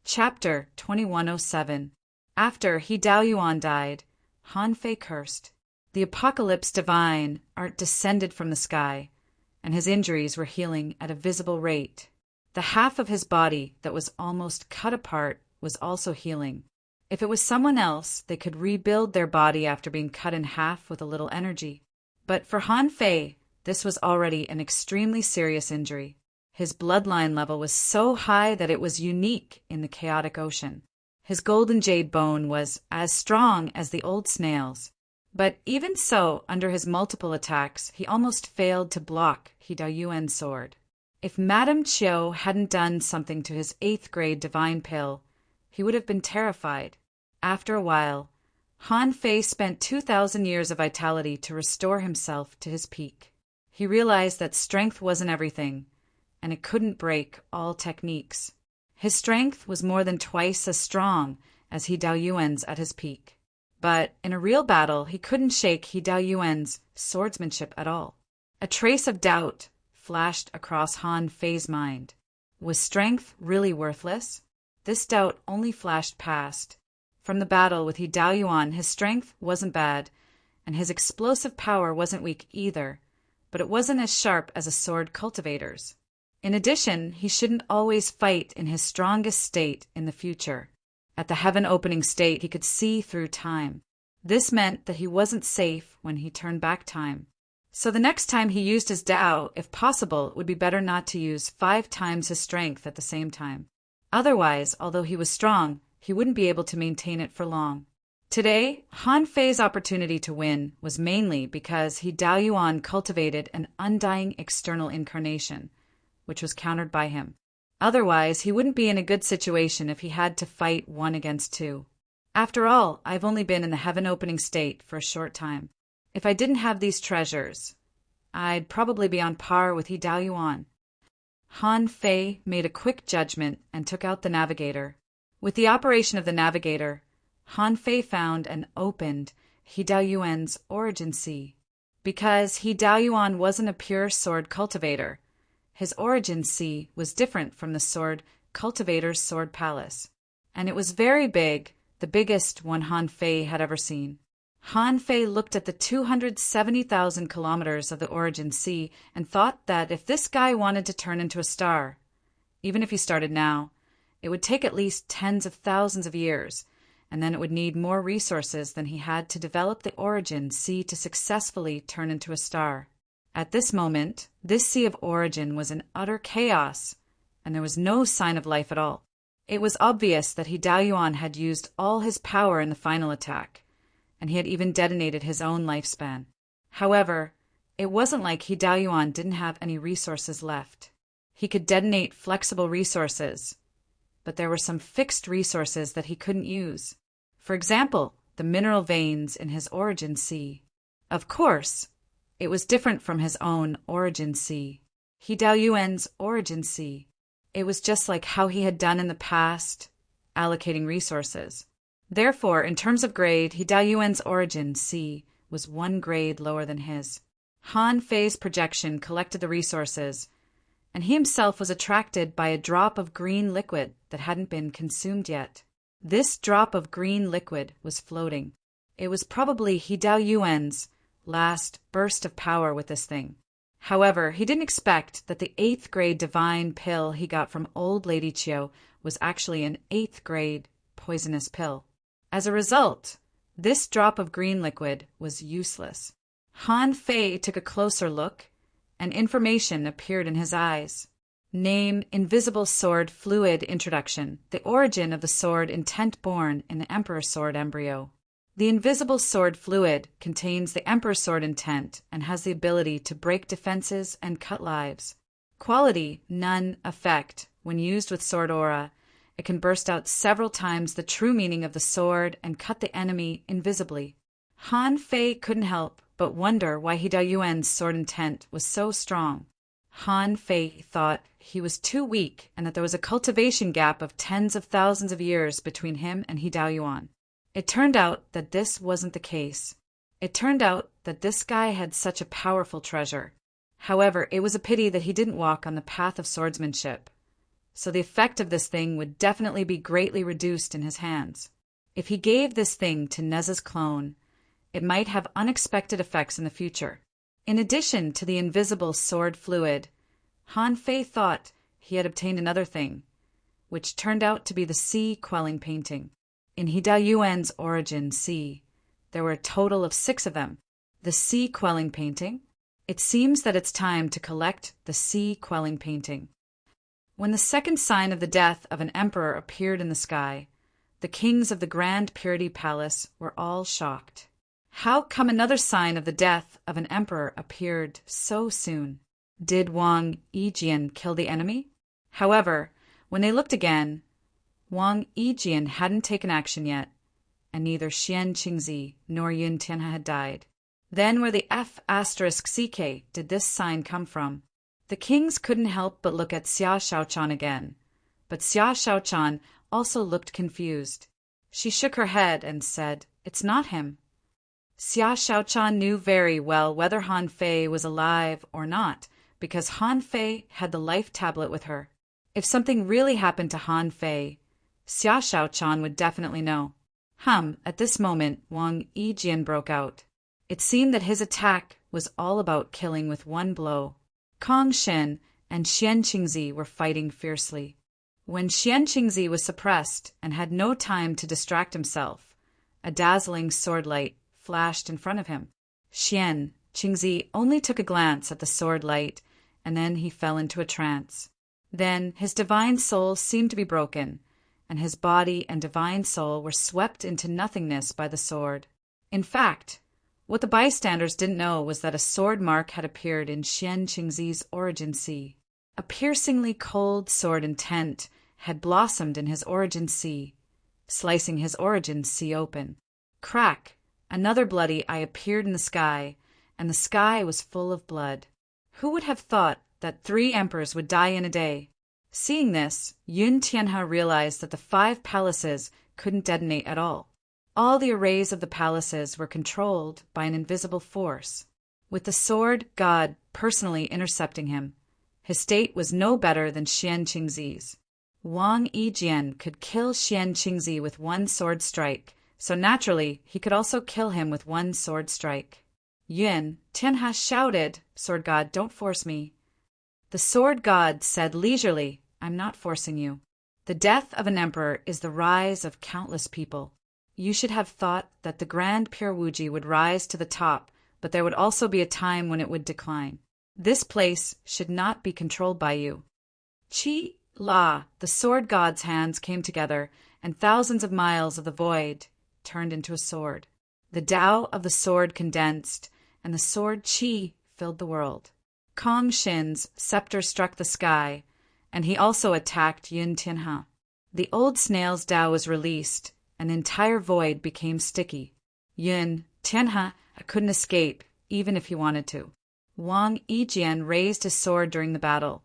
Chapter 2107. After He Daoyuan died, Han Fei cursed. The apocalypse divine art descended from the sky, and his injuries were healing at a visible rate. The half of his body that was almost cut apart was also healing. If it was someone else, they could rebuild their body after being cut in half with a little energy. But for Han Fei, this was already an extremely serious injury. His bloodline level was so high that it was unique in the chaotic ocean. His golden jade bone was as strong as the old snails. But even so, under his multiple attacks, he almost failed to block He Daoyuan's sword. If Madame Chiu hadn't done something to his 8th grade divine pill, he would have been terrified. After a while, Han Fei spent 2,000 years of vitality to restore himself to his peak. He realized that strength wasn't everything, and it couldn't break all techniques. His strength was more than twice as strong as He Daoyuan's at his peak. But in a real battle, he couldn't shake He Daoyuan's swordsmanship at all. A trace of doubt flashed across Han Fei's mind. Was strength really worthless? This doubt only flashed past. From the battle with He Daoyuan, his strength wasn't bad, and his explosive power wasn't weak either, but it wasn't as sharp as a sword cultivator's. In addition, he shouldn't always fight in his strongest state in the future. At the heaven-opening state, he could see through time. This meant that he wasn't safe when he turned back time. So the next time he used his Dao, if possible, it would be better not to use 5 times his strength at the same time. Otherwise, although he was strong, he wouldn't be able to maintain it for long. Today, Han Fei's opportunity to win was mainly because He Daoyuan cultivated an undying external incarnation, which was countered by him. Otherwise, he wouldn't be in a good situation if he had to fight 1 against 2. After all, I've only been in the heaven-opening state for a short time. If I didn't have these treasures, I'd probably be on par with He Daoyuan. Han Fei made a quick judgment and took out the navigator. With the operation of the navigator, Han Fei found and opened He Daoyuan's origin sea. Because He Daoyuan wasn't a pure sword cultivator, his origin sea was different from the sword cultivator's sword palace, and it was very big, the biggest one Han Fei had ever seen. Han Fei looked at the 270,000 kilometers of the origin sea and thought that if this guy wanted to turn into a star, even if he started now, it would take at least tens of thousands of years, and then it would need more resources than he had to develop the origin sea to successfully turn into a star. At this moment, this sea of origin was in utter chaos, and there was no sign of life at all. It was obvious that He Daoyuan had used all his power in the final attack, and he had even detonated his own lifespan. However, it wasn't like He Daoyuan didn't have any resources left. He could detonate flexible resources, but there were some fixed resources that he couldn't use. For example, the mineral veins in his origin sea. Of course, it was different from his own origin sea, He Daoyuan's origin sea. It was just like how he had done in the past, allocating resources. Therefore, in terms of grade, He Daoyuan's origin sea was 1 grade lower than his. Han Fei's projection collected the resources, and he himself was attracted by a drop of green liquid that hadn't been consumed yet. This drop of green liquid was floating. It was probably He Daoyuan's last burst of power with this thing. However, he didn't expect that the 8th grade divine pill he got from old Lady Chiu was actually an 8th grade poisonous pill. As a result, this drop of green liquid was useless. Han Fei took a closer look, and information appeared in his eyes. Name: Invisible Sword Fluid Introduction. The origin of the sword intent born in the Emperor Sword embryo. The invisible sword fluid contains the Emperor Sword intent and has the ability to break defenses and cut lives. Quality: None. Effect: When used with sword aura, it can burst out several times the true meaning of the sword and cut the enemy invisibly. Han Fei couldn't help but wonder why He Daoyuan's sword intent was so strong. Han Fei thought he was too weak and that there was a cultivation gap of tens of thousands of years between him and He Daoyuan. It turned out that this wasn't the case. It turned out that this guy had such a powerful treasure. However, it was a pity that he didn't walk on the path of swordsmanship. so the effect of this thing would definitely be greatly reduced in his hands. If he gave this thing to Neza's clone, it might have unexpected effects in the future. In addition to the invisible sword fluid, Han Fei thought he had obtained another thing, which turned out to be the sea quelling painting. In He Daoyuan's origin sea, there were a total of 6 of them. The sea quelling painting? It seems that it's time to collect the sea quelling painting. When the second sign of the death of an emperor appeared in the sky, the kings of the Grand Purity Palace were all shocked. How come another sign of the death of an emperor appeared so soon? Did Wang Yijian kill the enemy? However, when they looked again, Wang Yijian hadn't taken action yet, and neither Xian Qingzi nor Yun Tianhe had died. Then where the F*CK did this sign come from? The kings couldn't help but look at Xia Shaochan again, but Xia Shaochan also looked confused. She shook her head and said, "It's not him." Xia Shaochan knew very well whether Han Fei was alive or not, because Han Fei had the life tablet with her. If something really happened to Han Fei, Xia Shaochan would definitely know. At this moment, Wang Yijian broke out. It seemed that his attack was all about killing with one blow. Kong Shen and Xian Qingzi were fighting fiercely. When Xian Qingzi was suppressed and had no time to distract himself, a dazzling sword light flashed in front of him. Xian Qingzi only took a glance at the sword light, and then he fell into a trance. Then his divine soul seemed to be broken, and his body and divine soul were swept into nothingness by the sword. In fact, what the bystanders didn't know was that a sword mark had appeared in Xian Qingzi's origin sea. A piercingly cold sword intent had blossomed in his origin sea, slicing his origin sea open. Crack! Another bloody eye appeared in the sky, and the sky was full of blood. Who would have thought that 3 emperors would die in a day? Seeing this, Yun Tianhe realized that the 5 palaces couldn't detonate at all. All the arrays of the palaces were controlled by an invisible force. With the sword god personally intercepting him, his state was no better than Xian Qingzi's. Wang Yijian could kill Xian Qingzi with one sword strike, so naturally he could also kill him with one sword strike. Yun Tianhe shouted, "Sword god, don't force me." The sword god said leisurely, "I'm not forcing you. The death of an emperor is the rise of countless people. You should have thought that the Grand Pure Wuji would rise to the top, but there would also be a time when it would decline. This place should not be controlled by you." Chi La, the sword god's hands came together, and thousands of miles of the void turned into a sword. The Tao of the sword condensed, and the sword Qi filled the world. Kong Shin's scepter struck the sky, and he also attacked Yun Tianhe. The old snail's Tao was released, and the entire void became sticky. Yun Tianhe couldn't escape, even if he wanted to. Wang Yijian raised his sword during the battle,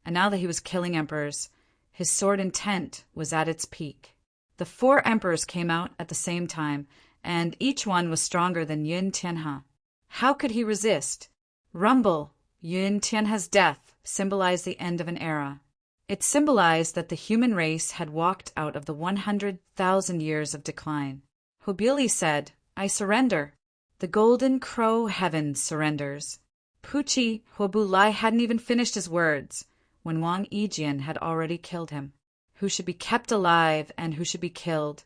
and now that he was killing emperors, his sword intent was at its peak. The 4 emperors came out at the same time, and each one was stronger than Yun Tianhe. How could he resist? Rumble, Yun Tianhe's death, symbolized the end of an era. It symbolized that the human race had walked out of the 100,000 years of decline. Hubili said, "I surrender." The golden crow heaven surrenders. Puchi Huobulai hadn't even finished his words when Wang Yijian had already killed him. Who should be kept alive and who should be killed?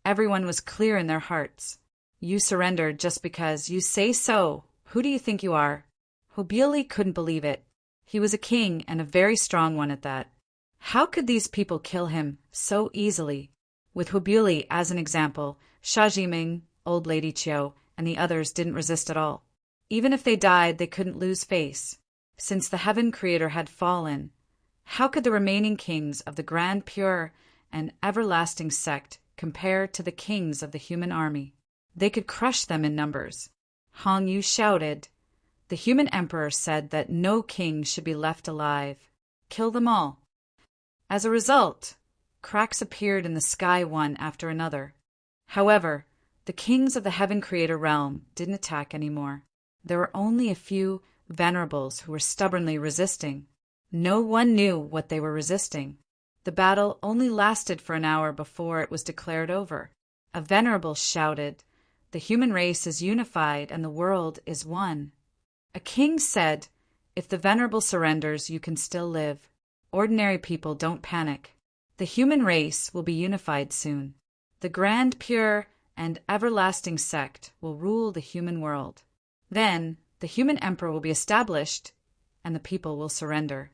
Everyone was clear in their hearts. You surrendered just because you say so. Who do you think you are? Hubili couldn't believe it. He was a king and a very strong one at that. How could these people kill him so easily? With Hubili as an example, Sha Jiming, Old Lady Qiu, and the others didn't resist at all. Even if they died, they couldn't lose face. Since the Heaven Creator had fallen, how could the remaining kings of the Grand Pure and Everlasting sect compare to the kings of the human army? They could crush them in numbers. Hong Yu shouted. The human emperor said that no king should be left alive. Kill them all. As a result, cracks appeared in the sky one after another. However, the kings of the Heaven Creator realm didn't attack anymore. There were only a few venerables who were stubbornly resisting. No one knew what they were resisting. The battle only lasted for an hour before it was declared over. A venerable shouted, "The human race is unified and the world is one." A king said, "If the venerable surrenders, you can still live. Ordinary people don't panic. The human race will be unified soon. The grand, pure, and everlasting sect will rule the human world. Then the human emperor will be established, and the people will surrender."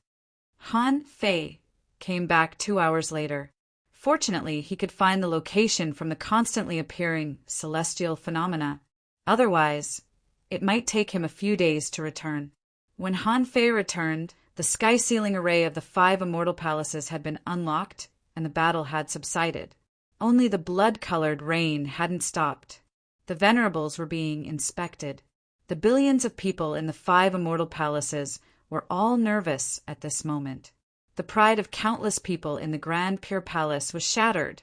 Han Fei came back 2 hours later. Fortunately, he could find the location from the constantly appearing celestial phenomena. Otherwise, it might take him a few days to return. When Han Fei returned, the sky-ceiling array of the 5 immortal palaces had been unlocked, and the battle had subsided. Only the blood-colored rain hadn't stopped. The venerables were being inspected. The billions of people in the 5 immortal palaces were all nervous at this moment. The pride of countless people in the Grand Pure Palace was shattered,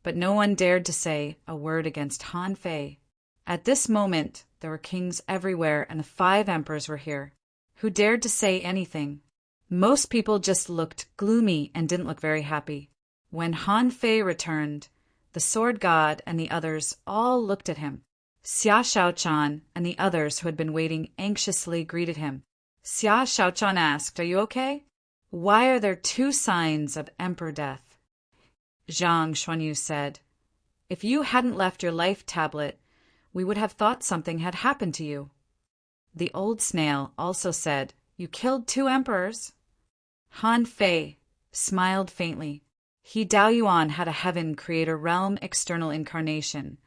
but no one dared to say a word against Han Fei. At this moment, there were kings everywhere, and the 5 emperors were here. Who dared to say anything? Most people just looked gloomy and didn't look very happy. When Han Fei returned, the sword god and the others all looked at him. Xia Shaochan and the others who had been waiting anxiously greeted him. Xia Shaochan asked, "Are you okay? Why are there 2 signs of emperor death?" Zhang Xuanyu said, "If you hadn't left your life tablet, we would have thought something had happened to you." The old snail also said, "You killed 2 emperors." Han Fei smiled faintly. He Dao Yuan had a heaven create a realm external incarnation,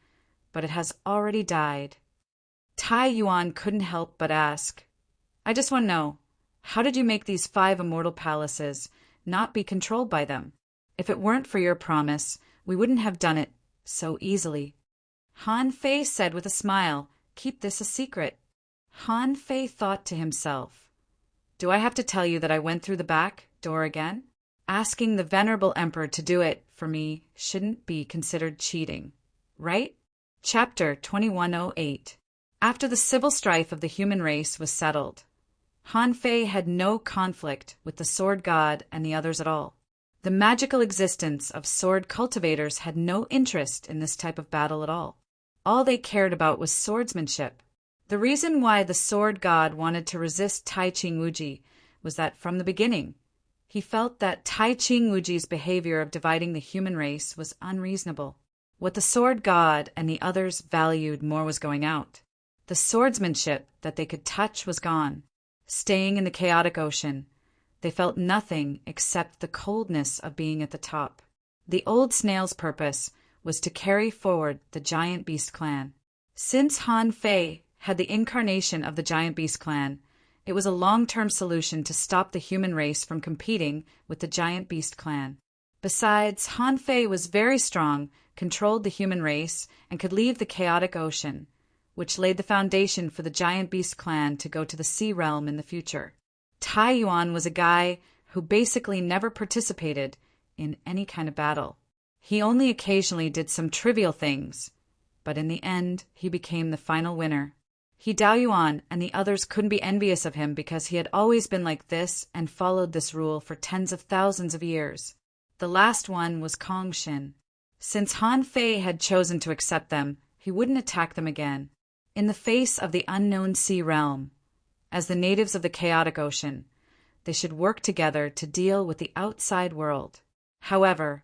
but it has already died. Tai Yuan couldn't help but ask, "I just want to know, how did you make these 5 immortal palaces not be controlled by them? If it weren't for your promise, we wouldn't have done it so easily." Han Fei said with a smile, "Keep this a secret." Han Fei thought to himself, "Do I have to tell you that I went through the back door again? Asking the venerable emperor to do it for me shouldn't be considered cheating, right?" Chapter 2108. After the civil strife of the human race was settled, Han Fei had no conflict with the sword god and the others at all. The magical existence of sword cultivators had no interest in this type of battle at all. All they cared about was swordsmanship. The reason why the sword god wanted to resist Tai Ching Wuji was that from the beginning, he felt that Tai Ching Wuji's behavior of dividing the human race was unreasonable. What the sword god and the others valued more was going out. The swordsmanship that they could touch was gone. Staying in the chaotic ocean, they felt nothing except the coldness of being at the top. The old snail's purpose was to carry forward the Giant Beast clan. Since Han Fei had the incarnation of the Giant Beast clan, it was a long-term solution to stop the human race from competing with the Giant Beast clan. Besides, Han Fei was very strong, controlled the human race, and could leave the chaotic ocean, which laid the foundation for the Giant Beast clan to go to the Sea Realm in the future. Tai Yuan was a guy who basically never participated in any kind of battle. He only occasionally did some trivial things, but in the end, he became the final winner. He Dao Yuan and the others couldn't be envious of him because he had always been like this and followed this rule for tens of thousands of years. The last one was Kong Xin. Since Han Fei had chosen to accept them, he wouldn't attack them again. In the face of the unknown sea realm, as the natives of the chaotic ocean, they should work together to deal with the outside world. However,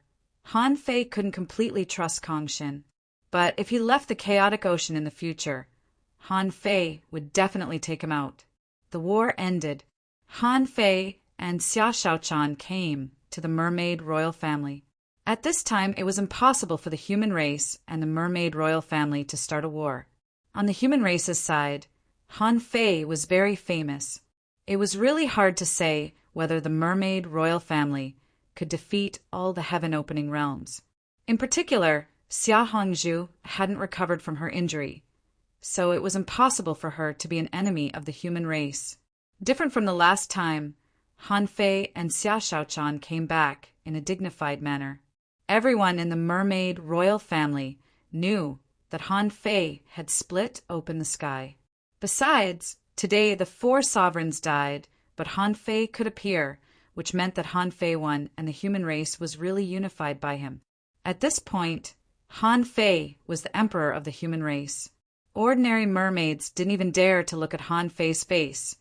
Han Fei couldn't completely trust Kong Xin, but if he left the chaotic ocean in the future, Han Fei would definitely take him out. The war ended. Han Fei and Xia Shaochan came to the mermaid royal family. At this time, it was impossible for the human race and the mermaid royal family to start a war. On the human race's side, Han Fei was very famous. It was really hard to say whether the mermaid royal family could defeat all the heaven-opening realms. In particular, Xia Hongzhu hadn't recovered from her injury, so it was impossible for her to be an enemy of the human race. Different from the last time, Han Fei and Xia Shaochan came back in a dignified manner. Everyone in the mermaid royal family knew that Han Fei had split open the sky. Besides, today the 4 sovereigns died, but Han Fei could appear which meant that Han Fei won and the human race was really unified by him. At this point, Han Fei was the emperor of the human race. Ordinary mermaids didn't even dare to look at Han Fei's face,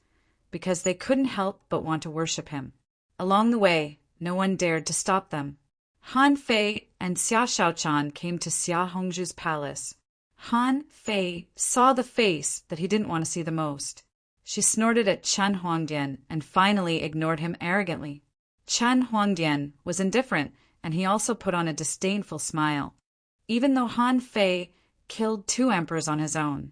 because they couldn't help but want to worship him. Along the way, no one dared to stop them. Han Fei and Xia Shaochan came to Xia Hongzhu's palace. Han Fei saw the face that he didn't want to see the most. She snorted at Chen Huangdian and finally ignored him arrogantly. Chen Huangdian was indifferent, and he also put on a disdainful smile. Even though Han Fei killed 2 emperors on his own,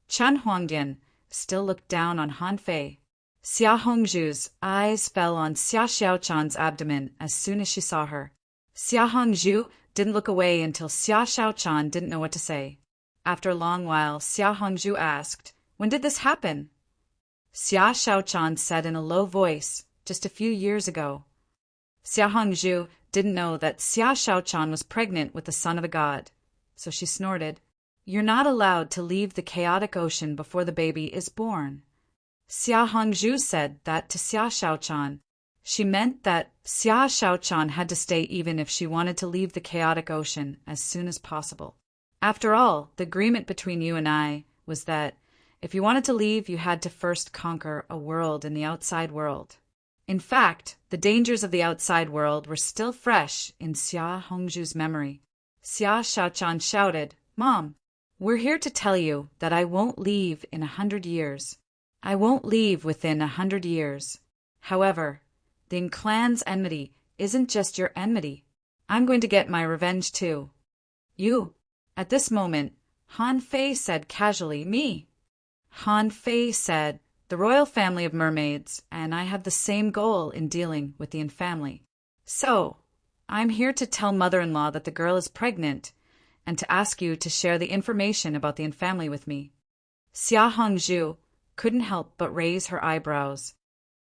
Chen Huangdian still looked down on Han Fei. Xia Hongzhu's eyes fell on Xia Xiaochan's abdomen as soon as she saw her. Xia Hongzhu didn't look away until Xia Xiaochan didn't know what to say. After a long while, Xia Hongzhu asked, "When did this happen?" Xia Xiaochan said in a low voice, "Just a few years ago." Xia Hongzhu didn't know that Xia Shaochan was pregnant with the son of a god, so she snorted, "You're not allowed to leave the chaotic ocean before the baby is born." Xia Hongzhu said that to Xia Shaochan. She meant that Xia Shaochan had to stay even if she wanted to leave the chaotic ocean as soon as possible. After all, the agreement between you and I was that if you wanted to leave, you had to first conquer a world in the outside world. In fact, the dangers of the outside world were still fresh in Xia Hongzhu's memory. Xia Shaochan shouted, "Mom, we're here to tell you that I won't leave in 100 years. I won't leave within 100 years. However, the Yin clan's enmity isn't just your enmity. I'm going to get my revenge too." "You?" At this moment, Han Fei said casually, "Me." Han Fei said, "The royal family of mermaids, and I have the same goal in dealing with the Yin family. So, I'm here to tell mother-in-law that the girl is pregnant, and to ask you to share the information about the Yin family with me." Xia Hongzhu couldn't help but raise her eyebrows.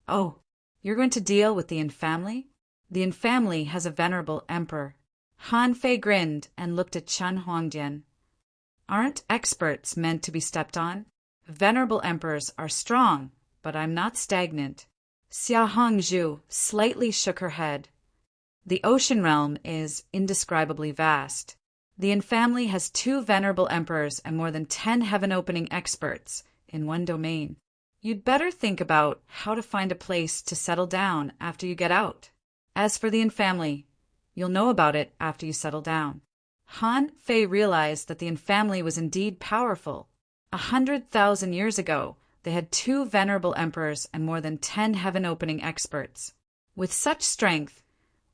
"Oh, you're going to deal with the Yin family? The Yin family has a venerable emperor." Han Fei grinned and looked at Chen Huangdian. "Aren't experts meant to be stepped on? Venerable emperors are strong, but I'm not stagnant." Xia Hongzhu slightly shook her head. "The ocean realm is indescribably vast. The Yin family has 2 venerable emperors and more than 10 heaven-opening experts in one domain. You'd better think about how to find a place to settle down after you get out. As for the Yin family, you'll know about it after you settle down." Han Fei realized that the Yin family was indeed powerful. 100,000 years ago, they had 2 venerable emperors and more than 10 heaven-opening experts. With such strength,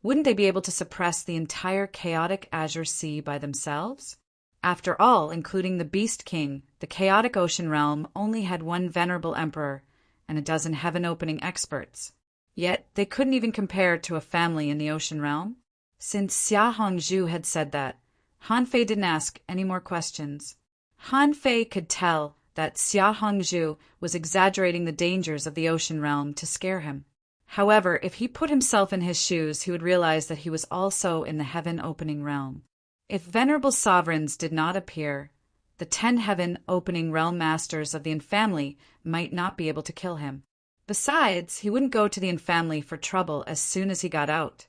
wouldn't they be able to suppress the entire chaotic Azure Sea by themselves? After all, including the Beast King, the chaotic ocean realm only had 1 venerable emperor and a dozen heaven-opening experts. Yet they couldn't even compare to a family in the ocean realm. Since Xia Hongzhu had said that, Han Fei didn't ask any more questions. Han Fei could tell that Xia Hongzhu was exaggerating the dangers of the ocean realm to scare him. However, if he put himself in his shoes, he would realize that he was also in the heaven-opening realm. If venerable sovereigns did not appear, the 10 heaven-opening realm masters of the Yin family might not be able to kill him. Besides, he wouldn't go to the Yin family for trouble as soon as he got out.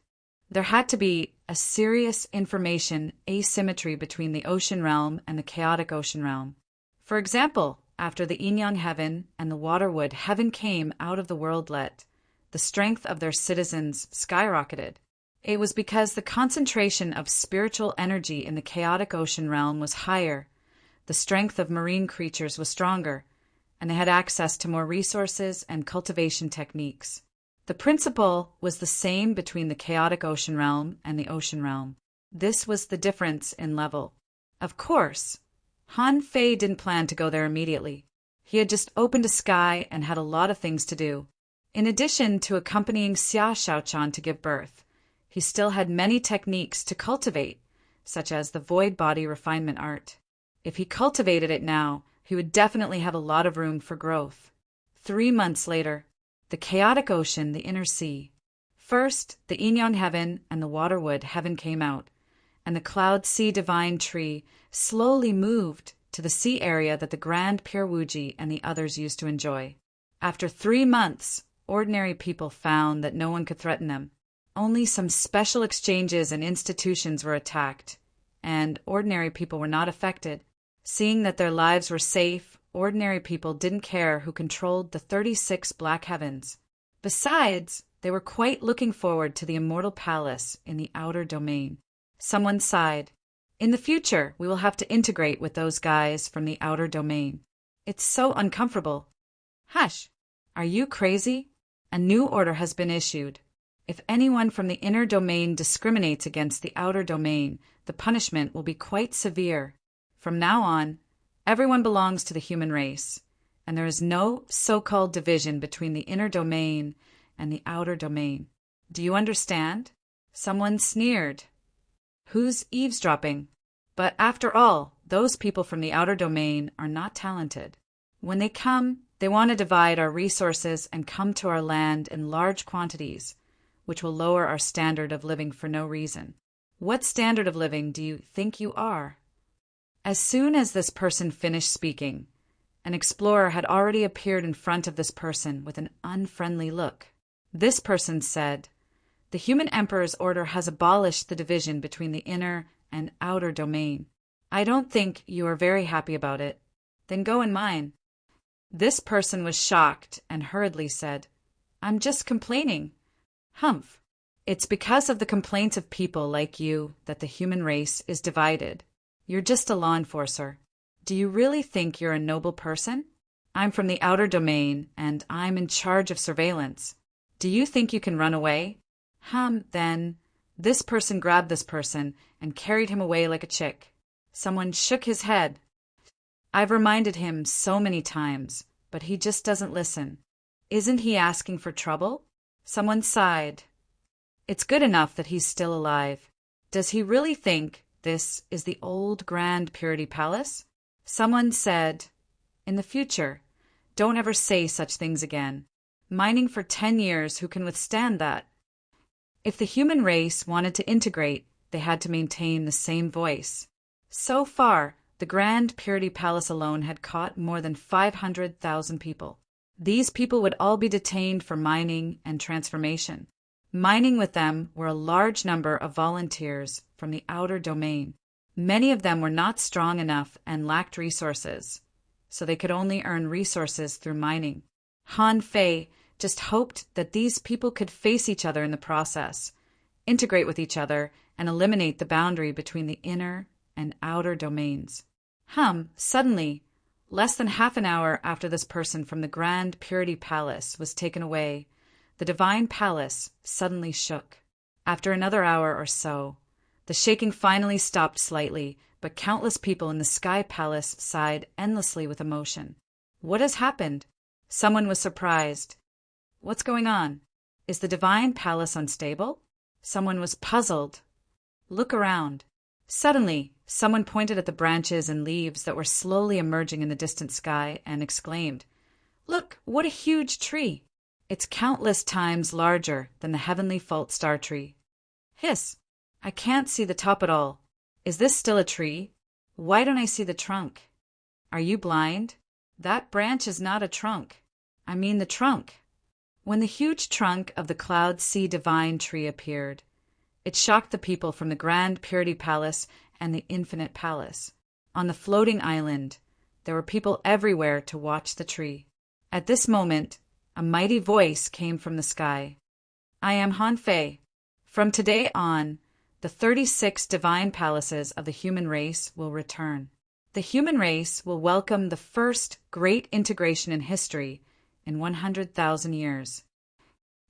There had to be a serious information asymmetry between the ocean realm and the chaotic ocean realm. For example, after the Yin-yang heaven and the waterwood heaven came out of the worldlet, the strength of their citizens skyrocketed. It was because the concentration of spiritual energy in the chaotic ocean realm was higher, the strength of marine creatures was stronger, and they had access to more resources and cultivation techniques. The principle was the same between the chaotic ocean realm and the ocean realm. This was the difference in level. Of course, Han Fei didn't plan to go there immediately. He had just opened a sky and had a lot of things to do. In addition to accompanying Xia Shaochan to give birth, he still had many techniques to cultivate, such as the void body refinement art. If he cultivated it now, he would definitely have a lot of room for growth. 3 months later, the chaotic ocean, the inner sea. First, the Yin-yang heaven and the waterwood heaven came out, and the cloud sea divine tree slowly moved to the sea area that the grand Pure Wuji and the others used to enjoy. After 3 months, ordinary people found that no one could threaten them. Only some special exchanges and institutions were attacked, and ordinary people were not affected. Seeing that their lives were safe, ordinary people didn't care who controlled the 36 black heavens. Besides, they were quite looking forward to the immortal palace in the outer domain. Someone sighed. In the future, we will have to integrate with those guys from the outer domain. It's so uncomfortable. Hush! Are you crazy? A new order has been issued. If anyone from the inner domain discriminates against the outer domain, the punishment will be quite severe. From now on, everyone belongs to the human race, and there is no so-called division between the inner domain and the outer domain. Do you understand? Someone sneered. Who's eavesdropping? But after all, those people from the outer domain are not talented. When they come, they want to divide our resources and come to our land in large quantities, which will lower our standard of living for no reason. What standard of living do you think you are? As soon as this person finished speaking, an explorer had already appeared in front of this person with an unfriendly look. This person said, "The human emperor's order has abolished the division between the inner and outer domain. I don't think you are very happy about it. Then go in mine." This person was shocked and hurriedly said, "I'm just complaining." Humph! It's because of the complaints of people like you that the human race is divided. You're just a law enforcer. Do you really think you're a noble person? I'm from the outer domain, and I'm in charge of surveillance. Do you think you can run away? Then. This person grabbed this person and carried him away like a chick. Someone shook his head. I've reminded him so many times, but he just doesn't listen. Isn't he asking for trouble? Someone sighed. It's good enough that he's still alive. Does he really think this is the old Grand Purity Palace? Someone said, in the future, don't ever say such things again. Mining for 10 years, who can withstand that? If the human race wanted to integrate, they had to maintain the same voice. So far, the Grand Purity Palace alone had caught more than 500,000 people. These people would all be detained for mining and transformation. Mining with them were a large number of volunteers from the outer domain. Many of them were not strong enough and lacked resources, so they could only earn resources through mining. Han Fei just hoped that these people could face each other in the process, integrate with each other, and eliminate the boundary between the inner and outer domains. Suddenly, less than half an hour after this person from the Grand Purity Palace was taken away, the Divine Palace suddenly shook. After another hour or so, the shaking finally stopped slightly, but countless people in the Sky Palace sighed endlessly with emotion. What has happened? Someone was surprised. What's going on? Is the Divine Palace unstable? Someone was puzzled. Look around. Suddenly, someone pointed at the branches and leaves that were slowly emerging in the distant sky and exclaimed, "Look, what a huge tree! It's countless times larger than the heavenly fault star tree." Hiss! I can't see the top at all. Is this still a tree? Why don't I see the trunk? Are you blind? That branch is not a trunk. I mean the trunk. When the huge trunk of the Cloud Sea Divine Tree appeared, it shocked the people from the Grand Purity Palace and the Infinite Palace. On the floating island, there were people everywhere to watch the tree. At this moment, a mighty voice came from the sky. I am Han Fei. From today on, the 36 divine palaces of the human race will return. The human race will welcome the first great integration in history in 100,000 years.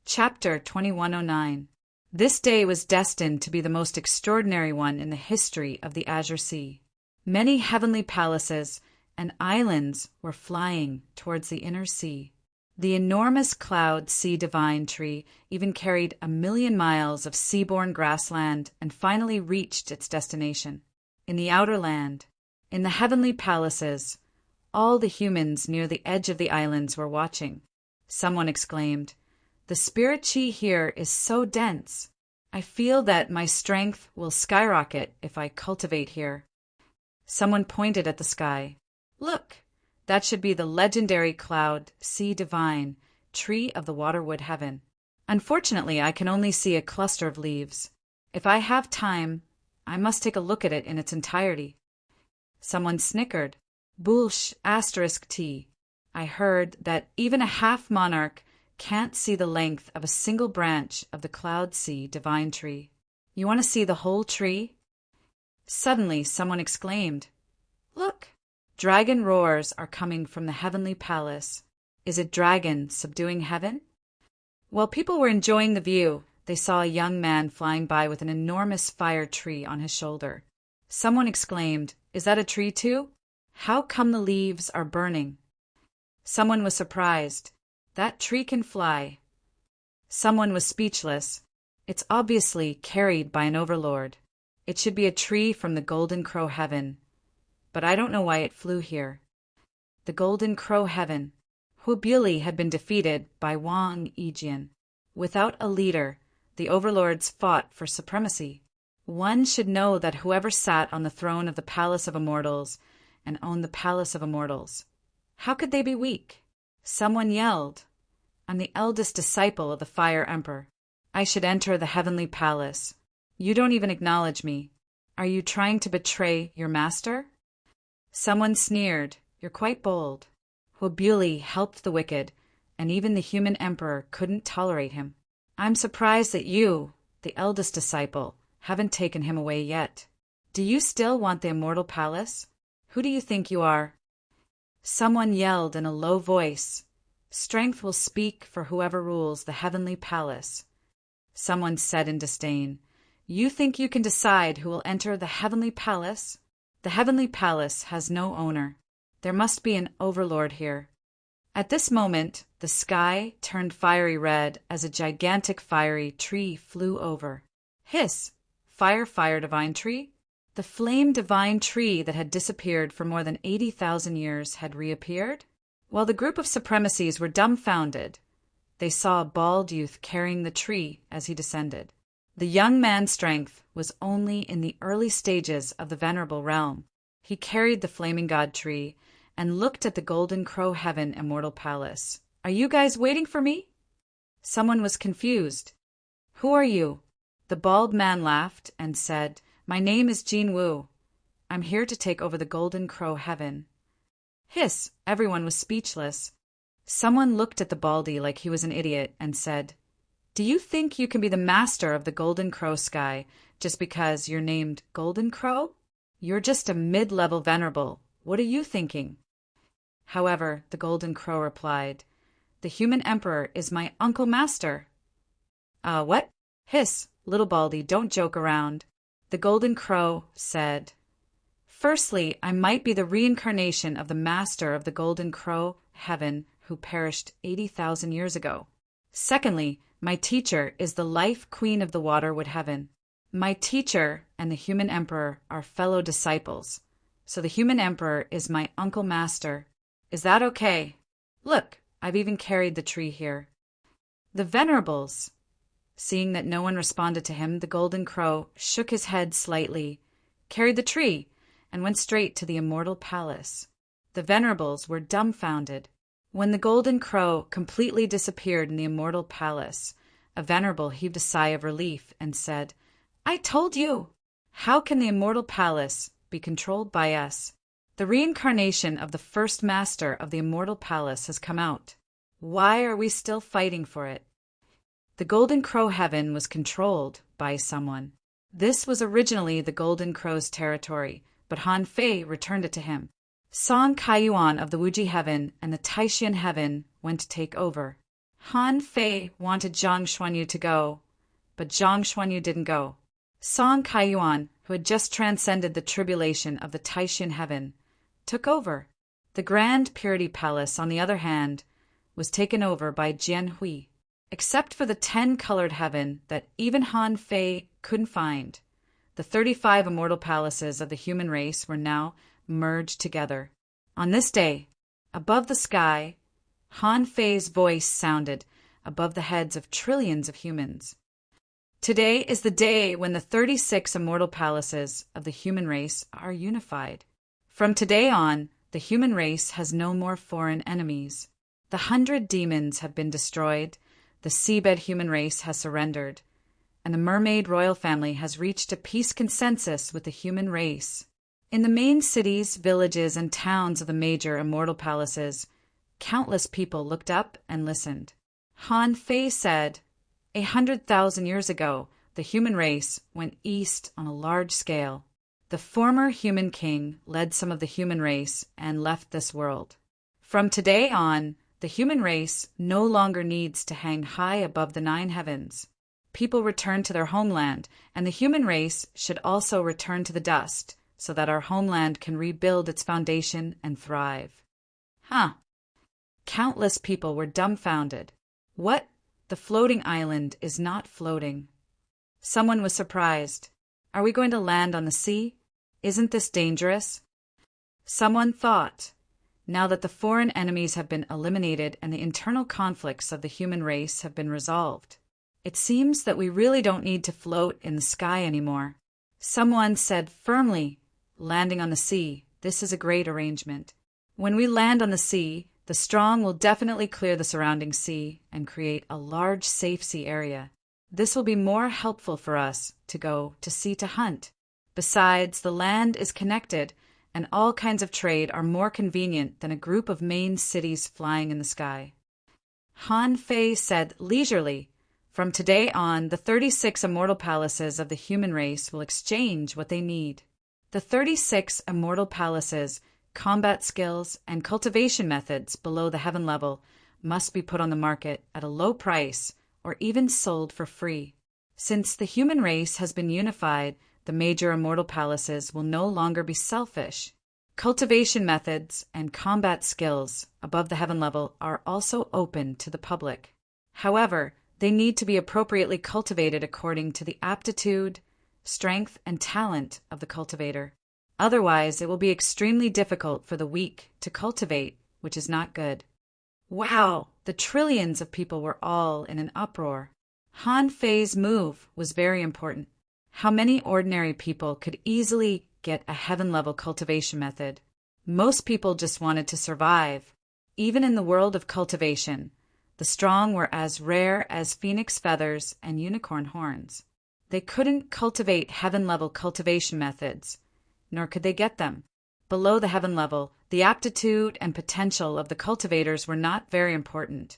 Chapter 2109. This day was destined to be the most extraordinary one in the history of the Azure Sea. Many heavenly palaces and islands were flying towards the inner sea. The enormous Cloud Sea Divine Tree even carried 1,000,000 miles of seaborne grassland and finally reached its destination. In the outer land, in the heavenly palaces, all the humans near the edge of the islands were watching. Someone exclaimed, "The spirit chi here is so dense. I feel that my strength will skyrocket if I cultivate here." Someone pointed at the sky. "Look, that should be the legendary Cloud Sea Divine Tree of the Waterwood Heaven. Unfortunately, I can only see a cluster of leaves. If I have time, I must take a look at it in its entirety." Someone snickered. "Bulsh asterisk T. I heard that even a half-monarch can't see the length of a single branch of the cloud sea divine tree. You want to see the whole tree?" Suddenly, someone exclaimed, "Look! Dragon roars are coming from the heavenly palace. Is it dragon subduing heaven?" While people were enjoying the view, they saw a young man flying by with an enormous fire tree on his shoulder. Someone exclaimed, "Is that a tree too? How come the leaves are burning?" Someone was surprised. "That tree can fly." Someone was speechless. "It's obviously carried by an overlord. It should be a tree from the Golden Crow Heaven. But I don't know why it flew here." The Golden Crow Heaven. Huobuli had been defeated by Wang Yijian. Without a leader, the overlords fought for supremacy. One should know that whoever sat on the throne of the Palace of Immortals and owned the Palace of Immortals, how could they be weak? Someone yelled, "I'm the eldest disciple of the Fire Emperor. I should enter the Heavenly Palace. You don't even acknowledge me. Are you trying to betray your master?" Someone sneered, "You're quite bold." Huobuli helped the wicked, and even the human emperor couldn't tolerate him. "I'm surprised that you, the eldest disciple, haven't taken him away yet. Do you still want the immortal palace? Who do you think you are?" Someone yelled in a low voice, "Strength will speak for whoever rules the heavenly palace." Someone said in disdain, "You think you can decide who will enter the heavenly palace? The heavenly palace has no owner. There must be an overlord here." At this moment, the sky turned fiery red as a gigantic fiery tree flew over. Hiss! Fire, fire, divine tree! The flame divine tree that had disappeared for more than 80,000 years had reappeared? While the group of supremacies were dumbfounded, they saw a bald youth carrying the tree as he descended. The young man's strength was only in the early stages of the venerable realm. He carried the flaming god tree and looked at the Golden Crow Heaven Immortal Palace. "Are you guys waiting for me?" Someone was confused. "Who are you?" The bald man laughed and said, "My name is Jin Wu. I'm here to take over the Golden Crow Heaven." Hiss! Everyone was speechless. Someone looked at the baldy like he was an idiot and said, "Do you think you can be the master of the Golden Crow Sky just because you're named Golden Crow? You're just a mid-level venerable. What are you thinking?" However, the Golden Crow replied, "The human emperor is my uncle master." What? Hiss, little baldy, don't joke around. The Golden Crow said, "Firstly, I might be the reincarnation of the master of the Golden Crow Heaven who perished 80,000 years ago. Secondly, my teacher is the life queen of the Waterwood Heaven. My teacher and the human emperor are fellow disciples, so the human emperor is my uncle master. Is that okay? Look, I've even carried the tree here." The venerables. Seeing that no one responded to him, the Golden Crow shook his head slightly, carried the tree, and went straight to the immortal palace. The venerables were dumbfounded. When the Golden Crow completely disappeared in the immortal palace, a venerable heaved a sigh of relief and said, "I told you! How can the immortal palace be controlled by us? The reincarnation of the first master of the immortal palace has come out. Why are we still fighting for it?" The Golden Crow Heaven was controlled by someone. This was originally the Golden Crow's territory, but Han Fei returned it to him. Song Kaiyuan of the Wuji Heaven and the Taishan Heaven went to take over. Han Fei wanted Zhang Xuanyu to go, but Zhang Xuanyu didn't go. Song Kaiyuan, who had just transcended the tribulation of the Taishan Heaven, took over. The Grand Purity Palace, on the other hand, was taken over by Jian Hui. Except for the 10-colored heaven that even Han Fei couldn't find, the 35 immortal palaces of the human race were now merged together. On this day, above the sky, Han Fei's voice sounded above the heads of trillions of humans. Today is the day when the 36 immortal palaces of the human race are unified. From today on, the human race has no more foreign enemies. The 100 demons have been destroyed, the seabed human race has surrendered, and the mermaid royal family has reached a peace consensus with the human race. In the main cities, villages, and towns of the major immortal palaces, countless people looked up and listened. Han Fei said, 100,000 years ago, the human race went east on a large scale. The former human king led some of the human race and left this world. From today on, the human race no longer needs to hang high above the 9 heavens. People return to their homeland, and the human race should also return to the dust, so that our homeland can rebuild its foundation and thrive. Countless people were dumbfounded. What? The floating island is not floating. Someone was surprised. Are we going to land on the sea? Isn't this dangerous? Someone thought, now that the foreign enemies have been eliminated and the internal conflicts of the human race have been resolved, it seems that we really don't need to float in the sky anymore. Someone said firmly, landing on the sea, this is a great arrangement. When we land on the sea, the strong will definitely clear the surrounding sea and create a large safe sea area. This will be more helpful for us to go to sea to hunt. Besides, the land is connected, and all kinds of trade are more convenient than a group of main cities flying in the sky. Han Fei said leisurely, from today on, the 36 immortal palaces of the human race will exchange what they need. The 36 immortal palaces, combat skills, and cultivation methods below the heaven level must be put on the market at a low price or even sold for free. Since the human race has been unified, the major immortal palaces will no longer be selfish. Cultivation methods and combat skills above the heaven level are also open to the public. However, they need to be appropriately cultivated according to the aptitude, strength, and talent of the cultivator. Otherwise, it will be extremely difficult for the weak to cultivate, which is not good. Wow! The trillions of people were all in an uproar. Han Fei's move was very important. How many ordinary people could easily get a heaven-level cultivation method? Most people just wanted to survive. Even in the world of cultivation, the strong were as rare as phoenix feathers and unicorn horns. They couldn't cultivate heaven-level cultivation methods, nor could they get them. Below the heaven level, the aptitude and potential of the cultivators were not very important,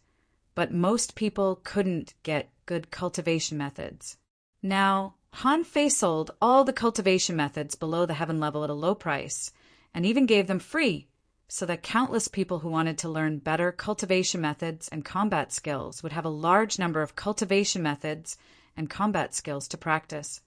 but most people couldn't get good cultivation methods. Now, Han Fei sold all the cultivation methods below the heaven level at a low price, and even gave them free, so that countless people who wanted to learn better cultivation methods and combat skills would have a large number of cultivation methods and combat skills to practice.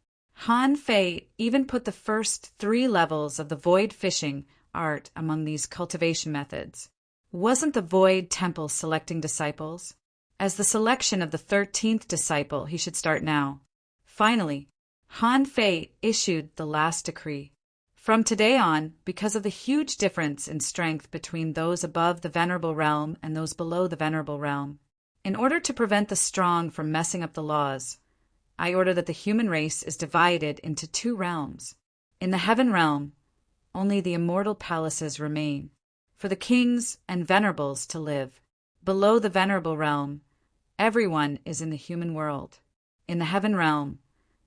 Han Fei even put the first 3 levels of the void fishing art among these cultivation methods. Wasn't the void temple selecting disciples? As the selection of the 13th disciple, he should start now. Finally, Han Fei issued the last decree. From today on, because of the huge difference in strength between those above the venerable realm and those below the venerable realm, in order to prevent the strong from messing up the laws, I order that the human race is divided into 2 realms. In the heaven realm, only the immortal palaces remain, for the kings and venerables to live. Below the venerable realm, everyone is in the human world. In the heaven realm,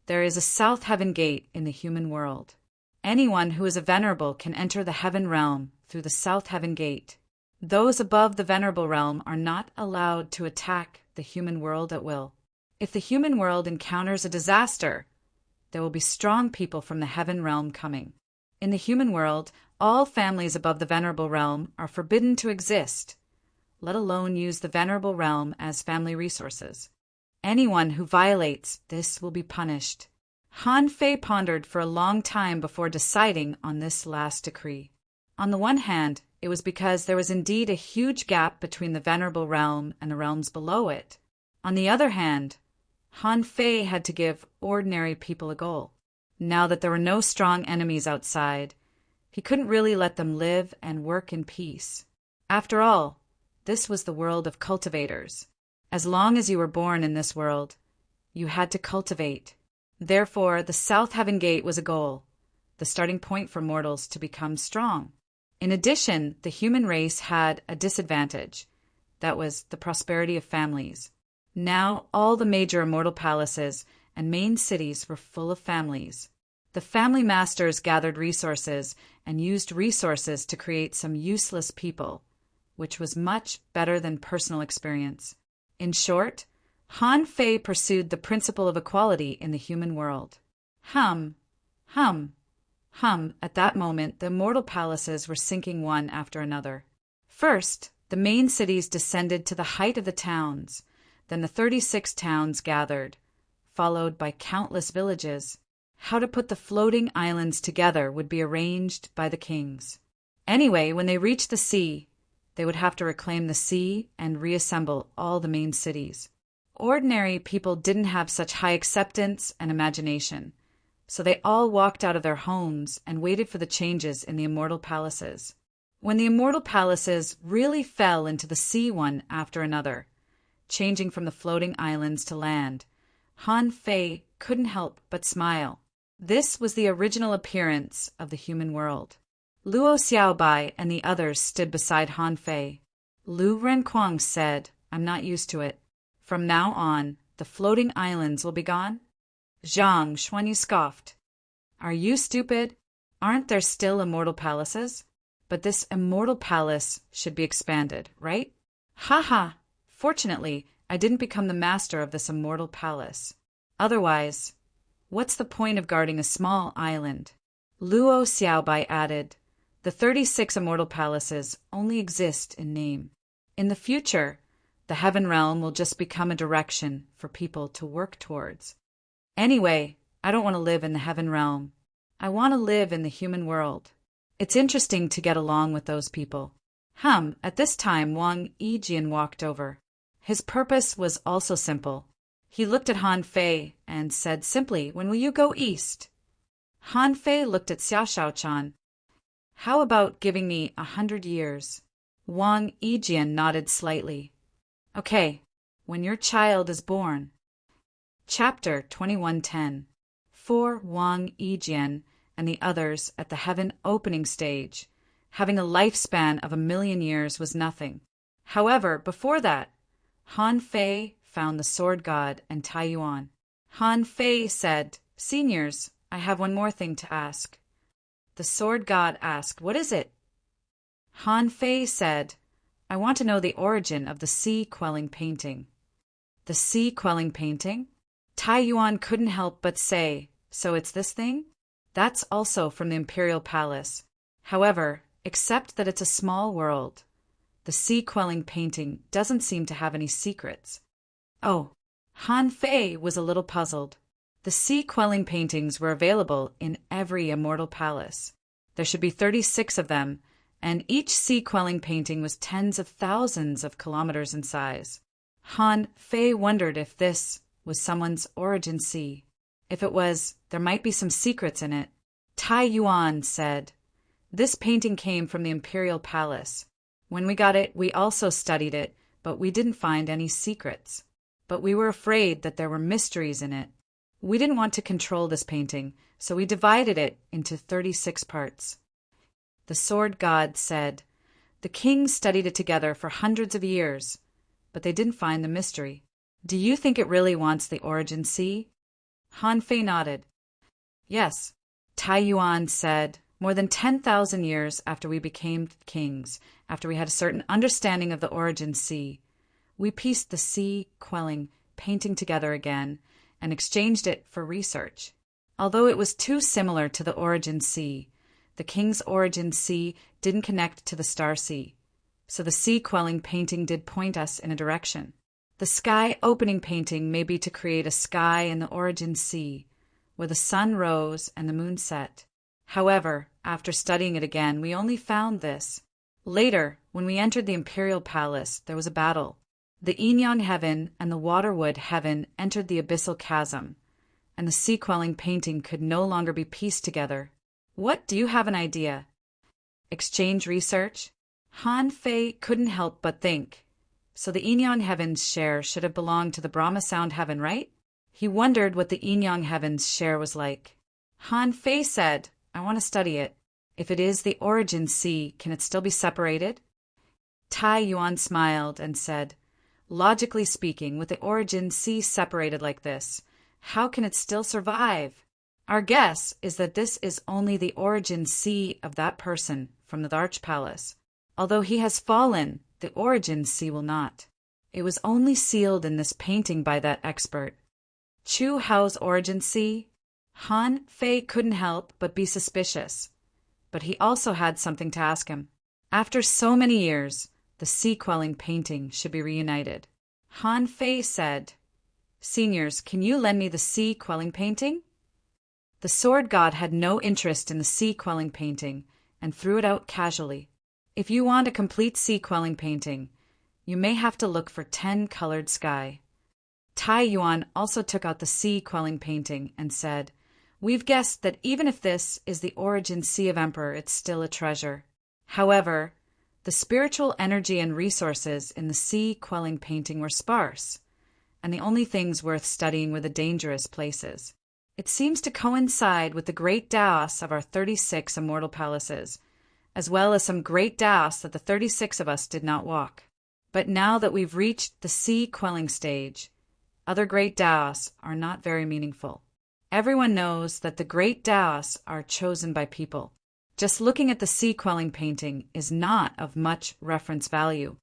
there is a south heaven gate in the human world. Anyone who is a venerable can enter the heaven realm through the south heaven gate. Those above the venerable realm are not allowed to attack the human world at will. If the human world encounters a disaster, there will be strong people from the heaven realm coming. In the human world, all families above the venerable realm are forbidden to exist, let alone use the venerable realm as family resources. Anyone who violates this will be punished. Han Fei pondered for a long time before deciding on this last decree. On the one hand, it was because there was indeed a huge gap between the venerable realm and the realms below it. On the other hand, Han Fei had to give ordinary people a goal. Now that there were no strong enemies outside, he couldn't really let them live and work in peace. After all, this was the world of cultivators. As long as you were born in this world, you had to cultivate. Therefore, the South Heaven Gate was a goal, the starting point for mortals to become strong. In addition, the human race had a disadvantage. That was the prosperity of families. Now all the major immortal palaces and main cities were full of families. The family masters gathered resources and used resources to create some useless people, which was much better than personal experience. In short, Han Fei pursued the principle of equality in the human world. Hum, hum, hum. At that moment, the immortal palaces were sinking one after another. First, the main cities descended to the height of the towns. Then the 36 towns gathered, followed by countless villages. How to put the floating islands together would be arranged by the kings. Anyway, when they reached the sea, they would have to reclaim the sea and reassemble all the main cities. Ordinary people didn't have such high acceptance and imagination, so they all walked out of their homes and waited for the changes in the immortal palaces. When the immortal palaces really fell into the sea one after another, changing from the floating islands to land, Han Fei couldn't help but smile. This was the original appearance of the human world. Luo Xiaobai and the others stood beside Han Fei. Lu Renquang said, "I'm not used to it. From now on, the floating islands will be gone?" Zhang Xuanyu scoffed. "Are you stupid? Aren't there still immortal palaces? But this immortal palace should be expanded, right?" "Ha ha! Fortunately, I didn't become the master of this immortal palace. Otherwise, what's the point of guarding a small island?" Luo Xiaobai added, "The 36 immortal palaces only exist in name. In the future, the heaven realm will just become a direction for people to work towards. Anyway, I don't want to live in the heaven realm. I want to live in the human world. It's interesting to get along with those people." At this time Wang Yijian walked over. His purpose was also simple. He looked at Han Fei and said simply, "When will you go east?" Han Fei looked at Xia Shaochan. "How about giving me 100 years?" Wang Yijian nodded slightly. "Okay, when your child is born." Chapter 2110. For Wang Yijian and the others at the heaven opening stage, having a lifespan of 1,000,000 years was nothing. However, before that, Han Fei found the sword god and Tai Yuan. Han Fei said, "Seniors, I have one more thing to ask." The sword god asked, "What is it?" Han Fei said, "I want to know the origin of the sea-quelling painting." "The sea-quelling painting?" Tai Yuan couldn't help but say, "So it's this thing?" "That's also from the Imperial Palace. However, except that it's a small world, the sea-quelling painting doesn't seem to have any secrets." Oh, Han Fei was a little puzzled. The sea-quelling paintings were available in every immortal palace. There should be 36 of them, and each sea-quelling painting was tens of thousands of kilometers in size. Han Fei wondered if this was someone's origin sea. If it was, there might be some secrets in it. Tai Yuan said, "This painting came from the Imperial Palace. When we got it, we also studied it, but we didn't find any secrets. But we were afraid that there were mysteries in it. We didn't want to control this painting, so we divided it into 36 parts." The sword god said, "The kings studied it together for hundreds of years, but they didn't find the mystery. Do you think it really wants the origin sea?" Han Fei nodded. "Yes." Tai Yuan said, "More than 10,000 years after we became kings, after we had a certain understanding of the origin sea, we pieced the sea-quelling painting together again and exchanged it for research. Although it was too similar to the origin sea, the king's origin sea didn't connect to the star sea, so the sea-quelling painting did point us in a direction. The sky opening painting may be to create a sky in the origin sea, where the sun rose and the moon set. However, after studying it again, we only found this. Later, when we entered the Imperial Palace, there was a battle. The Yin-Yang heaven and the Waterwood heaven entered the abyssal chasm, and the sea-quelling painting could no longer be pieced together. What, do you have an idea?" Exchange research? Han Fei couldn't help but think. So the Yin-Yang heaven's share should have belonged to the Brahma Sound heaven, right? He wondered what the Yin-Yang heaven's share was like. Han Fei said, "I want to study it. If it is the origin sea, can it still be separated?" Tai Yuan smiled and said, "Logically speaking, with the origin sea separated like this, how can it still survive? Our guess is that this is only the origin sea of that person from the Arch Palace. Although he has fallen, the origin sea will not. It was only sealed in this painting by that expert." Chu Hao's origin sea? Han Fei couldn't help but be suspicious, but he also had something to ask him. After so many years, the sea-quelling painting should be reunited. Han Fei said, "Seniors, can you lend me the sea-quelling painting?" The sword god had no interest in the sea-quelling painting and threw it out casually. "If you want a complete sea-quelling painting, you may have to look for 10-colored sky." Tai Yuan also took out the sea-quelling painting and said, "We've guessed that even if this is the origin sea of Emperor, it's still a treasure. However, the spiritual energy and resources in the sea-quelling painting were sparse, and the only things worth studying were the dangerous places. It seems to coincide with the great Taos of our 36 immortal palaces, as well as some great Taos that the 36 of us did not walk. But now that we've reached the sea-quelling stage, other great Taos are not very meaningful. Everyone knows that the great Taos are chosen by people. Just looking at the sea-quelling painting is not of much reference value."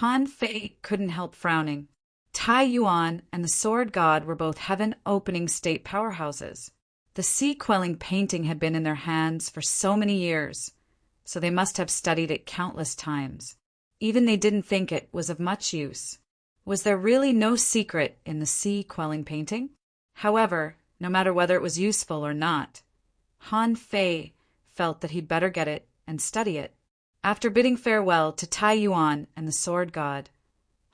Han Fei couldn't help frowning. Tai Yuan and the sword god were both heaven-opening state powerhouses. The sea-quelling painting had been in their hands for so many years, so they must have studied it countless times. Even they didn't think it was of much use. Was there really no secret in the sea-quelling painting? However, no matter whether it was useful or not, Han Fei felt that he'd better get it and study it. After bidding farewell to Tai Yuan and the sword god,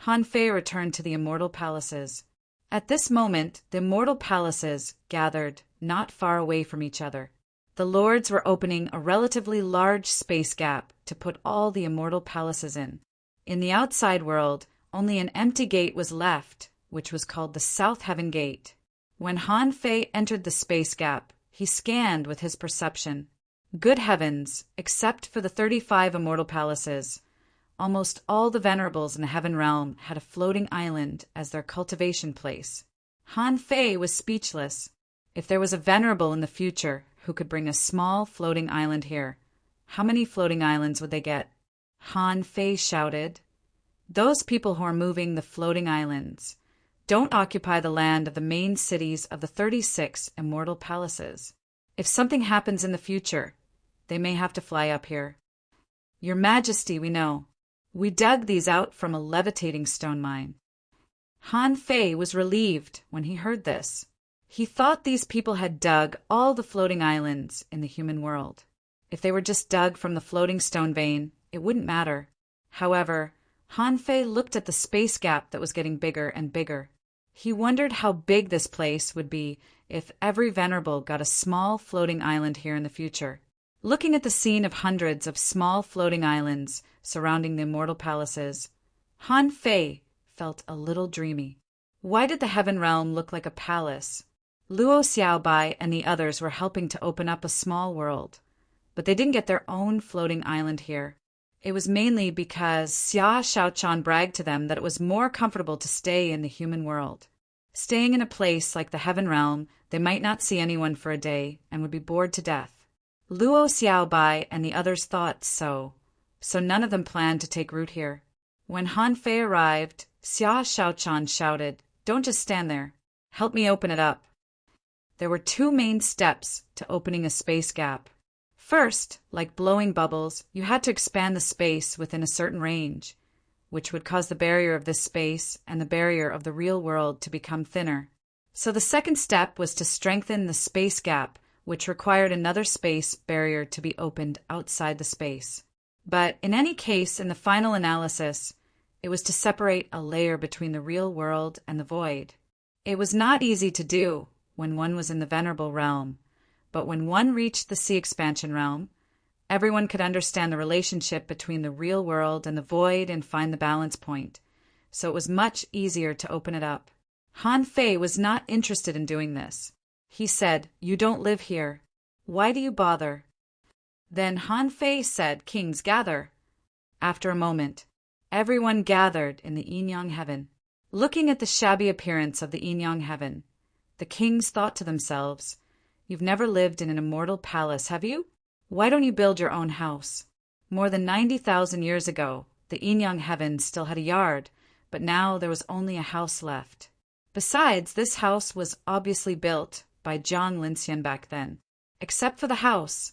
Han Fei returned to the immortal palaces. At this moment, the immortal palaces gathered not far away from each other. The lords were opening a relatively large space gap to put all the immortal palaces in. In the outside world, only an empty gate was left, which was called the South Heaven Gate. When Han Fei entered the space gap, he scanned with his perception. Good heavens, except for the 35 immortal palaces, almost all the venerables in the heaven realm had a floating island as their cultivation place. Han Fei was speechless. If there was a venerable in the future who could bring a small floating island here, how many floating islands would they get? Han Fei shouted, "Those people who are moving the floating islands don't occupy the land of the main cities of the 36 immortal palaces. If something happens in the future, they may have to fly up here. Your Majesty, we know. We dug these out from a levitating stone mine." Han Fei was relieved when he heard this. He thought these people had dug all the floating islands in the human world. If they were just dug from the floating stone vein, it wouldn't matter. However, Han Fei looked at the space gap that was getting bigger and bigger. He wondered how big this place would be if every venerable got a small floating island here in the future. Looking at the scene of hundreds of small floating islands surrounding the immortal palaces, Han Fei felt a little dreamy. Why did the heaven realm look like a palace? Luo Xiaobai and the others were helping to open up a small world, but they didn't get their own floating island here. It was mainly because Xia Shaochan bragged to them that it was more comfortable to stay in the human world. Staying in a place like the heaven realm, they might not see anyone for a day and would be bored to death. Luo Xiaobai and the others thought so none of them planned to take root here. When Han Fei arrived, Xia Shaochan shouted, "Don't just stand there. Help me open it up." There were two main steps to opening a space gap. First, like blowing bubbles, you had to expand the space within a certain range, which would cause the barrier of this space and the barrier of the real world to become thinner. So the second step was to strengthen the space gap, which required another space barrier to be opened outside the space. But in any case, in the final analysis, it was to separate a layer between the real world and the void. It was not easy to do when one was in the venerable realm, but when one reached the sea expansion realm, everyone could understand the relationship between the real world and the void and find the balance point, so it was much easier to open it up. Han Fei was not interested in doing this. He said, "You don't live here. Why do you bother?" Then Han Fei said, "Kings gather." After a moment, everyone gathered in the Inyang heaven. Looking at the shabby appearance of the Inyang heaven, the kings thought to themselves, "You've never lived in an immortal palace, have you? Why don't you build your own house?" More than 90,000 years ago, the Inyang heaven still had a yard, but now there was only a house left. Besides, this house was obviously built by Jiang Linxian back then. Except for the house,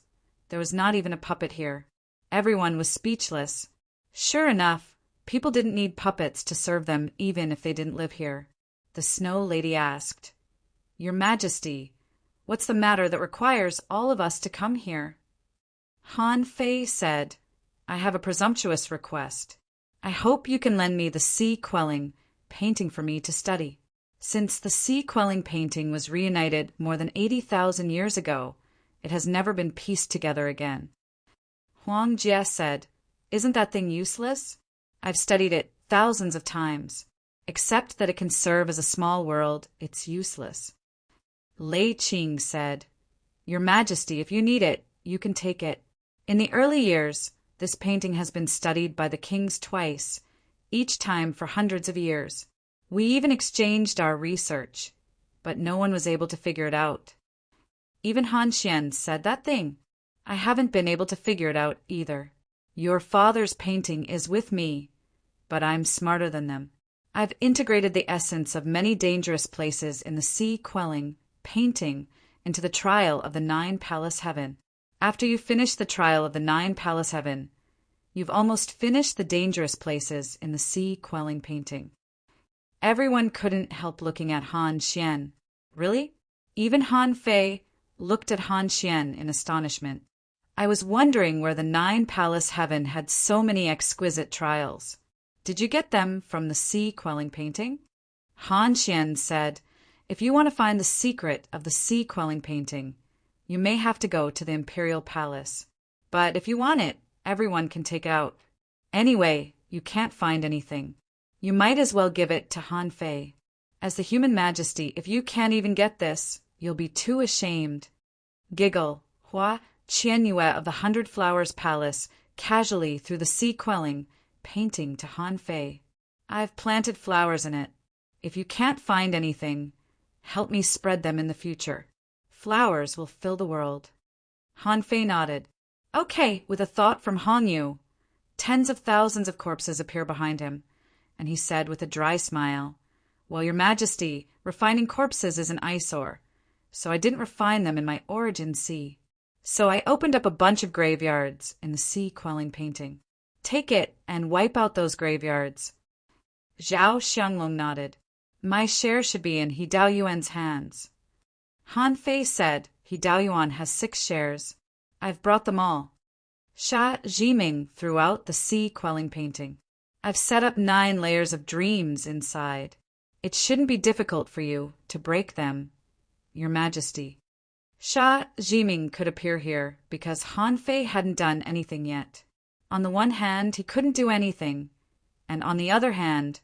there was not even a puppet here. Everyone was speechless. Sure enough, people didn't need puppets to serve them even if they didn't live here. The Snow Lady asked, "Your Majesty, what's the matter that requires all of us to come here?" Han Fei said, "I have a presumptuous request. I hope you can lend me the sea-quelling painting for me to study." Since the sea-quelling painting was reunited more than 80,000 years ago, it has never been pieced together again. Huang Jie said, "Isn't that thing useless? I've studied it thousands of times. Except that it can serve as a small world, it's useless." Lei Qing said, "Your Majesty, if you need it, you can take it. In the early years, this painting has been studied by the kings twice, each time for hundreds of years. We even exchanged our research, but no one was able to figure it out. Even Han Xian said that thing. I haven't been able to figure it out either. Your father's painting is with me, but I'm smarter than them. I've integrated the essence of many dangerous places in the sea-quelling painting into the trial of the Nine-Palace Heaven. After you finish the trial of the Nine-Palace Heaven, you've almost finished the dangerous places in the sea-quelling painting." Everyone couldn't help looking at Han Xian. Really? Even Han Fei looked at Han Xian in astonishment. "I was wondering where the Nine-Palace Heaven had so many exquisite trials. Did you get them from the sea-quelling painting?" Han Xian said, "If you want to find the secret of the sea-quelling painting, you may have to go to the Imperial Palace. But if you want it, everyone can take it out. Anyway, you can't find anything. You might as well give it to Han Fei. As the human majesty, if you can't even get this, you'll be too ashamed." Giggle, Hua Qianyue of the 100 Flowers Palace casually threw the sea-quelling painting to Han Fei. "I've planted flowers in it. If you can't find anything, help me spread them in the future. Flowers will fill the world." Han Fei nodded. "Okay," with a thought from Hong Yu. Tens of thousands of corpses appear behind him, and he said with a dry smile, "Well, Your Majesty, refining corpses is an eyesore, so I didn't refine them in my origin sea. So I opened up a bunch of graveyards in the sea-quelling painting. Take it and wipe out those graveyards." Zhao Xianglong nodded. "My share should be in He Daoyuan's hands." Han Fei said, "He Daoyuan has 6 shares. I've brought them all." Sha Zhiming threw out the sea-quelling painting. "I've set up 9 layers of dreams inside. It shouldn't be difficult for you to break them, Your Majesty." Sha Zhiming could appear here because Han Fei hadn't done anything yet. On the one hand, he couldn't do anything, and on the other hand,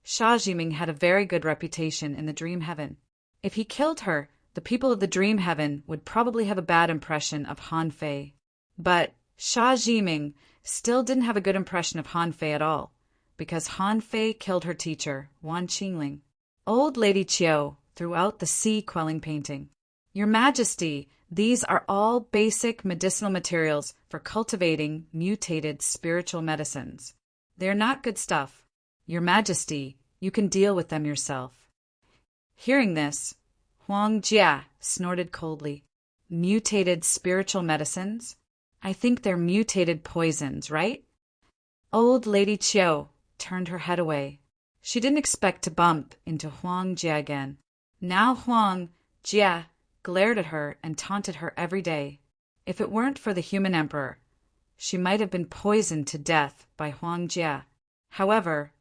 Sha Zhiming had a very good reputation in the Dream Heaven. If he killed her, the people of the Dream Heaven would probably have a bad impression of Han Fei. But Sha Zhiming still didn't have a good impression of Han Fei at all, because Han Fei killed her teacher, Wan Qingling. Old Lady Qiu threw out the sea-quelling painting. "Your Majesty, these are all basic medicinal materials for cultivating mutated spiritual medicines. They're not good stuff. Your Majesty, you can deal with them yourself." Hearing this, Huang Jia snorted coldly. "Mutated spiritual medicines? I think they're mutated poisons, right?" Old Lady Qiu turned her head away. She didn't expect to bump into Huang Jia again. Now Huang Jia glared at her and taunted her every day. If it weren't for the human emperor, she might have been poisoned to death by Huang Jia. However,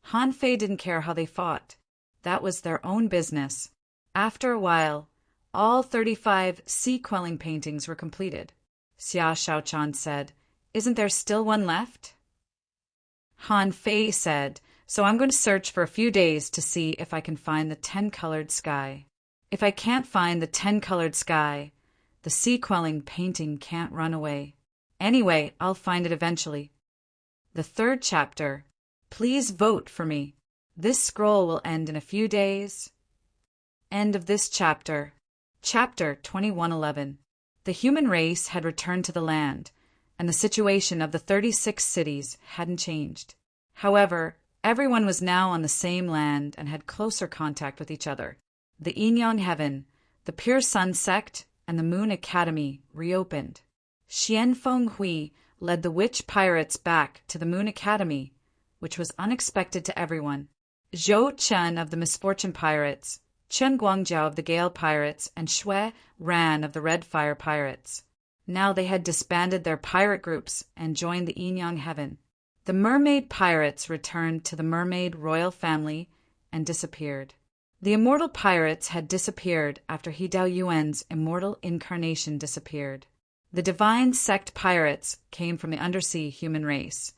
Han Fei didn't care how they fought. That was their own business. After a while, all 35 sea-quelling paintings were completed. Xia Shaochan said, "Isn't there still one left?" Han Fei said, "So I'm going to search for a few days to see if I can find the 10-colored sky. If I can't find the 10-colored sky, the sea-quelling painting can't run away. Anyway, I'll find it eventually." The third chapter. Please vote for me. This scroll will end in a few days. End of this chapter. Chapter 2111. The human race had returned to the land, and the situation of the 36 cities hadn't changed. However, everyone was now on the same land and had closer contact with each other. The Yin-Yang Heaven, the Pure Sun Sect, and the Moon Academy reopened. Xian Fenghui led the witch pirates back to the Moon Academy, which was unexpected to everyone. Zhou Chen of the Misfortune Pirates, Chen Guangjiao of the Gale Pirates, and Shui Ran of the Red Fire Pirates. Now they had disbanded their pirate groups and joined the Yin-Yang Heaven. The Mermaid Pirates returned to the Mermaid Royal Family and disappeared. The Immortal Pirates had disappeared after He Dao Yuan's immortal incarnation disappeared. The Divine Sect Pirates came from the undersea human race,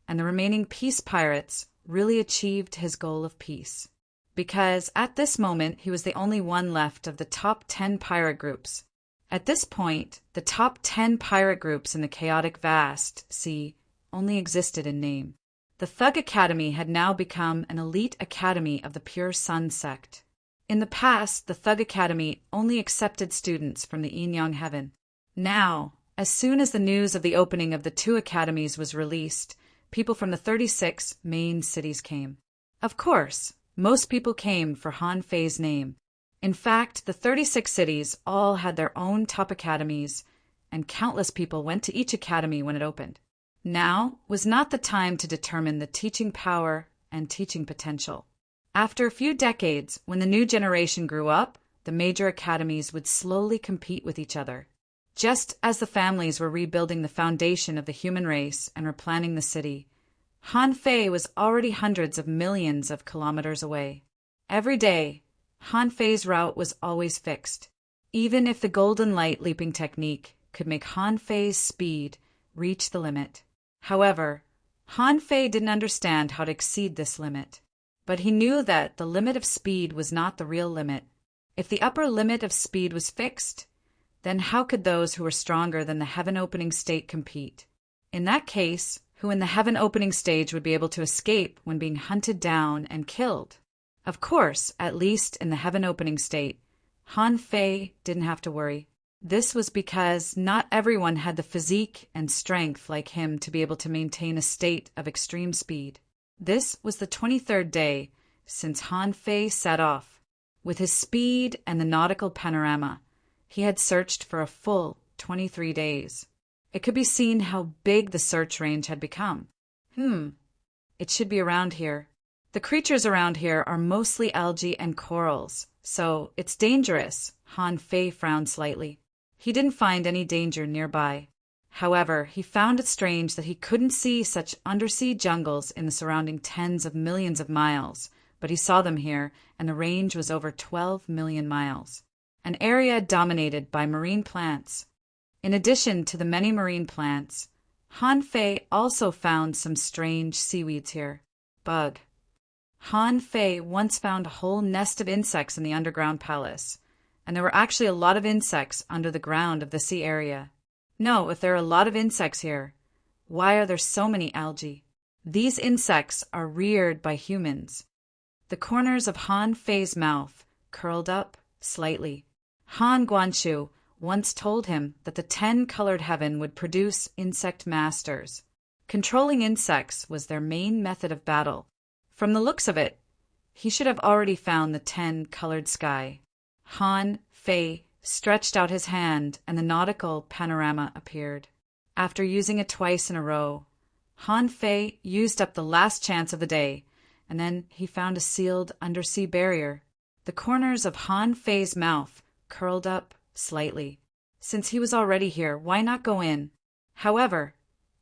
and the remaining Peace Pirates really achieved his goal of peace. Because at this moment he was the only one left of the top 10 pirate groups. At this point, the top 10 pirate groups in the chaotic vast sea only existed in name. The Thug Academy had now become an elite academy of the Pure Sun Sect. In the past, the Thug Academy only accepted students from the Yin-Yang Heaven. Now, as soon as the news of the opening of the two academies was released, people from the 36 main cities came. Of course, most people came for Han Fei's name. In fact, the 36 cities all had their own top academies, and countless people went to each academy when it opened. Now was not the time to determine the teaching power and teaching potential. After a few decades, when the new generation grew up, the major academies would slowly compete with each other. Just as the families were rebuilding the foundation of the human race and replanning the city, Han Fei was already hundreds of millions of kilometers away. Every day, Han Fei's route was always fixed. Even if the golden light leaping technique could make Han Fei's speed reach the limit. However, Han Fei didn't understand how to exceed this limit. But he knew that the limit of speed was not the real limit. If the upper limit of speed was fixed, then how could those who were stronger than the heaven-opening state compete? In that case, who in the heaven-opening stage would be able to escape when being hunted down and killed? Of course, at least in the heaven-opening state, Han Fei didn't have to worry. This was because not everyone had the physique and strength like him to be able to maintain a state of extreme speed. This was the 23rd day since Han Fei set off. With his speed and the nautical panorama, he had searched for a full 23 days. It could be seen how big the search range had become. It should be around here. The creatures around here are mostly algae and corals, so it's dangerous. Han Fei frowned slightly. He didn't find any danger nearby. However, he found it strange that he couldn't see such undersea jungles in the surrounding tens of millions of miles, but he saw them here, and the range was over 12 million miles. An area dominated by marine plants. In addition to the many marine plants, Han Fei also found some strange seaweeds here. Bug. Han Fei once found a whole nest of insects in the underground palace, and there were actually a lot of insects under the ground of the sea area. No, if there are a lot of insects here, why are there so many algae? These insects are reared by humans. The corners of Han Fei's mouth curled up slightly. Han Guanshu once told him that the 10-colored heaven would produce insect masters. Controlling insects was their main method of battle. From the looks of it, he should have already found the 10-colored sky. Han Fei stretched out his hand, and the nautical panorama appeared. After using it twice in a row, Han Fei used up the last chance of the day, and then he found a sealed undersea barrier. The corners of Han Fei's mouth curled up slightly. Since he was already here, why not go in? However,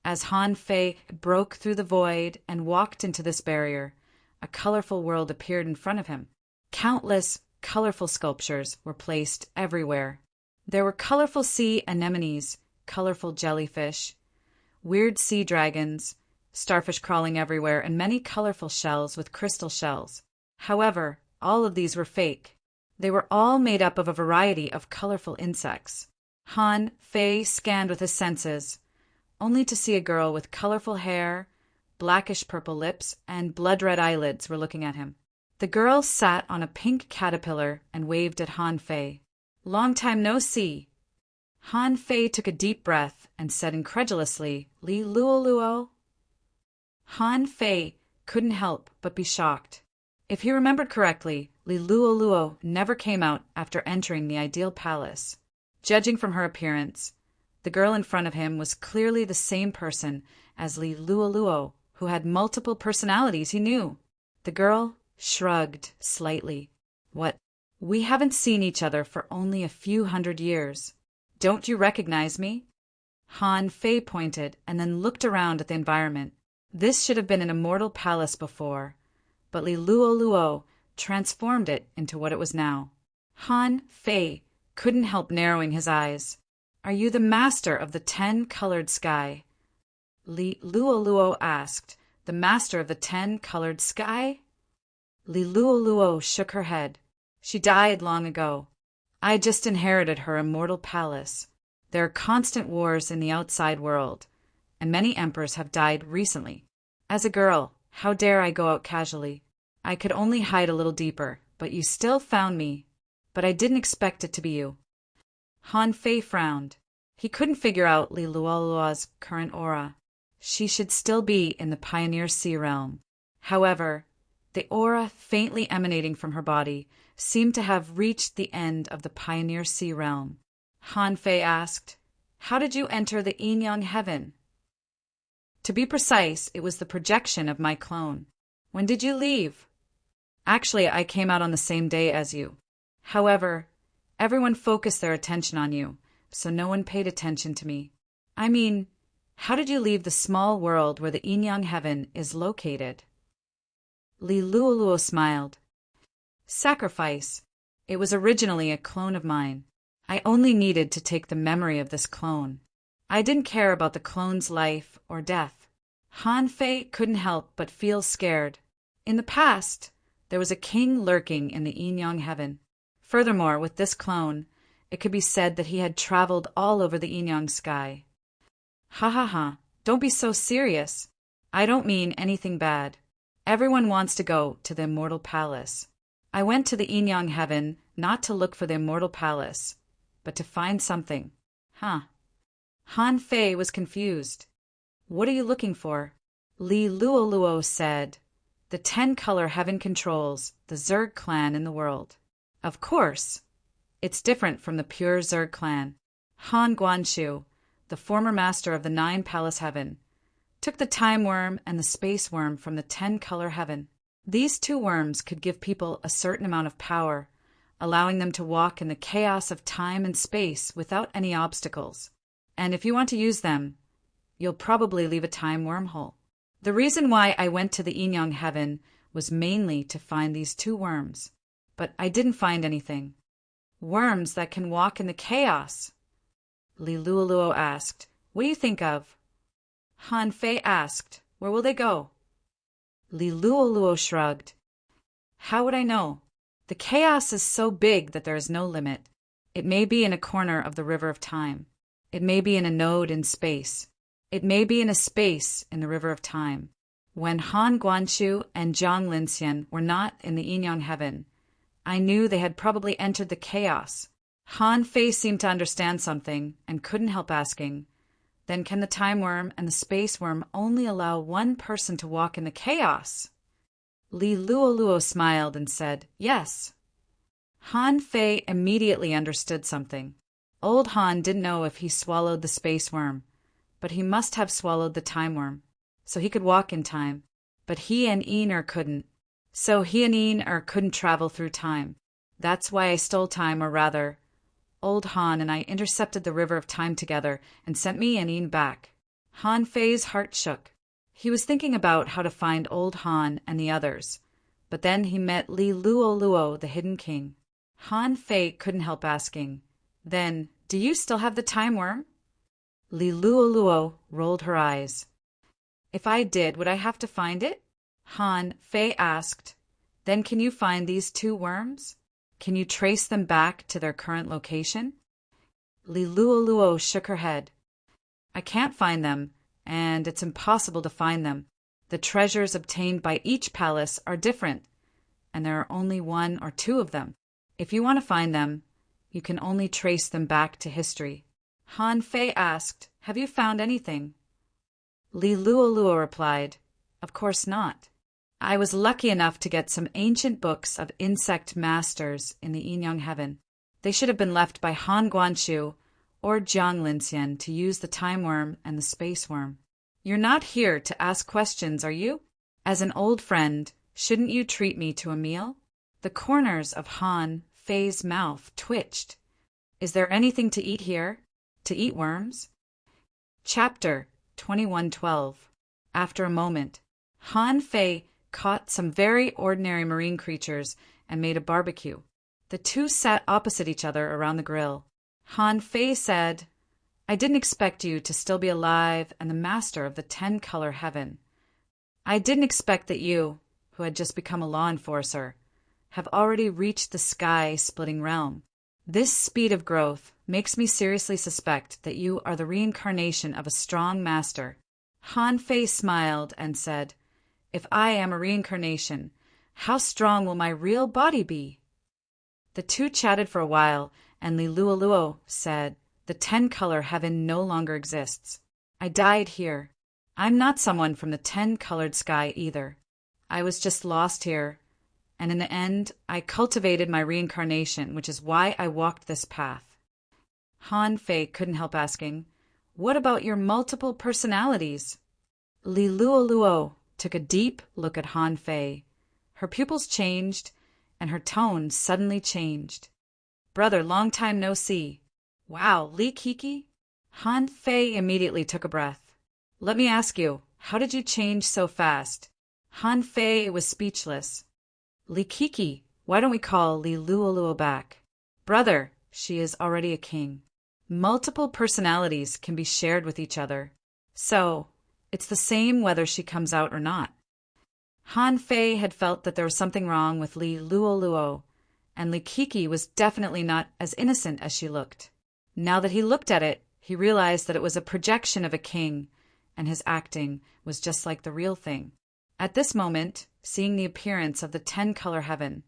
as Han Fei broke through the void and walked into this barrier, a colorful world appeared in front of him. Countless colorful sculptures were placed everywhere. There were colorful sea anemones, colorful jellyfish, weird sea dragons, starfish crawling everywhere, and many colorful shells with crystal shells. However, all of these were fake. They were all made up of a variety of colorful insects. Han Fei scanned with his senses, only to see a girl with colorful hair, blackish-purple lips, and blood-red eyelids were looking at him. The girl sat on a pink caterpillar and waved at Han Fei. "Long time no see." Han Fei took a deep breath and said incredulously, "Li Luo Luo?" Han Fei couldn't help but be shocked. If he remembered correctly, Li Luo Luo never came out after entering the ideal palace. Judging from her appearance, the girl in front of him was clearly the same person as Li Luo Luo, who had multiple personalities he knew. The girl shrugged slightly. "What? We haven't seen each other for only a few hundred years. Don't you recognize me?" Han Fei pointed and then looked around at the environment. This should have been an immortal palace before, but Li Luo Luo transformed it into what it was now. Han Fei couldn't help narrowing his eyes. "Are you the master of the 10-colored sky?" Li Luo Luo asked. "The master of the 10-colored sky?" Li Luo Luo shook her head. "She died long ago. I just inherited her immortal palace. There are constant wars in the outside world, and many emperors have died recently. As a girl, how dare I go out casually? I could only hide a little deeper, but you still found me. But I didn't expect it to be you." Han Fei frowned. He couldn't figure out Li Luo Luo's current aura. She should still be in the Pioneer Sea realm. However, the aura faintly emanating from her body seemed to have reached the end of the Pioneer Sea realm. Han Fei asked, "How did you enter the Yin Yang heaven?" "To be precise, it was the projection of my clone." "When did you leave?" "Actually, I came out on the same day as you. However, everyone focused their attention on you, so no one paid attention to me." "I mean, how did you leave the small world where the Yin Yang heaven is located?" Li Luo Luo smiled. "Sacrifice. It was originally a clone of mine. I only needed to take the memory of this clone. I didn't care about the clone's life or death." Han Fei couldn't help but feel scared. In the past, there was a king lurking in the Yin Yang heaven. Furthermore, with this clone, it could be said that he had traveled all over the Yin Yang sky. "Ha ha ha, don't be so serious. I don't mean anything bad. Everyone wants to go to the immortal palace. I went to the Yin Yang heaven not to look for the immortal palace, but to find something." "Huh." Han Fei was confused. "What are you looking for?" Li Luo Luo said, "The 10-color heaven controls the Zerg clan in the world." "Of course. It's different from the pure Zerg clan." Han Guanshu, the former master of the 9-palace heaven, took the time worm and the space worm from the 10-color heaven. These two worms could give people a certain amount of power, allowing them to walk in the chaos of time and space without any obstacles. And if you want to use them, you'll probably leave a time wormhole. The reason why I went to the Yin Yang heaven was mainly to find these two worms, but I didn't find anything. "Worms that can walk in the chaos?" Li Luo Luo asked. "What do you think of?" Han Fei asked, "Where will they go?" Li Luo Luo shrugged. "How would I know? The chaos is so big that there is no limit. It may be in a corner of the river of time. It may be in a node in space. It may be in a space in the river of time. When Han Guanshu and Zhang Linxian were not in the Yin Yang heaven, I knew they had probably entered the chaos." Han Fei seemed to understand something and couldn't help asking, "Then can the time worm and the space worm only allow one person to walk in the chaos?" Li Luo Luo smiled and said, "Yes." Han Fei immediately understood something. Old Han didn't know if he swallowed the space worm, but he must have swallowed the time worm, so he could walk in time. But he and Ener couldn't. So he and Ener couldn't travel through time. That's why I stole time, or rather, Old Han and I intercepted the river of time together and sent me and Ener back. Han Fei's heart shook. He was thinking about how to find Old Han and the others, but then he met Li Luo Luo, the Hidden King. Han Fei couldn't help asking, "Then, do you still have the time worm?" Li Luo Luo rolled her eyes. "If I did, would I have to find it?" Han Fei asked. "Then can you find these two worms? Can you trace them back to their current location?" Li Luo Luo shook her head. "I can't find them, and it's impossible to find them. The treasures obtained by each palace are different, and there are only one or two of them. If you want to find them, you can only trace them back to history. Han Fei asked, "Have you found anything?" Li Luoluo replied, "Of course not. I was lucky enough to get some ancient books of insect masters in the Yin Yang Heaven. They should have been left by Han Guanshu or Jiang Linxian to use the time worm and the space worm. You're not here to ask questions, are you? As an old friend, shouldn't you treat me to a meal?" The corners of Han Fei's mouth twitched. "Is there anything to eat here? To eat worms?" Chapter 21:12. After a moment, Han Fei caught some very ordinary marine creatures and made a barbecue. The two sat opposite each other around the grill. Han Fei said, "I didn't expect you to still be alive and the master of the 10-color heaven. I didn't expect that you, who had just become a law enforcer, have already reached the sky-splitting realm. This speed of growth makes me seriously suspect that you are the reincarnation of a strong master." Han Fei smiled and said, "If I am a reincarnation, how strong will my real body be?" The two chatted for a while, and Li Luoluo said, "The 10-color heaven no longer exists. I died here. I'm not someone from the 10-colored sky either. I was just lost here, and in the end, I cultivated my reincarnation, which is why I walked this path." Han Fei couldn't help asking, "What about your multiple personalities?" Li Luoluo took a deep look at Han Fei. Her pupils changed, and her tone suddenly changed. "Brother, long time no see. Wow, Li Kiki?" Han Fei immediately took a breath. "Let me ask you, how did you change so fast?" Han Fei was speechless. "Li Kiki, why don't we call Li Luoluo back? Brother, she is already a king. Multiple personalities can be shared with each other. So, it's the same whether she comes out or not." Han Fei had felt that there was something wrong with Li Luoluo, and Li Kiki was definitely not as innocent as she looked. Now that he looked at it, he realized that it was a projection of a king, and his acting was just like the real thing. At this moment, seeing the appearance of the 10-color heaven,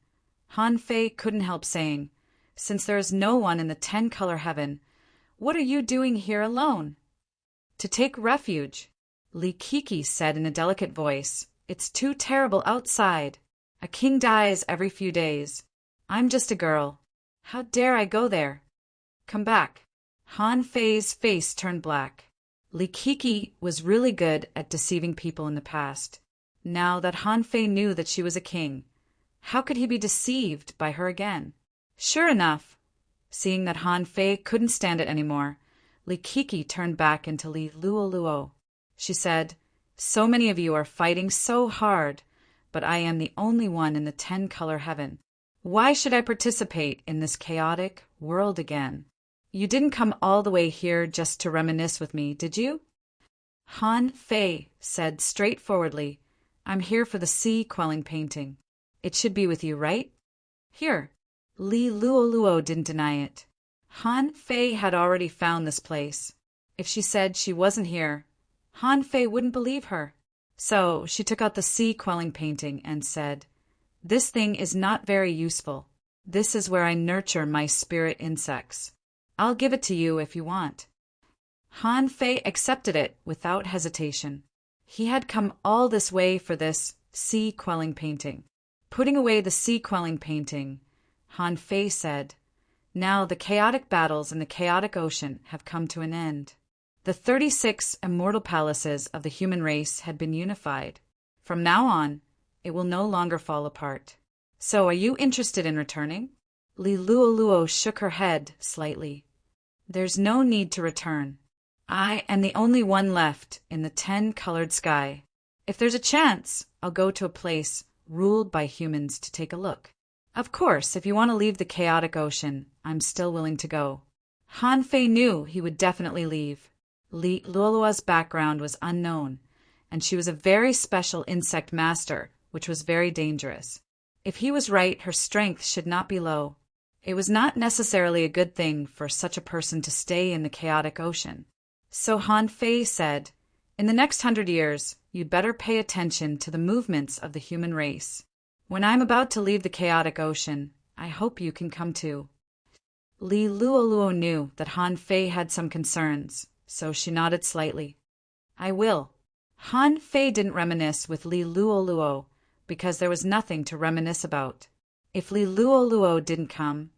Han Fei couldn't help saying, "Since there is no one in the 10-color heaven, what are you doing here alone?" "To take refuge," Li Kiki said in a delicate voice. "It's too terrible outside. A king dies every few days. I'm just a girl. How dare I go there? Come back." Han Fei's face turned black. Li Kiki was really good at deceiving people in the past. Now that Han Fei knew that she was a king, how could he be deceived by her again? Sure enough, seeing that Han Fei couldn't stand it anymore, Li Kiki turned back into Li Luoluo. She said, "So many of you are fighting so hard, but I am the only one in the 10-color heaven. Why should I participate in this chaotic world again? You didn't come all the way here just to reminisce with me, did you?" Han Fei said straightforwardly, "I'm here for the sea-quelling painting. It should be with you, right? Here." Li Luoluo didn't deny it. Han Fei had already found this place. If she said she wasn't here, Han Fei wouldn't believe her. So she took out the sea-quelling painting and said, "This thing is not very useful. This is where I nurture my spirit insects. I'll give it to you if you want." Han Fei accepted it without hesitation. He had come all this way for this sea-quelling painting. Putting away the sea-quelling painting, Han Fei said, "Now the chaotic battles in the chaotic ocean have come to an end. The 36 immortal palaces of the human race had been unified. From now on, it will no longer fall apart. So are you interested in returning?" Li Luoluo shook her head slightly. "There's no need to return. I am the only one left in the 10-colored sky. If there's a chance, I'll go to a place ruled by humans to take a look. Of course, if you want to leave the chaotic ocean, I'm still willing to go." Han Fei knew he would definitely leave. Li Luoluo's background was unknown, and she was a very special insect master, which was very dangerous. If he was right, her strength should not be low. It was not necessarily a good thing for such a person to stay in the chaotic ocean. So Han Fei said, "In the next 100 years, you'd better pay attention to the movements of the human race. When I'm about to leave the chaotic ocean, I hope you can come too." Li Luoluo knew that Han Fei had some concerns, so she nodded slightly. "I will." Han Fei didn't reminisce with Li Luoluo because there was nothing to reminisce about. If Li Luoluo didn't come,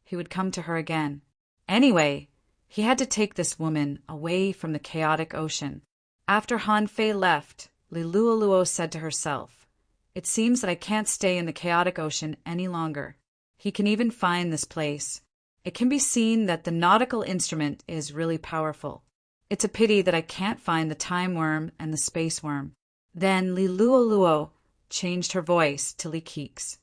he would come to her again. Anyway, he had to take this woman away from the chaotic ocean. After Han Fei left, Li Luoluo said to herself, "It seems that I can't stay in the chaotic ocean any longer." He can even find this place. It can be seen that the nautical instrument is really powerful. It's a pity that I can't find the time worm and the space worm. Then Li Luoluo changed her voice to Li Keeks.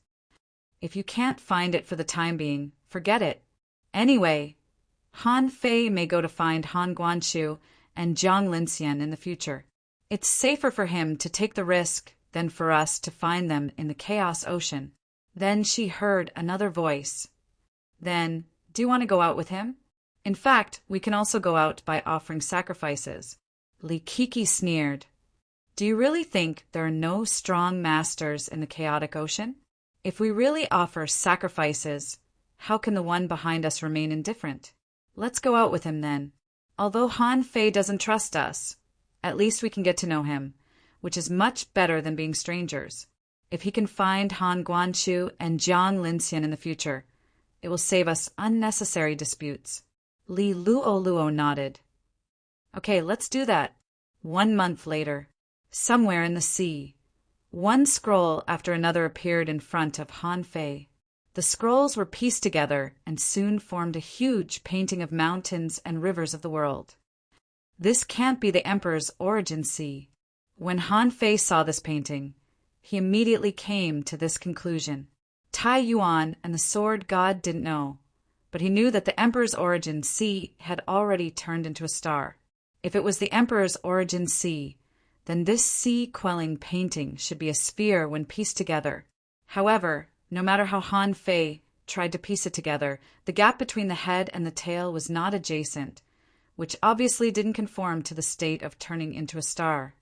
"If you can't find it for the time being, forget it. Anyway, Han Fei may go to find Han Guangqiu and Jiang Linxian in the future. It's safer for him to take the risk than for us to find them in the chaos ocean." Then she heard another voice. "Then, do you want to go out with him? In fact, we can also go out by offering sacrifices." Li Kiki sneered. "Do you really think there are no strong masters in the chaotic ocean? If we really offer sacrifices, how can the one behind us remain indifferent? Let's go out with him then. Although Han Fei doesn't trust us, at least we can get to know him, which is much better than being strangers. If he can find Han Guangqiu and Jiang Linxian in the future, it will save us unnecessary disputes." Li Luoluo nodded. "Okay, let's do that." 1 month later, somewhere in the sea, one scroll after another appeared in front of Han Fei. The scrolls were pieced together and soon formed a huge painting of mountains and rivers of the world. "This can't be the Emperor's origin sea." When Han Fei saw this painting, he immediately came to this conclusion. Tai Yuan and the sword god didn't know, but he knew that the Emperor's origin sea had already turned into a star. If it was the Emperor's origin sea, then this sea-quelling painting should be a sphere when pieced together. However, no matter how Han Fei tried to piece it together, the gap between the head and the tail was not adjacent, which obviously didn't conform to the state of turning into a star.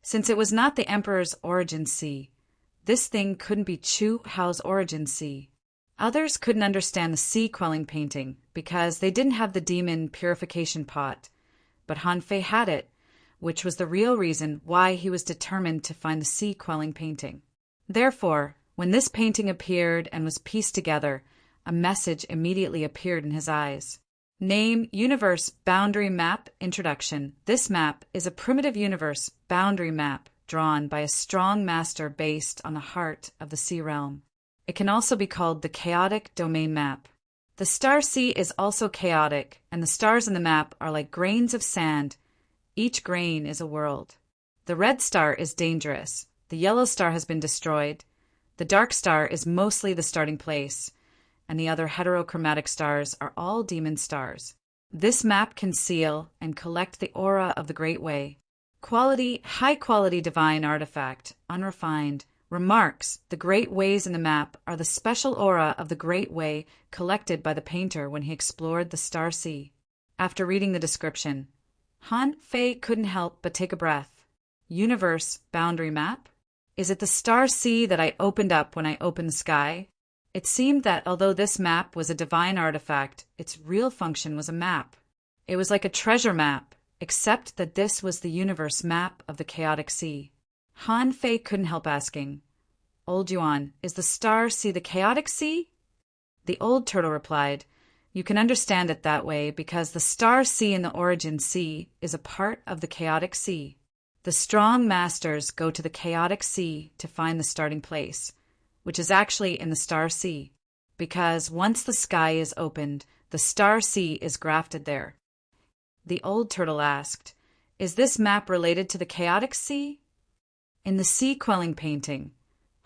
Since it was not the Emperor's origin sea, this thing couldn't be Chu Hao's origin sea. Others couldn't understand the sea-quelling painting because they didn't have the demon purification pot, but Han Fei had it, which was the real reason why he was determined to find the sea-quelling painting. Therefore, when this painting appeared and was pieced together, a message immediately appeared in his eyes. Name Universe Boundary Map Introduction. This map is a primitive universe boundary map drawn by a strong master based on the heart of the sea realm. It can also be called the chaotic domain map. The star sea is also chaotic, and the stars in the map are like grains of sand. Each grain is a world. The red star is dangerous. The yellow star has been destroyed. The dark star is mostly the starting place, and the other heterochromatic stars are all demon stars. This map can seal and collect the aura of the Great Way. High-quality divine artifact, unrefined, remarks the Great Ways in the map are the special aura of the Great Way collected by the painter when he explored the Star Sea. After reading the description, Han Fei couldn't help but take a breath. Universe boundary map? Is it the Star Sea that I opened up when I opened the sky? It seemed that although this map was a divine artifact, its real function was a map. It was like a treasure map, except that this was the universe map of the chaotic sea. Han Fei couldn't help asking, "Old Yuan, is the Star Sea the chaotic sea?" The old turtle replied, "You can understand it that way because the Star Sea in the origin sea is a part of the chaotic sea. The strong masters go to the chaotic sea to find the starting place, which is actually in the Star Sea, because once the sky is opened, the Star Sea is grafted there." The old turtle asked, "Is this map related to the chaotic sea?" In the sea-quelling painting,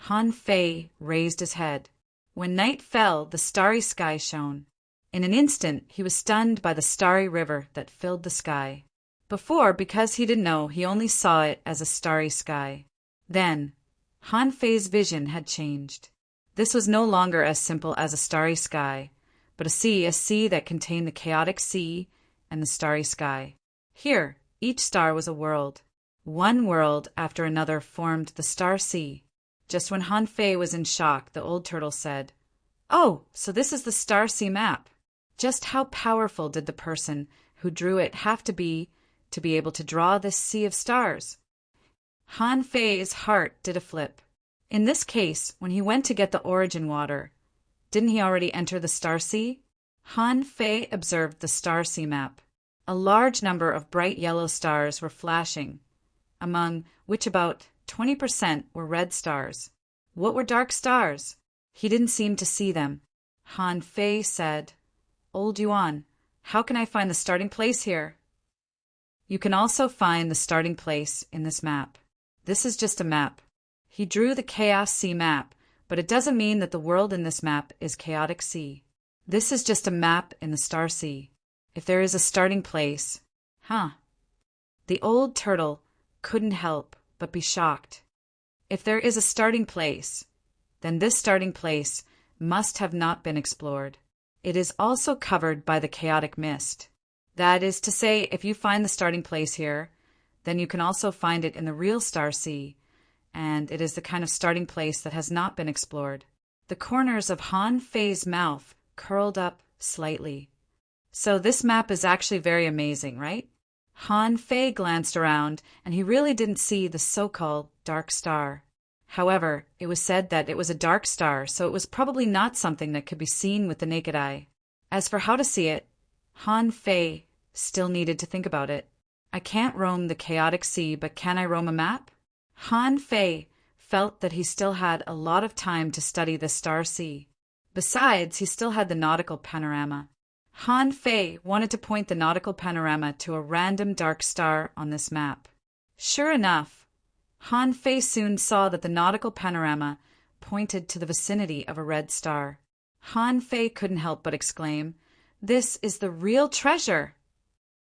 Han Fei raised his head. When night fell, the starry sky shone. In an instant, he was stunned by the starry river that filled the sky. Before, because he didn't know, he only saw it as a starry sky. Then, Han Fei's vision had changed. This was no longer as simple as a starry sky, but a sea that contained the chaotic sea and the starry sky. Here, each star was a world. One world after another formed the Star Sea. Just when Han Fei was in shock, the old turtle said, "Oh, so this is the Star Sea map." Just how powerful did the person who drew it have to be able to draw this sea of stars? Han Fei's heart did a flip. In this case, when he went to get the origin water, didn't he already enter the Star Sea? Han Fei observed the Star Sea map. A large number of bright yellow stars were flashing, among which about 20% were red stars. What were dark stars? He didn't seem to see them. Han Fei said, "Old Yuan, how can I find the starting place here?" You can also find the starting place in this map. This is just a map. He drew the Chaos Sea map, but it doesn't mean that the world in this map is Chaotic Sea. This is just a map in the Star Sea. If there is a starting place, The old turtle couldn't help but be shocked. If there is a starting place, then this starting place must have not been explored. It is also covered by the chaotic mist. That is to say, if you find the starting place here, then you can also find it in the real Star Sea, and it is the kind of starting place that has not been explored. The corners of Han Fei's mouth curled up slightly. So this map is actually very amazing, right? Han Fei glanced around, and he really didn't see the so-called dark star. However, it was said that it was a dark star, so it was probably not something that could be seen with the naked eye. As for how to see it, Han Fei still needed to think about it. I can't roam the chaotic sea, but can I roam a map? Han Fei felt that he still had a lot of time to study the Star Sea. Besides, he still had the nautical panorama. Han Fei wanted to point the nautical panorama to a random dark star on this map. Sure enough, Han Fei soon saw that the nautical panorama pointed to the vicinity of a red star. Han Fei couldn't help but exclaim, "This is the real treasure!"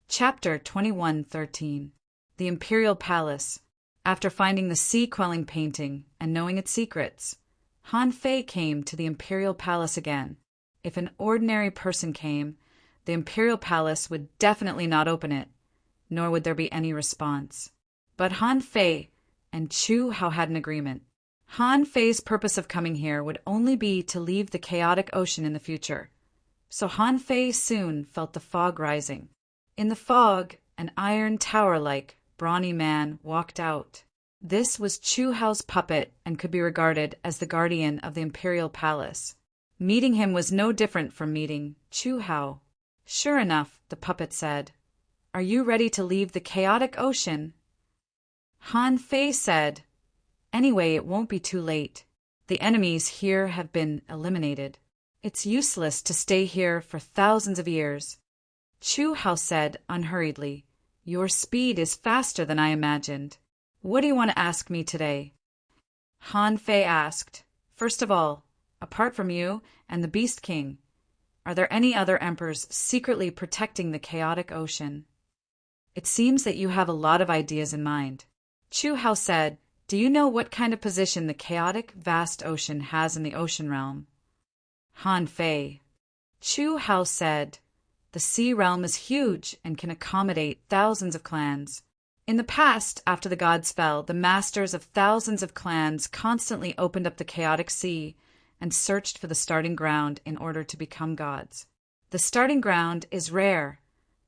Chapter 21:13. The Imperial Palace. After finding the sea-quelling painting and knowing its secrets, Han Fei came to the Imperial Palace again. If an ordinary person came, the Imperial Palace would definitely not open it, nor would there be any response. But Han Fei and Chu Hao had an agreement. Han Fei's purpose of coming here would only be to leave the chaotic ocean in the future. So Han Fei soon felt the fog rising. In the fog, an iron tower-like, brawny man walked out. This was Chu Hao's puppet and could be regarded as the guardian of the Imperial Palace. Meeting him was no different from meeting Chu Hao. Sure enough, the puppet said, "Are you ready to leave the chaotic ocean?" Han Fei said, "Anyway, it won't be too late. The enemies here have been eliminated. It's useless to stay here for thousands of years." Chu Hao said unhurriedly, "Your speed is faster than I imagined. What do you want to ask me today?" Han Fei asked, "First of all, apart from you and the Beast King, are there any other emperors secretly protecting the chaotic ocean? It seems that you have a lot of ideas in mind." Chu Hao said, "Do you know what kind of position the chaotic, vast ocean has in the ocean realm?" Han Fei. Chu Hao said, "The sea realm is huge and can accommodate thousands of clans. In the past, after the gods fell, the masters of thousands of clans constantly opened up the chaotic sea and searched for the starting ground in order to become gods. The starting ground is rare,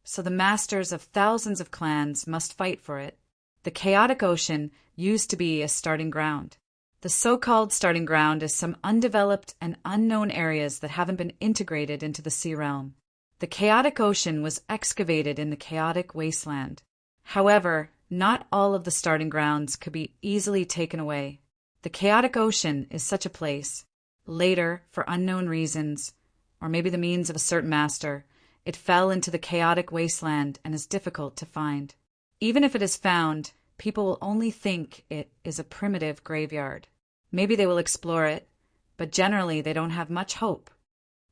so the masters of thousands of clans must fight for it. The chaotic ocean used to be a starting ground. The so-called starting ground is some undeveloped and unknown areas that haven't been integrated into the sea realm. The chaotic ocean was excavated in the chaotic wasteland. However, not all of the starting grounds could be easily taken away. The chaotic ocean is such a place. Later, for unknown reasons, or maybe the means of a certain master, it fell into the chaotic wasteland and is difficult to find. Even if it is found, people will only think it is a primitive graveyard. Maybe they will explore it, but generally they don't have much hope.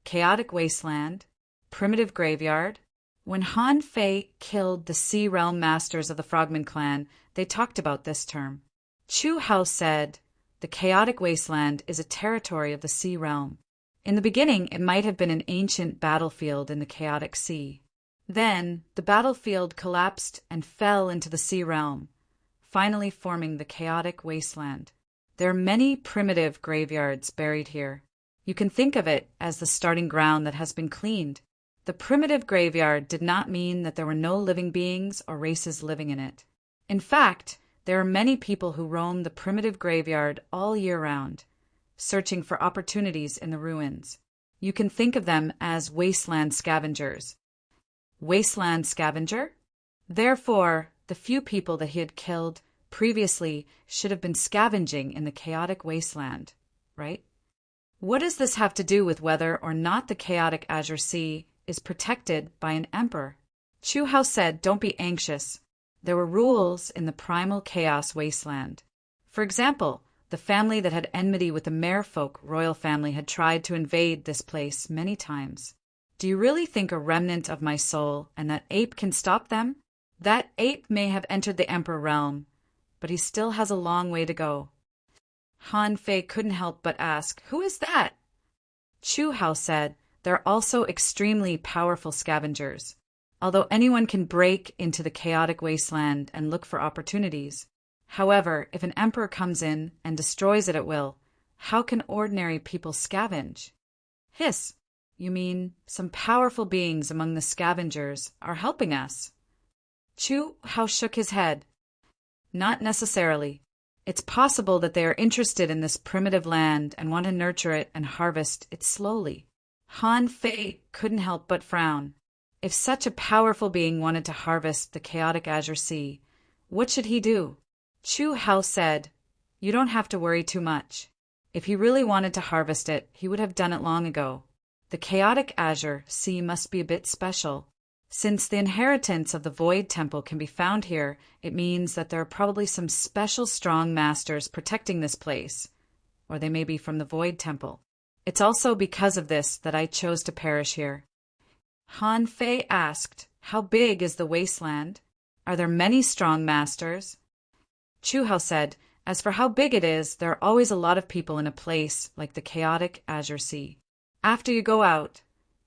Chaotic wasteland, primitive graveyard. When Han Fei killed the Sea Realm masters of the Frogman clan, they talked about this term. Chu Hao said, "The chaotic wasteland is a territory of the Sea Realm. In the beginning, it might have been an ancient battlefield in the chaotic sea. Then, the battlefield collapsed and fell into the Sea Realm. finally forming the chaotic wasteland. There are many primitive graveyards buried here. You can think of it as the starting ground that has been cleaned. The primitive graveyard did not mean that there were no living beings or races living in it. In fact, there are many people who roam the primitive graveyard all year round, searching for opportunities in the ruins. You can think of them as wasteland scavengers. Wasteland scavenger? Therefore, the few people that he had killed previously should have been scavenging in the chaotic wasteland, right? What does this have to do with whether or not the chaotic Azure Sea is protected by an emperor? Chu Hao said, "Don't be anxious. There were rules in the primal chaos wasteland. For example, the family that had enmity with the merfolk royal family had tried to invade this place many times. Do you really think a remnant of my soul and that ape can stop them? That ape may have entered the emperor realm, but he still has a long way to go." Han Fei couldn't help but ask, "Who is that?" Chu Hao said, "They're also extremely powerful scavengers. Although anyone can break into the chaotic wasteland and look for opportunities. However, if an emperor comes in and destroys it at will, how can ordinary people scavenge?" "Hiss, you mean some powerful beings among the scavengers are helping us?" Chu Hao shook his head. "Not necessarily. It's possible that they are interested in this primitive land and want to nurture it and harvest it slowly." Han Fei couldn't help but frown. If such a powerful being wanted to harvest the chaotic Azure Sea, what should he do? Chu Hao said, "You don't have to worry too much. If he really wanted to harvest it, he would have done it long ago. The chaotic Azure Sea must be a bit special. Since the inheritance of the Void Temple can be found here, it means that there are probably some special strong masters protecting this place, or they may be from the Void Temple. It's also because of this that I chose to perish here." Han Fei asked, "How big is the wasteland? Are there many strong masters?" Chu Hao said, "As for how big it is, there are always a lot of people in a place like the chaotic Azure Sea. After you go out,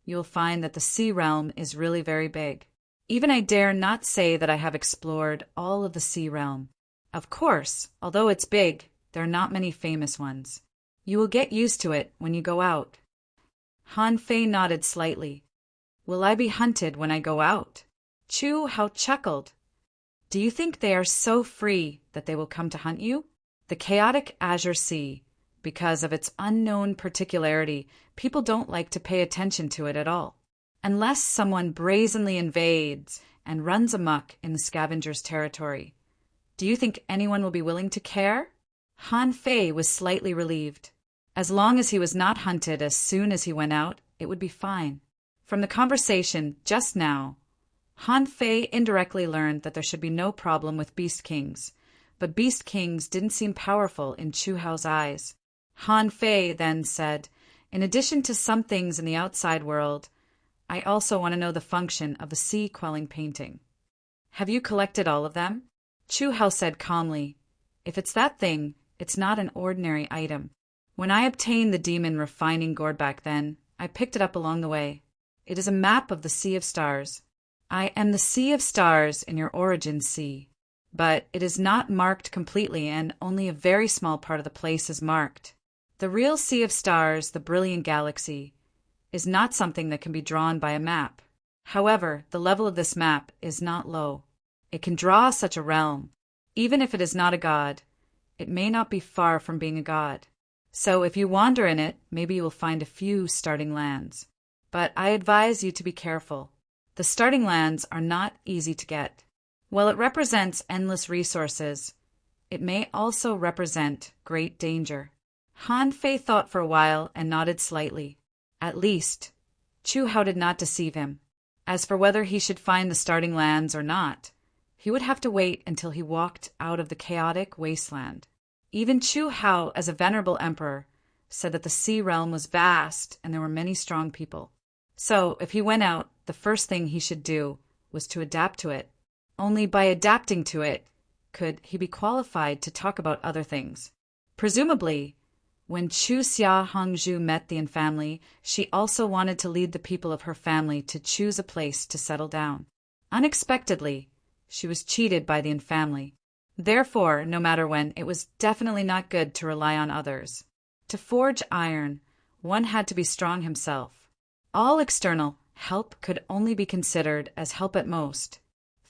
you will find that the sea realm is really very big. Even I dare not say that I have explored all of the sea realm. Of course, although it's big, there are not many famous ones. You will get used to it when you go out." Han Fei nodded slightly. "Will I be hunted when I go out?" Chu Hao chuckled. "Do you think they are so free that they will come to hunt you? The chaotic Azure Sea, because of its unknown particularity, people don't like to pay attention to it at all. Unless someone brazenly invades and runs amok in the scavenger's territory. Do you think anyone will be willing to care?" Han Fei was slightly relieved. As long as he was not hunted as soon as he went out, it would be fine. From the conversation just now, Han Fei indirectly learned that there should be no problem with Beast Kings, but Beast Kings didn't seem powerful in Chu Hao's eyes. Han Fei then said, "In addition to some things in the outside world, I also want to know the function of the sea-quelling painting. Have you collected all of them?" Chu Hao said calmly, "If it's that thing, it's not an ordinary item. When I obtained the demon refining gourd back then, I picked it up along the way. It is a map of the Sea of Stars. I am the Sea of Stars in your origin sea, but it is not marked completely and only a very small part of the place is marked. The real Sea of Stars, the brilliant galaxy, is not something that can be drawn by a map. However, the level of this map is not low. It can draw such a realm. Even if it is not a god, it may not be far from being a god. So if you wander in it, maybe you will find a few starting lands. But I advise you to be careful. The starting lands are not easy to get. While it represents endless resources, it may also represent great danger." Han Fei thought for a while and nodded slightly. At least, Chu Hao did not deceive him. As for whether he should find the starting lands or not, he would have to wait until he walked out of the chaotic wasteland. Even Chu Hao, as a venerable emperor, said that the sea realm was vast and there were many strong people. So, if he went out, the first thing he should do was to adapt to it. Only by adapting to it could he be qualified to talk about other things. Presumably, when Chu Xia Hongzhu met the family, she also wanted to lead the people of her family to choose a place to settle down. Unexpectedly, she was cheated by the family. Therefore, no matter when, it was definitely not good to rely on others. To forge iron, one had to be strong himself. All external help could only be considered as help at most.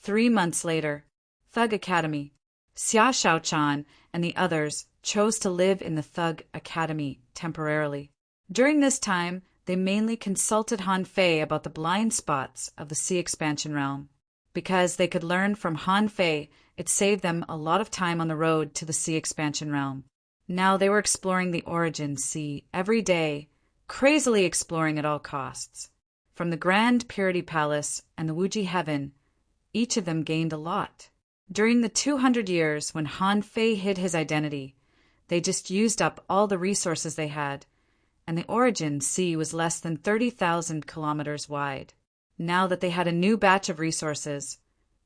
3 months later, Thug Academy. Xia Shaochan and the others chose to live in the Thug Academy temporarily. During this time, they mainly consulted Han Fei about the blind spots of the sea expansion realm. Because they could learn from Han Fei, it saved them a lot of time on the road to the sea expansion realm. Now they were exploring the Origin Sea every day, crazily exploring at all costs. From the Grand Purity Palace and the Wuji Heaven, each of them gained a lot. During the 200 years when Han Fei hid his identity, they just used up all the resources they had, and the Origin Sea was less than 30,000 kilometers wide. Now that they had a new batch of resources,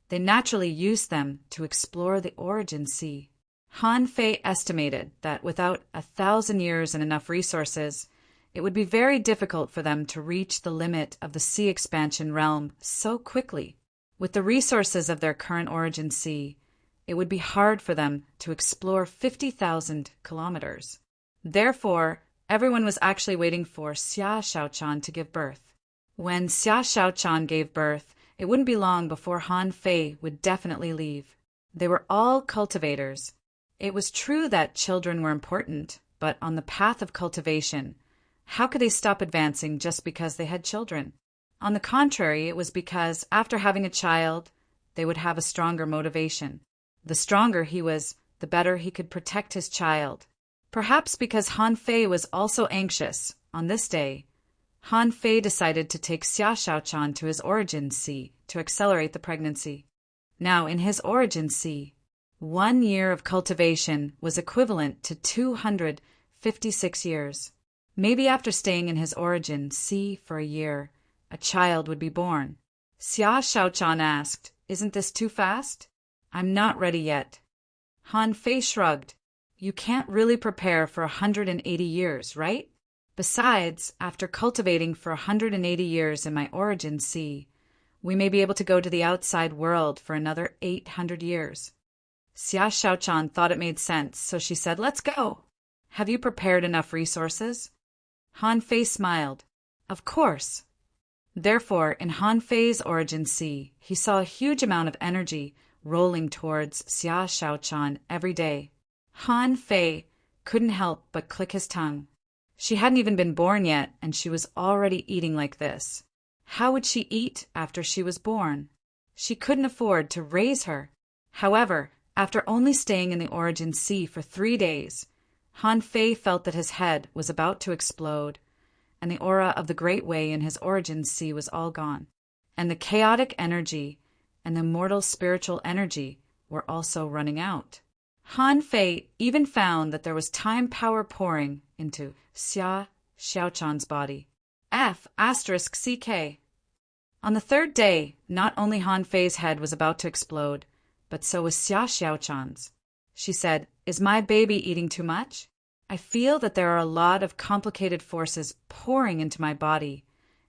they naturally used them to explore the Origin Sea. Han Fei estimated that without 1,000 years and enough resources, it would be very difficult for them to reach the limit of the sea expansion realm so quickly. With the resources of their current Origin Sea, it would be hard for them to explore 50,000 kilometers. Therefore, everyone was actually waiting for Xia Shaochan to give birth. When Xia Shaochan gave birth, it wouldn't be long before Han Fei would definitely leave. They were all cultivators. It was true that children were important, but on the path of cultivation, how could they stop advancing just because they had children? On the contrary, it was because after having a child, they would have a stronger motivation. The stronger he was, the better he could protect his child. Perhaps because Han Fei was also anxious, on this day, Han Fei decided to take Xia Shaochan to his Origin Sea to accelerate the pregnancy. Now, in his Origin Sea, 1 year of cultivation was equivalent to 256 years. Maybe after staying in his Origin Sea for a year, a child would be born. Xia Shaochan asked, "Isn't this too fast?" "I'm not ready yet." Han Fei shrugged. "You can't really prepare for 180 years, right? Besides, after cultivating for 180 years in my Origin Sea, we may be able to go to the outside world for another 800 years. Xia Shaochan thought it made sense, so she said, "Let's go." "Have you prepared enough resources?" Han Fei smiled. "Of course." Therefore, in Han Fei's Origin Sea, he saw a huge amount of energy rolling towards Xia Shaochan every day. Han Fei couldn't help but click his tongue. She hadn't even been born yet, and she was already eating like this. How would she eat after she was born? She couldn't afford to raise her. However, after only staying in the Origin Sea for 3 days, Han Fei felt that his head was about to explode, and the aura of the Great Way in his Origin Sea was all gone, and the chaotic energy and the mortal spiritual energy were also running out. Han Fei even found that there was time power pouring into Xia Shaochan's body. F***CK. On the 3rd day, not only Han Fei's head was about to explode, but so was Xia Shaochan's. She said, "Is my baby eating too much? I feel that there are a lot of complicated forces pouring into my body,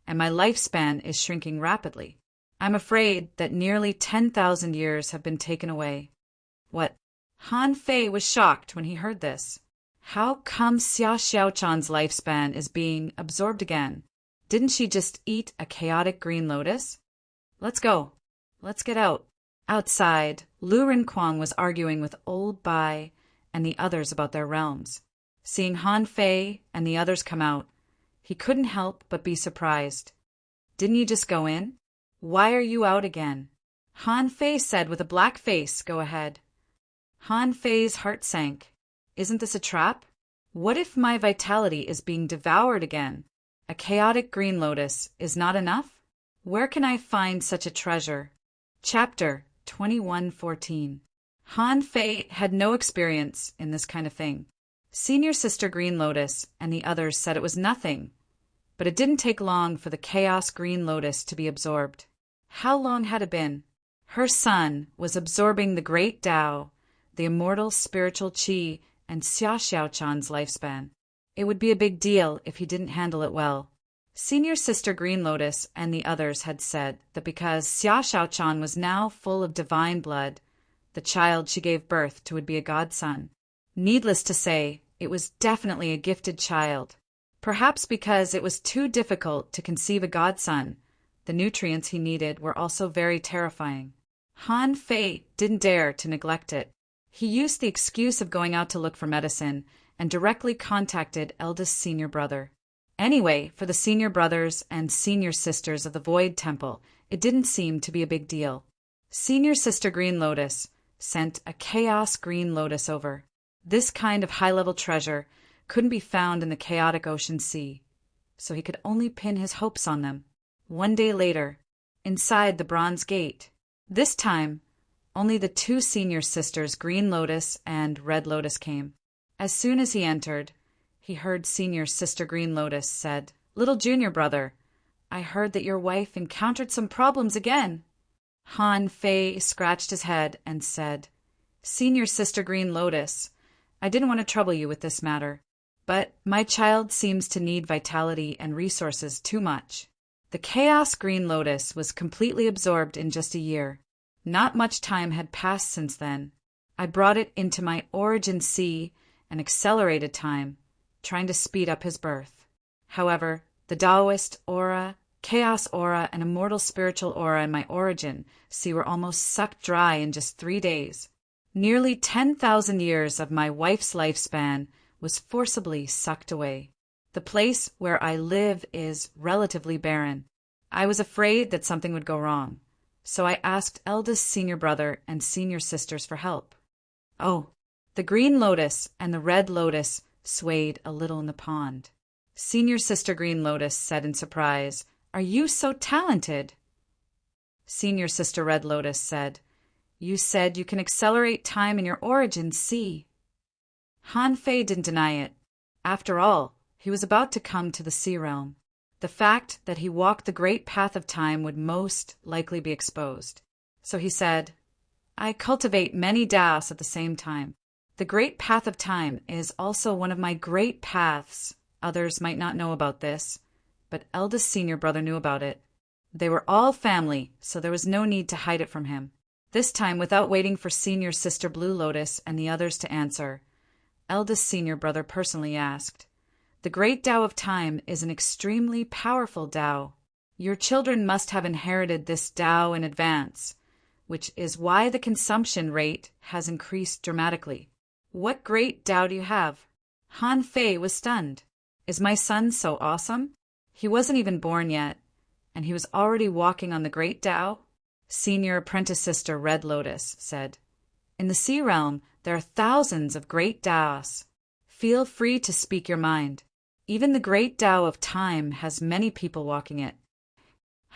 and my lifespan is shrinking rapidly. I'm afraid that nearly 10,000 years have been taken away." What? Han Fei was shocked when he heard this. How come Xia Shaochan's lifespan is being absorbed again? Didn't she just eat a chaotic green lotus? "Let's go. Let's get out." Outside, Lu Rinquang was arguing with Old Bai and the others about their realms. Seeing Han Fei and the others come out, he couldn't help but be surprised. "Didn't you just go in? Why are you out again?" Han Fei said with a black face, "Go ahead." Han Fei's heart sank. Isn't this a trap? What if my vitality is being devoured again? A chaotic green lotus is not enough? Where can I find such a treasure? Chapter 21:14. Han Fei had no experience in this kind of thing. Senior Sister Green Lotus and the others said it was nothing, but it didn't take long for the Chaos Green Lotus to be absorbed. How long had it been? Her son was absorbing the Great Tao, the immortal spiritual Qi, and Xia Shaochan's lifespan. It would be a big deal if he didn't handle it well. Senior Sister Green Lotus and the others had said that because Xia Shaochan was now full of divine blood, The child she gave birth to would be a godson. Needless to say, it was definitely a gifted child. Perhaps because it was too difficult to conceive a godson, the nutrients he needed were also very terrifying. Han Fei didn't dare to neglect it. He used the excuse of going out to look for medicine and directly contacted eldest senior brother. Anyway, for the senior brothers and senior sisters of the Void Temple, it didn't seem to be a big deal. Senior Sister Green Lotus sent a Chaos Green Lotus over. This kind of high-level treasure couldn't be found in the chaotic ocean sea, so he could only pin his hopes on them. One day later, inside the Bronze Gate, this time, only the two senior sisters, Green Lotus and Red Lotus, came. As soon as he entered, he heard Senior Sister Green Lotus said, "Little junior brother, I heard that your wife encountered some problems again." Han Fei scratched his head and said, "Senior Sister Green Lotus, I didn't want to trouble you with this matter, but my child seems to need vitality and resources too much." The Chaos Green Lotus was completely absorbed in just a year. Not much time had passed since then. I brought it into my origin sea and accelerated time, trying to speed up his birth. However, the Taoist aura, Chaos aura, and Immortal Spiritual aura in my origin sea were almost sucked dry in just 3 days. Nearly 10,000 years of my wife's lifespan was forcibly sucked away. The place where I live is relatively barren. I was afraid that something would go wrong, so I asked eldest senior brother and senior sisters for help. Oh, the Green Lotus and the Red Lotus swayed a little in the pond. Senior Sister Green Lotus said in surprise, "Are you so talented?" Senior Sister Red Lotus said, "You said you can accelerate time in your origin sea." Han Fei didn't deny it. After all, he was about to come to the sea realm. The fact that he walked the great path of time would most likely be exposed. So he said, "I cultivate many Taos at the same time. The great path of time is also one of my great paths. Others might not know about this, but eldest senior brother knew about it. They were all family, so there was no need to hide it from him." This time, without waiting for Senior Sister Blue Lotus and the others to answer, eldest senior brother personally asked, "The great Tao of time is an extremely powerful Tao. Your children must have inherited this Tao in advance, which is why the consumption rate has increased dramatically. What great Tao do you have?" Han Fei was stunned. "Is my son so awesome? He wasn't even born yet, and he was already walking on the great Tao?" Senior Apprentice Sister Red Lotus said, "In the sea realm, there are thousands of great Taos. Feel free to speak your mind. Even the great Tao of time has many people walking it."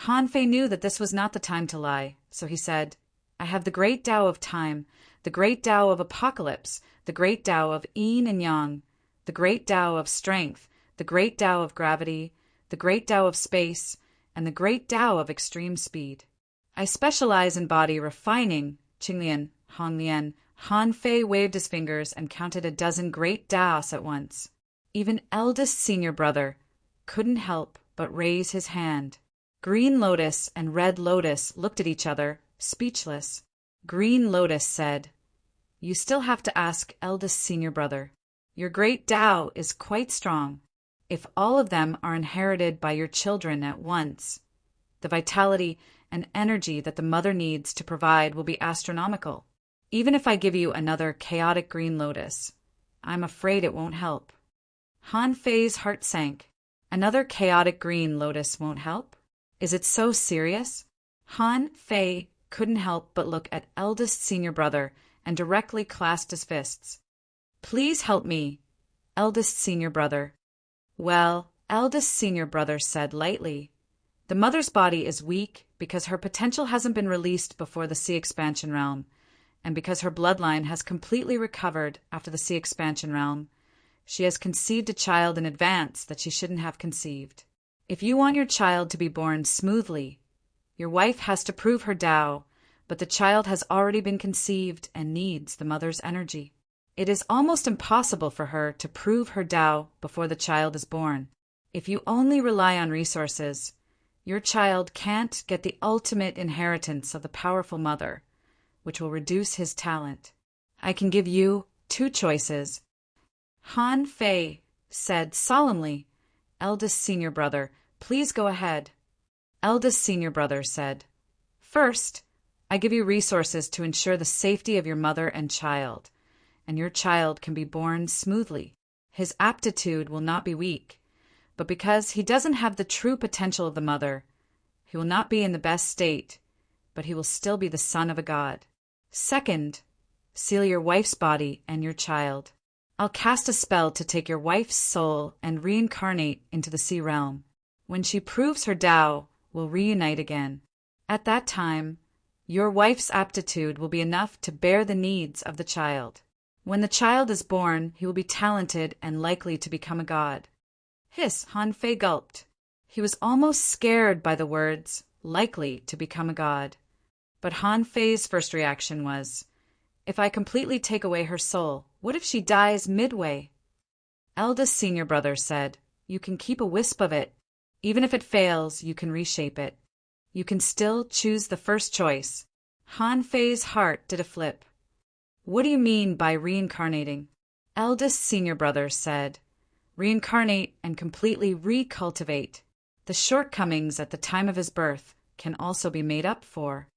Han Fei knew that this was not the time to lie, so he said, "I have the great Tao of time, the great Tao of apocalypse, the great Tao of yin and yang, the great Tao of strength, the great Tao of gravity, the great Tao of space, and the great Tao of extreme speed. I specialize in body refining." Qinglian, Honglian, Han Fei waved his fingers and counted a dozen great Taos at once. Even eldest senior brother couldn't help but raise his hand. Green Lotus and Red Lotus looked at each other, speechless. Green Lotus said, "You still have to ask eldest senior brother. Your great Tao is quite strong. If all of them are inherited by your children at once, the vitality and energy that the mother needs to provide will be astronomical. Even if I give you another chaotic Green Lotus, I'm afraid it won't help." Han Fei's heart sank. Another chaotic Green Lotus won't help? Is it so serious? Han Fei couldn't help but look at eldest senior brother and directly clasped his fists. "Please help me, eldest senior brother." "Well," eldest senior brother said lightly, "the mother's body is weak because her potential hasn't been released before the sea expansion realm, and because her bloodline has completely recovered after the sea expansion realm. She has conceived a child in advance that she shouldn't have conceived. If you want your child to be born smoothly, your wife has to prove her Tao, but the child has already been conceived and needs the mother's energy. It is almost impossible for her to prove her Tao before the child is born. If you only rely on resources, your child can't get the ultimate inheritance of the powerful mother, which will reduce his talent. I can give you 2 choices. Han Fei said solemnly, "Eldest senior brother, please go ahead." Eldest senior brother said, "First, I give you resources to ensure the safety of your mother and child, and your child can be born smoothly. His aptitude will not be weak, but because he doesn't have the true potential of the mother, he will not be in the best state, but he will still be the son of a god. Second, seal your wife's body and your child. I'll cast a spell to take your wife's soul and reincarnate into the sea realm. When she proves her Tao, we'll reunite again. At that time, your wife's aptitude will be enough to bear the needs of the child. When the child is born, he will be talented and likely to become a god." Hiss, Han Fei gulped. He was almost scared by the words, "likely to become a god." But Han Fei's first reaction was, "If I completely take away her soul, what if she dies midway?" Eldest senior brother said, "You can keep a wisp of it. Even if it fails, you can reshape it. You can still choose the first choice." Han Fei's heart did a flip. "What do you mean by reincarnating?" Eldest senior brother said, "Reincarnate and completely recultivate. The shortcomings at the time of his birth can also be made up for."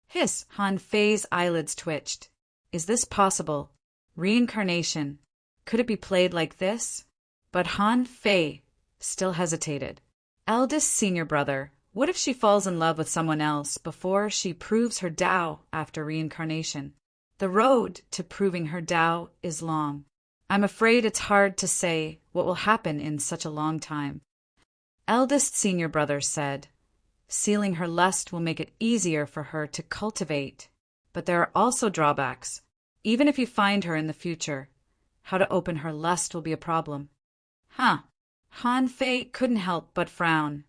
Hiss, Han Fei's eyelids twitched. Is this possible? Reincarnation. Could it be played like this? But Han Fei still hesitated. Eldest senior brother, what if she falls in love with someone else before she proves her Tao after reincarnation? The road to proving her Tao is long. I'm afraid it's hard to say what will happen in such a long time. Eldest senior brother said, "Sealing her lust will make it easier for her to cultivate. But there are also drawbacks. Even if you find her in the future, how to open her lust will be a problem." Huh. Han Fei couldn't help but frown.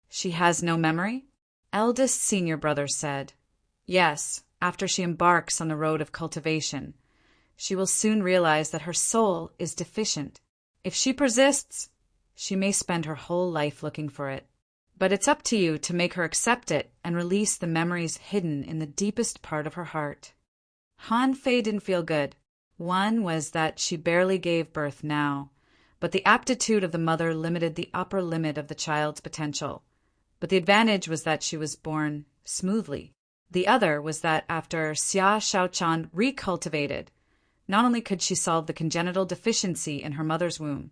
"She has no memory?" Eldest senior brother said, "Yes, after she embarks on the road of cultivation, she will soon realize that her soul is deficient. If she persists, she may spend her whole life looking for it. But it's up to you to make her accept it and release the memories hidden in the deepest part of her heart." Han Fei didn't feel good. One was that she barely gave birth now, but the aptitude of the mother limited the upper limit of the child's potential. But the advantage was that she was born smoothly. The other was that after Xia Shaochan recultivated, not only could she solve the congenital deficiency in her mother's womb,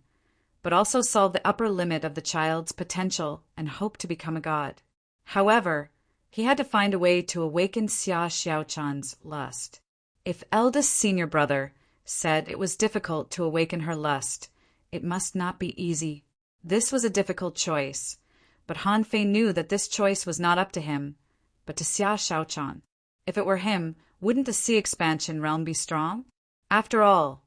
but also solve the upper limit of the child's potential and hope to become a god. However, he had to find a way to awaken Xia Xiaochan's lust. If eldest senior brother said it was difficult to awaken her lust, it must not be easy. This was a difficult choice, but Han Fei knew that this choice was not up to him, but to Xia Shaochan. If it were him, wouldn't the sea expansion realm be strong? After all,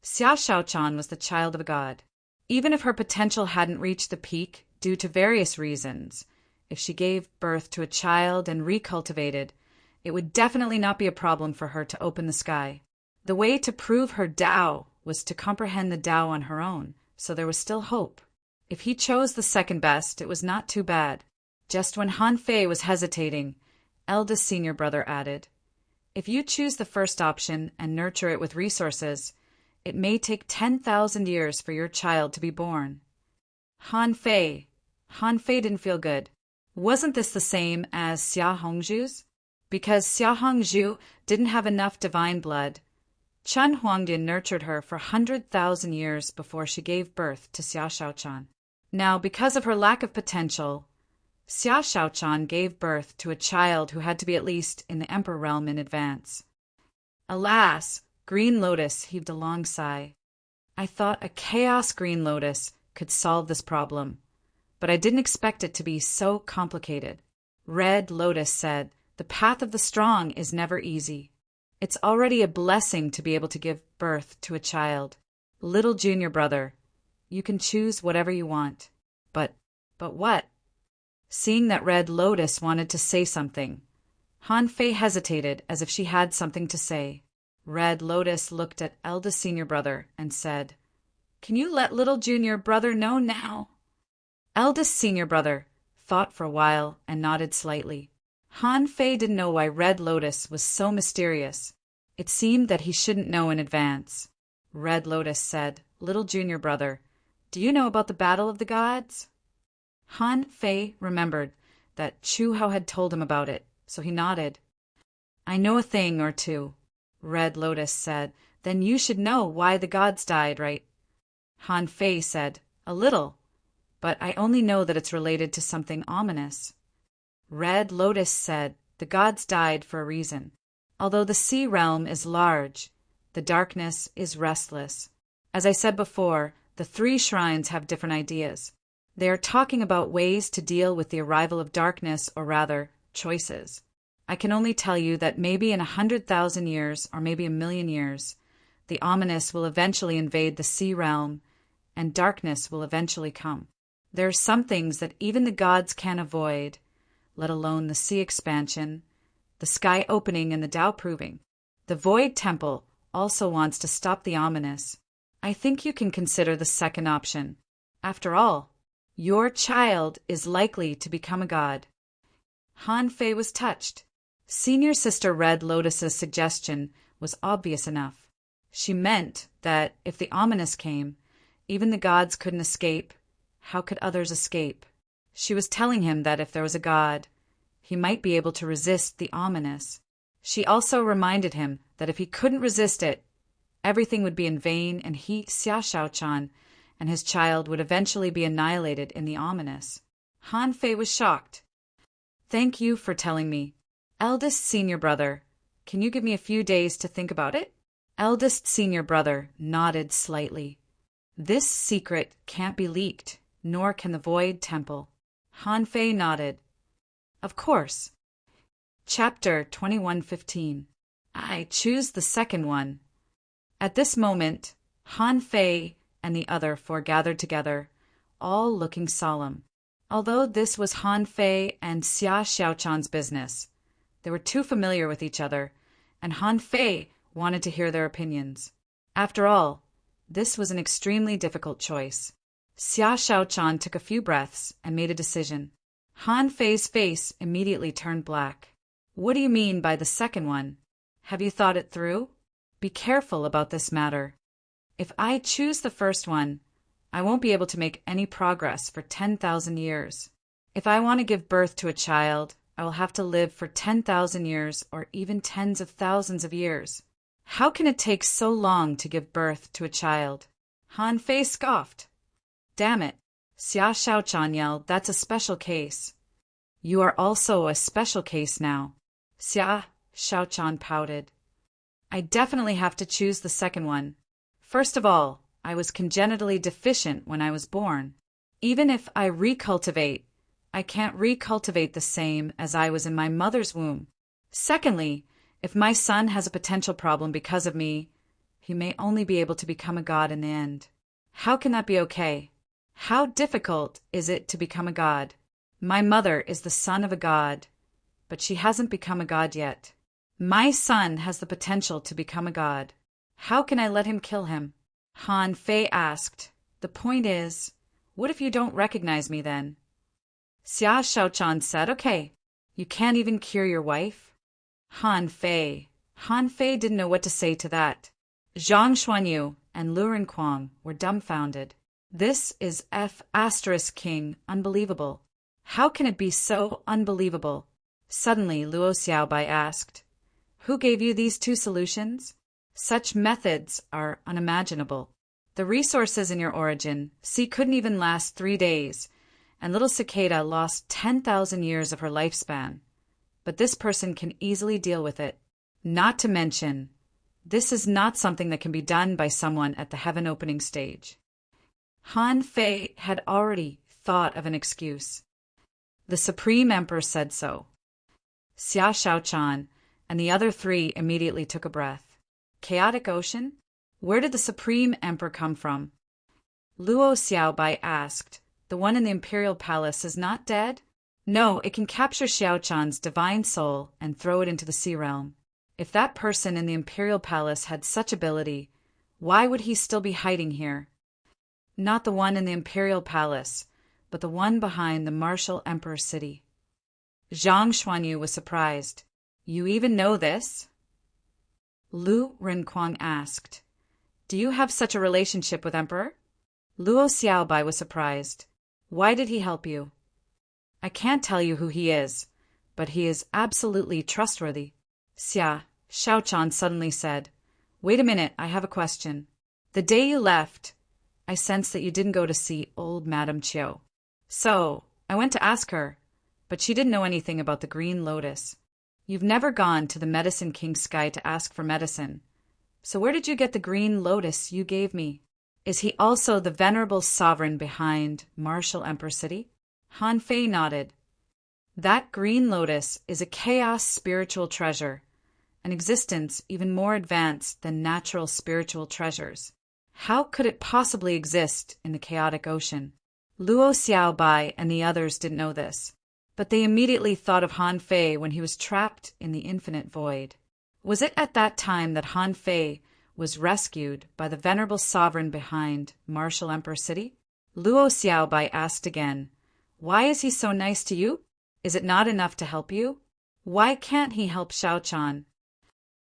Xia Shaochan was the child of a god. Even if her potential hadn't reached the peak due to various reasons, if she gave birth to a child and recultivated, it would definitely not be a problem for her to open the sky. The way to prove her Tao was to comprehend the Tao on her own, so there was still hope. If he chose the second best, it was not too bad. Just when Han Fei was hesitating, eldest senior brother added, "If you choose the first option and nurture it with resources, it may take 10,000 years for your child to be born." Han Fei didn't feel good. Wasn't this the same as Xia Hongzhu's? Because Xia Hongzhu didn't have enough divine blood, Chen Huangdian nurtured her for 100,000 years before she gave birth to Xia Shaochan. Now, because of her lack of potential, Xia Shaochan gave birth to a child who had to be at least in the Emperor realm in advance. Alas, Green Lotus heaved a long sigh. "I thought a Chaos Green Lotus could solve this problem, but I didn't expect it to be so complicated." Red Lotus said, "The path of the strong is never easy. It's already a blessing to be able to give birth to a child. Little junior brother, you can choose whatever you want." But what? Seeing that Red Lotus wanted to say something, Han Fei hesitated as if she had something to say. Red Lotus looked at eldest senior brother and said, "Can you let little junior brother know now?" Eldest senior brother thought for a while and nodded slightly. Han Fei didn't know why Red Lotus was so mysterious. It seemed that he shouldn't know in advance. Red Lotus said, "Little junior brother, do you know about the Battle of the Gods?" Han Fei remembered that Chu Hao had told him about it, so he nodded. "I know a thing or two," Red Lotus said. "Then you should know why the gods died, right?" Han Fei said, "A little, but I only know that it's related to something ominous." Red Lotus said, "The gods died for a reason. Although the sea realm is large, the darkness is restless. As I said before, the three shrines have different ideas. They are talking about ways to deal with the arrival of darkness, or rather, choices. I can only tell you that maybe in 100,000 years, or maybe 1,000,000 years, the ominous will eventually invade the sea realm, and darkness will eventually come. There are some things that even the gods can't avoid, let alone the sea expansion, the sky opening and the Tao proving. The Void Temple also wants to stop the ominous. I think you can consider the second option. After all, your child is likely to become a god." Han Fei was touched. Senior Sister Red Lotus's suggestion was obvious enough. She meant that if the ominous came, even the gods couldn't escape. How could others escape? She was telling him that if there was a god, he might be able to resist the ominous. She also reminded him that if he couldn't resist it, everything would be in vain, and he, Xia Shaochan, and his child would eventually be annihilated in the ominous. Han Fei was shocked. "Thank you for telling me. Eldest senior brother, can you give me a few days to think about it?" Eldest senior brother nodded slightly. "This secret can't be leaked, nor can the Void Temple." Han Fei nodded. "Of course." Chapter 21:15. I choose the second one. At this moment, Han Fei and the other four gathered together, all looking solemn. Although this was Han Fei and Xia Xiaochan's business, they were too familiar with each other, and Han Fei wanted to hear their opinions. After all, this was an extremely difficult choice. Xia Xiaochan took a few breaths and made a decision. Han Fei's face immediately turned black. "What do you mean by the second one? Have you thought it through? Be careful about this matter. If I choose the first one, I won't be able to make any progress for 10,000 years. If I want to give birth to a child, I will have to live for 10,000 years or even tens of thousands of years. How can it take so long to give birth to a child?" Han Fei scoffed. "Damn it," Xia Shaochan yelled, "that's a special case." "You are also a special case now." Xia Shaochan pouted. "I definitely have to choose the second one. First of all, I was congenitally deficient when I was born. Even if I recultivate, I can't recultivate the same as I was in my mother's womb. Secondly, if my son has a potential problem because of me, he may only be able to become a god in the end. How can that be okay? How difficult is it to become a god? My mother is the son of a god, but she hasn't become a god yet. My son has the potential to become a god. How can I let him kill him?" Han Fei asked. "The point is, what if you don't recognize me then?" Xia Shaochan said, "Okay, you can't even cure your wife?" Han Fei didn't know what to say to that. Zhang Xuanyu and Lu Rinquang were dumbfounded. This is King, unbelievable. How can it be so unbelievable? Suddenly Luo Xiaobai asked, "Who gave you these two solutions? Such methods are unimaginable. The resources in your origin, couldn't even last 3 days, and little cicada lost 10,000 years of her lifespan. But this person can easily deal with it. Not to mention, this is not something that can be done by someone at the heaven opening stage." Han Fei had already thought of an excuse. "The Supreme Emperor said so." Xia Shaochan and the other three immediately took a breath. Chaotic ocean? Where did the Supreme Emperor come from? Luo Xiaobai asked. "The one in the Imperial Palace is not dead?" "No, it can capture Xiaochan's divine soul and throw it into the sea realm. If that person in the Imperial Palace had such ability, why would he still be hiding here?" "Not the one in the Imperial Palace, but the one behind the Martial Emperor City." Zhang Xuanyu was surprised. You even know this? Lu Renkuang asked. Do you have such a relationship with Emperor? Luo Xiaobai was surprised. Why did he help you? I can't tell you who he is, but he is absolutely trustworthy. Xia, Xiaochan suddenly said. Wait a minute, I have a question. The day you left, I sensed that you didn't go to see old Madame Chiu. So, I went to ask her, but she didn't know anything about the Green Lotus. You've never gone to the Medicine King's sky to ask for medicine. So where did you get the Green Lotus you gave me? Is he also the venerable sovereign behind Martial Emperor City? Han Fei nodded. That Green Lotus is a chaos spiritual treasure, an existence even more advanced than natural spiritual treasures. How could it possibly exist in the chaotic ocean? Luo Xiaobai and the others didn't know this, but they immediately thought of Han Fei when he was trapped in the infinite void. Was it at that time that Han Fei was rescued by the venerable sovereign behind Martial Emperor City? Luo Xiaobai asked again, Why is he so nice to you? Is it not enough to help you? Why can't he help Xiaochan?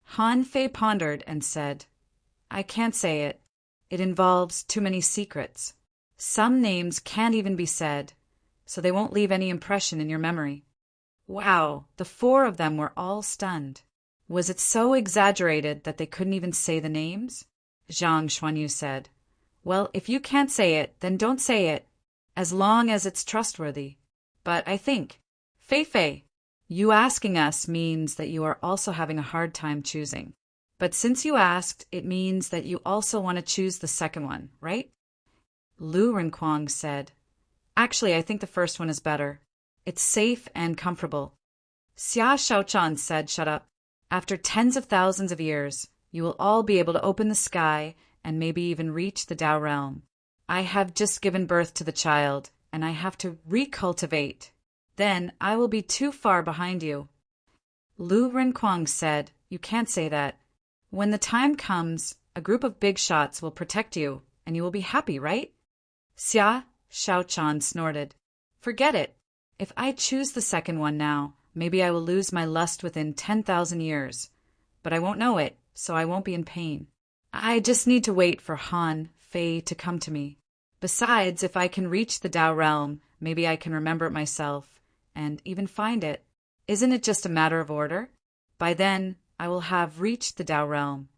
Han Fei pondered and said, I can't say it. It involves too many secrets. Some names can't even be said, so they won't leave any impression in your memory. Wow, the four of them were all stunned. Was it so exaggerated that they couldn't even say the names? Zhang Xuanyu said. Well, if you can't say it, then don't say it, as long as it's trustworthy. But I think, Fei, you asking us means that you are also having a hard time choosing. But since you asked, it means that you also want to choose the second one, right? Lu Renkuang said, Actually, I think the first one is better. It's safe and comfortable. Xia Xiaochan said, Shut up. After tens of thousands of years, you will all be able to open the sky and maybe even reach the Tao realm. I have just given birth to the child, and I have to recultivate. Then I will be too far behind you. Lu Renkuang said, You can't say that. When the time comes, a group of big shots will protect you, and you will be happy, right? Xia Xiaochan snorted. Forget it. If I choose the second one now, maybe I will lose my lust within 10,000 years. But I won't know it, so I won't be in pain. I just need to wait for Han Fei to come to me. Besides, if I can reach the Tao realm, maybe I can remember it myself, and even find it. Isn't it just a matter of order? By then, I will have reached the Tao realm.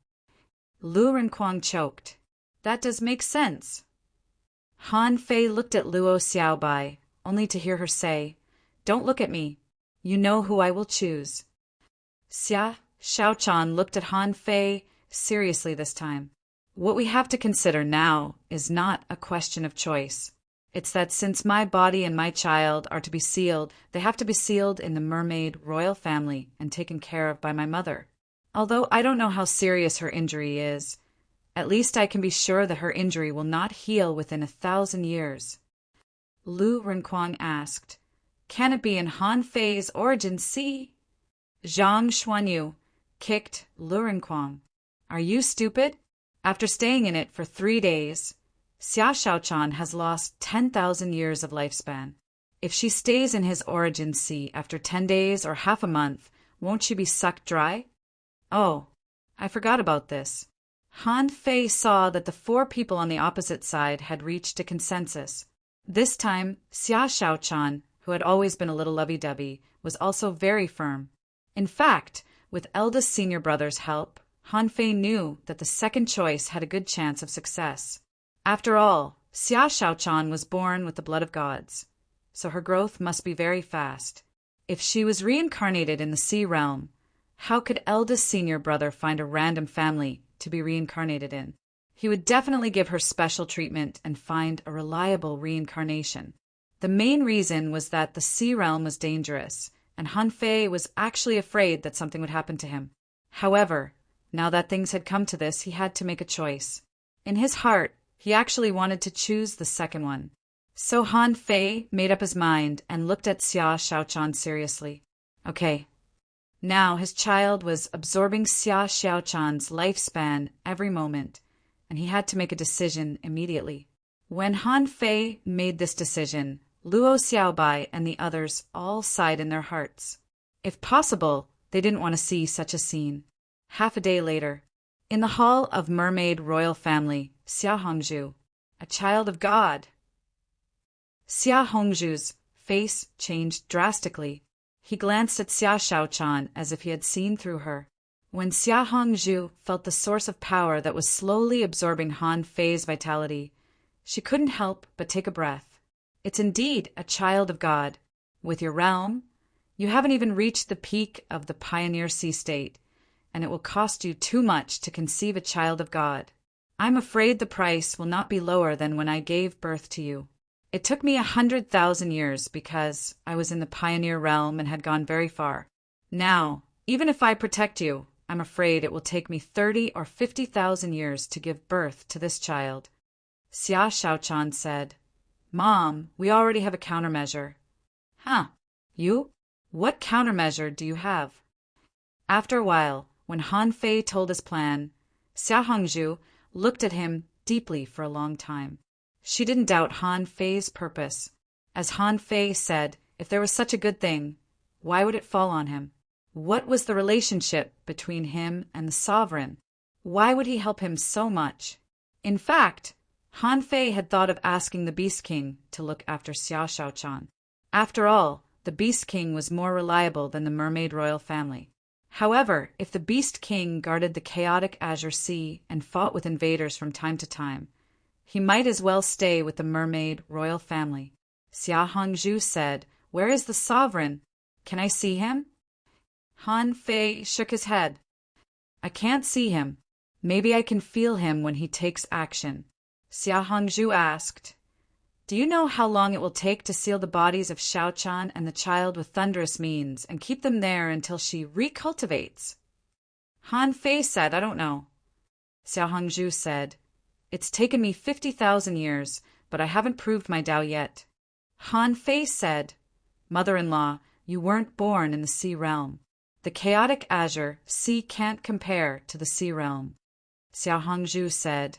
Lu Renkuang choked. That does make sense. Han Fei looked at Luo Xiaobai, only to hear her say, Don't look at me. You know who I will choose. Xia Xiaochan looked at Han Fei seriously this time. What we have to consider now is not a question of choice. It's that since my body and my child are to be sealed, they have to be sealed in the mermaid royal family and taken care of by my mother. Although I don't know how serious her injury is, at least I can be sure that her injury will not heal within 1,000 years. Lu Renkuang asked, Can it be in Han Fei's origin sea? Zhang Xuanyu kicked Lu Renkuang. Are you stupid? After staying in it for 3 days, Xia Xiaochan has lost 10,000 years of lifespan. If she stays in his origin sea after 10 days or half a month, won't she be sucked dry? Oh, I forgot about this. Han Fei saw that the 4 people on the opposite side had reached a consensus. This time, Xia Xiaochan, who had always been a little lovey-dovey, was also very firm. In fact, with eldest senior brother's help, Han Fei knew that the second choice had a good chance of success. After all, Xia Xiaochan was born with the blood of gods, so her growth must be very fast. If she was reincarnated in the sea realm, how could eldest senior brother find a random family to be reincarnated in? He would definitely give her special treatment and find a reliable reincarnation. The main reason was that the sea realm was dangerous, and Han Fei was actually afraid that something would happen to him. However, now that things had come to this, he had to make a choice. In his heart, he actually wanted to choose the second one. So Han Fei made up his mind and looked at Xia Xiaochan seriously. Okay. Now his child was absorbing Xia Xiaochan's lifespan every moment, and he had to make a decision immediately. When Han Fei made this decision, Luo Xiaobai and the others all sighed in their hearts. If possible, they didn't want to see such a scene. Half a day later, in the hall of mermaid royal family, Xia Hongzhu, a child of God. Xia Hongzhu's face changed drastically. He glanced at Xia Shaochan as if he had seen through her. When Xia Hongzhu felt the source of power that was slowly absorbing Han Fei's vitality, she couldn't help but take a breath. It's indeed a child of God. With your realm, you haven't even reached the peak of the pioneer sea state, and it will cost you too much to conceive a child of God. I'm afraid the price will not be lower than when I gave birth to you. It took me 100,000 years because I was in the pioneer realm and had gone very far. Now, even if I protect you, I'm afraid it will take me 30 or 50,000 years to give birth to this child. Xia Shaochan said, Mom, we already have a countermeasure. Huh? You? What countermeasure do you have? After a while, when Han Fei told his plan, Xia Hongzhu looked at him deeply for a long time. She didn't doubt Han Fei's purpose. As Han Fei said, if there was such a good thing, why would it fall on him? What was the relationship between him and the sovereign? Why would he help him so much? In fact, Han Fei had thought of asking the Beast King to look after Xia Shaochan. After all, the Beast King was more reliable than the mermaid royal family. However, if the Beast King guarded the chaotic Azure Sea and fought with invaders from time to time, he might as well stay with the mermaid royal family. Xia Hongzhu said, Where is the sovereign? Can I see him? Han Fei shook his head. I can't see him. Maybe I can feel him when he takes action. Xia Hongzhu asked, Do you know how long it will take to seal the bodies of Shaochan and the child with thunderous means and keep them there until she recultivates? Han Fei said, I don't know. Xia Hongzhu said, It's taken me 50,000 years, but I haven't proved my Tao yet. Han Fei said, Mother-in-law, you weren't born in the sea realm. The chaotic Azure Sea can't compare to the sea realm. Xia Hongzhu said,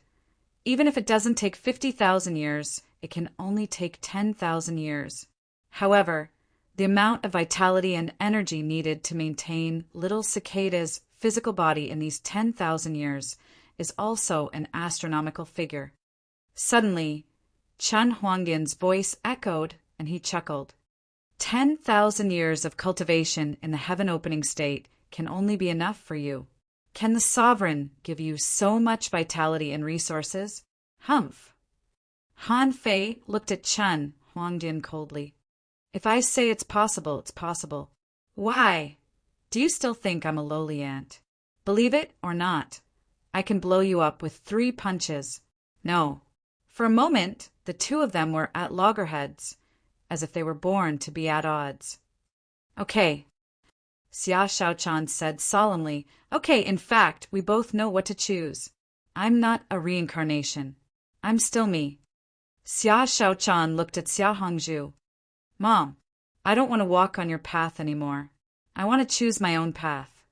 Even if it doesn't take 50,000 years, it can only take 10,000 years. However, the amount of vitality and energy needed to maintain little Cicada's physical body in these 10,000 years is also an astronomical figure. Suddenly, Chen Huangdian's voice echoed, and he chuckled. 10,000 years of cultivation in the heaven-opening state can only be enough for you. Can the sovereign give you so much vitality and resources? Humph. Han Fei looked at Chen Huangdian coldly. If I say it's possible, it's possible. Why? Do you still think I'm a lowly ant? Believe it or not, I can blow you up with 3 punches. No. For a moment, the two of them were at loggerheads, as if they were born to be at odds. Okay. Xia Shaochan said solemnly, Okay, in fact, we both know what to choose. I'm not a reincarnation. I'm still me. Xia Shaochan looked at Xia Hongzhu. Mom, I don't want to walk on your path anymore. I want to choose my own path.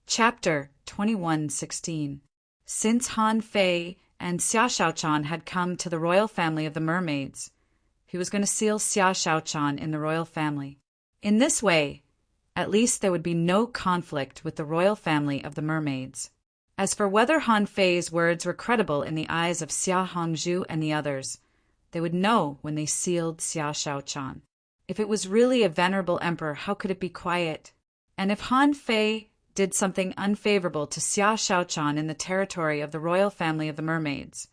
Chapter 21:16. Since Han Fei and Xia Shaochan had come to the royal family of the mermaids, he was going to seal Xia Shaochan in the royal family. In this way, at least there would be no conflict with the royal family of the mermaids. As for whether Han Fei's words were credible in the eyes of Xia Hongzhu and the others, they would know when they sealed Xia Shaochan. If it was really a venerable emperor, how could it be quiet? And if Han Fei did something unfavorable to Xia Shaochan in the territory of the royal family of the mermaids,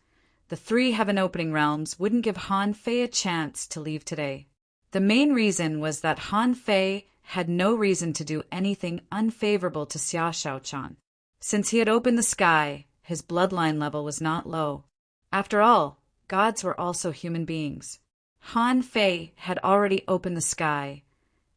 the 3 heaven-opening realms wouldn't give Han Fei a chance to leave today. The main reason was that Han Fei had no reason to do anything unfavorable to Xia Shaochan. Since he had opened the sky, his bloodline level was not low. After all, gods were also human beings. Han Fei had already opened the sky,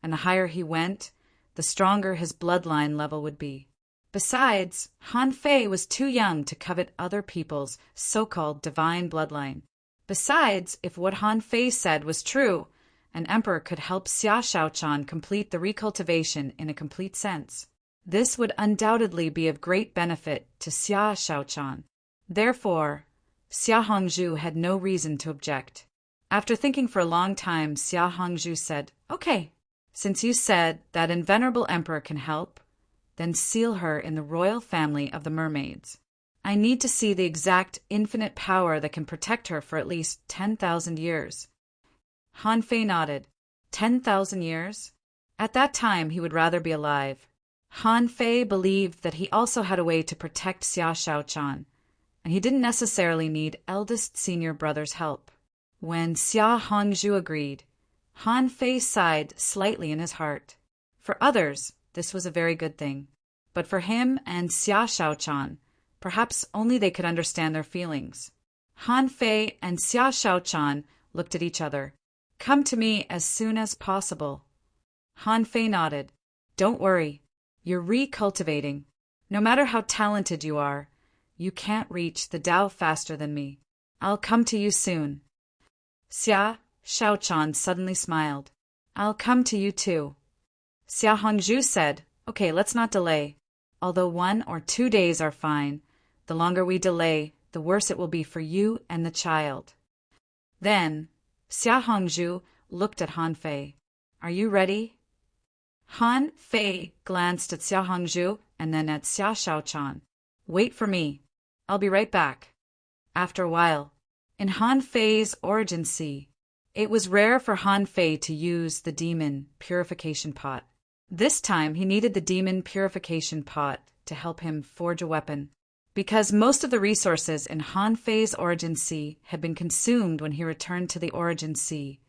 and the higher he went, the stronger his bloodline level would be. Besides, Han Fei was too young to covet other people's so-called divine bloodline. Besides, if what Han Fei said was true, an emperor could help Xia Shaochan complete the recultivation in a complete sense. This would undoubtedly be of great benefit to Xia Shaochan. Therefore, Xia Hongzhu had no reason to object. After thinking for a long time, Xia Hongzhu said, "Okay, since you said that an venerable emperor can help, then seal her in the royal family of the mermaids. I need to see the exact infinite power that can protect her for at least 10,000 years." Han Fei nodded. 10,000 years? At that time, he would rather be alive. Han Fei believed that he also had a way to protect Xia Shaochan, and he didn't necessarily need eldest senior brother's help. When Xia Hongzhu agreed, Han Fei sighed slightly in his heart. For others, this was a very good thing. But for him and Xia Shaochan, perhaps only they could understand their feelings. Han Fei and Xia Shaochan looked at each other. "Come to me as soon as possible." Han Fei nodded. "Don't worry. You're recultivating. No matter how talented you are, you can't reach the Tao faster than me. I'll come to you soon." Xia Shaochan suddenly smiled. "I'll come to you too." Xia Hongzhu said, "Okay, let's not delay. Although 1 or 2 days are fine, the longer we delay, the worse it will be for you and the child." Then Xia Hongzhu looked at Han Fei. "Are you ready?" Han Fei glanced at Xia Hongzhu and then at Xia Shaochan. "Wait for me. I'll be right back." After a while, in Han Fei's origin sea, it was rare for Han Fei to use the demon purification pot. This time he needed the demon purification pot to help him forge a weapon. Because most of the resources in Han Fei's origin sea had been consumed when he returned to the origin sea,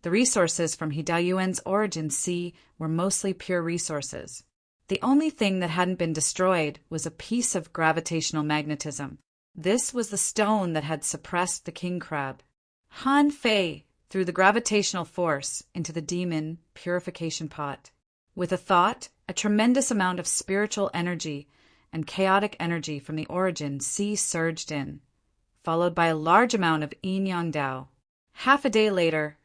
the resources from He Daoyuan's origin sea were mostly pure resources. The only thing that hadn't been destroyed was a piece of gravitational magnetism. This was the stone that had suppressed the king crab. Han Fei threw the gravitational force into the demon purification pot. With a thought, a tremendous amount of spiritual energy and chaotic energy from the origin sea surged in, followed by a large amount of yin-yang Dao. Half a day later,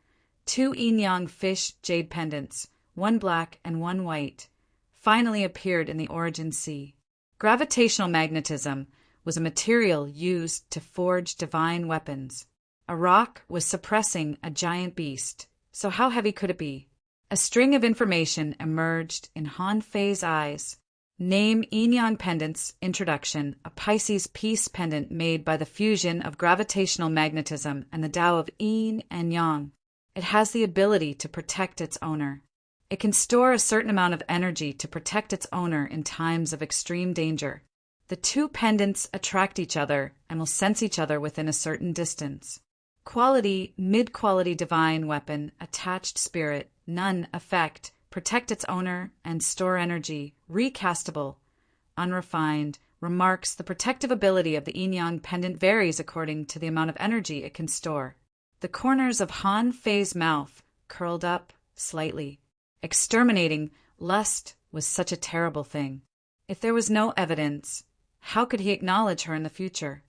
2 yin-yang fish jade pendants, one black and one white, finally appeared in the origin sea. Gravitational magnetism was a material used to forge divine weapons. A rock was suppressing a giant beast, so how heavy could it be? A string of information emerged in Han Fei's eyes. Name yin-yang pendants. Introduction. A Pisces peace pendant made by the fusion of gravitational magnetism and the Tao of yin and yang. It has the ability to protect its owner. It can store a certain amount of energy to protect its owner in times of extreme danger. The 2 pendants attract each other and will sense each other within a certain distance. Quality, mid-quality divine weapon, attached spirit, none effect, protect its owner and store energy, recastable, unrefined, remarks the protective ability of the yin-yang pendant varies according to the amount of energy it can store. The corners of Han Fei's mouth curled up slightly. Exterminating lust was such a terrible thing. If there was no evidence, how could he acknowledge her in the future?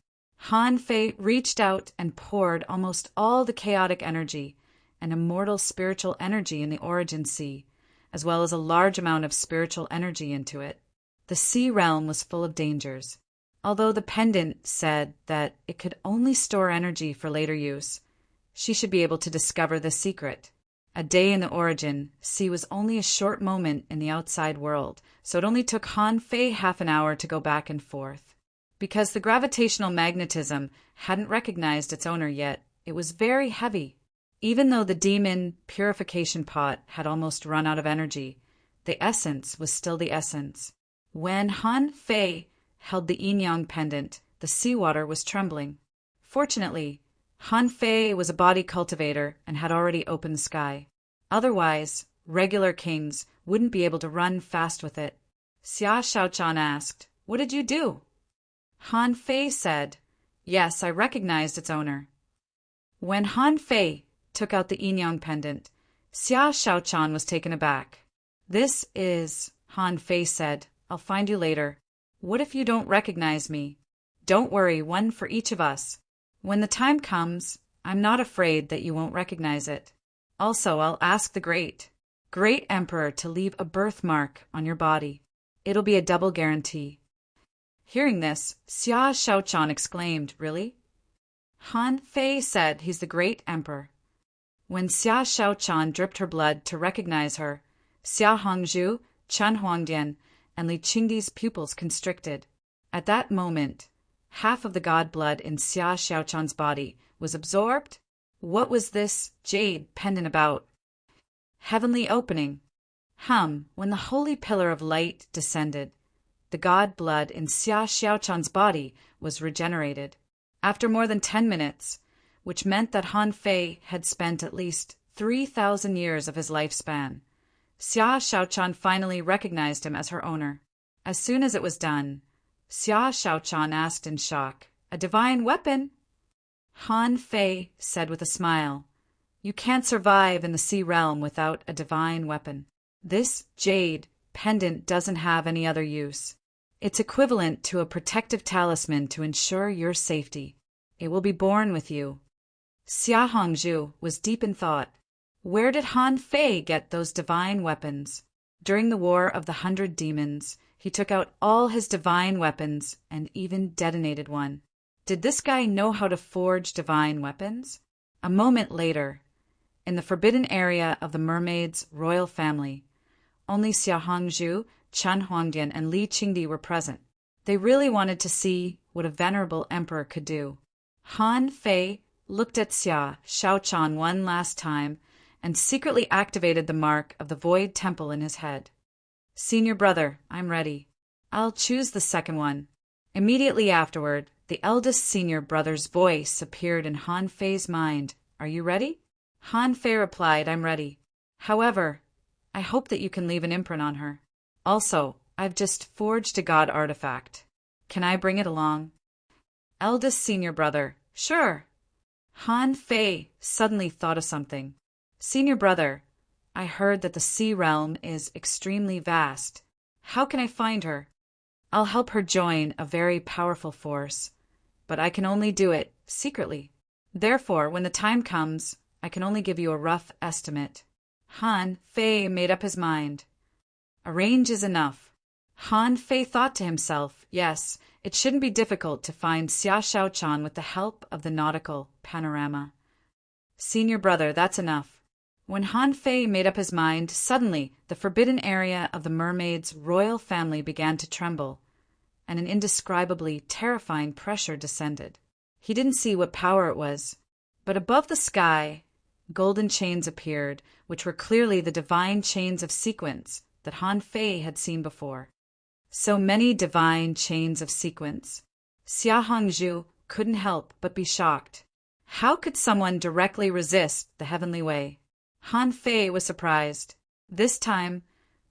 Han Fei reached out and poured almost all the chaotic energy and immortal spiritual energy in the origin sea, as well as a large amount of spiritual energy into it. The sea realm was full of dangers. Although the pendant said that it could only store energy for later use, she should be able to discover the secret. A day in the origin sea was only a short moment in the outside world, so it only took Han Fei half an hour to go back and forth. Because the gravitational magnetism hadn't recognized its owner yet, it was very heavy. Even though the demon purification pot had almost run out of energy, the essence was still the essence. When Han Fei held the yin-yang pendant, the seawater was trembling. Fortunately, Han Fei was a body cultivator and had already opened the sky. Otherwise, regular kings wouldn't be able to run fast with it. Xia Shaochan asked, "What did you do?" Han Fei said, "Yes, I recognized its owner." When Han Fei took out the yin-yang pendant, Xia Shaochan was taken aback. "This is," Han Fei said, "I'll find you later. What if you don't recognize me? Don't worry, one for each of us. When the time comes, I'm not afraid that you won't recognize it. Also, I'll ask the great emperor to leave a birthmark on your body. It'll be a double guarantee." Hearing this, Xia Shaochan exclaimed, "Really?" Han Fei said, "He's the great emperor." When Xia Shaochan dripped her blood to recognize her, Xia Hongzhu, Chen Huangdian, and Li Qingdi's pupils constricted. At that moment, half of the god blood in Xia Shaochan's body was absorbed. What was this jade pendant about? Heavenly opening. When the holy pillar of light descended, the god blood in Xia Xiaochan's body was regenerated. After more than 10 minutes, which meant that Han Fei had spent at least 3,000 years of his lifespan, Xia Shaochan finally recognized him as her owner. As soon as it was done, Xia Shaochan asked in shock, "A divine weapon?" Han Fei said with a smile, "You can't survive in the sea realm without a divine weapon. This jade pendant doesn't have any other use. It's equivalent to a protective talisman to ensure your safety. It will be born with you." Xia Hongzhu was deep in thought. Where did Han Fei get those divine weapons? During the War of the 100 Demons, he took out all his divine weapons and even detonated one. Did this guy know how to forge divine weapons? A moment later, in the forbidden area of the mermaid's royal family, only Xia Hongzhu, Chen Huangdian, and Li Qingdi were present. They really wanted to see what a venerable emperor could do. Han Fei looked at Xia Shaochan one last time and secretly activated the mark of the Void Temple in his head. "Senior brother, I'm ready. I'll choose the second one." Immediately afterward, the eldest senior brother's voice appeared in Han Fei's mind. "Are you ready?" Han Fei replied, "I'm ready. However, I hope that you can leave an imprint on her. Also, I've just forged a god artifact. Can I bring it along?" Eldest senior brother, "Sure." Han Fei suddenly thought of something. "Senior brother, I heard that the sea realm is extremely vast. How can I find her? I'll help her join a very powerful force, but I can only do it secretly. Therefore, when the time comes, I can only give you a rough estimate." Han Fei made up his mind. A range is enough. Han Fei thought to himself, yes, it shouldn't be difficult to find Xia Shaochan with the help of the nautical panorama. "Senior brother, that's enough." When Han Fei made up his mind, suddenly the forbidden area of the mermaid's royal family began to tremble, and an indescribably terrifying pressure descended. He didn't see what power it was, but above the sky, golden chains appeared, which were clearly the divine chains of sequence that Han Fei had seen before. So many divine chains of sequence. Xia Hongzhu couldn't help but be shocked. How could someone directly resist the heavenly way? Han Fei was surprised. This time,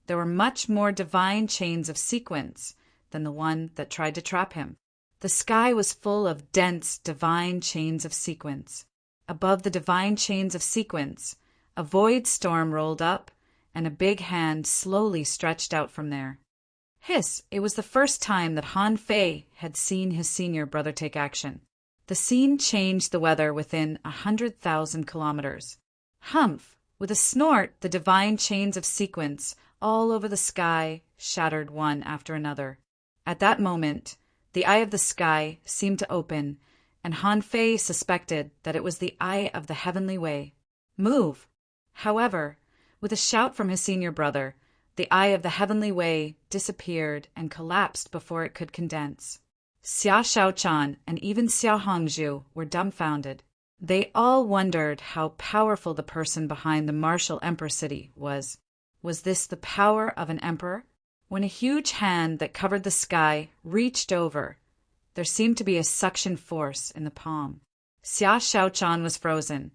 there were much more divine chains of sequence than the one that tried to trap him. The sky was full of dense divine chains of sequence. Above the divine chains of sequence, a void storm rolled up, and a big hand slowly stretched out from there. Hiss! It was the first time that Han Fei had seen his senior brother take action. The scene changed the weather within 100,000 kilometers. Humph! With a snort, the divine chains of sequence all over the sky shattered one after another. At that moment, the eye of the sky seemed to open, and Han Fei suspected that it was the eye of the heavenly way. "Move!" However, with a shout from his senior brother, the eye of the heavenly way disappeared and collapsed before it could condense. Xia Shaochan and even Xia Hongzhu were dumbfounded. They all wondered how powerful the person behind the martial emperor city was. Was this the power of an emperor? When a huge hand that covered the sky reached over, there seemed to be a suction force in the palm. Xia Shaochan was frozen,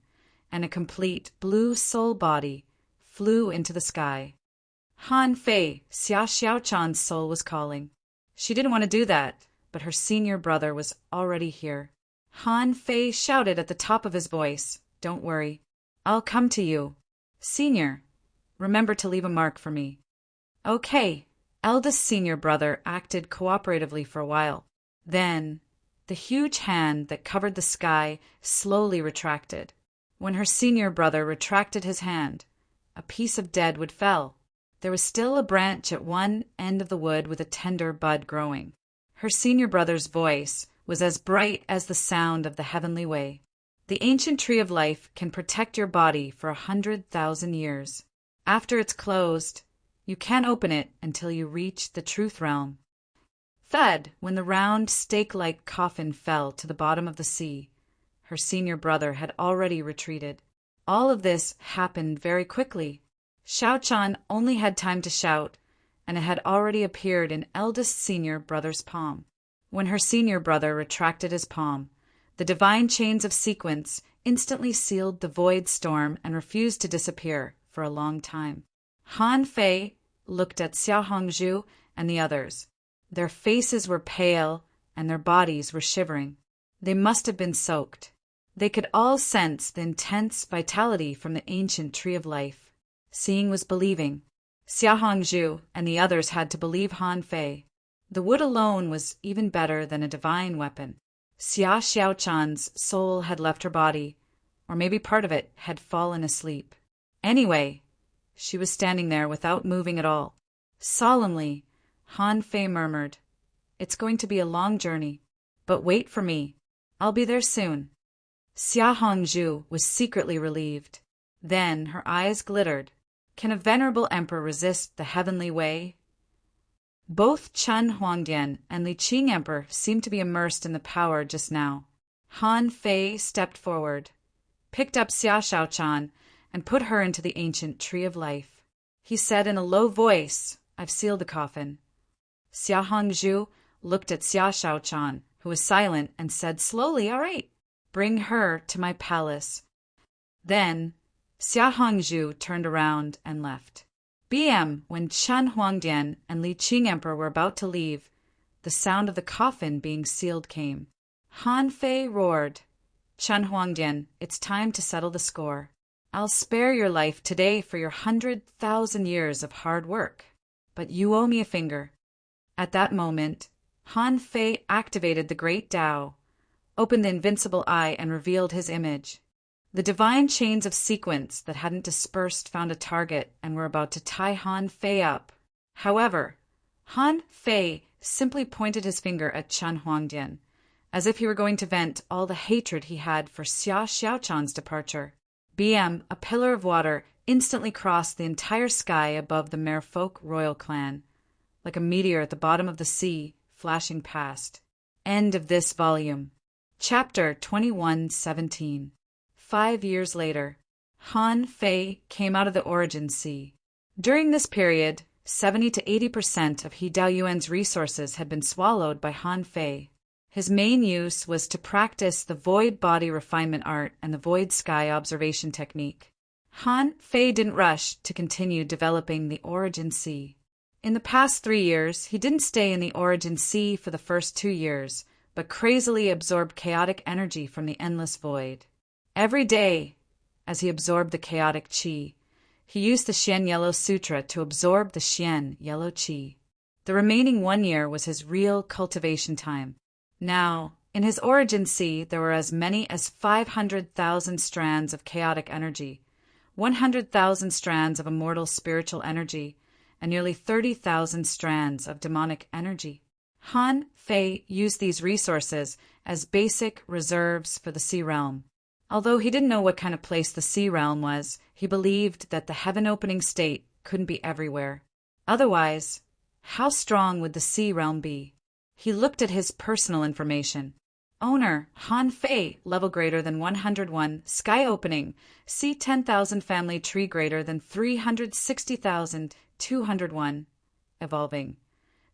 and a complete blue soul body flew into the sky. Han Fei, Xia Shaochan's soul was calling. She didn't want to do that, but her senior brother was already here. Han Fei shouted at the top of his voice, "Don't worry. I'll come to you. Senior, remember to leave a mark for me." "Okay." Eldest senior brother acted cooperatively for a while. Then, the huge hand that covered the sky slowly retracted. When her senior brother retracted his hand, a piece of dead wood fell. There was still a branch at one end of the wood with a tender bud growing. Her senior brother's voice was as bright as the sound of the heavenly way. The ancient tree of life can protect your body for 100,000 years. After it's closed, you can't open it until you reach the truth realm. Thud, when the round, stake-like coffin fell to the bottom of the sea, her senior brother had already retreated. All of this happened very quickly. Xiao-chan only had time to shout, and it had already appeared in eldest senior brother's palm. When her senior brother retracted his palm, the divine chains of sequence instantly sealed the void storm and refused to disappear for a long time. Han Fei looked at Xiao Hongzhu and the others. Their faces were pale and their bodies were shivering. They must have been soaked. They could all sense the intense vitality from the ancient tree of life. Seeing was believing. Xiao Hongzhu and the others had to believe Han Fei. The wood alone was even better than a divine weapon. Xia Xiaochan's soul had left her body, or maybe part of it had fallen asleep. Anyway, she was standing there without moving at all. Solemnly, Han Fei murmured, "It's going to be a long journey, but wait for me. I'll be there soon." Xia Hongzhu was secretly relieved. Then her eyes glittered. Can a venerable emperor resist the heavenly way? Both Chen Huangdian and Li Qing Emperor seemed to be immersed in the power just now. Han Fei stepped forward, picked up Xia Xiaochan, and put her into the ancient tree of life. He said in a low voice, "I've sealed the coffin." Xia Hongzhu looked at Xia Xiaochan, who was silent, and said slowly, "All right, bring her to my palace." Then Xia Hongzhu turned around and left. When Chen Huangdian and Li Qing Emperor were about to leave, the sound of the coffin being sealed came. Han Fei roared, "Chen Huangdian, it's time to settle the score. I'll spare your life today for your 100,000 years of hard work, but you owe me a finger." At that moment, Han Fei activated the great Tao, opened the invincible eye, and revealed his image. The divine chains of sequence that hadn't dispersed found a target and were about to tie Han Fei up. However, Han Fei simply pointed his finger at Chen Huangdian, as if he were going to vent all the hatred he had for Xia Xiaochan's departure. A pillar of water instantly crossed the entire sky above the Merfolk royal clan, like a meteor at the bottom of the sea, flashing past. End of this volume. Chapter 21:17. 5 years later, Han Fei came out of the Origin Sea. During this period, 70 to 80% of He Daoyuan's resources had been swallowed by Han Fei. His main use was to practice the void body refinement art and the void sky observation technique. Han Fei didn't rush to continue developing the Origin Sea. In the past 3 years, he didn't stay in the Origin Sea for the first 2 years, but crazily absorbed chaotic energy from the endless void. Every day, as he absorbed the chaotic qi, he used the Xian Yellow Sutra to absorb the Xian Yellow Qi. The remaining 1 year was his real cultivation time. Now, in his Origin Sea, there were as many as 500,000 strands of chaotic energy, 100,000 strands of immortal spiritual energy, and nearly 30,000 strands of demonic energy. Han Fei used these resources as basic reserves for the Sea Realm. Although he didn't know what kind of place the Sea Realm was, he believed that the heaven-opening state couldn't be everywhere. Otherwise, how strong would the Sea Realm be? He looked at his personal information. Owner, Han Fei, level greater than 101, sky opening, sea 10,000 family tree greater than 360,201, evolving.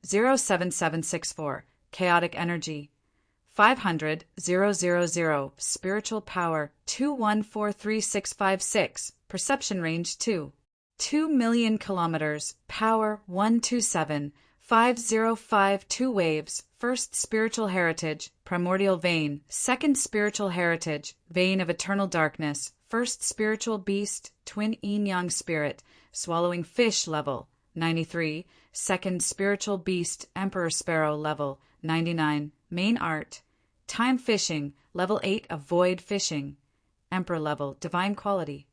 07764, chaotic energy. 500,000, spiritual power 2143656, perception range 2. 2 million kilometers, power 127,5052 waves, first spiritual heritage, primordial vein, second spiritual heritage, vein of eternal darkness, first spiritual beast, twin yin-yang spirit, swallowing fish level 93, second spiritual beast, emperor sparrow level 99, main art, time fishing, level 8 of void fishing, emperor level, divine quality.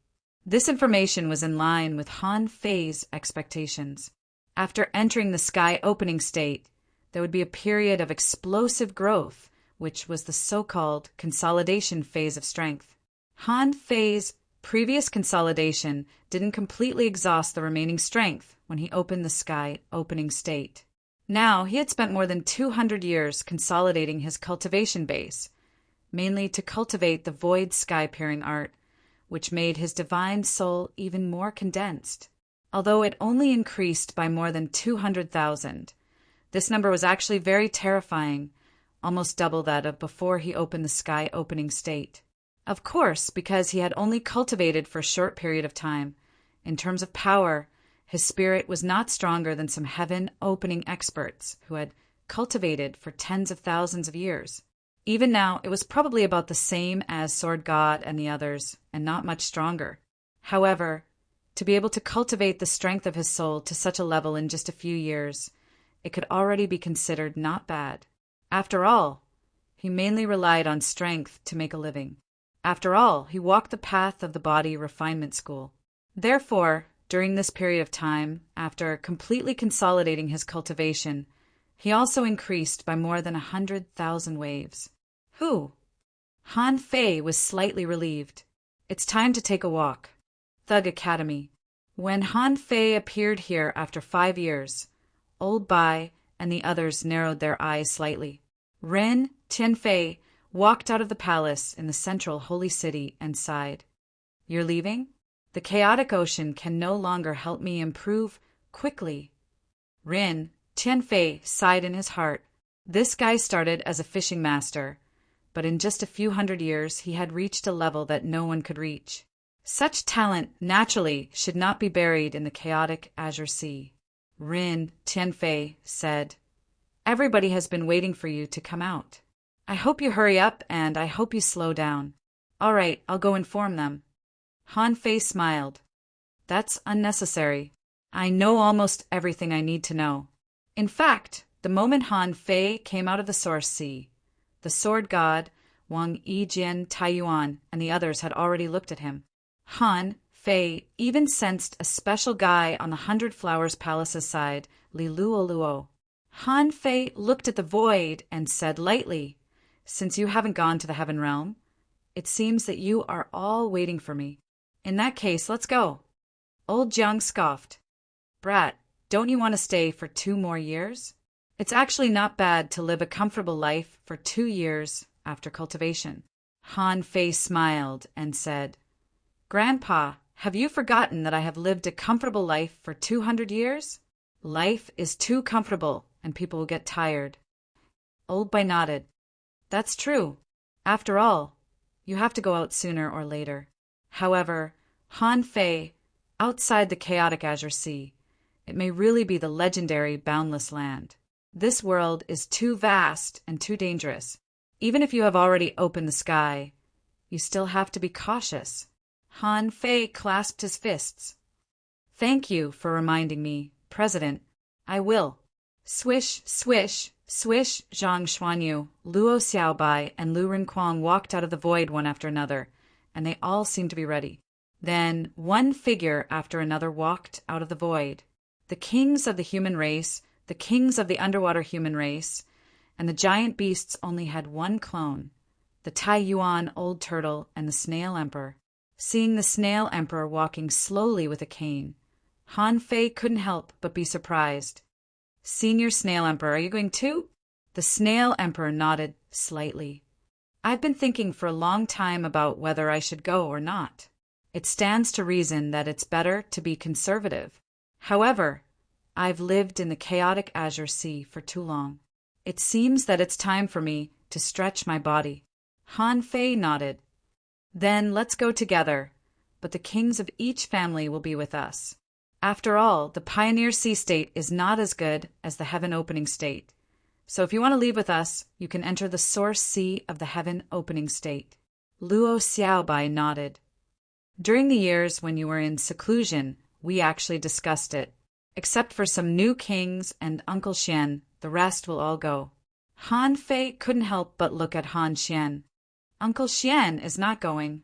This information was in line with Han Fei's expectations. After entering the sky opening state, there would be a period of explosive growth which was the so-called consolidation phase of strength. Han Fei's previous consolidation didn't completely exhaust the remaining strength when he opened the sky opening state. Now he had spent more than 200 years consolidating his cultivation base, mainly to cultivate the void sky-peering art, which made his divine soul even more condensed. Although it only increased by more than 200,000, this number was actually very terrifying, almost double that of before he opened the sky opening state. Of course, because he had only cultivated for a short period of time. In terms of power, his spirit was not stronger than some heaven-opening experts who had cultivated for tens of thousands of years. Even now, it was probably about the same as Sword God and the others, and not much stronger. However, to be able to cultivate the strength of his soul to such a level in just a few years, it could already be considered not bad. After all, he mainly relied on strength to make a living. After all, he walked the path of the body refinement school. Therefore, during this period of time, after completely consolidating his cultivation, he also increased by more than 100,000 waves. Who? Han Fei was slightly relieved. It's time to take a walk. Thug Academy. When Han Fei appeared here after 5 years, Old Bai and the others narrowed their eyes slightly. Ren Tianfei walked out of the palace in the central holy city and sighed. You're leaving? The chaotic ocean can no longer help me improve quickly. Ren Tianfei sighed in his heart. This guy started as a fishing master, but in just a few hundred years he had reached a level that no one could reach. Such talent naturally should not be buried in the chaotic azure sea. Ren Tianfei said, Everybody has been waiting for you to come out. I hope you hurry up and I hope you slow down. All right, I'll go inform them. Han Fei smiled. That's unnecessary. I know almost everything I need to know. In fact, the moment Han Fei came out of the Source Sea, the Sword God, Wang Yijian, Taiyuan, and the others had already looked at him. Han Fei even sensed a special guy on the 100 Flowers Palace's side, Li Luo. Han Fei looked at the void and said lightly, Since you haven't gone to the Heaven Realm, it seems that you are all waiting for me. In that case, let's go. Old Jiang scoffed. Brat, don't you want to stay for 2 more years? It's actually not bad to live a comfortable life for 2 years after cultivation. Han Fei smiled and said, Grandpa, have you forgotten that I have lived a comfortable life for 200 years? Life is too comfortable and people will get tired. Old Bai nodded. That's true. After all, you have to go out sooner or later. However, Han Fei, outside the chaotic azure sea, it may really be the legendary boundless land. This world is too vast and too dangerous. Even if you have already opened the sky, you still have to be cautious. Han Fei clasped his fists. Thank you for reminding me, President. I will. Swish, swish, swish, Zhang Xuanyu, Luo Xiaobai, and Lu Rinquang walked out of the void one after another, and they all seemed to be ready. Then one figure after another walked out of the void. The kings of the human race, the kings of the underwater human race, and the giant beasts only had one clone, the Taiyuan old turtle and the snail emperor. Seeing the snail emperor walking slowly with a cane, Han Fei couldn't help but be surprised. Senior Snail Emperor, are you going too? The Snail Emperor nodded slightly. I've been thinking for a long time about whether I should go or not. It stands to reason that it's better to be conservative. However, I've lived in the chaotic azure sea for too long. It seems that it's time for me to stretch my body. Han Fei nodded. Then let's go together, but the kings of each family will be with us. After all, the Pioneer Sea State is not as good as the Heaven Opening State. So if you want to leave with us, you can enter the Source Sea of the Heaven Opening State. Luo Xiaobai nodded. During the years when you were in seclusion, we actually discussed it. Except for some new kings and Uncle Xian, the rest will all go. Han Fei couldn't help but look at Han Xian. Uncle Xian is not going.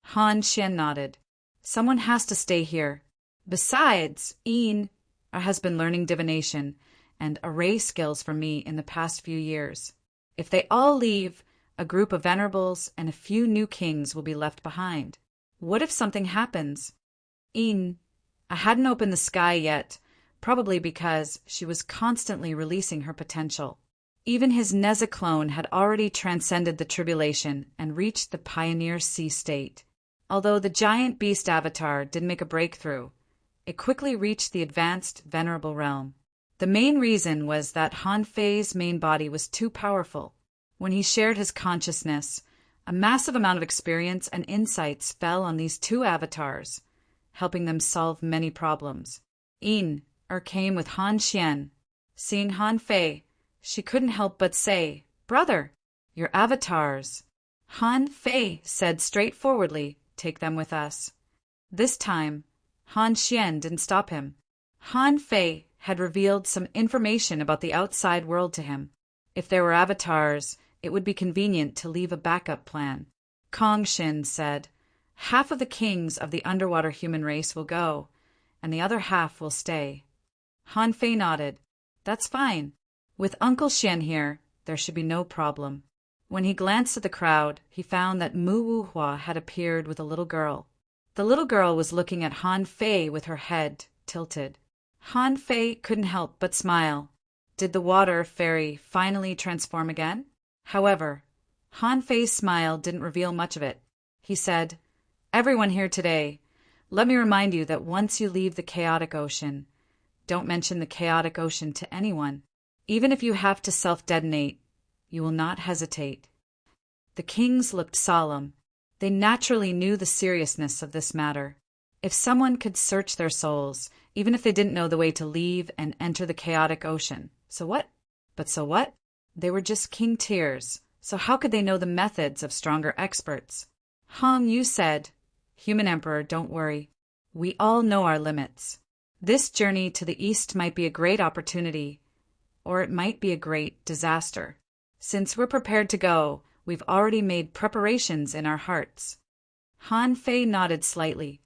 Han Xian nodded. Someone has to stay here. Besides, Ian has been learning divination and array skills from me in the past few years. If they all leave, a group of venerables and a few new kings will be left behind. What if something happens? I hadn't opened the sky yet, probably because she was constantly releasing her potential. Even his Neza clone had already transcended the tribulation and reached the pioneer sea state. Although the giant beast avatar didn't make a breakthrough, it quickly reached the advanced venerable realm. The main reason was that Han Fei's main body was too powerful. When he shared his consciousness, a massive amount of experience and insights fell on these two avatars, helping them solve many problems. Came with Han Xian. Seeing Han Fei, she couldn't help but say, "Brother, your avatars." Han Fei said straightforwardly, "Take them with us." This time, Han Xian didn't stop him. Han Fei had revealed some information about the outside world to him. If there were avatars, it would be convenient to leave a backup plan. Kong Shin said, "Half of the kings of the underwater human race will go, and the other half will stay." Han Fei nodded. "That's fine. With Uncle Xian here, there should be no problem." When he glanced at the crowd, he found that Mu Wuhua had appeared with a little girl. The little girl was looking at Han Fei with her head tilted. Han Fei couldn't help but smile. Did the water fairy finally transform again? However, Han Fei's smile didn't reveal much of it. He said, "Everyone here today, let me remind you that once you leave the chaotic ocean, don't mention the chaotic ocean to anyone. Even if you have to self-detonate, you will not hesitate." The kings looked solemn. They naturally knew the seriousness of this matter. If someone could search their souls, even if they didn't know the way to leave and enter the chaotic ocean, so what? But so what? They were just king tiers, so how could they know the methods of stronger experts? Hong Yu said, "Human Emperor, don't worry. We all know our limits. This journey to the east might be a great opportunity, or it might be a great disaster. Since we're prepared to go, we've already made preparations in our hearts." Han Fei nodded slightly.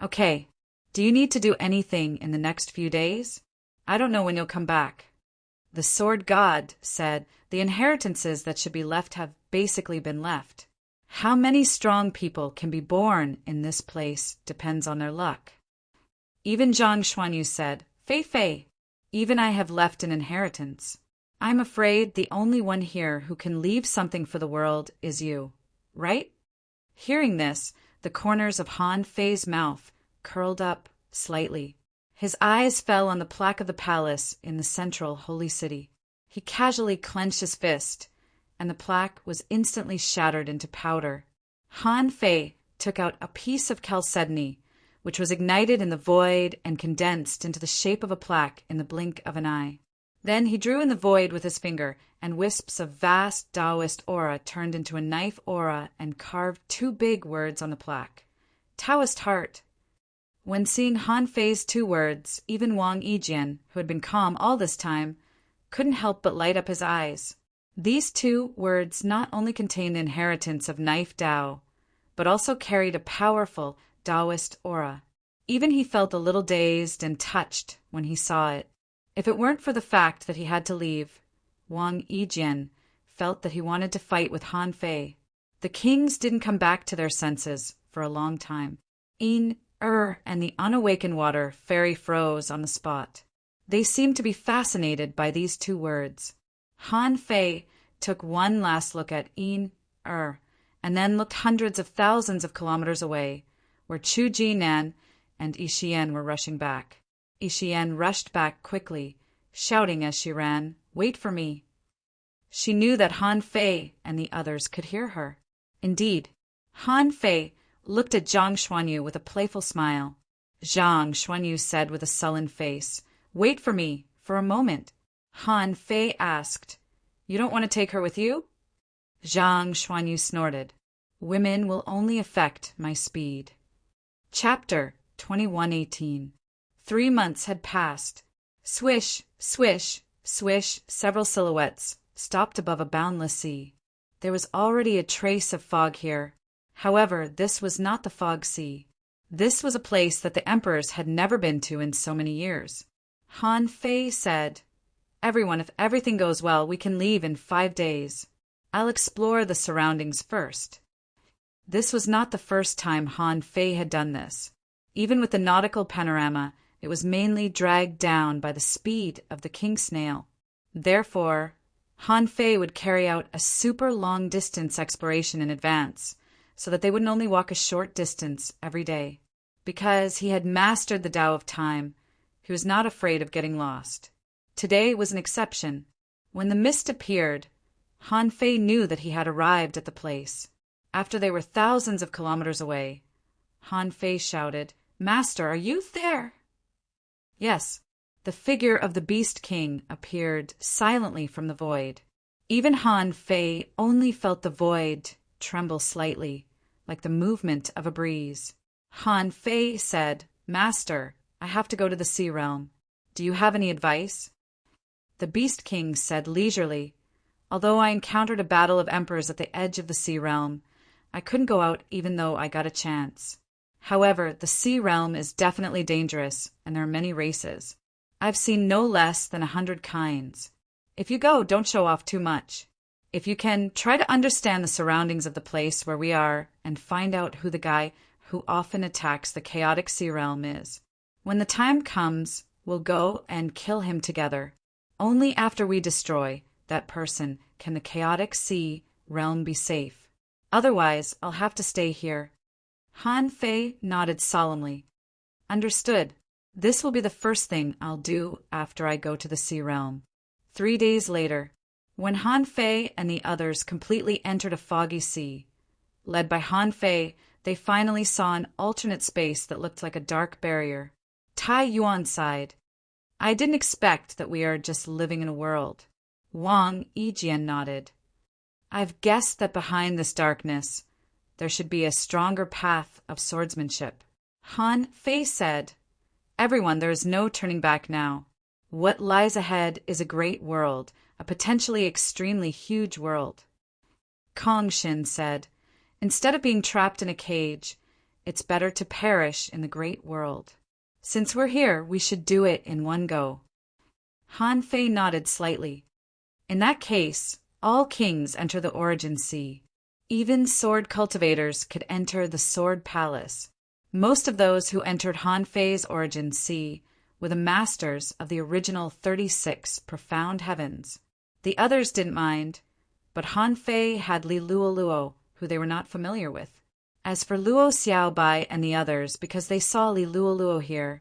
"Okay, do you need to do anything in the next few days? I don't know when you'll come back." The sword god said, "The inheritances that should be left have basically been left. How many strong people can be born in this place depends on their luck." Even Zhang Xuanyu said, "Fei Fei, even I have left an inheritance. I'm afraid the only one here who can leave something for the world is you, right?" Hearing this, the corners of Han Fei's mouth curled up slightly. His eyes fell on the plaque of the palace in the central holy city. He casually clenched his fist, and the plaque was instantly shattered into powder. Han Fei took out a piece of chalcedony, which was ignited in the void and condensed into the shape of a plaque in the blink of an eye. Then he drew in the void with his finger, and wisps of vast Taoist aura turned into a knife aura and carved two big words on the plaque. Taoist heart. When seeing Han Fei's two words, even Wang Yijian, who had been calm all this time, couldn't help but light up his eyes. These two words not only contained the inheritance of Knife Dao, but also carried a powerful Taoist aura. Even he felt a little dazed and touched when he saw it. If it weren't for the fact that he had to leave, Wang Yijian felt that he wanted to fight with Han Fei. The kings didn't come back to their senses for a long time. And the unawakened water fairy froze on the spot. They seemed to be fascinated by these two words. Han Fei took one last look at and then looked hundreds of thousands of kilometers away, where Chu Jinan and Yixian were rushing back. Yixian rushed back quickly, shouting as she ran, "Wait for me." She knew that Han Fei and the others could hear her. Indeed, Han Fei looked at Zhang Xuanyu with a playful smile. "Zhang," Xuanyu said with a sullen face, "wait for me, for a moment." Han Fei asked, "You don't want to take her with you?" Zhang Xuanyu snorted, "Women will only affect my speed." Chapter 2118. 3 months had passed. Swish, swish, swish, several silhouettes stopped above a boundless sea. There was already a trace of fog here. However, this was not the Fog Sea. This was a place that the emperors had never been to in so many years. Han Fei said, Everyone, if everything goes well, we can leave in 5 days. I'll explore the surroundings first. This was not the first time Han Fei had done this. Even with the nautical panorama, it was mainly dragged down by the speed of the king snail. Therefore, Han Fei would carry out a super long-distance exploration in advance, so that they wouldn't only walk a short distance every day. Because he had mastered the Tao of time, he was not afraid of getting lost. Today was an exception. When the mist appeared, Han Fei knew that he had arrived at the place. After they were thousands of kilometers away, Han Fei shouted, "Master, are you there?" Yes, the figure of the Beast King appeared silently from the void. Even Han Fei only felt the void tremble slightly, like the movement of a breeze. Han Fei said, "Master, I have to go to the Sea Realm. Do you have any advice?" The Beast King said leisurely, "Although I encountered a battle of emperors at the edge of the Sea Realm, I couldn't go out even though I got a chance. However, the Sea Realm is definitely dangerous, and there are many races. I've seen no less than 100 kinds. If you go, don't show off too much. If you can, try to understand the surroundings of the place where we are and find out who the guy who often attacks the chaotic Sea Realm is. When the time comes, we'll go and kill him together. Only after we destroy that person can the chaotic Sea Realm be safe. Otherwise, I'll have to stay here." Han Fei nodded solemnly. "Understood. This will be the first thing I'll do after I go to the Sea Realm." 3 days later, when Han Fei and the others completely entered a foggy sea, led by Han Fei, they finally saw an alternate space that looked like a dark barrier. Tai Yuan sighed. "I didn't expect that we are just living in a world." Wang Yijian nodded. "I've guessed that behind this darkness, there should be a stronger path of swordsmanship." Han Fei said, "Everyone, there is no turning back now. What lies ahead is a great world, a potentially extremely huge world." Kong Shin said, "Instead of being trapped in a cage, it's better to perish in the great world. Since we're here, we should do it in one go." Han Fei nodded slightly. "In that case, all kings enter the Origin Sea. Even sword cultivators could enter the Sword Palace. Most of those who entered Han Fei's Origin Sea were the masters of the original 36 profound heavens. The others didn't mind, but Han Fei had Li Luoluo, who they were not familiar with. As for Luo Xiaobai and the others, because they saw Li Luoluo here,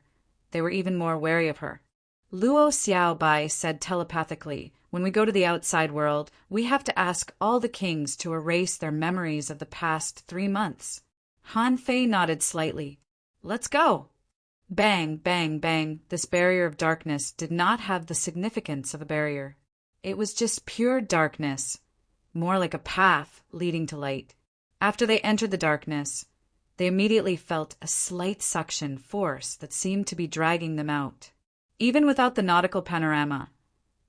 they were even more wary of her. Luo Xiaobai said telepathically, "When we go to the outside world, we have to ask all the kings to erase their memories of the past 3 months." Han Fei nodded slightly. "Let's go." Bang, bang, bang. This barrier of darkness did not have the significance of a barrier. It was just pure darkness, more like a path leading to light. After they entered the darkness, they immediately felt a slight suction force that seemed to be dragging them out. Even without the nautical panorama,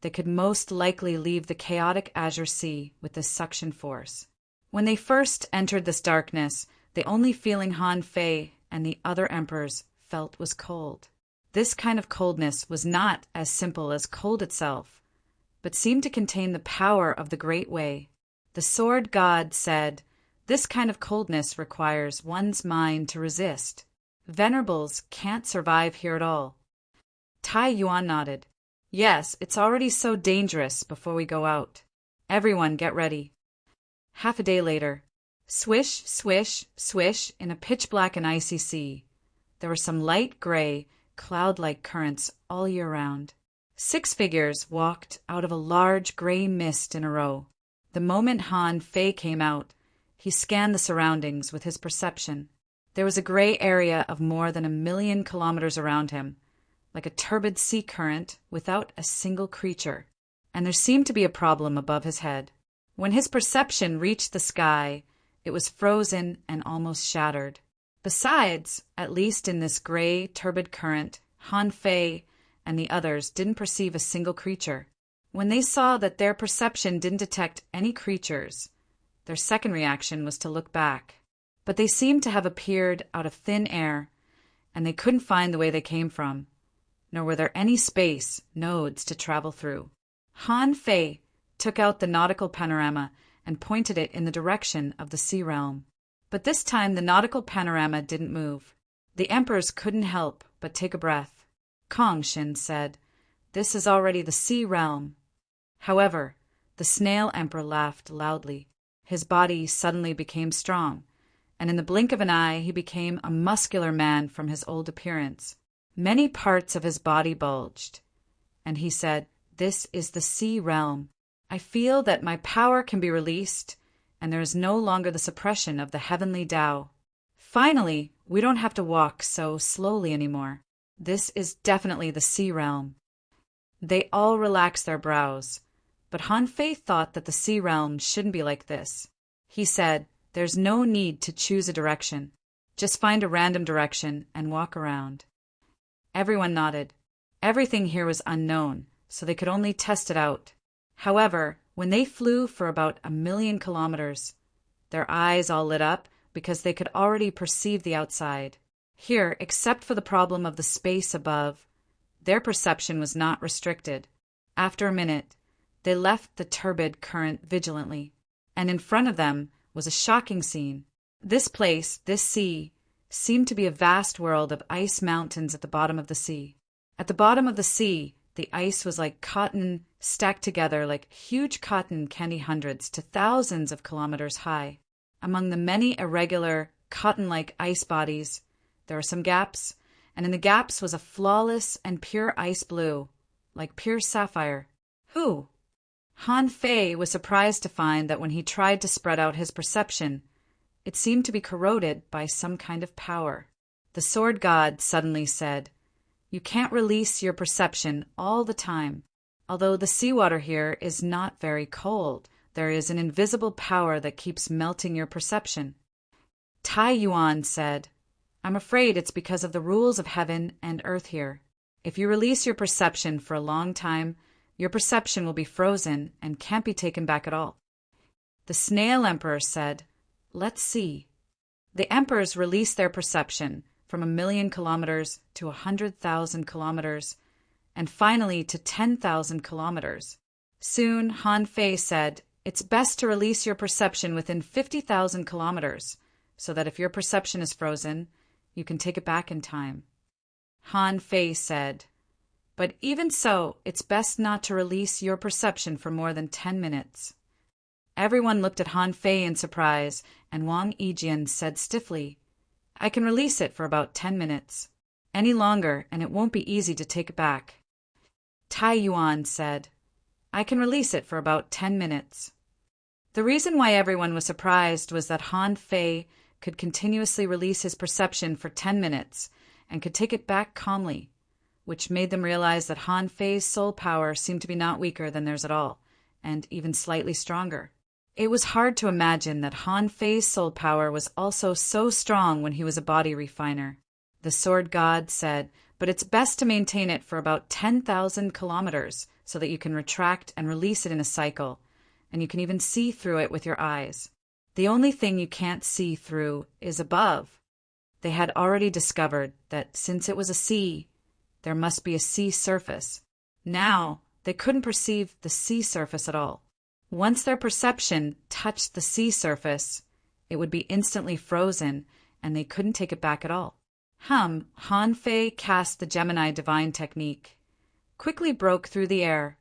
they could most likely leave the chaotic Azure Sea with this suction force. When they first entered this darkness, the only feeling Han Fei and the other emperors felt was cold. This kind of coldness was not as simple as cold itself, but seemed to contain the power of the Great Way. The Sword God said, "This kind of coldness requires one's mind to resist. Venerables can't survive here at all." Tai Yuan nodded. "Yes, it's already so dangerous before we go out. Everyone get ready." Half a day later, swish, swish, swish in a pitch-black and icy sea. There were some light gray, cloud-like currents all year round. 6 figures walked out of a large gray mist in a row. The moment Han Fei came out, he scanned the surroundings with his perception. There was a gray area of more than 1,000,000 kilometers around him, like a turbid sea current without a single creature, and there seemed to be a problem above his head. When his perception reached the sky, it was frozen and almost shattered. Besides, at least in this gray, turbid current, Han Fei and the others didn't perceive a single creature. When they saw that their perception didn't detect any creatures, their second reaction was to look back. But they seemed to have appeared out of thin air, and they couldn't find the way they came from, nor were there any space nodes to travel through. Han Fei took out the nautical panorama and pointed it in the direction of the sea realm. But this time the nautical panorama didn't move. The emperors couldn't help but take a breath. Kong Shin said, "This is already the sea realm." However, the snail emperor laughed loudly. His body suddenly became strong, and in the blink of an eye he became a muscular man from his old appearance. Many parts of his body bulged, and he said, "This is the sea realm. I feel that my power can be released, and there is no longer the suppression of the heavenly Tao. Finally, we don't have to walk so slowly anymore. This is definitely the sea realm." They all relaxed their brows, but Han Fei thought that the sea realm shouldn't be like this. He said, "There's no need to choose a direction. Just find a random direction and walk around." Everyone nodded. Everything here was unknown, so they could only test it out. However, when they flew for about 1,000,000 kilometers, their eyes all lit up because they could already perceive the outside. Here, except for the problem of the space above, their perception was not restricted. After a minute, they left the turbid current vigilantly, and in front of them was a shocking scene. This place, this sea, seemed to be a vast world of ice mountains at the bottom of the sea. At the bottom of the sea, the ice was like cotton stacked together like huge cotton candy hundreds to thousands of kilometers high. Among the many irregular, cotton-like ice bodies, there were some gaps, and in the gaps was a flawless and pure ice blue, like pure sapphire. Who? Han Fei was surprised to find that when he tried to spread out his perception, it seemed to be corroded by some kind of power. The sword god suddenly said, "You can't release your perception all the time. Although the seawater here is not very cold, there is an invisible power that keeps melting your perception." Tai Yuan said, "I'm afraid it's because of the rules of heaven and earth here. If you release your perception for a long time, your perception will be frozen and can't be taken back at all." The snail emperor said, "Let's see." The emperors released their perception from 1,000,000 kilometers to 100,000 kilometers, and finally to 10,000 kilometers. Soon Han Fei said, "It's best to release your perception within 50,000 kilometers, so that if your perception is frozen, you can take it back in time." Han Fei said, "But even so, it's best not to release your perception for more than 10 minutes. Everyone looked at Han Fei in surprise, and Wang Yijian said stiffly, "I can release it for about 10 minutes. Any longer, and it won't be easy to take it back." Tai Yuan said, "I can release it for about 10 minutes. The reason why everyone was surprised was that Han Fei could continuously release his perception for 10 minutes and could take it back calmly, which made them realize that Han Fei's soul power seemed to be not weaker than theirs at all, and even slightly stronger. It was hard to imagine that Han Fei's soul power was also so strong when he was a body refiner. The sword god said, "But it's best to maintain it for about 10,000 kilometers so that you can retract and release it in a cycle, and you can even see through it with your eyes. The only thing you can't see through is above." They had already discovered that since it was a sea, there must be a sea surface. Now, they couldn't perceive the sea surface at all. Once their perception touched the sea surface, it would be instantly frozen, and they couldn't take it back at all. Han Fei cast the Gemini divine technique, quickly broke through the air,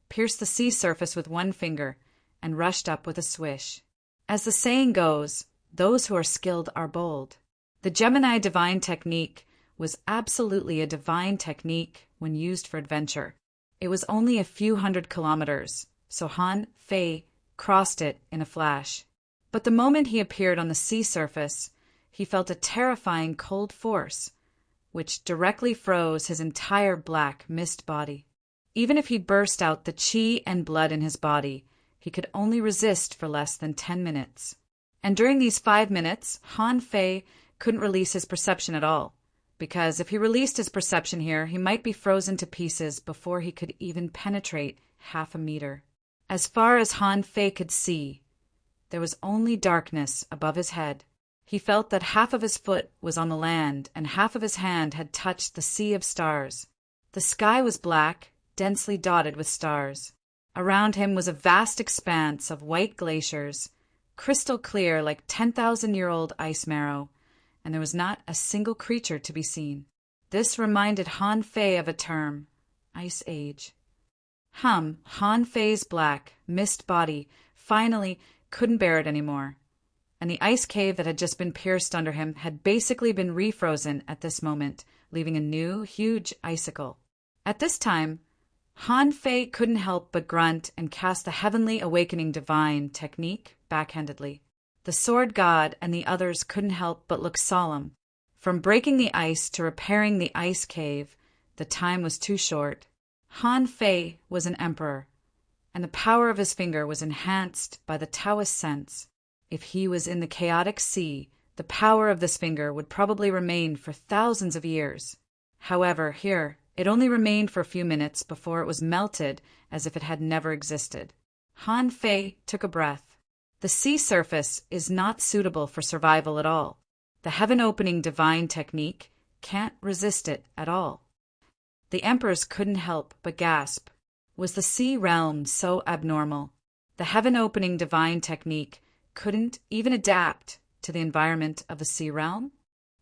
pierced the sea surface with one finger, and rushed up with a swish. As the saying goes, those who are skilled are bold. The Gemini divine technique was absolutely a divine technique when used for adventure. It was only a few hundred kilometers, so Han Fei crossed it in a flash. But the moment he appeared on the sea surface, he felt a terrifying cold force, which directly froze his entire black mist body. Even if he burst out the qi and blood in his body, he could only resist for less than 10 minutes. And during these 5 minutes, Han Fei couldn't release his perception at all, because if he released his perception here, he might be frozen to pieces before he could even penetrate half a meter. As far as Han Fei could see, there was only darkness above his head. He felt that half of his foot was on the land and half of his hand had touched the sea of stars. The sky was black, densely dotted with stars. Around him was a vast expanse of white glaciers, crystal clear like 10,000-year-old ice marrow, and there was not a single creature to be seen. This reminded Han Fei of a term, Ice Age. Han Fei's black, mist body finally couldn't bear it anymore, and the ice cave that had just been pierced under him had basically been refrozen at this moment, leaving a new, huge icicle. At this time, Han Fei couldn't help but grunt and cast the Heavenly Awakening Divine technique backhandedly. The sword god and the others couldn't help but look solemn. From breaking the ice to repairing the ice cave, the time was too short. Han Fei was an emperor, and the power of his finger was enhanced by the Taoist sense. If he was in the chaotic sea, the power of this finger would probably remain for thousands of years. However, here, it only remained for a few minutes before it was melted as if it had never existed. Han Fei took a breath. The sea surface is not suitable for survival at all. The heaven-opening divine technique can't resist it at all. The emperors couldn't help but gasp. Was the sea realm so abnormal? The heaven-opening divine technique couldn't even adapt to the environment of the sea realm?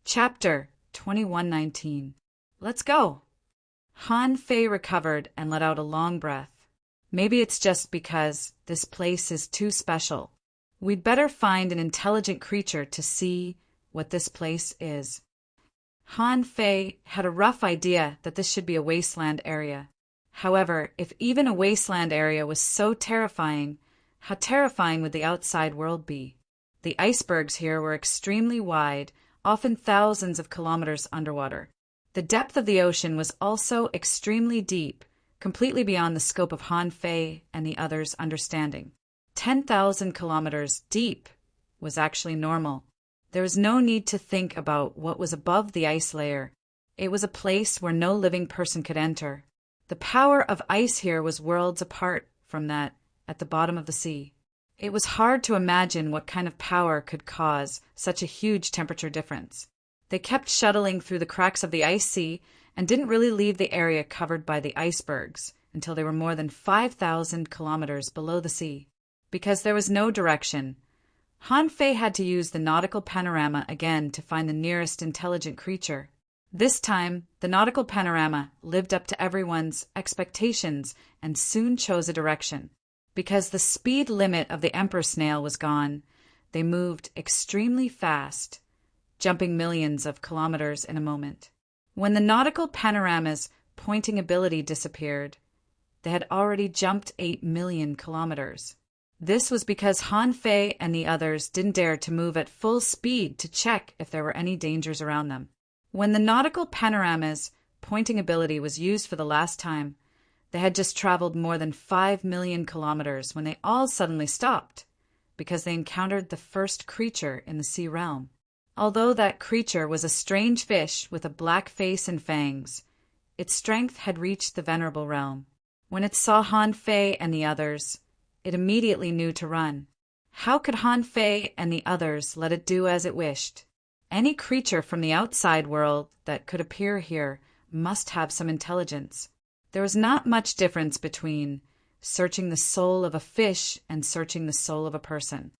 Chapter 2119. Let's go! Han Fei recovered and let out a long breath. Maybe it's just because this place is too special. We'd better find an intelligent creature to see what this place is. Han Fei had a rough idea that this should be a wasteland area. However, if even a wasteland area was so terrifying, how terrifying would the outside world be? The icebergs here were extremely wide, often thousands of kilometers underwater. The depth of the ocean was also extremely deep, completely beyond the scope of Han Fei and the others' understanding. 10,000 kilometers deep was actually normal. There was no need to think about what was above the ice layer. It was a place where no living person could enter. The power of ice here was worlds apart from that at the bottom of the sea. It was hard to imagine what kind of power could cause such a huge temperature difference. They kept shuttling through the cracks of the ice sea and didn't really leave the area covered by the icebergs until they were more than 5,000 kilometers below the sea. Because there was no direction, Han Fei had to use the nautical panorama again to find the nearest intelligent creature. This time, the nautical panorama lived up to everyone's expectations and soon chose a direction. Because the speed limit of the emperor snail was gone, they moved extremely fast, jumping millions of kilometers in a moment. When the nautical panorama's pointing ability disappeared, they had already jumped 8 million kilometers. This was because Han Fei and the others didn't dare to move at full speed to check if there were any dangers around them. When the nautical panorama's pointing ability was used for the last time, they had just traveled more than 5 million kilometers when they all suddenly stopped, because they encountered the first creature in the sea realm. Although that creature was a strange fish with a black face and fangs, its strength had reached the venerable realm. When it saw Han Fei and the others, it immediately knew to run. How could Han Fei and the others let it do as it wished? Any creature from the outside world that could appear here must have some intelligence. There was not much difference between searching the soul of a fish and searching the soul of a person.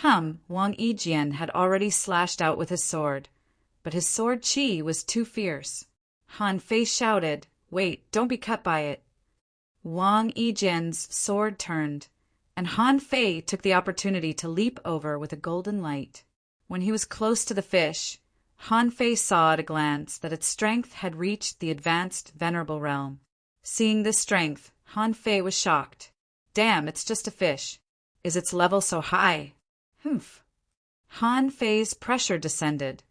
Wang Yijian had already slashed out with his sword, but his sword chi was too fierce. Han Fei shouted, "Wait, don't be cut by it." Wang Yijian's sword turned, and Han Fei took the opportunity to leap over with a golden light. When he was close to the fish, Han Fei saw at a glance that its strength had reached the advanced venerable realm. Seeing this strength, Han Fei was shocked. Damn, it's just a fish. Is its level so high? Humph. Han Fei's pressure descended,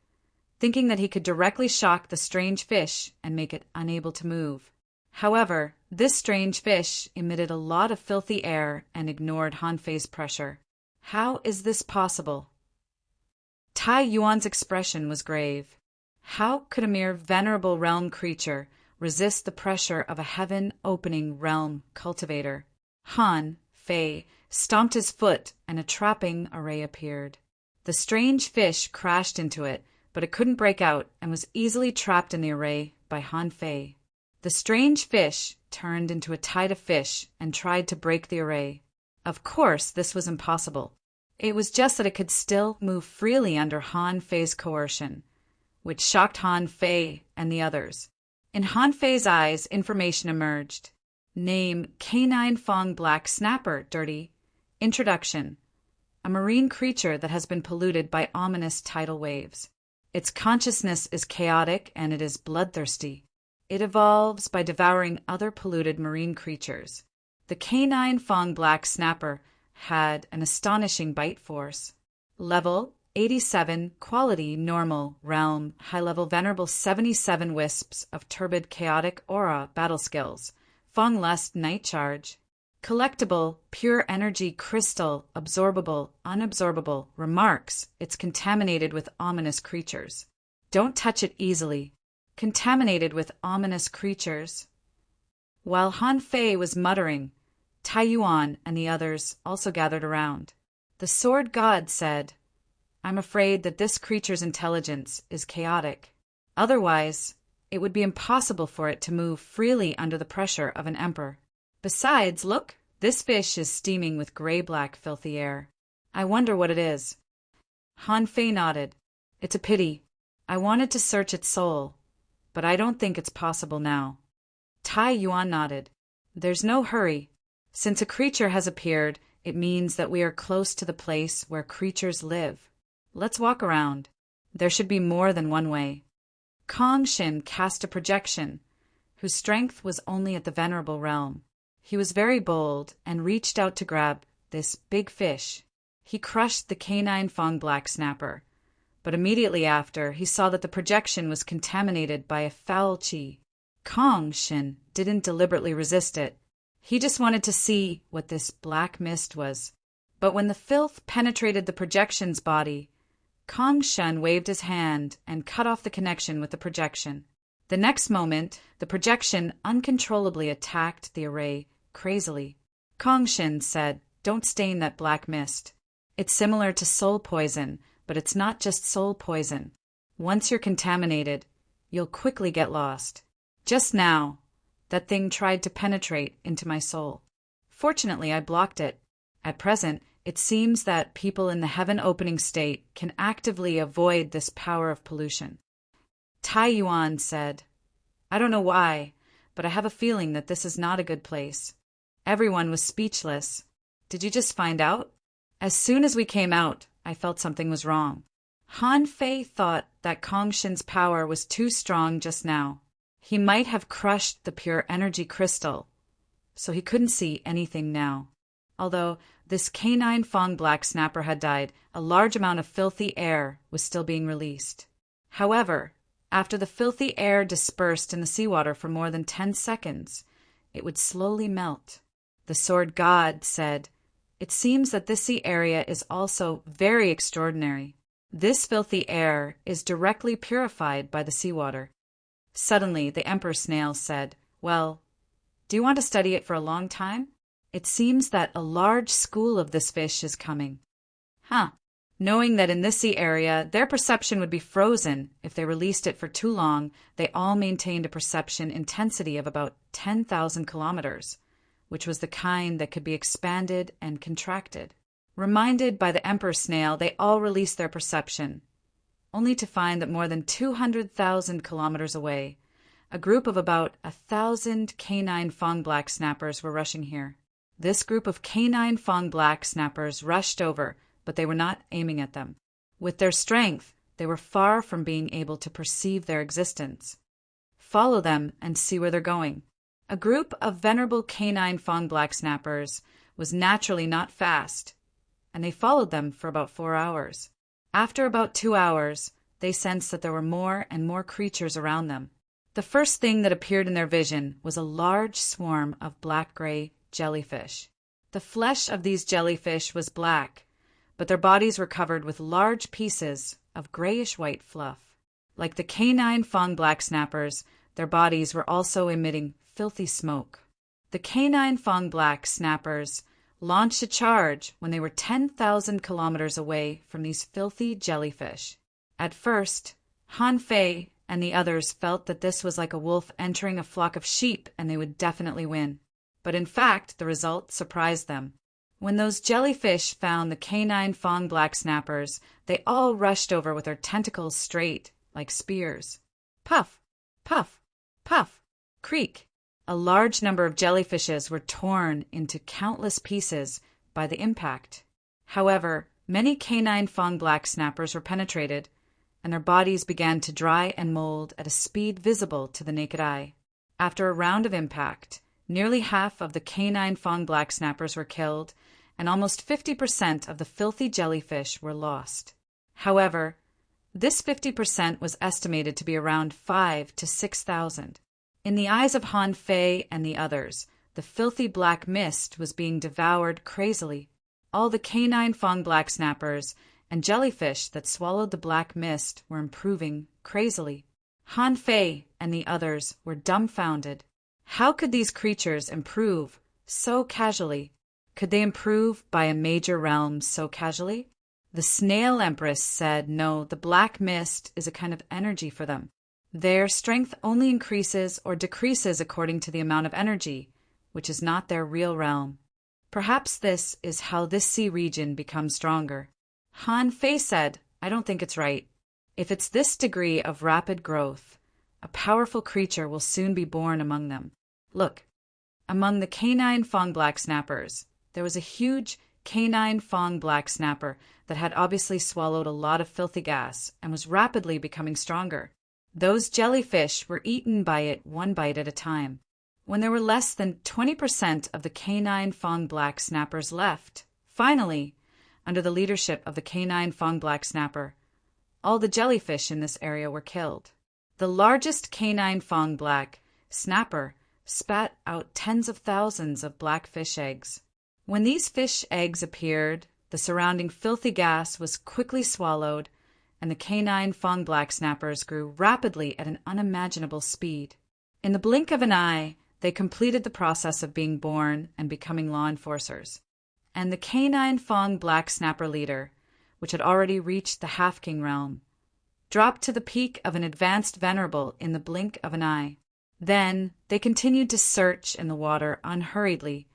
thinking that he could directly shock the strange fish and make it unable to move. However, this strange fish emitted a lot of filthy air and ignored Han Fei's pressure. How is this possible? Tai Yuan's expression was grave. How could a mere venerable realm creature resist the pressure of a heaven-opening realm cultivator? Han Fei stomped his foot and a trapping array appeared. The strange fish crashed into it, but it couldn't break out and was easily trapped in the array by Han Fei. The strange fish turned into a tide of fish and tried to break the array. Of course, this was impossible. It was just that it could still move freely under Han Fei's coercion, which shocked Han Fei and the others. In Han Fei's eyes, information emerged. Name Canine Fong Black Snapper, Dirty. Introduction. A marine creature that has been polluted by ominous tidal waves. Its consciousness is chaotic and it is bloodthirsty. It evolves by devouring other polluted marine creatures. The Canine Fong Black Snapper had an astonishing bite force. Level 87, quality normal, realm, high level venerable 77 wisps of turbid chaotic aura battle skills. Fong Lust Night Charge. Collectible, pure energy crystal, absorbable, unabsorbable. Remarks, it's contaminated with ominous creatures. Don't touch it easily. Contaminated with ominous creatures. While Han Fei was muttering, Tai Yuan and the others also gathered around. The sword god said, I'm afraid that this creature's intelligence is chaotic. Otherwise, it would be impossible for it to move freely under the pressure of an emperor. Besides, look, this fish is steaming with gray-black filthy air. I wonder what it is. Han Fei nodded. It's a pity. I wanted to search its soul, but I don't think it's possible now. Tai Yuan nodded. There's no hurry. Since a creature has appeared, it means that we are close to the place where creatures live. Let's walk around. There should be more than one way. Kong Shin cast a projection, whose strength was only at the venerable realm. He was very bold and reached out to grab this big fish. He crushed the Canine Fong Black Snapper, but immediately after he saw that the projection was contaminated by a foul qi. Kong Shin didn't deliberately resist it. He just wanted to see what this black mist was. But when the filth penetrated the projection's body, Kong Shin waved his hand and cut off the connection with the projection. The next moment, the projection uncontrollably attacked the array crazily. Kong Shin said, Don't stain that black mist. It's similar to soul poison, but it's not just soul poison. Once you're contaminated, you'll quickly get lost. Just now, that thing tried to penetrate into my soul. Fortunately, I blocked it. At present, it seems that people in the heaven-opening state can actively avoid this power of pollution. Tai Yuan said, I don't know why, but I have a feeling that this is not a good place. Everyone was speechless. Did you just find out? As soon as we came out, I felt something was wrong. Han Fei thought that Kong Shin's power was too strong just now. He might have crushed the pure energy crystal, so he couldn't see anything now. Although this Canine Fong Black Snapper had died, a large amount of filthy air was still being released. However, after the filthy air dispersed in the seawater for more than 10 seconds, it would slowly melt. The sword god said, It seems that this sea area is also very extraordinary. This filthy air is directly purified by the seawater. Suddenly, the emperor snail said, Well, do you want to study it for a long time? It seems that a large school of this fish is coming. Knowing that in this sea area their perception would be frozen if they released it for too long, they all maintained a perception intensity of about 10,000 kilometers, which was the kind that could be expanded and contracted. Reminded by the emperor snail, they all released their perception, only to find that more than 200,000 kilometers away, a group of about 1,000 canine Fong Black Snappers were rushing here. This group of canine Fong Black Snappers rushed over, but they were not aiming at them. With their strength, they were far from being able to perceive their existence. Follow them and see where they're going. A group of venerable canine Fong Black Snappers was naturally not fast, and they followed them for about 4 hours. After about 2 hours, they sensed that there were more and more creatures around them. The first thing that appeared in their vision was a large swarm of black-gray jellyfish. The flesh of these jellyfish was black, but their bodies were covered with large pieces of grayish-white fluff. Like the canine Fong Black Snappers, their bodies were also emitting filthy smoke. The canine Fong Black Snappers launched a charge when they were 10,000 kilometers away from these filthy jellyfish. At first, Han Fei and the others felt that this was like a wolf entering a flock of sheep and they would definitely win. But in fact, the result surprised them. When those jellyfish found the canine Fong black snappers, they all rushed over with their tentacles straight, like spears. Puff, puff, puff, creak. A large number of jellyfishes were torn into countless pieces by the impact. However, many canine Fong black snappers were penetrated, and their bodies began to dry and mold at a speed visible to the naked eye. After a round of impact, nearly half of the canine Fong black snappers were killed, and almost 50% of the filthy jellyfish were lost. However, this 50% was estimated to be around 5,000 to 6,000. In the eyes of Han Fei and the others, the filthy black mist was being devoured crazily. All the canine Fong black snappers and jellyfish that swallowed the black mist were improving crazily. Han Fei and the others were dumbfounded. How could these creatures improve so casually? Could they improve by a major realm so casually? The Snail Empress said no, the black mist is a kind of energy for them. Their strength only increases or decreases according to the amount of energy, which is not their real realm. Perhaps this is how this sea region becomes stronger. Han Fei said, I don't think it's right. If it's this degree of rapid growth, a powerful creature will soon be born among them. Look, among the canine Fong black snappers, there was a huge canine Fong black snapper that had obviously swallowed a lot of filthy gas and was rapidly becoming stronger. Those jellyfish were eaten by it one bite at a time. When there were less than 20% of the canine Fong black snappers left, finally, under the leadership of the canine Fong black snapper, all the jellyfish in this area were killed. The largest canine Fong black snapper spat out tens of thousands of black fish eggs. When these fish eggs appeared, the surrounding filthy gas was quickly swallowed, and the canine Fong black snappers grew rapidly at an unimaginable speed. In the blink of an eye, they completed the process of being born and becoming law enforcers. And the canine Fong black snapper leader, which had already reached the half-king realm, dropped to the peak of an advanced venerable in the blink of an eye. Then they continued to search in the water unhurriedly,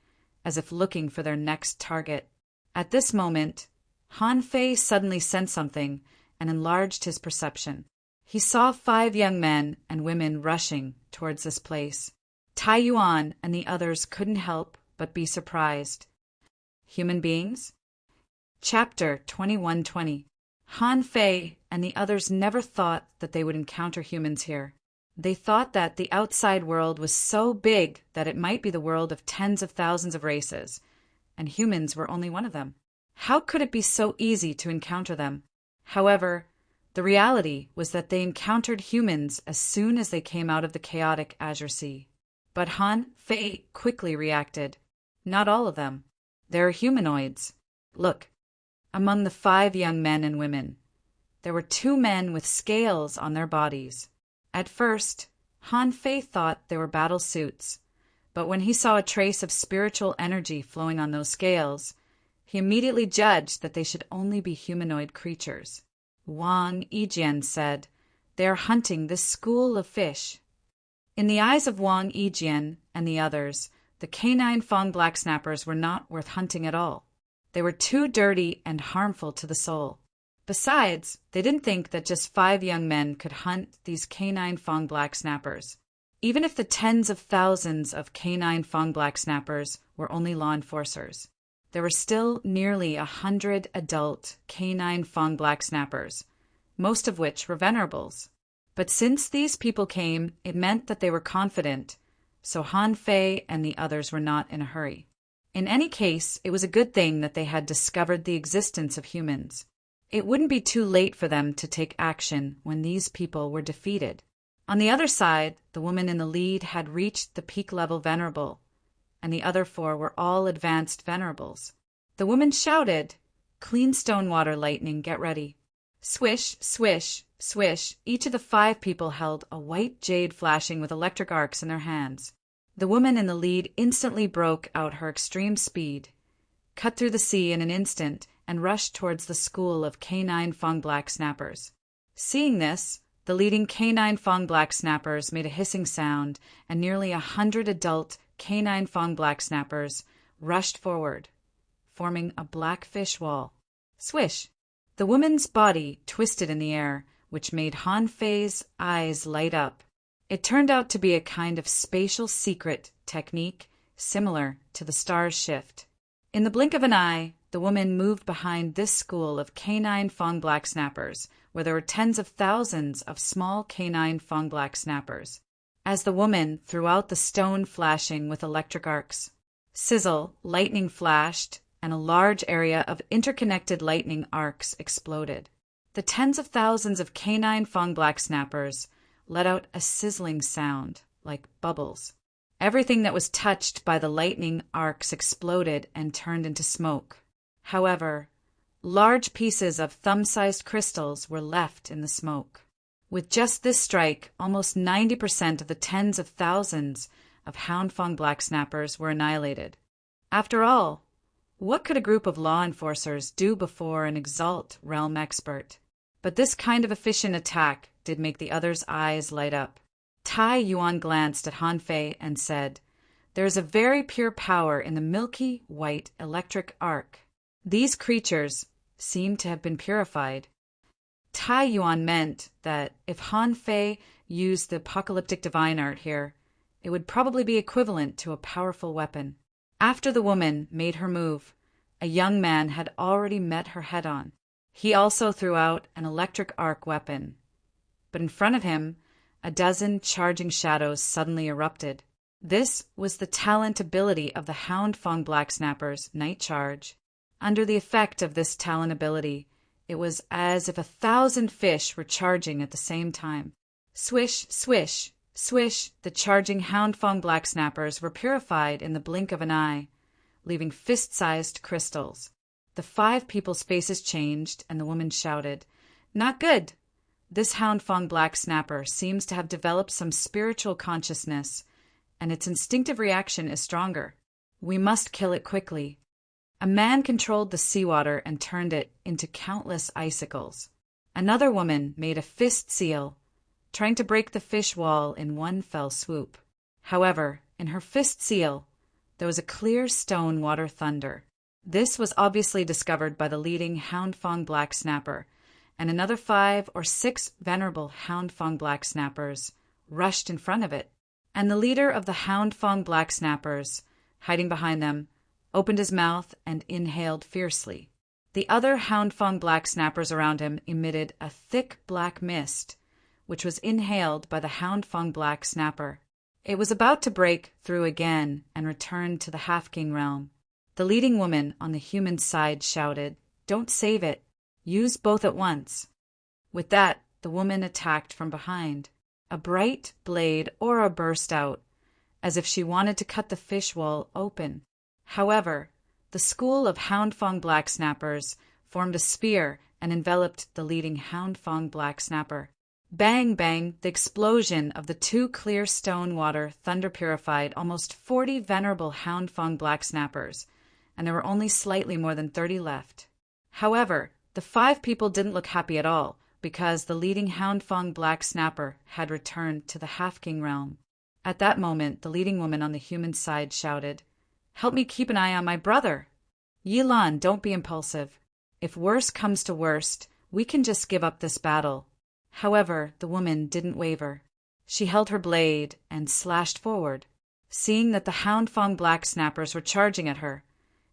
as if looking for their next target. At this moment, Han Fei suddenly sensed something and enlarged his perception. He saw 5 young men and women rushing towards this place. Tai Yuan and the others couldn't help but be surprised. Human beings? Chapter 2120. Han Fei and the others never thought that they would encounter humans here. They thought that the outside world was so big that it might be the world of tens of thousands of races, and humans were only one of them. How could it be so easy to encounter them? However, the reality was that they encountered humans as soon as they came out of the chaotic Azure Sea. But Han Fei quickly reacted. Not all of them. There are humanoids. Look, among the 5 young men and women, there were 2 men with scales on their bodies. At first, Han Fei thought they were battle suits, but when he saw a trace of spiritual energy flowing on those scales, he immediately judged that they should only be humanoid creatures. Wang Yijian said, "They are hunting this school of fish." In the eyes of Wang Yijian and the others, the canine Fong black snappers were not worth hunting at all. They were too dirty and harmful to the soul. Besides, they didn't think that just 5 young men could hunt these canine Fong black snappers. Even if the tens of thousands of canine Fong black snappers were only law enforcers, there were still nearly 100 adult canine Fong black snappers, most of which were venerables. But since these people came, it meant that they were confident, so Han Fei and the others were not in a hurry. In any case, it was a good thing that they had discovered the existence of humans. It wouldn't be too late for them to take action when these people were defeated. On the other side, the woman in the lead had reached the peak-level venerable, and the other 4 were all advanced venerables. The woman shouted, "Clean stone water lightning, get ready." Swish, swish, swish, each of the 5 people held a white jade flashing with electric arcs in their hands. The woman in the lead instantly broke out her extreme speed, cut through the sea in an instant, and rushed towards the school of canine Fong black snappers. Seeing this, The leading canine Fong black snappers made a hissing sound, and nearly 100 adult canine Fong black snappers rushed forward, forming a black fish wall. Swish! The woman's body twisted in the air, which made Han Fei's eyes light up. It turned out to be a kind of spatial secret technique similar to the star's shift. In the blink of an eye, the woman moved behind this school of canine Fong black snappers, where there were tens of thousands of small canine Fong black snappers. As the woman threw out the stone flashing with electric arcs, sizzle, lightning flashed, and a large area of interconnected lightning arcs exploded. The tens of thousands of canine Fong black snappers let out a sizzling sound, like bubbles. Everything that was touched by the lightning arcs exploded and turned into smoke. However, large pieces of thumb-sized crystals were left in the smoke. With just this strike, almost 90% of the tens of thousands of Hound Fong black snappers were annihilated. After all, what could a group of law enforcers do before an Exalt realm expert? But this kind of efficient attack did make the other's eyes light up. Tai Yuan glanced at Han Fei and said, "There is a very pure power in the milky white electric arc. These creatures seem to have been purified." Tai Yuan meant that if Han Fei used the apocalyptic divine art here, it would probably be equivalent to a powerful weapon. After the woman made her move, a young man had already met her head-on. He also threw out an electric arc weapon. But in front of him, a dozen charging shadows suddenly erupted. This was the talent ability of the Hound Fong black snappers, Night Charge. Under the effect of this talent ability, it was as if 1,000 fish were charging at the same time. Swish, swish, swish, the charging Hound Fong black snappers were purified in the blink of an eye, leaving fist-sized crystals. The 5 people's faces changed, and the woman shouted, "Not good! This Hound Fong black snapper seems to have developed some spiritual consciousness, and its instinctive reaction is stronger. We must kill it quickly." A man controlled the seawater and turned it into countless icicles. Another woman made a fist seal, trying to break the fish wall in one fell swoop. However, in her fist seal, there was a clear stone water thunder. This was obviously discovered by the leading Hound Fong black snapper, and another 5 or 6 venerable Hound Fong black snappers rushed in front of it. And the leader of the Hound Fong black snappers, hiding behind them, opened his mouth and inhaled fiercely. The other Hound Fong black snappers around him emitted a thick black mist, which was inhaled by the Hound Fong black snapper. It was about to break through again and return to the Half-King realm. The leading woman on the human side shouted, "Don't save it. Use both at once." With that, the woman attacked from behind. A bright blade aura burst out, as if she wanted to cut the fish wall open. However, the school of Hound Fong black snappers formed a spear and enveloped the leading Hound Fong black snapper. Bang, bang, the explosion of the 2 clear stone water thunder purified almost 40 venerable Hound Fong black snappers, and there were only slightly more than 30 left. However, the 5 people didn't look happy at all, because the leading Hound Fong black snapper had returned to the Half-King realm. At that moment, the leading woman on the human side shouted, "Help me keep an eye on my brother. Yilan, don't be impulsive. If worse comes to worst, we can just give up this battle." However, the woman didn't waver. She held her blade and slashed forward. Seeing that the Hound Fong black snappers were charging at her,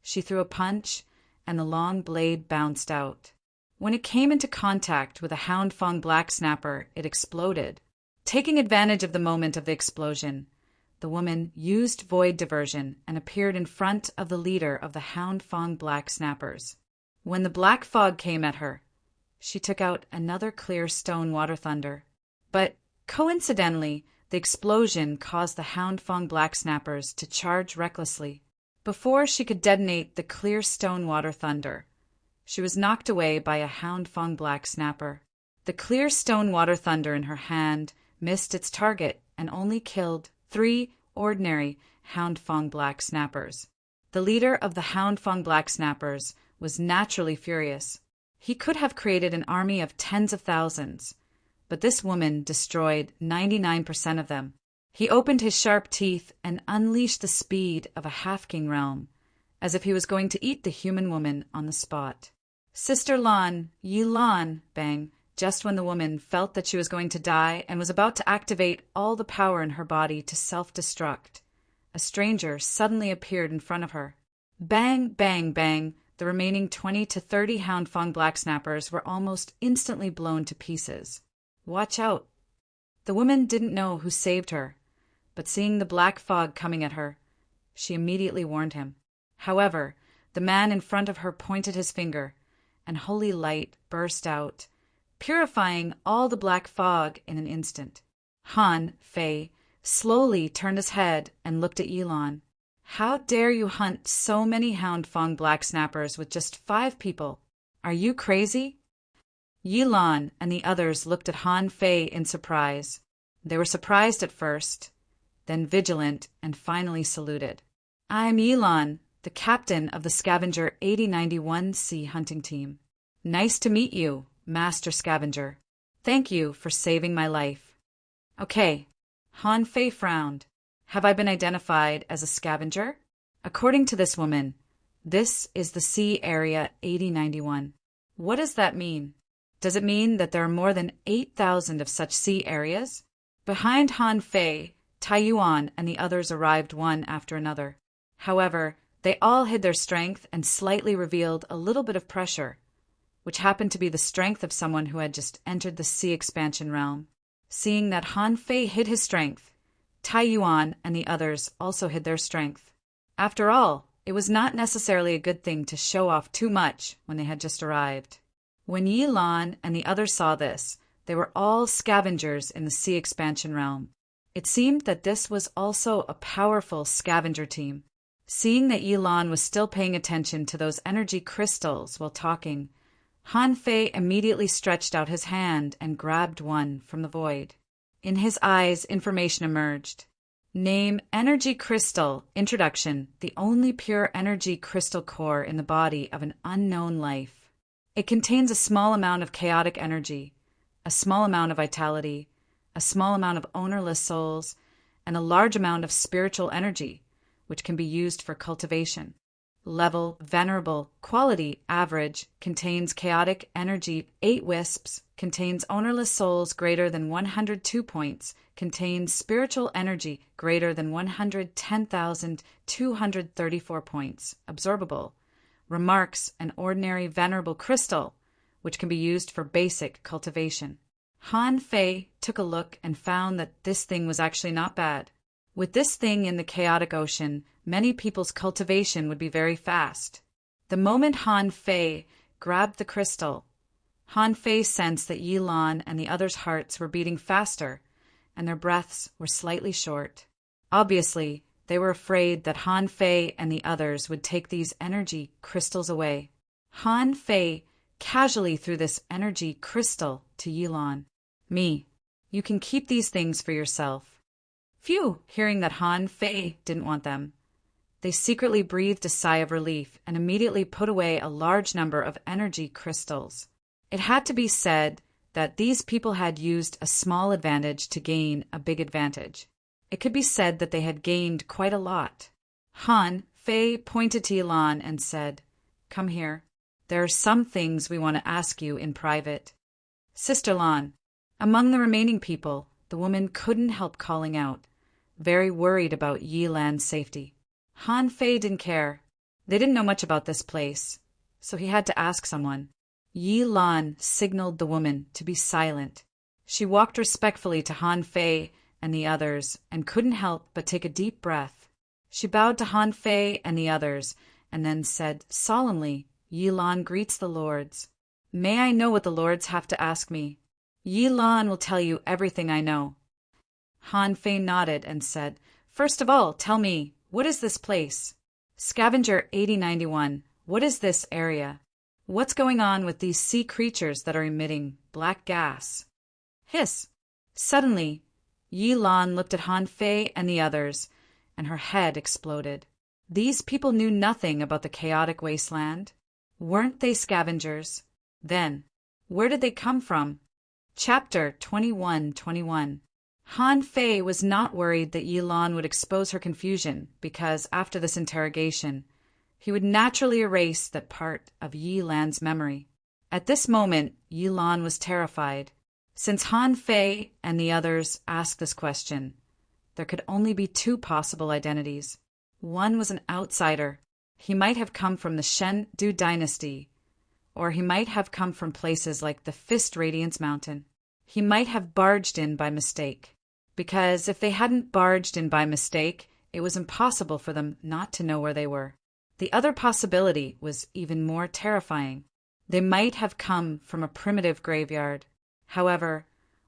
she threw a punch, and the long blade bounced out. When it came into contact with a Hound Fong black snapper, it exploded. Taking advantage of the moment of the explosion, the woman used void diversion and appeared in front of the leader of the Hound Fong black snappers. When the black fog came at her, she took out another clear stone water thunder. But, coincidentally, the explosion caused the Hound Fong black snappers to charge recklessly. Before she could detonate the clear stone water thunder, she was knocked away by a Hound Fong black snapper. The clear stone water thunder in her hand missed its target and only killed 3 ordinary Hound Fong black snappers. The leader of the Hound Fong black snappers was naturally furious. He could have created an army of tens of thousands, but this woman destroyed 99% of them. He opened his sharp teeth and unleashed the speed of a half-king realm, as if he was going to eat the human woman on the spot. Sister Lan, Yi Lan, bang, just when the woman felt that she was going to die and was about to activate all the power in her body to self-destruct, a stranger suddenly appeared in front of her. Bang, bang, bang, the remaining 20 to 30 Houndfang black snappers were almost instantly blown to pieces. Watch out. The woman didn't know who saved her, but seeing the black fog coming at her, she immediately warned him. However, the man in front of her pointed his finger, and holy light burst out, purifying all the black fog in an instant. Han Fei slowly turned his head and looked at Yilan. How dare you hunt so many Houndfang black snappers with just 5 people? Are you crazy? Yilan and the others looked at Han Fei in surprise. They were surprised at first, then vigilant, and finally saluted. I'm Yilan, the captain of the Scavenger 8091C hunting team. Nice to meet you, Master Scavenger. Thank you for saving my life. Okay, Han Fei frowned. Have I been identified as a scavenger? According to this woman, this is the Sea Area 8091. What does that mean? Does it mean that there are more than 8,000 of such sea areas? Behind Han Fei, Tai Yuan and the others arrived one after another. However, they all hid their strength and slightly revealed a little bit of pressure, which happened to be the strength of someone who had just entered the sea expansion realm. Seeing that Han Fei hid his strength, Tai Yuan and the others also hid their strength. After all, it was not necessarily a good thing to show off too much when they had just arrived. When Yi Lan and the others saw this, they were all scavengers in the sea expansion realm. It seemed that this was also a powerful scavenger team. Seeing that Yi Lan was still paying attention to those energy crystals while talking, Han Fei immediately stretched out his hand and grabbed one from the void. In his eyes, information emerged. Name Energy Crystal. Introduction. The only pure energy crystal core in the body of an unknown life. It contains a small amount of chaotic energy, a small amount of vitality, a small amount of ownerless souls, and a large amount of spiritual energy, which can be used for cultivation. Level, venerable, quality, average, contains chaotic energy 8 wisps, contains ownerless souls greater than 102 points, contains spiritual energy greater than 110,234 points, absorbable. Remarks, an ordinary venerable crystal, which can be used for basic cultivation. Han Fei took a look and found that this thing was actually not bad. With this thing in the chaotic ocean, many people's cultivation would be very fast. The moment Han Fei grabbed the crystal, Han Fei sensed that Yi Lan and the others' hearts were beating faster, and their breaths were slightly short. Obviously, they were afraid that Han Fei and the others would take these energy crystals away. Han Fei casually threw this energy crystal to Yi Lan. Me, you can keep these things for yourself. Phew, hearing that Han Fei didn't want them. They secretly breathed a sigh of relief and immediately put away a large number of energy crystals. It had to be said that these people had used a small advantage to gain a big advantage. It could be said that they had gained quite a lot. Han Fei pointed to Yilan and said, "Come here. There are some things we want to ask you in private." Sister Lan. Among the remaining people, the woman couldn't help calling out, very worried about Yi Lan's safety. Han Fei didn't care. They didn't know much about this place, so he had to ask someone. Yi Lan signaled the woman to be silent. She walked respectfully to Han Fei and the others and couldn't help but take a deep breath. She bowed to Han Fei and the others and then said solemnly, "Yi Lan greets the lords. May I know what the lords have to ask me? Yi Lan will tell you everything I know." Han Fei nodded and said, "First of all, tell me, what is this place? Scavenger 8091, what is this area? What's going on with these sea creatures that are emitting black gas?" Hiss! Suddenly, Yi Lan looked at Han Fei and the others, and her head exploded. These people knew nothing about the chaotic wasteland. Weren't they scavengers? Then, where did they come from? Chapter 21:21. Han Fei was not worried that Yi Lan would expose her confusion because, after this interrogation, he would naturally erase that part of Yi Lan's memory. At this moment, Yi Lan was terrified. Since Han Fei and the others asked this question, there could only be two possible identities. One was an outsider. He might have come from the Shen Du dynasty, or he might have come from places like the Fist Radiance Mountain. He might have barged in by mistake, because if they hadn't barged in by mistake, it was impossible for them not to know where they were. The other possibility was even more terrifying. They might have come from a primitive graveyard. However,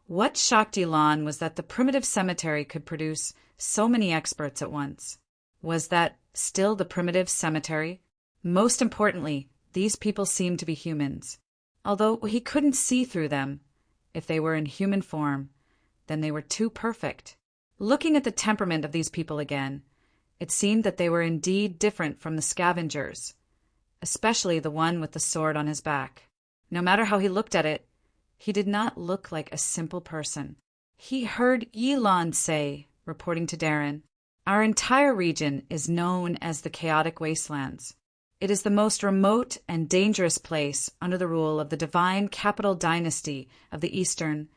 what shocked Yi Lan was that the primitive cemetery could produce so many experts at once. Was that still the primitive cemetery? Most importantly, these people seemed to be humans. Although he couldn't see through them, if they were in human form, then they were too perfect. Looking at the temperament of these people again, it seemed that they were indeed different from the scavengers, especially the one with the sword on his back. No matter how he looked at it, he did not look like a simple person. He heard Yi Lan say, reporting to Darren, "Our entire region is known as the Chaotic Wastelands. It is the most remote and dangerous place under the rule of the Divine Capital Dynasty of the Eastern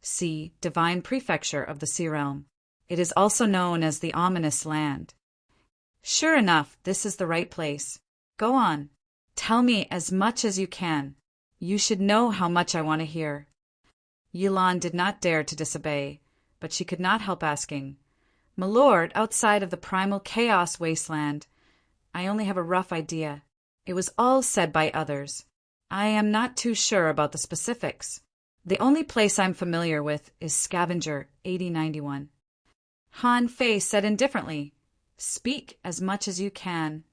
Sea, Divine Prefecture of the Sea Realm. It is also known as the Ominous Land." "Sure enough, this is the right place. Go on. Tell me as much as you can. You should know how much I want to hear." Yi Lan did not dare to disobey, but she could not help asking, "My lord, outside of the primal chaos wasteland, I only have a rough idea. It was all said by others. I am not too sure about the specifics. The only place I'm familiar with is Scavenger 8091. Han Fei said indifferently, "Speak as much as you can."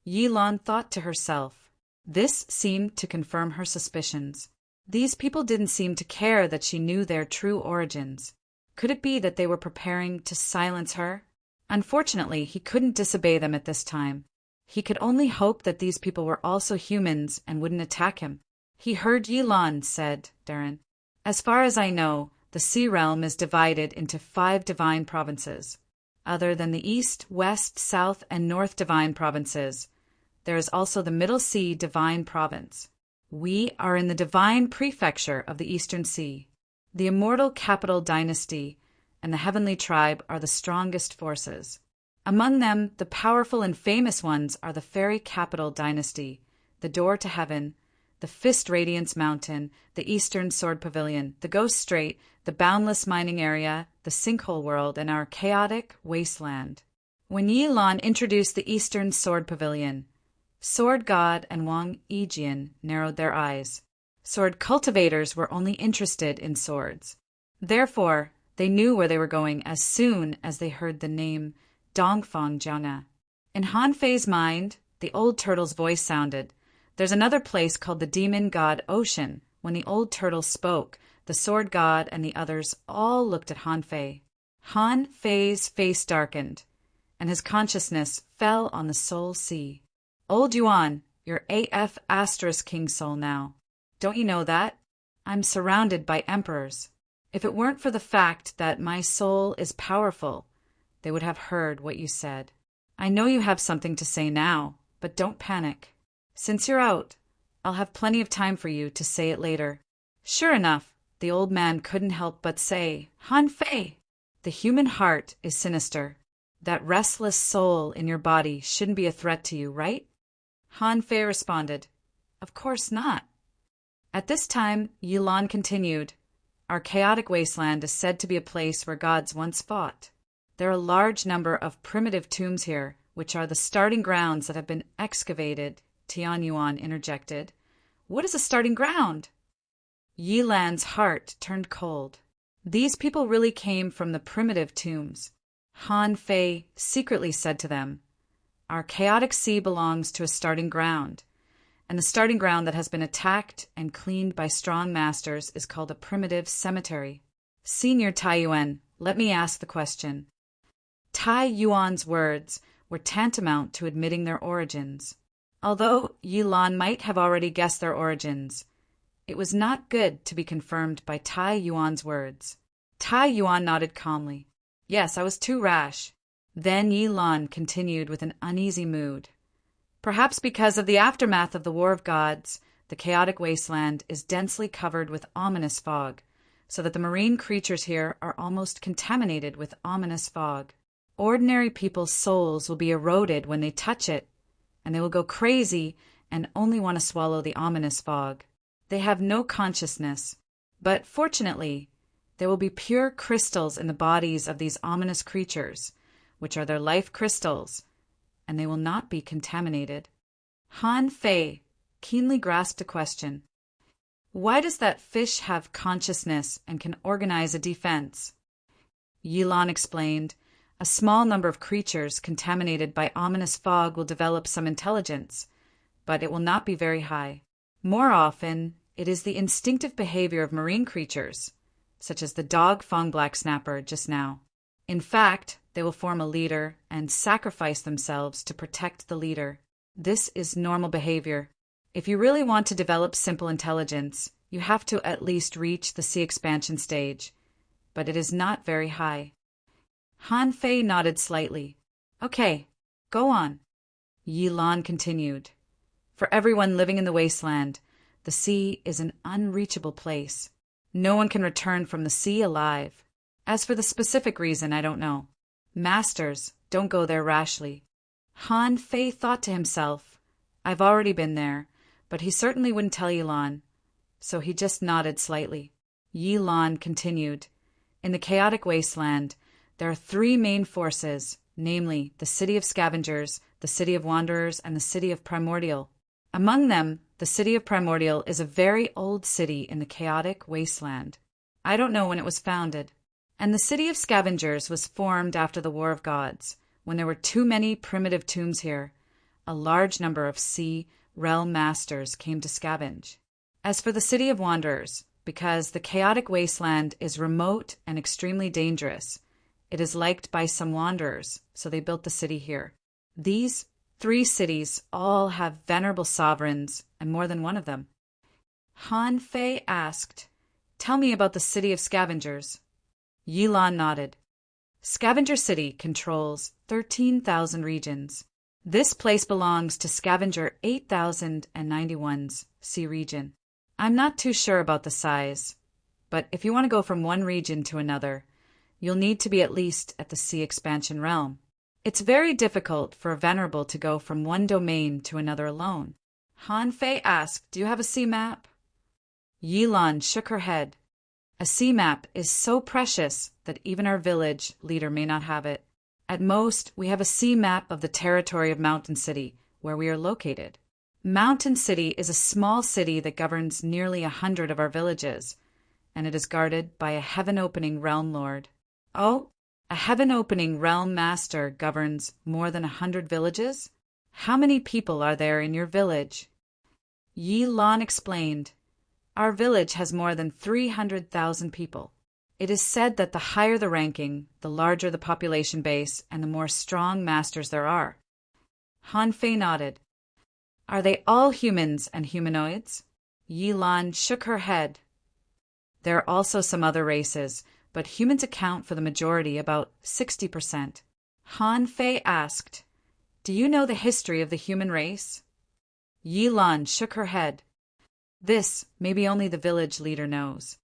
Yi Lan thought to herself. This seemed to confirm her suspicions. These people didn't seem to care that she knew their true origins. Could it be that they were preparing to silence her? Unfortunately, he couldn't disobey them at this time. He could only hope that these people were also humans and wouldn't attack him. He heard Yi Lan, said Darren. "As far as I know, the Sea Realm is divided into 5 divine provinces. Other than the East, West, South, and North divine provinces, there is also the Middle Sea divine province. We are in the divine prefecture of the Eastern Sea. The immortal capital dynasty and the heavenly tribe are the strongest forces. Among them, the powerful and famous ones are the fairy capital dynasty, the door to heaven, the Fist Radiance Mountain, the Eastern Sword Pavilion, the Ghost Strait, the Boundless Mining Area, the Sinkhole World, and our chaotic wasteland." When Yi Lan introduced the Eastern Sword Pavilion, Sword God and Wang Yijian narrowed their eyes. Sword cultivators were only interested in swords. Therefore, they knew where they were going as soon as they heard the name Dongfang Jiaona. In Han Fei's mind, the old turtle's voice sounded. There's another place called the Demon God Ocean. When the old turtle spoke, the sword god and the others all looked at Han Fei. Han Fei's face darkened, and his consciousness fell on the Soul Sea. "Old Yuan, you're AF Asterisk King Soul now. Don't you know that? I'm surrounded by emperors. If it weren't for the fact that my soul is powerful, they would have heard what you said. I know you have something to say now, but don't panic. Since you're out, I'll have plenty of time for you to say it later." Sure enough, the old man couldn't help but say, "Han Fei, the human heart is sinister. That restless soul in your body shouldn't be a threat to you, right?" Han Fei responded, "Of course not." At this time, Yi Lan continued, "Our chaotic wasteland is said to be a place where gods once fought. There are a large number of primitive tombs here, which are the starting grounds that have been excavated." Tian Yuan interjected. "What is a starting ground?" Yi Lan's heart turned cold. These people really came from the primitive tombs. Han Fei secretly said to them, "Our chaotic sea belongs to a starting ground, and the starting ground that has been attacked and cleaned by strong masters is called a primitive cemetery. Senior Tai Yuan, let me ask the question." Tai Yuan's words were tantamount to admitting their origins. Although Yi Lan might have already guessed their origins, It was not good to be confirmed by Tai Yuan's words. Tai Yuan nodded calmly. Yes, I was too rash. Then Yi Lan continued with an uneasy mood. Perhaps because of the aftermath of the War of Gods, the chaotic wasteland is densely covered with ominous fog, so that the marine creatures here are almost contaminated with ominous fog. Ordinary people's souls will be eroded when they touch it, and they will go crazy and only want to swallow the ominous fog. They have no consciousness, but fortunately, there will be pure crystals in the bodies of these ominous creatures, which are their life crystals, and they will not be contaminated. Han Fei keenly grasped a question. Why does that fish have consciousness and can organize a defense? Yi Lan explained, a small number of creatures contaminated by ominous fog will develop some intelligence, but it will not be very high. More often, it is the instinctive behavior of marine creatures, such as the dog Fong Black Snapper just now. In fact, they will form a leader and sacrifice themselves to protect the leader. This is normal behavior. If you really want to develop simple intelligence, you have to at least reach the sea expansion stage, but it is not very high. Han Fei nodded slightly. Okay, go on. Yi Lan continued. For everyone living in the wasteland, the sea is an unreachable place. No one can return from the sea alive. As for the specific reason, I don't know. Masters, don't go there rashly. Han Fei thought to himself, I've already been there, but he certainly wouldn't tell Yi Lan, so he just nodded slightly. Yi Lan continued, in the chaotic wasteland, there are three main forces, namely the City of Scavengers, the City of Wanderers, and the City of Primordial. Among them, the City of Primordial is a very old city in the chaotic wasteland. I don't know when it was founded. And the City of Scavengers was formed after the War of Gods, when there were too many primitive tombs here. A large number of sea realm masters came to scavenge. As for the City of Wanderers, because the chaotic wasteland is remote and extremely dangerous, it is liked by some wanderers, so they built the city here. These three cities all have venerable sovereigns, and more than one of them. Han Fei asked, Tell me about the City of Scavengers. Yi Lan nodded. Scavenger City controls 13,000 regions. This place belongs to Scavenger 8091's sea region. I'm not too sure about the size, but if you want to go from one region to another, you'll need to be at least at the sea expansion realm. It's very difficult for a venerable to go from one domain to another alone. Han Fei asked, Do you have a sea map? Yi Lan shook her head. A sea map is so precious that even our village leader may not have it. At most, we have a sea map of the territory of Mountain City, where we are located. Mountain City is a small city that governs nearly 100 of our villages, and it is guarded by a heaven-opening realm lord. Oh, a heaven-opening realm master governs more than 100 villages? How many people are there in your village? Yi Lan explained. Our village has more than 300,000 people. It is said that the higher the ranking, the larger the population base, and the more strong masters there are. Han Fei nodded. Are they all humans and humanoids? Yi Lan shook her head. There are also some other races, but humans account for the majority, about 60%. Han Fei asked, Do you know the history of the human race? Yi Lan shook her head. This maybe only the village leader knows.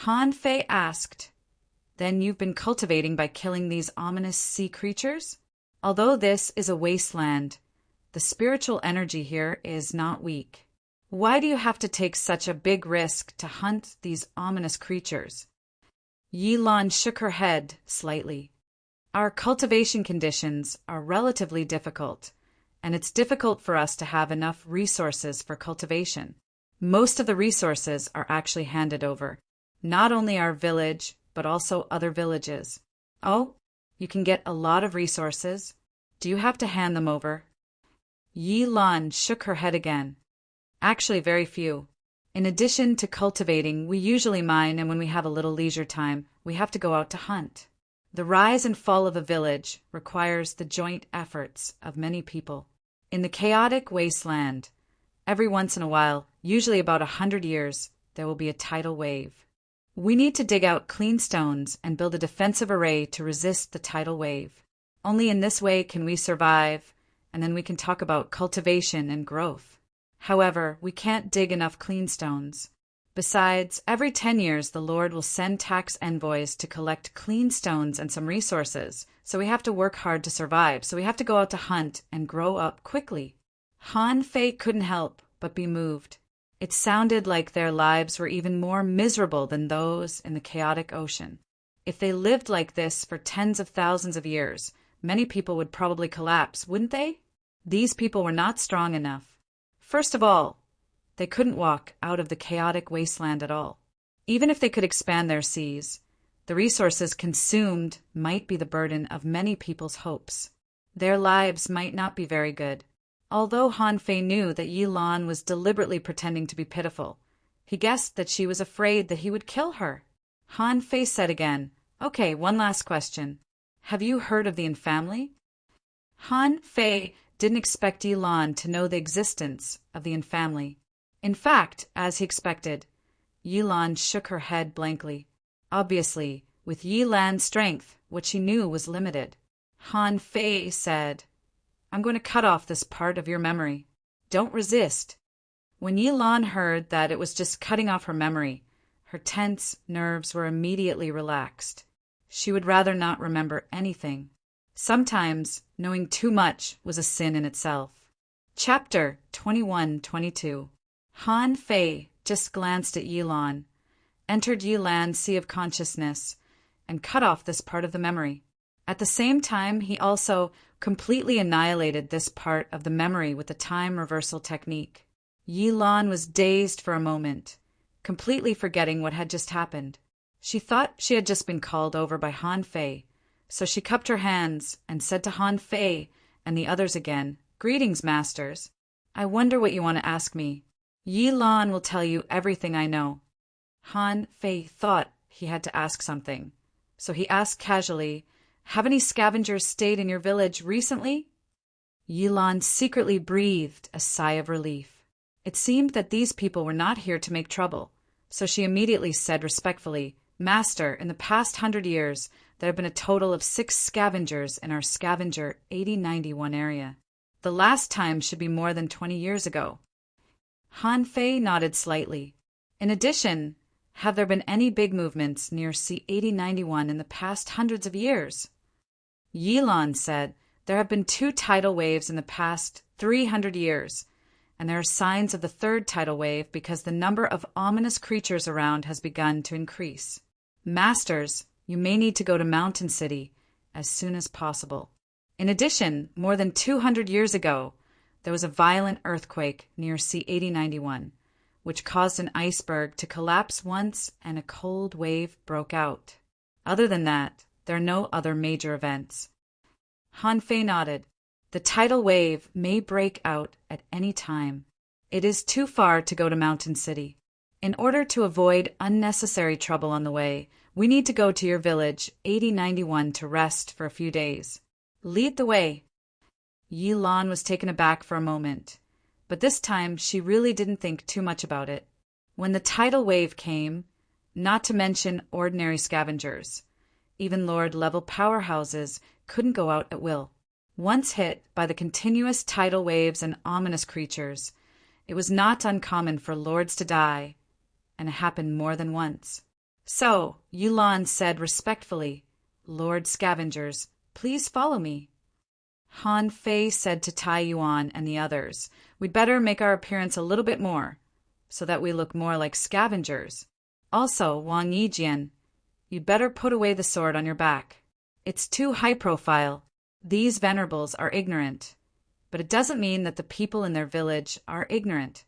Han Fei asked, Then you've been cultivating by killing these ominous sea creatures? Although this is a wasteland, the spiritual energy here is not weak. Why do you have to take such a big risk to hunt these ominous creatures? Yi Lan shook her head slightly. Our cultivation conditions are relatively difficult, and it's difficult for us to have enough resources for cultivation. Most of the resources are actually handed over, not only our village, but also other villages. Oh, you can get a lot of resources. Do you have to hand them over? Yi Lan shook her head again. Actually, very few. In addition to cultivating, we usually mine, and when we have a little leisure time, we have to go out to hunt. The rise and fall of a village requires the joint efforts of many people. In the chaotic wasteland, every once in a while, usually about 100 years, there will be a tidal wave. We need to dig out clean stones and build a defensive array to resist the tidal wave. Only in this way can we survive, and then we can talk about cultivation and growth. However, we can't dig enough clean stones. Besides, every 10 years the Lord will send tax envoys to collect clean stones and some resources, so we have to work hard to survive, so we have to go out to hunt and grow up quickly. Han Fei couldn't help but be moved. It sounded like their lives were even more miserable than those in the chaotic ocean. If they lived like this for tens of thousands of years, many people would probably collapse, wouldn't they? These people were not strong enough. First of all, they couldn't walk out of the chaotic wasteland at all. Even if they could expand their seas, the resources consumed might be the burden of many people's hopes. Their lives might not be very good. Although Han Fei knew that Yi Lan was deliberately pretending to be pitiful, he guessed that she was afraid that he would kill her. Han Fei said again, "Okay, one last question. Have you heard of the infamily?" Han Fei didn't expect Yi Lan to know the existence of the infamily. In fact, as he expected, Yi Lan shook her head blankly. Obviously, with Yi Lan's strength, what she knew was limited. Han Fei said, "I'm going to cut off this part of your memory. Don't resist." When Yi Lan heard that it was just cutting off her memory, her tense nerves were immediately relaxed. She would rather not remember anything. Sometimes, knowing too much was a sin in itself. Chapter 21-22. Han Fei just glanced at Yi Lan, entered Yi Lan's sea of consciousness, and cut off this part of the memory. At the same time, he also completely annihilated this part of the memory with the time reversal technique. Yi Lan was dazed for a moment, completely forgetting what had just happened. She thought she had just been called over by Han Fei, so she cupped her hands and said to Han Fei and the others again, "Greetings, masters. I wonder what you want to ask me." "Yi Lan will tell you everything I know." Han Fei thought he had to ask something, so he asked casually, "Have any scavengers stayed in your village recently?" Yi Lan secretly breathed a sigh of relief. It seemed that these people were not here to make trouble, so she immediately said respectfully, "Master, in the past 100 years, there have been a total of 6 scavengers in our scavenger 8091 area. The last time should be more than 20 years ago." Han Fei nodded slightly. "In addition, have there been any big movements near C8091 in the past hundreds of years?" Yi Lan said, "There have been 2 tidal waves in the past 300 years, and there are signs of the 3rd tidal wave because the number of ominous creatures around has begun to increase. Masters, you may need to go to Mountain City as soon as possible. In addition, more than 200 years ago, there was a violent earthquake near C8091, which caused an iceberg to collapse once and a cold wave broke out. Other than that, there are no other major events." Han Fei nodded. "The tidal wave may break out at any time. It is too far to go to Mountain City. In order to avoid unnecessary trouble on the way, we need to go to your village 8091 to rest for a few days. Lead the way." Yi Lan was taken aback for a moment, but this time she really didn't think too much about it. When the tidal wave came, not to mention ordinary scavengers, even Lord-level powerhouses couldn't go out at will. Once hit by the continuous tidal waves and ominous creatures, it was not uncommon for lords to die, and it happened more than once. So, Yi Lan said respectfully, "Lord Scavengers, please follow me." Han Fei said to Tai Yuan and the others, "We'd better make our appearance a little bit more, so that we look more like scavengers. Also, Wang Yijian, you'd better put away the sword on your back. It's too high profile. These venerables are ignorant, but it doesn't mean that the people in their village are ignorant."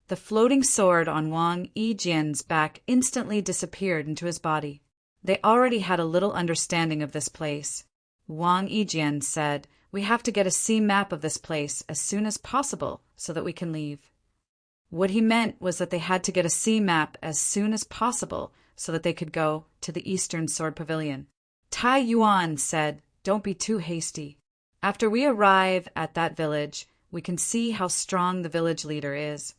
The floating sword on Wang Yijian's back instantly disappeared into his body. They already had a little understanding of this place. Wang Yijian said, "We have to get a sea map of this place as soon as possible so that we can leave." What he meant was that they had to get a sea map as soon as possible so that they could go to the Eastern Sword Pavilion. Tai Yuan said, "Don't be too hasty. After we arrive at that village, we can see how strong the village leader is.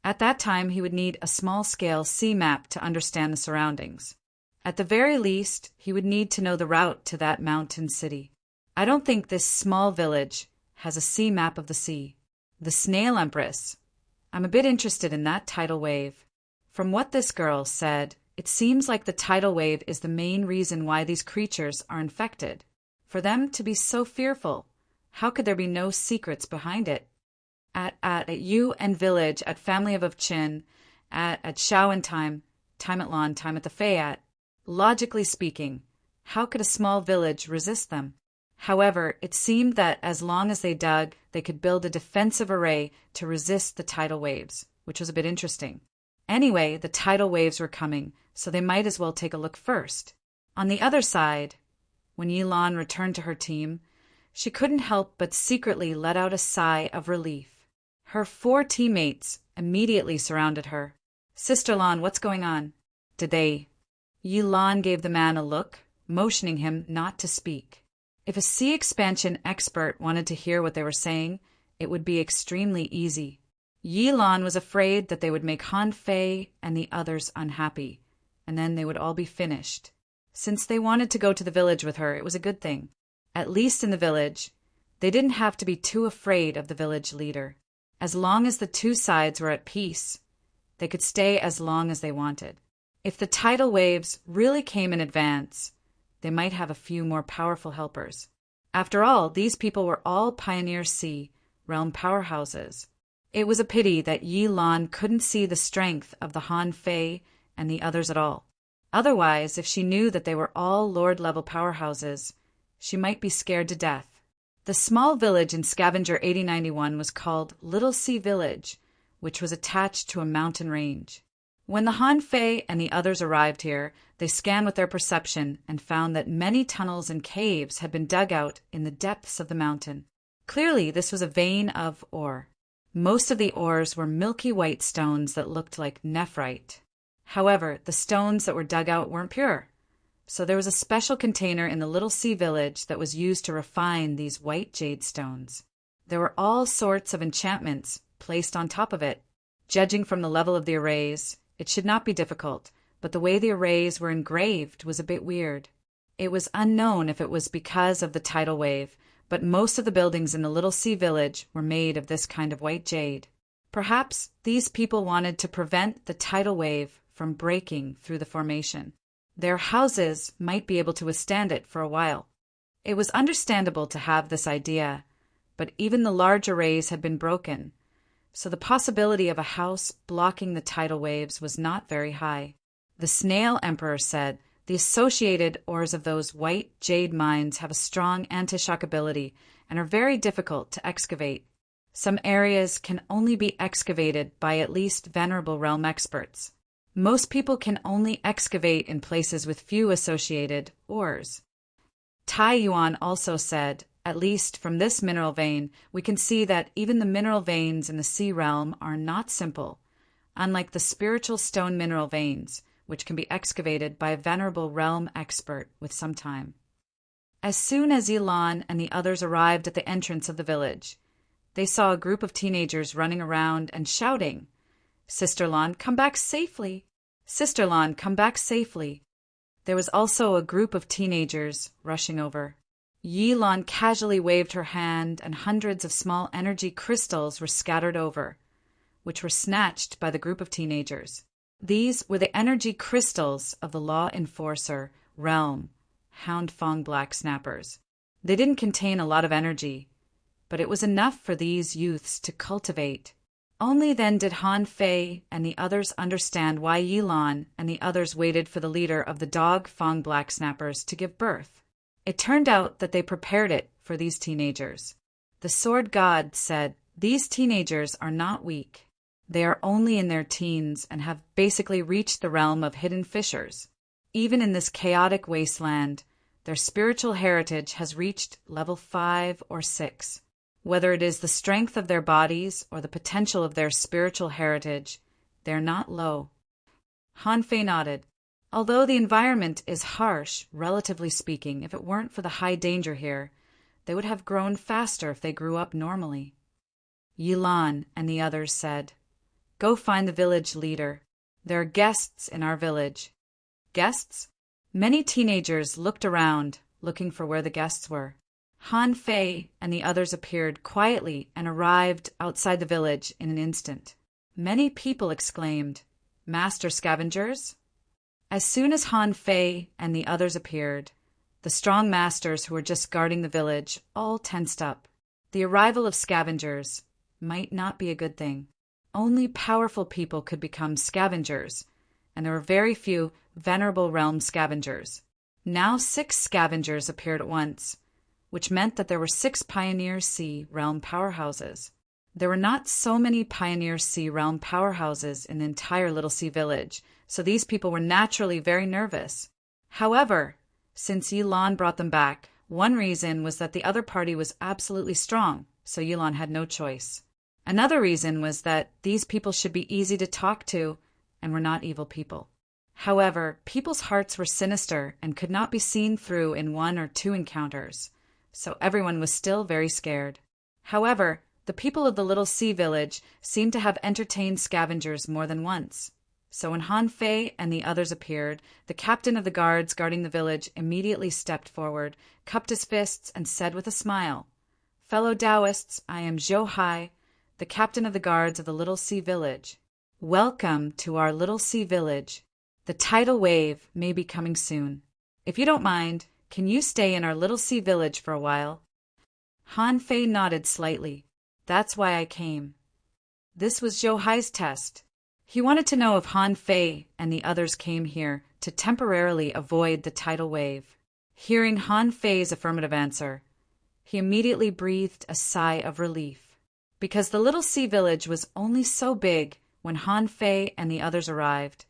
At that time, he would need a small-scale sea map to understand the surroundings. At the very least, he would need to know the route to that mountain city. I don't think this small village has a sea map of the sea. The Snail Empress. I'm a bit interested in that tidal wave. From what this girl said, it seems like the tidal wave is the main reason why these creatures are infected. For them to be so fearful, how could there be no secrets behind it? At you and village, at family of Chin, at Shaoan time at Lon, time at the Fayat. Logically speaking, how could a small village resist them? However, it seemed that as long as they dug, they could build a defensive array to resist the tidal waves, which was a bit interesting. Anyway, the tidal waves were coming, so they might as well take a look first. On the other side, when Yilan returned to her team, she couldn't help but secretly let out a sigh of relief. Her 4 teammates immediately surrounded her. "Sister Lan, what's going on?" "Did they?" Yilan gave the man a look, motioning him not to speak. If a sea expansion expert wanted to hear what they were saying, it would be extremely easy. Yilan was afraid that they would make Han Fei and the others unhappy, and then they would all be finished. Since they wanted to go to the village with her, it was a good thing. At least in the village, they didn't have to be too afraid of the village leader. As long as the 2 sides were at peace, they could stay as long as they wanted. If the tidal waves really came in advance, they might have a few more powerful helpers. After all, these people were all Pioneer Sea realm powerhouses. It was a pity that Yilan couldn't see the strength of the Han Fei and the others at all. Otherwise, if she knew that they were all Lord-level powerhouses, she might be scared to death. The small village in Scavenger 8091 was called Little Sea Village, which was attached to a mountain range. When the Han Fei and the others arrived here, they scanned with their perception and found that many tunnels and caves had been dug out in the depths of the mountain. Clearly, this was a vein of ore. Most of the ores were milky white stones that looked like nephrite. However, the stones that were dug out weren't pure. So there was a special container in the Little Sea Village that was used to refine these white jade stones. There were all sorts of enchantments placed on top of it. Judging from the level of the arrays, it should not be difficult, but the way the arrays were engraved was a bit weird. It was unknown if it was because of the tidal wave, but most of the buildings in the Little Sea Village were made of this kind of white jade. Perhaps these people wanted to prevent the tidal wave from breaking through the formation. Their houses might be able to withstand it for a while. It was understandable to have this idea, but even the large arrays had been broken, so the possibility of a house blocking the tidal waves was not very high. The Snail Emperor said, "The associated ores of those white jade mines have a strong anti-shock ability and are very difficult to excavate. Some areas can only be excavated by at least Venerable Realm experts. Most people can only excavate in places with few associated ores." Tai Yuan also said, "At least from this mineral vein, we can see that even the mineral veins in the sea realm are not simple, unlike the spiritual stone mineral veins, which can be excavated by a Venerable Realm expert with some time." As soon as Yilan and the others arrived at the entrance of the village, they saw a group of teenagers running around and shouting, "Sister Lan, come back safely! Sister Lan, come back safely!" There was also a group of teenagers rushing over. Yilan casually waved her hand, and hundreds of small energy crystals were scattered over, which were snatched by the group of teenagers. These were the energy crystals of the Law Enforcer realm, Hound Fong Black Snappers. They didn't contain a lot of energy, but it was enough for these youths to cultivate. Only then did Han Fei and the others understand why Yilan and the others waited for the leader of the Dog Fong Black Snappers to give birth. It turned out that they prepared it for these teenagers. The Sword God said, "These teenagers are not weak. They are only in their teens and have basically reached the realm of hidden fissures. Even in this chaotic wasteland, their spiritual heritage has reached level 5 or 6. Whether it is the strength of their bodies or the potential of their spiritual heritage, they are not low." Han Fei nodded. "Although the environment is harsh, relatively speaking, if it weren't for the high danger here, they would have grown faster if they grew up normally." Yilan and the others said, Go find the village leader. There are guests in our village. Guests? Many teenagers looked around, looking for where the guests were. Han Fei and the others appeared quietly and arrived outside the village in an instant. Many people exclaimed, "Master scavengers?" As soon as Han Fei and the others appeared, the strong masters who were just guarding the village all tensed up. The arrival of scavengers might not be a good thing. Only powerful people could become scavengers, and there were very few venerable realm scavengers. Now 6 scavengers appeared at once, which meant that there were 6 Pioneer Sea realm powerhouses. There were not so many Pioneer Sea realm powerhouses in the entire Little Sea village, so these people were naturally very nervous. However, since Yilan brought them back, one reason was that the other party was absolutely strong, so Yilan had no choice. Another reason was that these people should be easy to talk to and were not evil people. However, people's hearts were sinister and could not be seen through in 1 or 2 encounters, so everyone was still very scared. However, the people of the Little Sea village seemed to have entertained scavengers more than once. So when Han Fei and the others appeared, the captain of the guards guarding the village immediately stepped forward, cupped his fists, and said with a smile, "Fellow Taoists, I am Zhou Hai, the captain of the guards of the Little Sea village. Welcome to our Little Sea village. The tidal wave may be coming soon. If you don't mind, can you stay in our Little Sea village for a while?" Han Fei nodded slightly. "That's why I came." This was Zhou Hai's test. He wanted to know if Han Fei and the others came here to temporarily avoid the tidal wave. Hearing Han Fei's affirmative answer, he immediately breathed a sigh of relief. Because the Little Sea village was only so big, when Han Fei and the others arrived,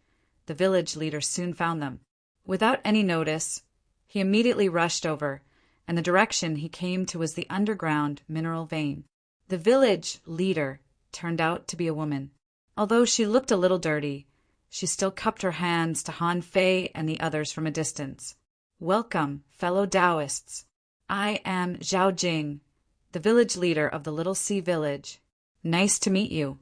the village leader soon found them. Without any notice, he immediately rushed over, and the direction he came to was the underground mineral vein. The village leader turned out to be a woman. Although she looked a little dirty, she still cupped her hands to Han Fei and the others from a distance. "Welcome, fellow Taoists. I am Zhao Jing, the village leader of the Little Sea village. Nice to meet you."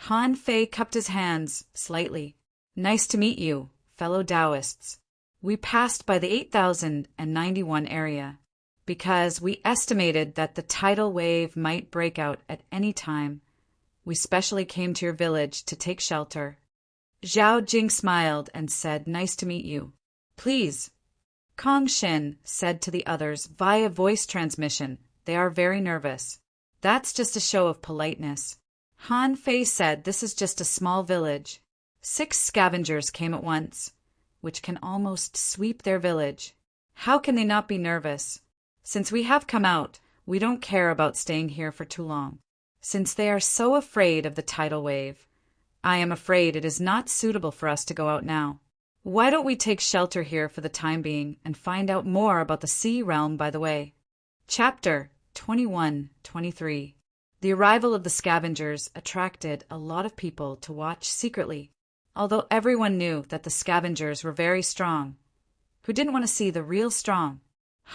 Han Fei cupped his hands slightly. "Nice to meet you, fellow Taoists. We passed by the 8091 area because we estimated that the tidal wave might break out at any time. We specially came to your village to take shelter." Zhao Jing smiled and said, "Nice to meet you. Please." Kong Shin said to the others via voice transmission, "They are very nervous. That's just a show of politeness." Han Fei said this is just a small village. 6 scavengers came at once, which can almost sweep their village. How can they not be nervous? Since we have come out, we don't care about staying here for too long. Since they are so afraid of the tidal wave, I am afraid it is not suitable for us to go out now. Why don't we take shelter here for the time being and find out more about the sea realm by the way? Chapter 21-23. The arrival of the scavengers attracted a lot of people to watch secretly, although everyone knew that the scavengers were very strong. Who didn't want to see the real strong?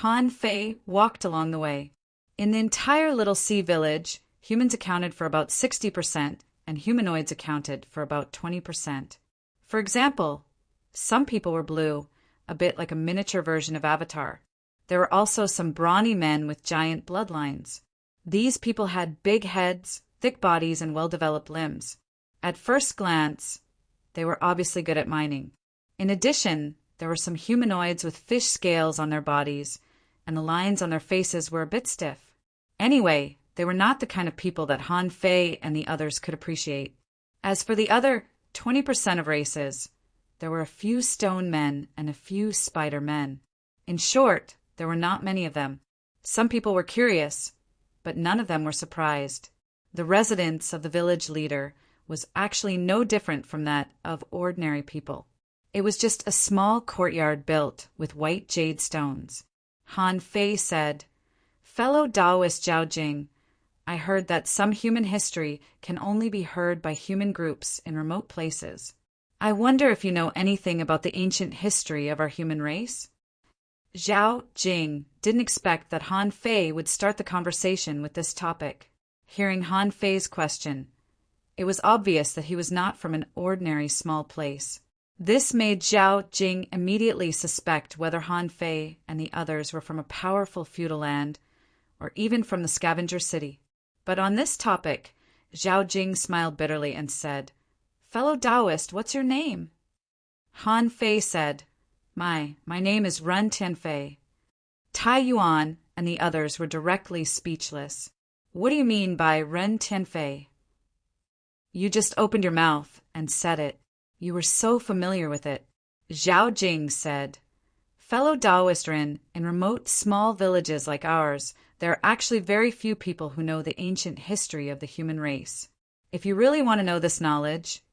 Han Fei walked along the way. In the entire Little Sea village, humans accounted for about 60%, and humanoids accounted for about 20%. For example, some people were blue, a bit like a miniature version of Avatar. There were also some brawny men with giant bloodlines. These people had big heads, thick bodies, and well-developed limbs. At first glance, they were obviously good at mining. In addition, there were some humanoids with fish scales on their bodies, and the lines on their faces were a bit stiff. Anyway, they were not the kind of people that Han Fei and the others could appreciate. As for the other 20% of races, there were a few stone men and a few spider men. In short, there were not many of them. Some people were curious, but none of them were surprised. The residence of the village leader was actually no different from that of ordinary people. It was just a small courtyard built with white jade stones. Han Fei said, "Fellow Taoist Zhao Jing, I heard that some human history can only be heard by human groups in remote places. I wonder if you know anything about the ancient history of our human race?" Zhao Jing didn't expect that Han Fei would start the conversation with this topic. Hearing Han Fei's question, It was obvious that he was not from an ordinary small place. This made Zhao Jing immediately suspect whether Han Fei and the others were from a powerful feudal land, or even from the scavenger city. But on this topic, Zhao Jing smiled bitterly and said, "Fellow Taoist, what's your name?" Han Fei said, My name is Ren Tianfei." Tai Yuan and the others were directly speechless. "What do you mean by Ren Tianfei?" "You just opened your mouth and said it. You were so familiar with it." Zhao Jing said, "Fellow Taoist Ren, in remote small villages like ours, there are actually very few people who know the ancient history of the human race. If you really want to know this knowledge,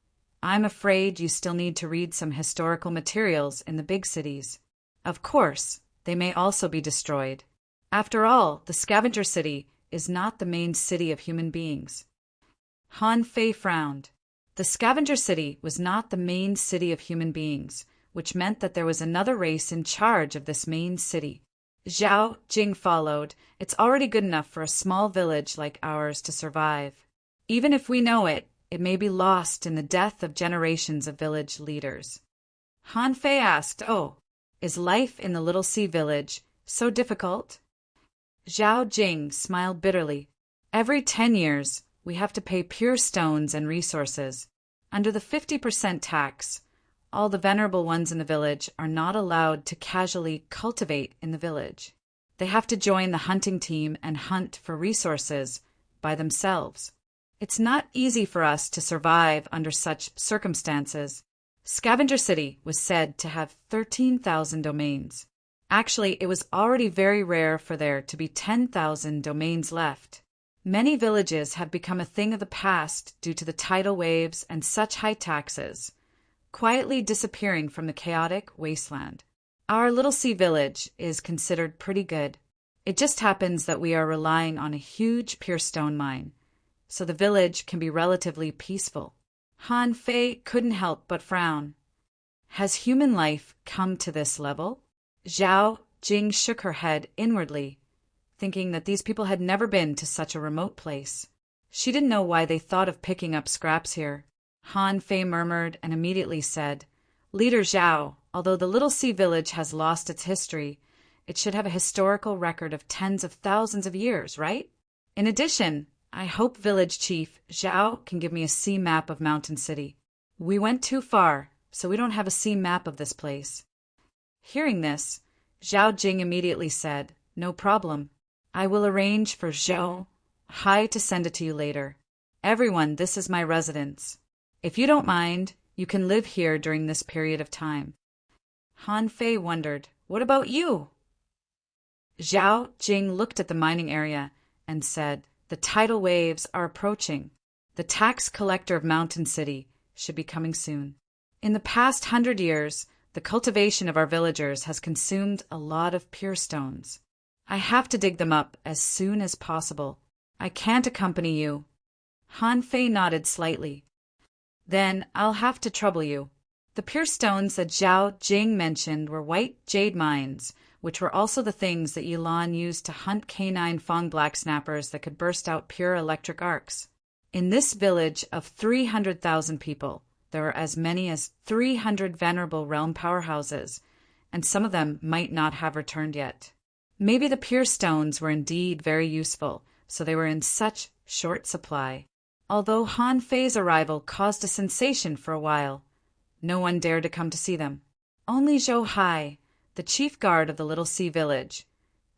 I'm afraid you still need to read some historical materials in the big cities. Of course, they may also be destroyed. After all, the scavenger city is not the main city of human beings." Han Fei frowned. The scavenger city was not the main city of human beings, which meant that there was another race in charge of this main city. Zhao Jing followed. "It's already good enough for a small village like ours to survive. Even if we know it, it may be lost in the death of generations of village leaders." Han Fei asked, "Oh, is life in the Little Sea village so difficult?" Zhao Jing smiled bitterly. "Every 10 years, we have to pay pure stones and resources. Under the 50% tax, all the venerable ones in the village are not allowed to casually cultivate in the village. They have to join the hunting team and hunt for resources by themselves. It's not easy for us to survive under such circumstances." Scavenger City was said to have 13,000 domains. Actually, it was already very rare for there to be 10,000 domains left. Many villages have become a thing of the past due to the tidal waves and such high taxes, quietly disappearing from the chaotic wasteland. Our Little Sea village is considered pretty good. It just happens that we are relying on a huge pure stone mine, so the village can be relatively peaceful. Han Fei couldn't help but frown. Has human life come to this level? Zhao Jing shook her head inwardly, thinking that these people had never been to such a remote place. She didn't know why they thought of picking up scraps here. Han Fei murmured and immediately said, "Leader Zhao, although the Little Sea village has lost its history, it should have a historical record of tens of thousands of years, right? In addition, I hope Village Chief Zhao can give me a sea map of Mountain City. We went too far, so we don't have a sea map of this place." Hearing this, Zhao Jing immediately said, "No problem. I will arrange for Zhou Hai to send it to you later. Everyone, this is my residence. If you don't mind, you can live here during this period of time." Han Fei wondered, "What about you?" Zhao Jing looked at the mining area and said, "The tidal waves are approaching. The tax collector of Mountain City should be coming soon. In the past 100 years, the cultivation of our villagers has consumed a lot of pure stones. I have to dig them up as soon as possible. I can't accompany you." Han Fei nodded slightly. "Then I'll have to trouble you." The pure stones that Zhao Jing mentioned were white jade mines, which were also the things that Yilan used to hunt canine Fong black snappers that could burst out pure electric arcs. In this village of 300,000 people, there are as many as 300 venerable realm powerhouses, and some of them might not have returned yet. Maybe the pure stones were indeed very useful, so they were in such short supply. Although Han Fei's arrival caused a sensation for a while, no one dared to come to see them. Only Zhou Hai, the chief guard of the Little Sea village,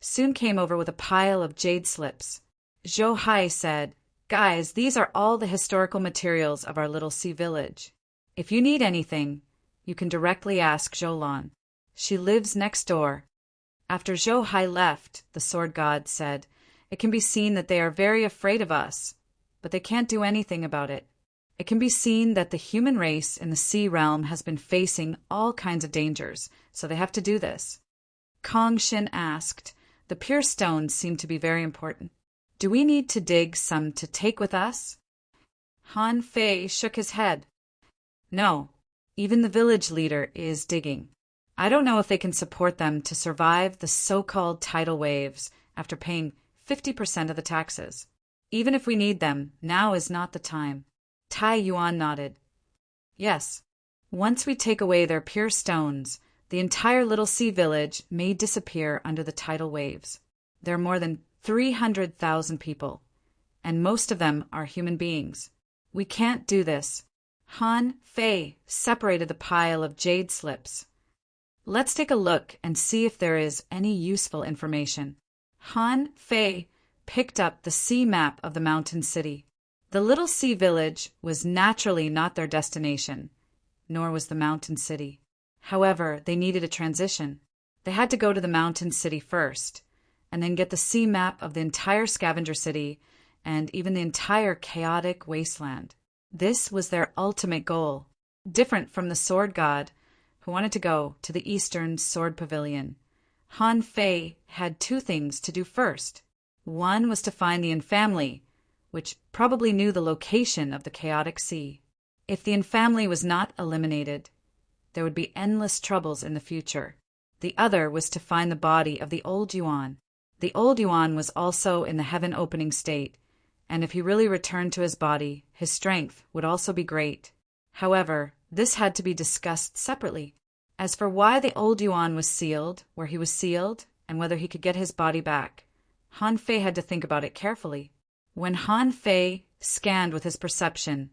soon came over with a pile of jade slips. Zhou Hai said, "Guys, these are all the historical materials of our Little Sea village. If you need anything, you can directly ask Zhoulan. She lives next door." After Zhou Hai left, the sword god said, "It can be seen that they are very afraid of us, but they can't do anything about it. It can be seen that the human race in the sea realm has been facing all kinds of dangers, so they have to do this." Kong Shin asked, "The pure stones seem to be very important. Do we need to dig some to take with us?" Han Fei shook his head. "No, even the village leader is digging. I don't know if they can support them to survive the so-called tidal waves after paying 50% of the taxes. Even if we need them, now is not the time. Tai Yuan nodded. Yes. Once we take away their pure stones, the entire Little Sea village may disappear under the tidal waves. There are more than 300,000 people, and most of them are human beings. We can't do this. Han Fei separated the pile of jade slips. Let's take a look and see if there is any useful information. Han Fei picked up the sea map of the mountain city. The Little Sea village was naturally not their destination, nor was the mountain city. However, they needed a transition. They had to go to the mountain city first, and then get the sea map of the entire scavenger city and even the entire chaotic wasteland. This was their ultimate goal, different from the sword god, who wanted to go to the eastern sword pavilion. Han Fei had two things to do first. One was to find the infamily, which probably knew the location of the chaotic sea. If the infamily was not eliminated, there would be endless troubles in the future. The other was to find the body of the old Yuan. The old Yuan was also in the heaven-opening state, and if he really returned to his body, his strength would also be great. However, this had to be discussed separately. As for why the old Yuan was sealed, where he was sealed, and whether he could get his body back, Han Fei had to think about it carefully. When Han Fei scanned with his perception,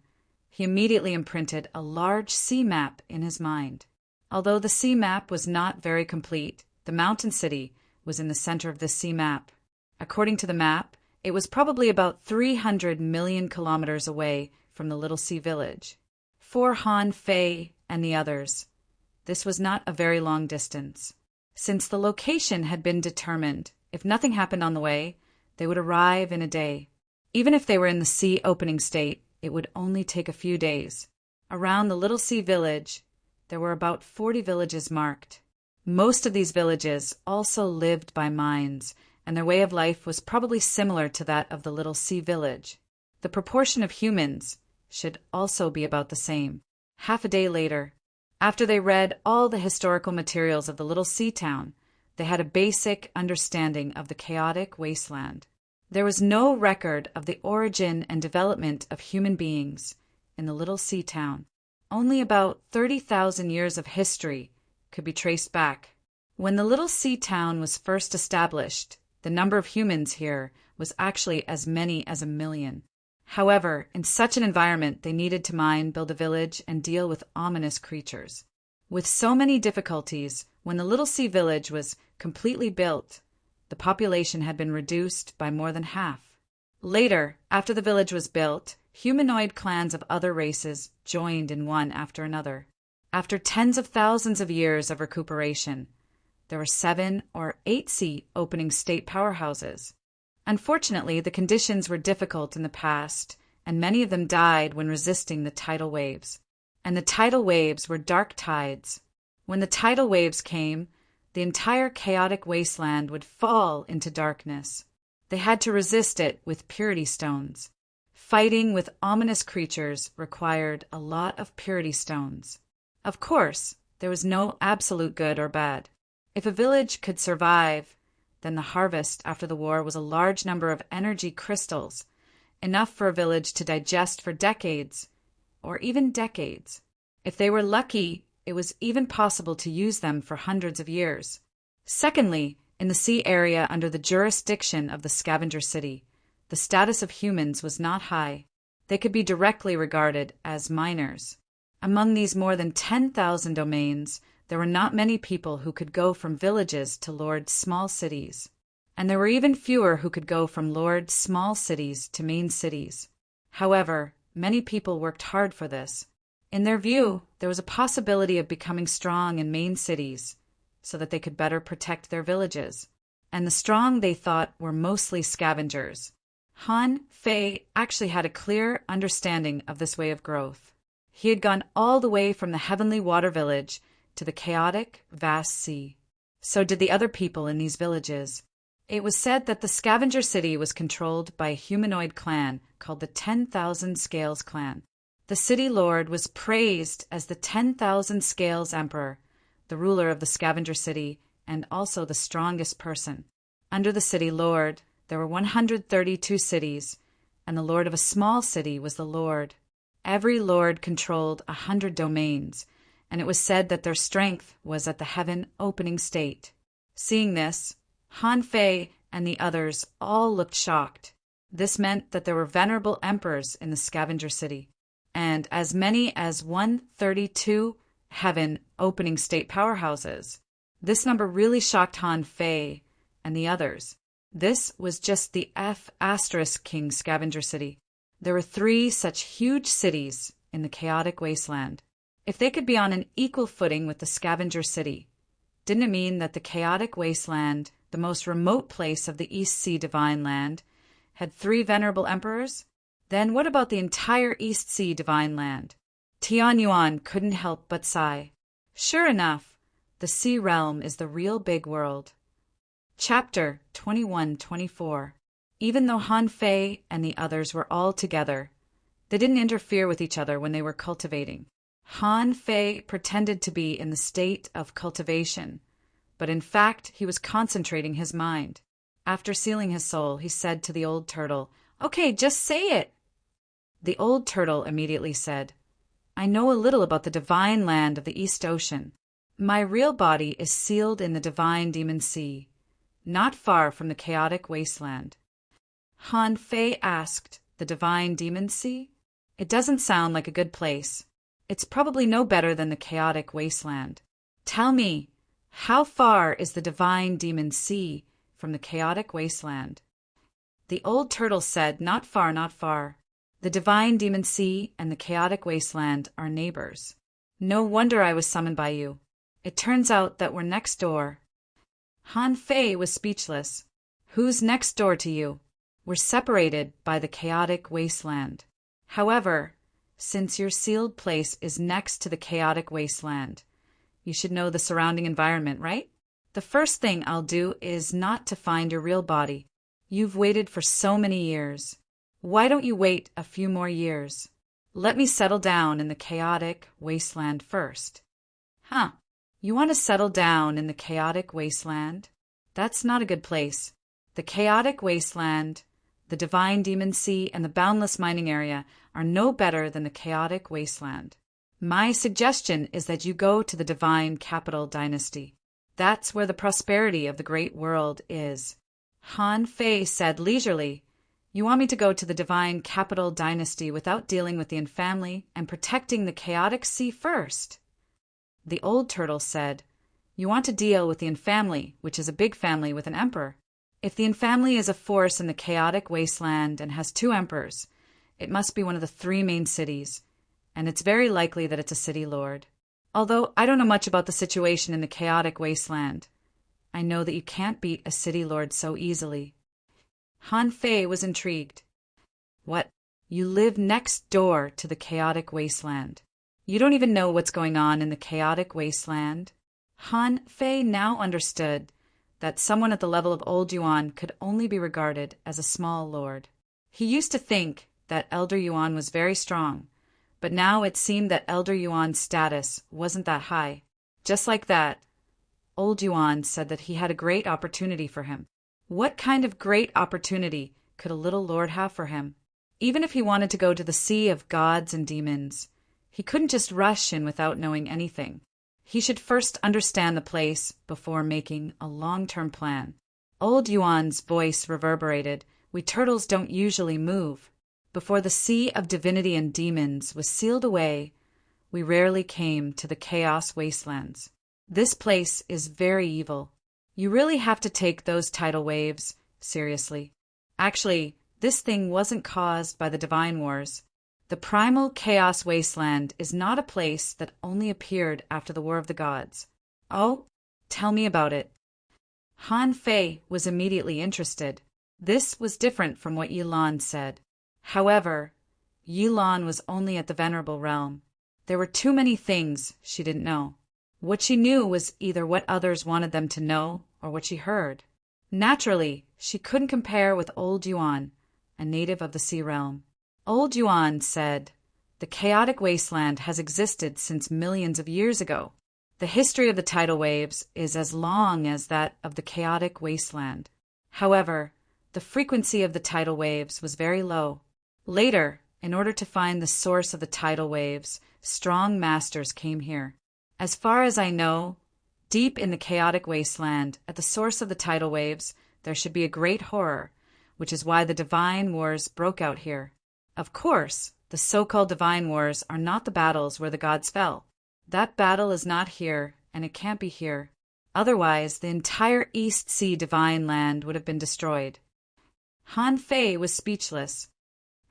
he immediately imprinted a large sea map in his mind. Although the sea map was not very complete, the mountain city was in the center of the sea map. According to the map, it was probably about 300 million kilometers away from the Little Sea village. For Han Fei and the others, this was not a very long distance. Since the location had been determined, if nothing happened on the way, they would arrive in a day. Even if they were in the sea opening state, it would only take a few days. Around the Little Sea village, there were about 40 villages marked. Most of these villages also lived by mines, and their way of life was probably similar to that of the Little Sea village. The proportion of humans should also be about the same. Half a day later, after they read all the historical materials of the Little Sea town, they had a basic understanding of the chaotic wasteland. There was no record of the origin and development of human beings in the Little Sea town. Only about 30,000 years of history could be traced back. When the Little Sea town was first established, the number of humans here was actually as many as 1 million. However, in such an environment, they needed to mine, build a village, and deal with ominous creatures. With so many difficulties, when the Little Sea village was completely built, the population had been reduced by more than half. Later, after the village was built, humanoid clans of other races joined in one after another. After tens of thousands of years of recuperation, there were 7 or 8 sea opening state powerhouses. Unfortunately, the conditions were difficult in the past, and many of them died when resisting the tidal waves. And the tidal waves were dark tides. When the tidal waves came, the entire chaotic wasteland would fall into darkness. They had to resist it with purity stones. Fighting with ominous creatures required a lot of purity stones. Of course, there was no absolute good or bad. If a village could survive, then the harvest after the war was a large number of energy crystals, enough for a village to digest for decades, or even decades. If they were lucky, it was even possible to use them for hundreds of years. Secondly, in the sea area under the jurisdiction of the scavenger city, the status of humans was not high. They could be directly regarded as minors. Among these more than 10,000 domains, there were not many people who could go from villages to lord small cities. And there were even fewer who could go from lord small cities to main cities. However, many people worked hard for this. In their view, there was a possibility of becoming strong in main cities so that they could better protect their villages. And the strong, they thought, were mostly scavengers. Han Fei actually had a clear understanding of this way of growth. He had gone all the way from the heavenly water village to the chaotic, vast sea. So did the other people in these villages. It was said that the scavenger city was controlled by a humanoid clan called the 10,000 Scales clan. The city lord was praised as the 10,000 Scales emperor, the ruler of the scavenger city, and also the strongest person. Under the city lord, there were 132 cities, and the lord of a small city was the lord. Every lord controlled 100 domains, and it was said that their strength was at the heaven opening state. Seeing this, Han Fei and the others all looked shocked. This meant that there were venerable emperors in the scavenger city, and as many as 132 heaven opening state powerhouses. This number really shocked Han Fei and the others. This was just the F*King scavenger city. There were 3 such huge cities in the chaotic wasteland. If they could be on an equal footing with the scavenger city, didn't it mean that the chaotic wasteland, the most remote place of the East Sea Divine Land, had 3 venerable emperors? Then what about the entire East Sea Divine Land? Tian Yuan couldn't help but sigh. Sure enough, the Sea Realm is the real big world. Chapter 21-24. Even though Han Fei and the others were all together, they didn't interfere with each other when they were cultivating. Han Fei pretended to be in the state of cultivation, but in fact he was concentrating his mind. After sealing his soul, he said to the old turtle, "Okay, just say it." The old turtle immediately said, "I know a little about the divine land of the East Ocean. My real body is sealed in the divine demon sea, not far from the chaotic wasteland." Han Fei asked, "The divine demon sea? It doesn't sound like a good place. It's probably no better than the chaotic wasteland. Tell me, how far is the divine demon sea from the chaotic wasteland?" The old turtle said, "Not far, not far. The divine demon sea and the chaotic wasteland are neighbors. No wonder I was summoned by you. It turns out that we're next door." Han Fei was speechless. "Who's next door to you?" "We're separated by the chaotic wasteland. However, since your sealed place is next to the chaotic wasteland, you should know the surrounding environment, right? The first thing I'll do is not to find your real body. You've waited for so many years. Why don't you wait a few more years? Let me settle down in the chaotic wasteland first." "Huh, you want to settle down in the chaotic wasteland? That's not a good place. The chaotic wasteland, the divine demon sea, and the boundless mining area are no better than the chaotic wasteland. My suggestion is that you go to the divine capital dynasty. That's where the prosperity of the great world is." Han Fei said leisurely, "You want me to go to the divine capital dynasty without dealing with the infamily and protecting the chaotic sea first?" The old turtle said, "You want to deal with the infamily, which is a big family with an emperor. If the infamily is a force in the chaotic wasteland and has 2 emperors, it must be one of the 3 main cities, and it's very likely that it's a city lord. Although I don't know much about the situation in the chaotic wasteland, I know that you can't beat a city lord so easily." Han Fei was intrigued. "What? You live next door to the chaotic wasteland? You don't even know what's going on in the chaotic wasteland?" Han Fei now understood that someone at the level of Old Yuan could only be regarded as a small lord. He used to think that Elder Yuan was very strong, but now it seemed that Elder Yuan's status wasn't that high. Just like that, Old Yuan said that he had a great opportunity for him. What kind of great opportunity could a little lord have for him? Even if he wanted to go to the sea of gods and demons, he couldn't just rush in without knowing anything. He should first understand the place before making a long-term plan. Old Yuan's voice reverberated. "We turtles don't usually move. Before the sea of divinity and demons was sealed away, we rarely came to the chaos wastelands. This place is very evil. You really have to take those tidal waves seriously. Actually, this thing wasn't caused by the divine wars. The primal chaos wasteland is not a place that only appeared after the War of the Gods." "Oh, tell me about it." Han Fei was immediately interested. This was different from what Yilan said. However, Yilan was only at the venerable realm. There were too many things she didn't know. What she knew was either what others wanted them to know or what she heard. Naturally, she couldn't compare with Old Yuan, a native of the Sea Realm. Old Yuan said, "The chaotic wasteland has existed since millions of years ago. The history of the tidal waves is as long as that of the chaotic wasteland. However, the frequency of the tidal waves was very low. Later, In order to find the source of the tidal waves, strong masters came here. As far as I know, deep in the chaotic wasteland, at the source of the tidal waves, there should be a great horror, which is why the divine wars broke out here. Of course, the so-called divine wars are not the battles where the gods fell. That battle is not here, and it can't be here. Otherwise, the entire East Sea divine land would have been destroyed. Han Fei was speechless.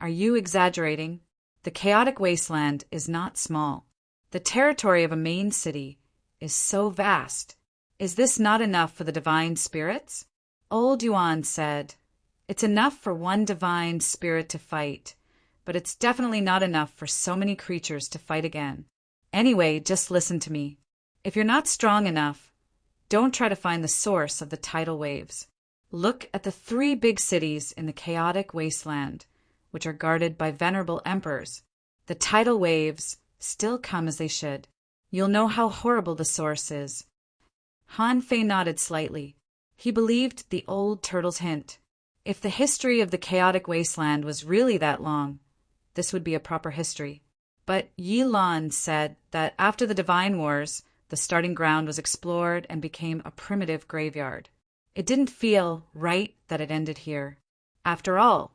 Are you exaggerating? The chaotic wasteland is not small. The territory of a main city is so vast. Is this not enough for the divine spirits? Old Yuan said, It's enough for one divine spirit to fight, but it's definitely not enough for so many creatures to fight again. Anyway, just listen to me. If you're not strong enough, don't try to find the source of the tidal waves. Look at the 3 big cities in the chaotic wasteland, which are guarded by venerable emperors. The tidal waves still come as they should. You'll know how horrible the source is. Han Fei nodded slightly. He believed the old turtle's hint. If the history of the chaotic wasteland was really that long, this would be a proper history. But Yi Lan said that after the Divine Wars, the starting ground was explored and became a primitive graveyard. It didn't feel right that it ended here. After all,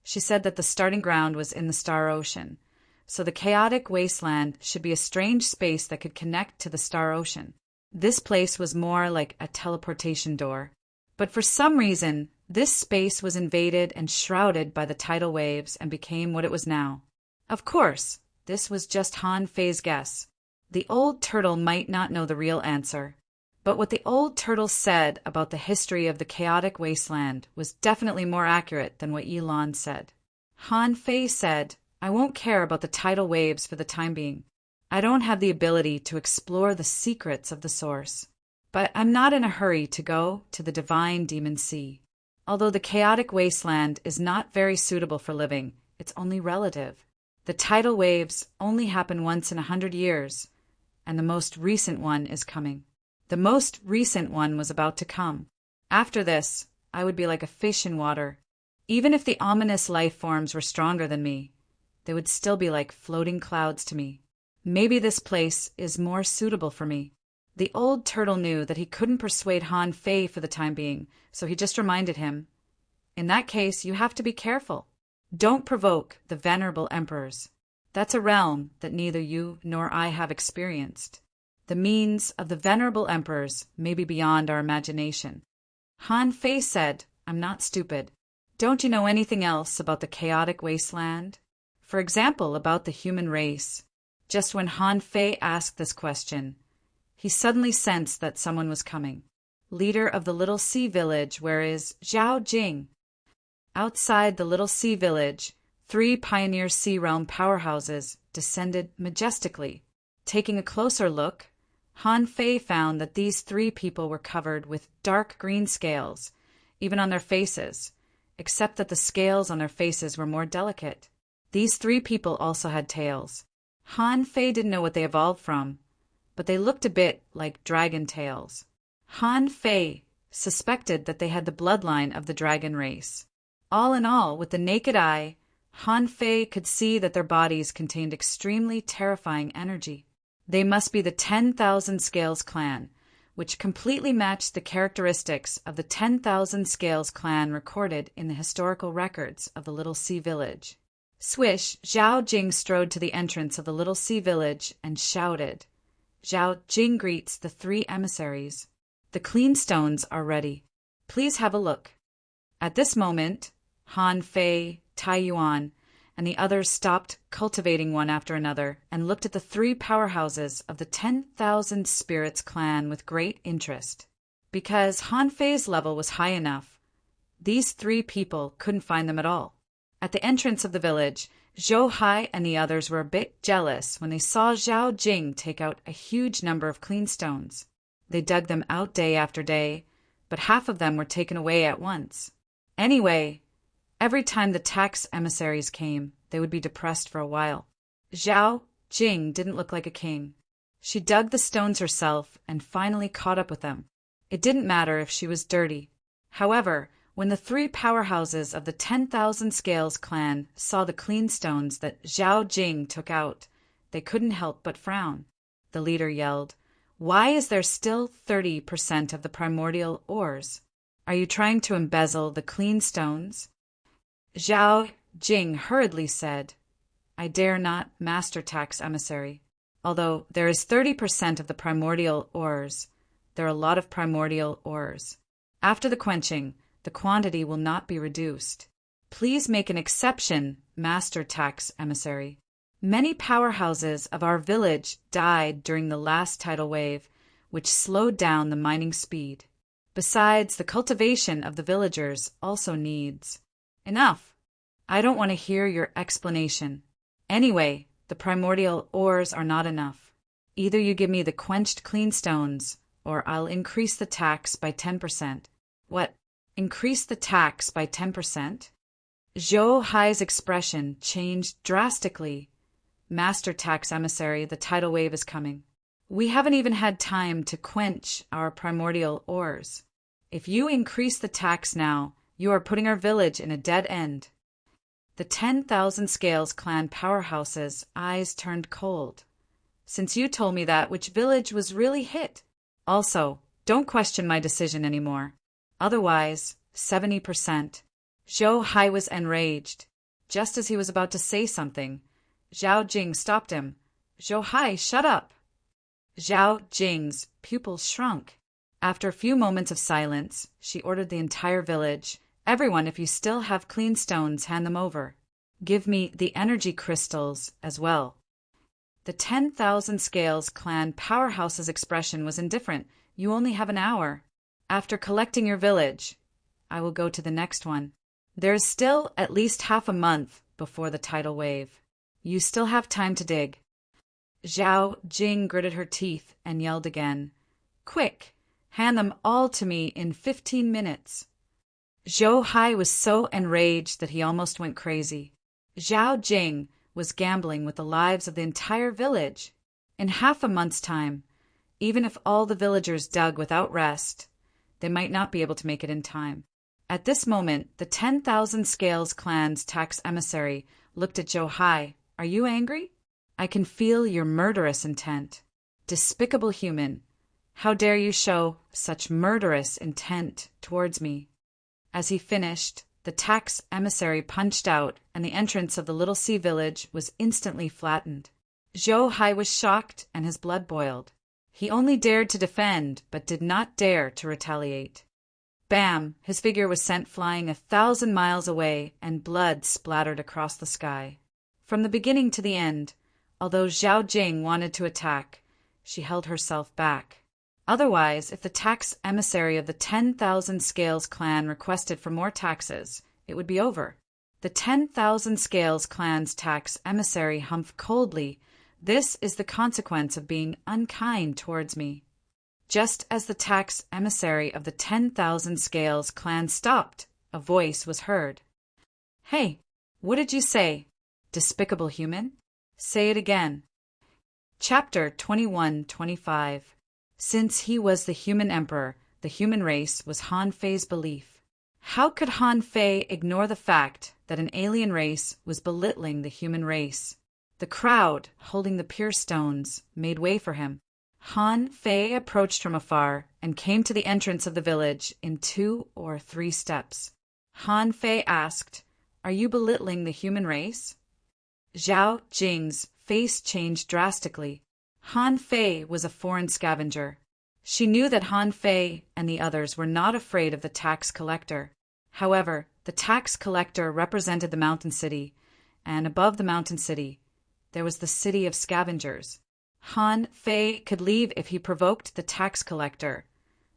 she said that the starting ground was in the Star Ocean, so the chaotic wasteland should be a strange space that could connect to the Star Ocean. This place was more like a teleportation door. But for some reason, this space was invaded and shrouded by the tidal waves and became what it was now. Of course, this was just Han Fei's guess. The old turtle might not know the real answer. But what the old turtle said about the history of the chaotic wasteland was definitely more accurate than what Yi Lan said. Han Fei said, I won't care about the tidal waves for the time being. I don't have the ability to explore the secrets of the source. But I'm not in a hurry to go to the divine demon sea. Although the chaotic wasteland is not very suitable for living, it's only relative. The tidal waves only happen once in 100 years, and the most recent one is coming. The most recent one was about to come. After this, I would be like a fish in water. Even if the ominous life forms were stronger than me, they would still be like floating clouds to me. Maybe this place is more suitable for me. The old turtle knew that he couldn't persuade Han Fei for the time being, so he just reminded him, in that case, you have to be careful. Don't provoke the venerable emperors. That's a realm that neither you nor I have experienced. The means of the venerable emperors may be beyond our imagination. Han Fei said, I'm not stupid. Don't you know anything else about the chaotic wasteland? For example, about the human race. Just when Han Fei asked this question, he suddenly sensed that someone was coming. Leader of the little sea village where is Zhao Jing. Outside the little sea village, 3 pioneer sea realm powerhouses descended majestically. Taking a closer look, Han Fei found that these 3 people were covered with dark green scales, even on their faces, except that the scales on their faces were more delicate. These 3 people also had tails. Han Fei didn't know what they evolved from, but they looked a bit like dragon tails. Han Fei suspected that they had the bloodline of the dragon race. All in all, with the naked eye, Han Fei could see that their bodies contained extremely terrifying energy. They must be the 10,000 Scales clan, which completely matched the characteristics of the 10,000 Scales clan recorded in the historical records of the little sea village. Swish, Zhao Jing strode to the entrance of the little sea village and shouted. Zhao Jing greets the 3 emissaries. The clean stones are ready. Please have a look. At this moment, Han Fei, Tai Yuan, and the others stopped cultivating one after another and looked at the 3 powerhouses of the 10,000 Spirits clan with great interest. Because Han Fei's level was high enough, these 3 people couldn't find them at all. At the entrance of the village, Zhou Hai and the others were a bit jealous when they saw Zhao Jing take out a huge number of clean stones. They dug them out day after day, but half of them were taken away at once. Anyway, every time the tax emissaries came, they would be depressed for a while. Zhao Jing didn't look like a king. She dug the stones herself and finally caught up with them. It didn't matter if she was dirty. However, When the three powerhouses of the 10,000 Scales clan saw the clean stones that Zhao Jing took out, they couldn't help but frown. The leader yelled, "Why is there still 30% of the primordial ores? Are you trying to embezzle the clean stones?" Zhao Jing hurriedly said, "I dare not, Master Tax Emissary. Although there is 30% of the primordial ores, there are a lot of primordial ores. After the quenching, the quantity will not be reduced. Please make an exception, Master Tax Emissary. Many powerhouses of our village died during the last tidal wave, which slowed down the mining speed. Besides, the cultivation of the villagers also needs." "Enough. I don't want to hear your explanation. Anyway, the primordial ores are not enough. Either you give me the quenched clean stones, or I'll increase the tax by 10%. "What? Increase the tax by 10%? Zhou Hai's expression changed drastically. "Master Tax Emissary, the tidal wave is coming. We haven't even had time to quench our primordial ores. If you increase the tax now, you are putting our village in a dead end." The 10,000 Scales clan powerhouse's eyes turned cold. "Since you told me that, which village was really hit? Also, don't question my decision anymore. Otherwise, 70%. Zhou Hai was enraged. Just as he was about to say something, Zhao Jing stopped him. "Zhou Hai, shut up!" Zhao Jing's pupils shrunk. After a few moments of silence, she ordered the entire village, "Everyone, if you still have clean stones, hand them over. Give me the energy crystals as well." The 10,000 Scales clan powerhouse's expression was indifferent. "You only have an hour. After collecting your village, I will go to the next one. There is still at least half a month before the tidal wave. You still have time to dig." Zhao Jing gritted her teeth and yelled again, "Quick, hand them all to me in 15 minutes. Zhou Hai was so enraged that he almost went crazy. Zhao Jing was gambling with the lives of the entire village. In half a month's time, even if all the villagers dug without rest, they might not be able to make it in time. At this moment, the 10,000 Scales clan's tax emissary looked at Zhou Hai. "Are you angry? I can feel your murderous intent. Despicable human, how dare you show such murderous intent towards me?" As he finished, the tax emissary punched out, and the entrance of the little sea village was instantly flattened. Zhou Hai was shocked, and his blood boiled. He only dared to defend, but did not dare to retaliate. Bam! His figure was sent flying 1,000 miles away, and blood splattered across the sky. From the beginning to the end, although Zhao Jing wanted to attack, she held herself back. Otherwise, if the tax emissary of the 10,000 Scales clan requested for more taxes, it would be over. The 10,000 Scales clan's tax emissary humphed coldly. "This is the consequence of being unkind towards me." Just as the tax emissary of the 10,000 Scales clan stopped, a voice was heard. "Hey, what did you say? Despicable human? Say it again." Chapter 21-25. Since he was the human emperor, the human race was Han Fei's belief. How could Han Fei ignore the fact that an alien race was belittling the human race? The crowd, holding the pure stones, made way for him. Han Fei approached from afar and came to the entrance of the village in 2 or 3 steps. Han Fei asked, "Are you belittling the human race?" Zhao Jing's face changed drastically. Han Fei was a foreign scavenger. She knew that Han Fei and the others were not afraid of the tax collector. However, the tax collector represented the mountain city, and above the mountain city, there was the city of scavengers. Han Fei could leave if he provoked the tax collector,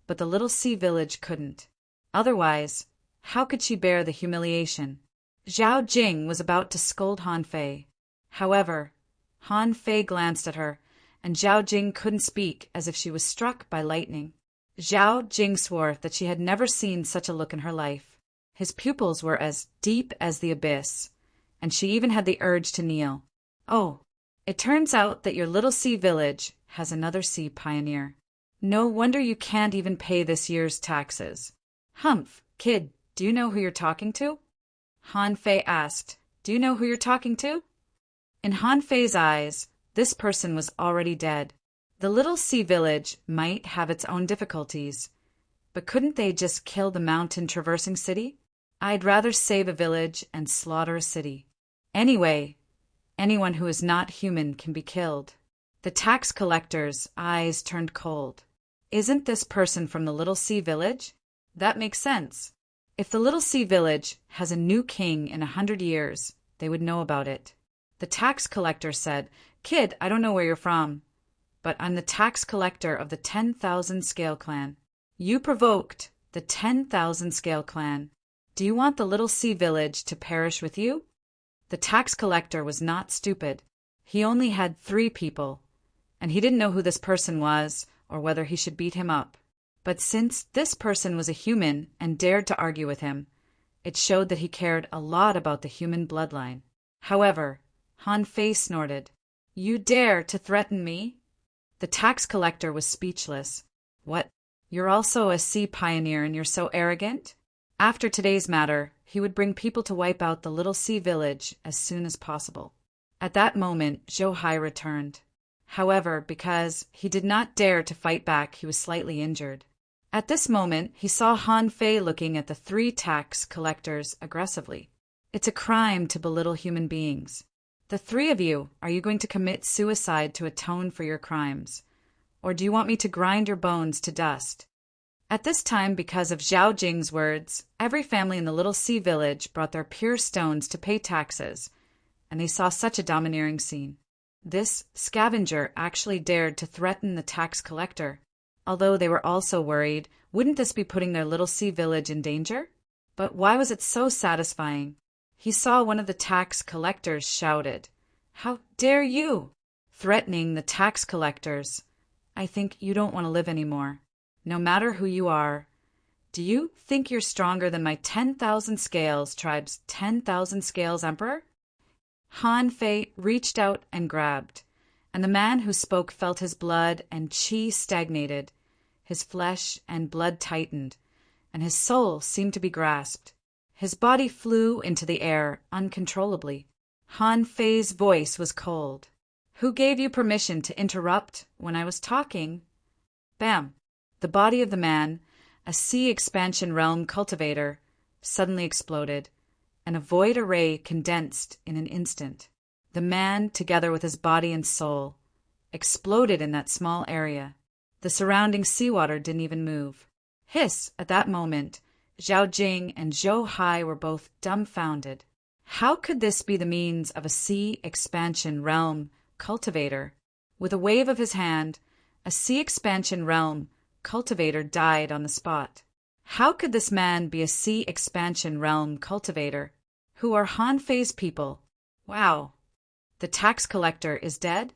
but the little sea village couldn't. Otherwise, how could she bear the humiliation? Zhao Jing was about to scold Han Fei. However, Han Fei glanced at her, and Zhao Jing couldn't speak, as if she was struck by lightning. Zhao Jing swore that she had never seen such a look in her life. His pupils were as deep as the abyss, and she even had the urge to kneel. "Oh, it turns out that your little sea village has another sea pioneer. No wonder you can't even pay this year's taxes. Humph, kid, Do you know who you're talking to? Han Fei asked, Do you know who you're talking to? In Han Fei's eyes, this person was already dead. The little sea village might have its own difficulties, but couldn't they just kill the mountain-traversing city? I'd rather save a village and slaughter a city. Anyway, anyone who is not human can be killed. The tax collector's eyes turned cold. Isn't this person from the little sea village? That makes sense. If the little sea village has a new king in 100 years, they would know about it. The tax collector said, Kid, I don't know where you're from, but I'm the tax collector of the 10,000 Scale Clan. You provoked the 10,000 Scale Clan. Do you want the little sea village to perish with you? The tax collector was not stupid. He only had 3 people, and he didn't know who this person was or whether he should beat him up. But since this person was a human and dared to argue with him, it showed that he cared a lot about the human bloodline. However, Han Fei snorted. You dare to threaten me? The tax collector was speechless. What? You're also a sea pioneer and you're so arrogant? After today's matter, he would bring people to wipe out the little sea village as soon as possible. At that moment, Zhou Hai returned. However, because he did not dare to fight back, he was slightly injured. At this moment, he saw Han Fei looking at the 3 tax collectors aggressively. It's a crime to belittle human beings. The 3 of you, are you going to commit suicide to atone for your crimes? Or do you want me to grind your bones to dust? At this time, because of Zhao Jing's words, every family in the little sea village brought their pure stones to pay taxes, and they saw such a domineering scene. This scavenger actually dared to threaten the tax collector. Although they were also worried, wouldn't this be putting their little sea village in danger? But why was it so satisfying? He saw one of the tax collectors shouted, How dare you! Threatening the tax collectors. I think you don't want to live anymore. No matter who you are. Do you think you're stronger than my 10,000 Scales tribe's 10,000 Scales emperor? Han Fei reached out and grabbed, and the man who spoke felt his blood and qi stagnated. His flesh and blood tightened, and his soul seemed to be grasped. His body flew into the air uncontrollably. Han Fei's voice was cold. Who gave you permission to interrupt when I was talking? Bam! The body of the man, a sea expansion realm cultivator, suddenly exploded, and a void array condensed in an instant. The man, together with his body and soul, exploded in that small area. The surrounding seawater didn't even move. Hiss! At that moment, Zhao Jing and Zhou Hai were both dumbfounded. How could this be the means of a sea expansion realm cultivator? With a wave of his hand, a sea expansion realm cultivator died on the spot. How could this man be a sea expansion realm cultivator? Who are Han Fei's people? Wow! The tax collector is dead?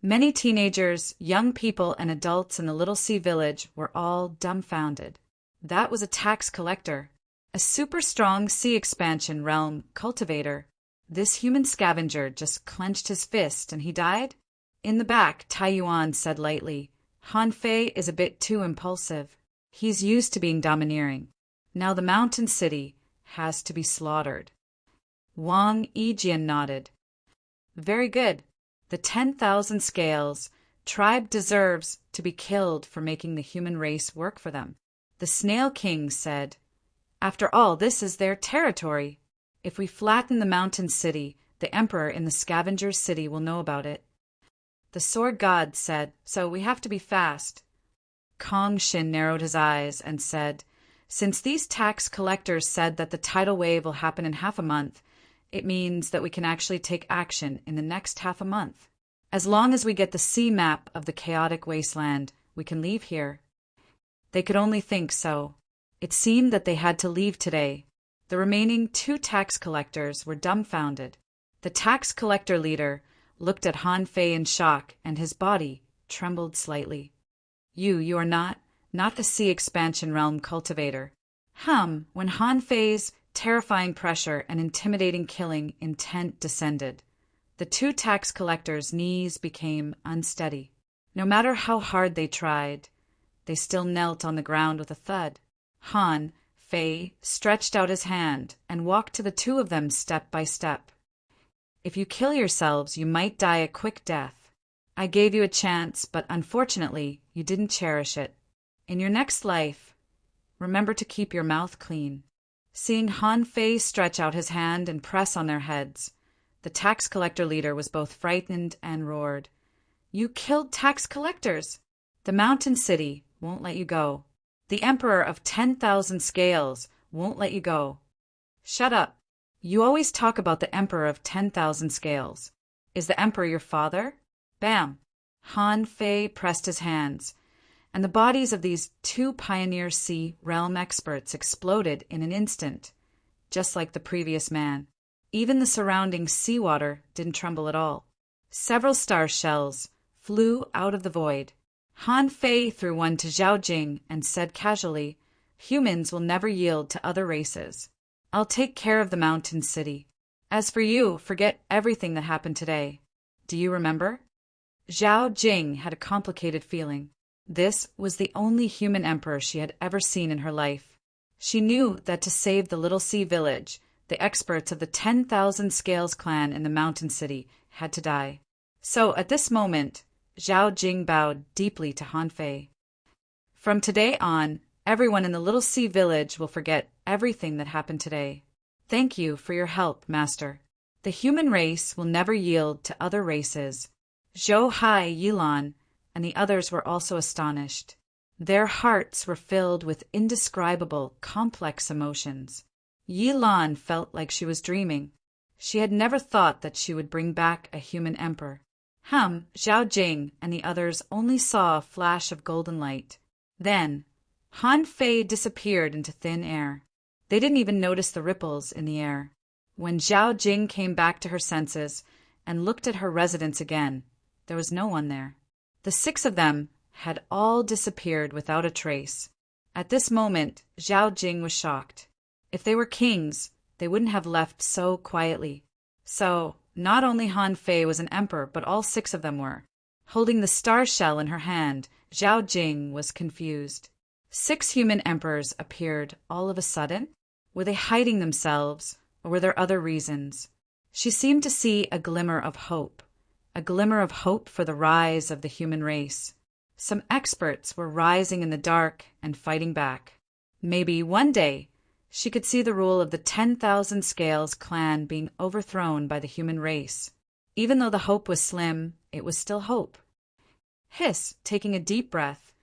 Many teenagers, young people, and adults in the little sea village were all dumbfounded. That was a tax collector, a super strong sea expansion realm cultivator. This human scavenger just clenched his fist and he died? In the back, Tai Yuan said lightly, Han Fei is a bit too impulsive. He's used to being domineering. Now the mountain city has to be slaughtered. Wang Yijian nodded. Very good. The 10,000 Scales tribe deserves to be killed for making the human race work for them. The Snail King said, After all, this is their territory. If we flatten the mountain city, the emperor in the scavenger's city will know about it. The Sword God said, So we have to be fast. Kong Shin narrowed his eyes and said, Since these tax collectors said that the tidal wave will happen in half a month, it means that we can actually take action in the next half a month. As long as we get the sea map of the chaotic wasteland, we can leave here. They could only think so. It seemed that they had to leave today. The remaining 2 tax collectors were dumbfounded. The tax collector leader looked at Han Fei in shock, and his body trembled slightly. You are not the sea expansion realm cultivator. When Han Fei's terrifying pressure and intimidating killing intent descended, the 2 tax collectors' knees became unsteady. No matter how hard they tried, they still knelt on the ground with a thud. Han Fei stretched out his hand and walked to the two of them step by step. If you kill yourselves, you might die a quick death. I gave you a chance, but unfortunately, you didn't cherish it. In your next life, remember to keep your mouth clean. Seeing Han Fei stretch out his hand and press on their heads, the tax collector leader was both frightened and roared. You killed tax collectors! The mountain city won't let you go. The Emperor of 10,000 scales won't let you go. Shut up. You always talk about the Emperor of 10,000 scales. Is the Emperor your father? Bam! Han Fei pressed his hands, and the bodies of these two Pioneer Sea realm experts exploded in an instant, just like the previous man. Even the surrounding seawater didn't tremble at all. Several star shells flew out of the void. Han Fei threw one to Zhao Jing and said casually, Humans will never yield to other races. I'll take care of the mountain city. As for you, forget everything that happened today. Do you remember? Zhao Jing had a complicated feeling. This was the only human emperor she had ever seen in her life. She knew that to save the little sea village, the experts of the 10,000 Scales clan in the mountain city had to die. So at this moment, Zhao Jing bowed deeply to Han Fei. From today on, everyone in the little sea village will forget everything that happened today. Thank you for your help, Master. The human race will never yield to other races. Zhou Hai Yilan and the others were also astonished. Their hearts were filled with indescribable, complex emotions. Yilan felt like she was dreaming. She had never thought that she would bring back a human emperor. Zhao Jing and the others only saw a flash of golden light. Then, Han Fei disappeared into thin air. They didn't even notice the ripples in the air. When Zhao Jing came back to her senses and looked at her residence again, there was no one there. The six of them had all disappeared without a trace. At this moment, Zhao Jing was shocked. If they were kings, they wouldn't have left so quietly. So, not only Han Fei was an emperor, but all six of them were. Holding the star shell in her hand, Zhao Jing was confused. 6 human emperors appeared all of a sudden. Were they hiding themselves, or were there other reasons? She seemed to see a glimmer of hope for the rise of the human race. Some experts were rising in the dark and fighting back. Maybe one day she could see the rule of the 10,000 Scales clan being overthrown by the human race. Even though the hope was slim, it was still hope. Hiss, taking a deep breath,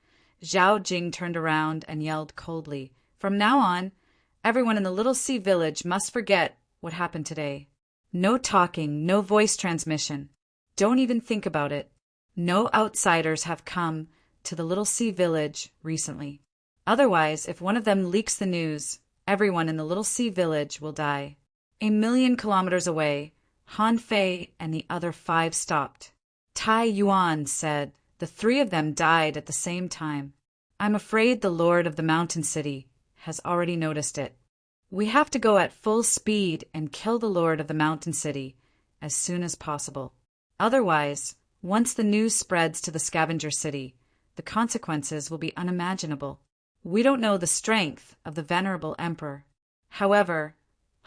Zhao Jing turned around and yelled coldly, From now on, everyone in the little sea village must forget what happened today. No talking, no voice transmission. Don't even think about it. No outsiders have come to the little sea village recently. Otherwise, if one of them leaks the news, everyone in the little sea village will die. 1,000,000 kilometers away, Han Fei and the other 5 stopped. Tai Yuan said the 3 of them died at the same time. I'm afraid the Lord of the Mountain City has already noticed it. We have to go at full speed and kill the Lord of the Mountain City as soon as possible. Otherwise, once the news spreads to the Scavenger City, the consequences will be unimaginable. We don't know the strength of the venerable emperor. However,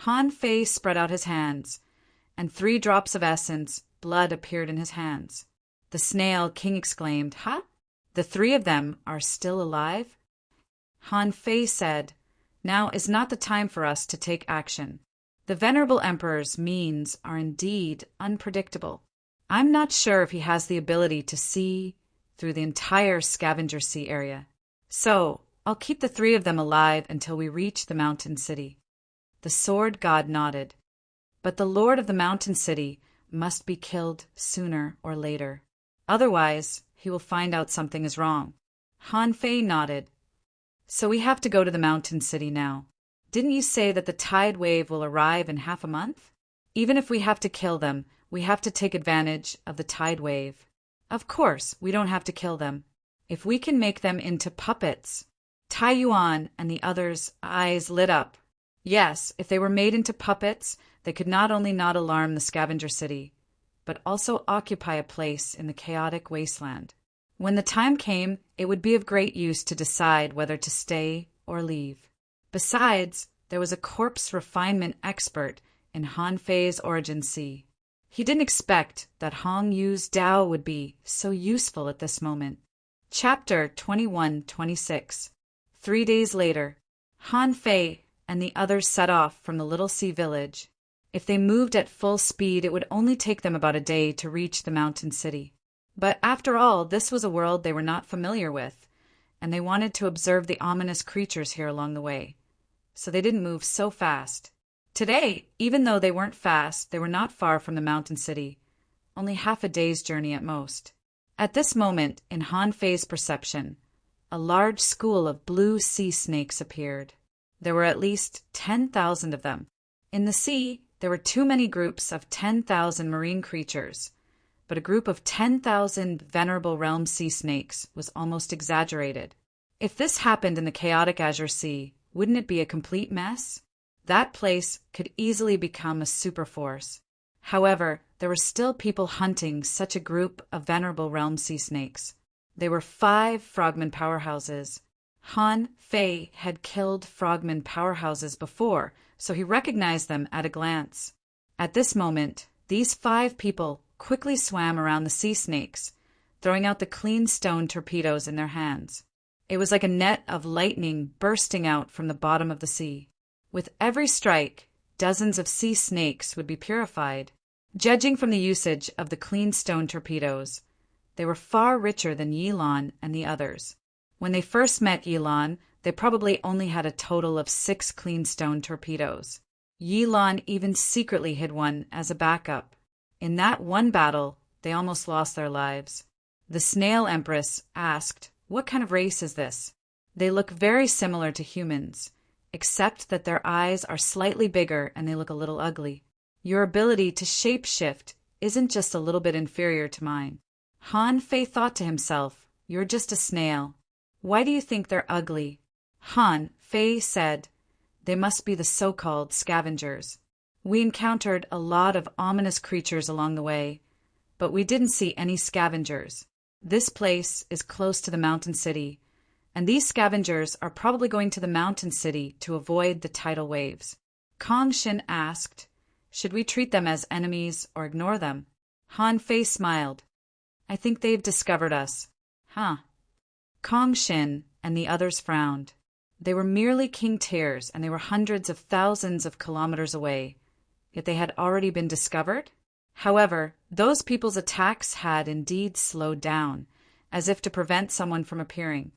Han Fei spread out his hands, and 3 drops of essence, blood appeared in his hands. The Snail King exclaimed, Huh? The 3 of them are still alive? Han Fei said, Now is not the time for us to take action. The venerable emperor's means are indeed unpredictable. I'm not sure if he has the ability to see through the entire Scavenger Sea area. So, I'll keep the 3 of them alive until we reach the mountain city. The sword god nodded. But the Lord of the Mountain City must be killed sooner or later. Otherwise, he will find out something is wrong. Han Fei nodded. So we have to go to the mountain city now. Didn't you say that the tide wave will arrive in half a month? Even if we have to kill them, we have to take advantage of the tide wave. Of course, we don't have to kill them. If we can make them into puppets. Tai Yuan and the others' eyes lit up. Yes, if they were made into puppets, they could not only not alarm the Scavenger City, but also occupy a place in the chaotic wasteland. When the time came, it would be of great use to decide whether to stay or leave. Besides, there was a corpse refinement expert in Han Fei's origin sea. He didn't expect that Hong Yu's Tao would be so useful at this moment. Chapter 21-26. 3 days later, Han Fei and the others set off from the little sea village. If they moved at full speed, it would only take them about a day to reach the mountain city. But after all, this was a world they were not familiar with, and they wanted to observe the ominous creatures here along the way. So they didn't move so fast. Today, even though they weren't fast, they were not far from the mountain city, only half a day's journey at most. At this moment, in Han Fei's perception, a large school of blue sea snakes appeared. There were at least 10,000 of them. In the sea, there were too many groups of 10,000 marine creatures, but a group of 10,000 venerable realm sea snakes was almost exaggerated. If this happened in the chaotic Azure Sea, wouldn't it be a complete mess? That place could easily become a superforce. However, there were still people hunting such a group of venerable realm sea snakes. They were 5 frogman powerhouses. Han Fei had killed frogman powerhouses before, so he recognized them at a glance. At this moment, these 5 people quickly swam around the sea snakes, throwing out the clean stone torpedoes in their hands. It was like a net of lightning bursting out from the bottom of the sea. With every strike, dozens of sea snakes would be purified. Judging from the usage of the clean stone torpedoes, they were far richer than Yilan and the others. When they first met Yilan, they probably only had a total of 6 clean stone torpedoes. Yilan even secretly hid one as a backup. In that one battle, they almost lost their lives. The Snail Empress asked, "What kind of race is this?" They look very similar to humans, except that their eyes are slightly bigger and they look a little ugly. Your ability to shapeshift isn't just a little bit inferior to mine. Han Fei thought to himself, "You're just a snail. Why do you think they're ugly?" Han Fei said, "They must be the so-called scavengers. We encountered a lot of ominous creatures along the way, but we didn't see any scavengers. This place is close to the mountain city, and these scavengers are probably going to the mountain city to avoid the tidal waves." Kong Shin asked, "Should we treat them as enemies or ignore them?" Han Fei smiled. "I think they've discovered us." Huh. Kong Shin and the others frowned. They were merely king tiers, and they were hundreds of thousands of kilometers away, yet they had already been discovered? However, those people's attacks had indeed slowed down, as if to prevent someone from appearing.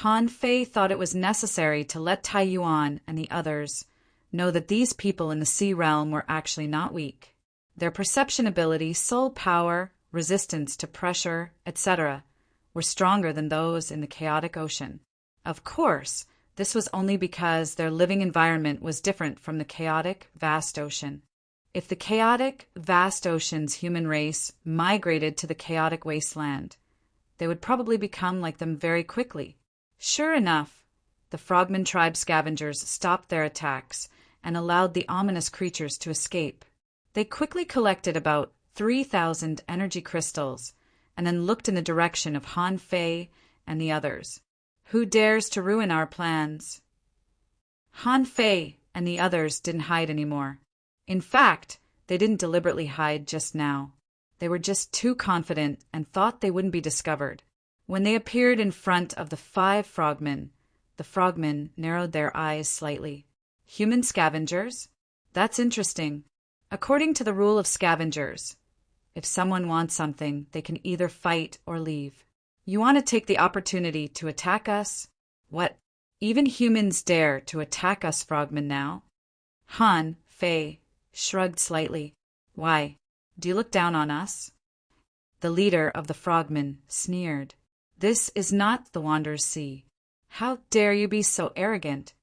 Han Fei thought it was necessary to let Tai Yuan and the others know that these people in the sea realm were actually not weak. Their perception ability, soul power, resistance to pressure, etc., were stronger than those in the chaotic ocean. Of course, this was only because their living environment was different from the chaotic, vast ocean. If the chaotic, vast ocean's human race migrated to the chaotic wasteland, they would probably become like them very quickly. Sure enough, the Frogman tribe scavengers stopped their attacks and allowed the ominous creatures to escape. They quickly collected about 3,000 energy crystals and then looked in the direction of Han Fei and the others. "Who dares to ruin our plans?" Han Fei and the others didn't hide anymore. In fact, they didn't deliberately hide just now. They were just too confident and thought they wouldn't be discovered. When they appeared in front of the 5 frogmen, the frogmen narrowed their eyes slightly. "Human scavengers? That's interesting. According to the rule of scavengers, if someone wants something, they can either fight or leave. You want to take the opportunity to attack us? What? Even humans dare to attack us frogmen now?" Han Fei shrugged slightly. "Why? Do you look down on us?" The leader of the frogmen sneered. "This is not the Wanderer's Sea. How dare you be so arrogant?"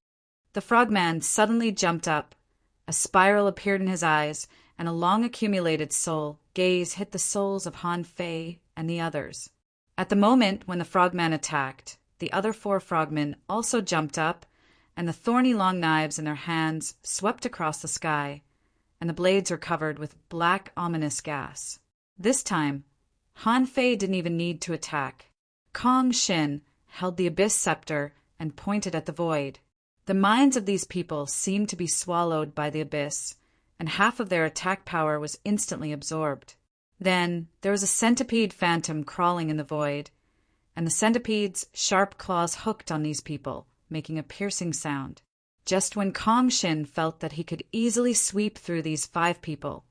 The frogman suddenly jumped up. A spiral appeared in his eyes, and a long-accumulated soul gaze hit the souls of Han Fei and the others. At the moment when the frogman attacked, the other 4 frogmen also jumped up, and the thorny long knives in their hands swept across the sky, and the blades were covered with black ominous gas. This time, Han Fei didn't even need to attack. Kong Shin held the abyss scepter and pointed at the void. The minds of these people seemed to be swallowed by the abyss, and half of their attack power was instantly absorbed. Then there was a centipede phantom crawling in the void, and the centipede's sharp claws hooked on these people, making a piercing sound. Just when Kong Shin felt that he could easily sweep through these 5 people,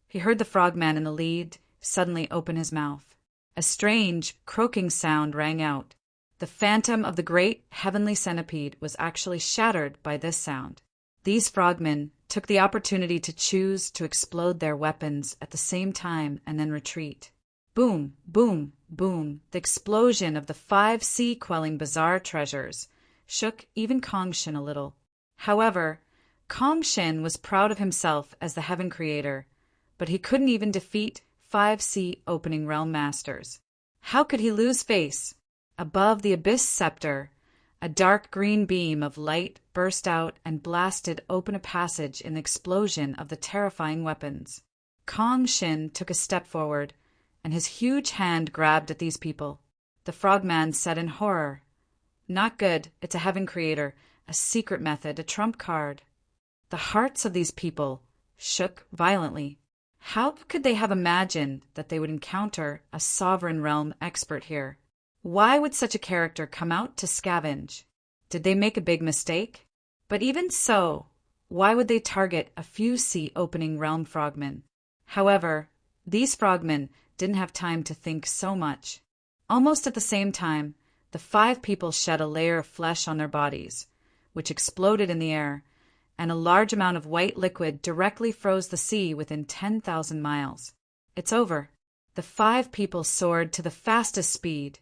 he heard the frogman in the lead suddenly open his mouth. A strange, croaking sound rang out. The phantom of the great heavenly centipede was actually shattered by this sound. These frogmen took the opportunity to choose to explode their weapons at the same time and then retreat. Boom, boom, boom. The explosion of the 5 sea-quelling bizarre treasures shook even Kong Shin a little. However, Kong Shin was proud of himself as the heaven creator, but he couldn't even defeat 5 sea opening realm masters. How could he lose face? Above the abyss scepter, a dark green beam of light burst out and blasted open a passage in the explosion of the terrifying weapons. Kong Shin took a step forward, and his huge hand grabbed at these people. The frogman said in horror, "Not good, it's a heaven creator, a secret method, a trump card." The hearts of these people shook violently. How could they have imagined that they would encounter a sovereign realm expert here? Why would such a character come out to scavenge? Did they make a big mistake? But even so, why would they target a few sea-opening realm frogmen? However, these frogmen didn't have time to think so much. Almost at the same time, the 5 people shed a layer of flesh on their bodies, which exploded in the air, and a large amount of white liquid directly froze the sea within 10,000 miles. It's over. The 5 people soared to the fastest speed,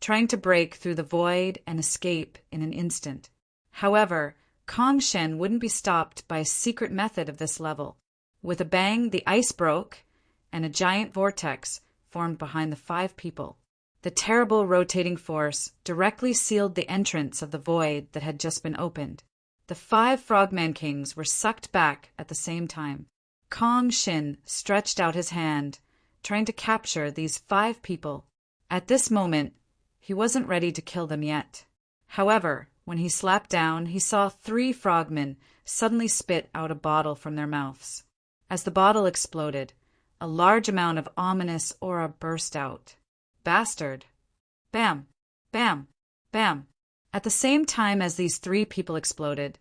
trying to break through the void and escape in an instant. However, Kong Shin wouldn't be stopped by a secret method of this level. With a bang, the ice broke, and a giant vortex formed behind the 5 people. The terrible rotating force directly sealed the entrance of the void that had just been opened. The 5 frogman kings were sucked back at the same time. Kong Shin stretched out his hand, trying to capture these 5 people. At this moment, he wasn't ready to kill them yet. However, when he slapped down, he saw 3 frogmen suddenly spit out a bottle from their mouths. As the bottle exploded, a large amount of ominous aura burst out. Bastard! Bam! Bam! Bam! At the same time as these 3 people exploded,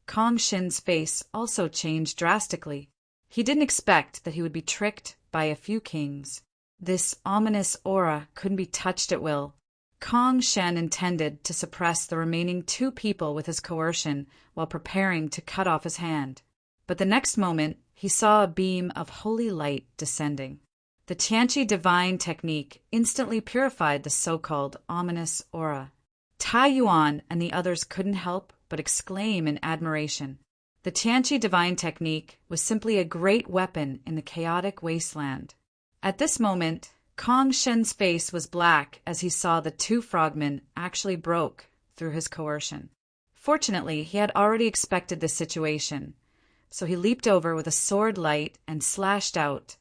Kong Shin's face also changed drastically. He didn't expect that he would be tricked by a few kings. This ominous aura couldn't be touched at will. Kong Shin intended to suppress the remaining 2 people with his coercion while preparing to cut off his hand. But the next moment, he saw a beam of holy light descending. The Tianqi divine technique instantly purified the so-called ominous aura. Tai Yuan and the others couldn't help but exclaim in admiration. The Tianqi divine technique was simply a great weapon in the chaotic wasteland. At this moment, Kong Shin's face was black as he saw the 2 frogmen actually broke through his coercion. Fortunately, he had already expected this situation, so he leaped over with a sword light and slashed out,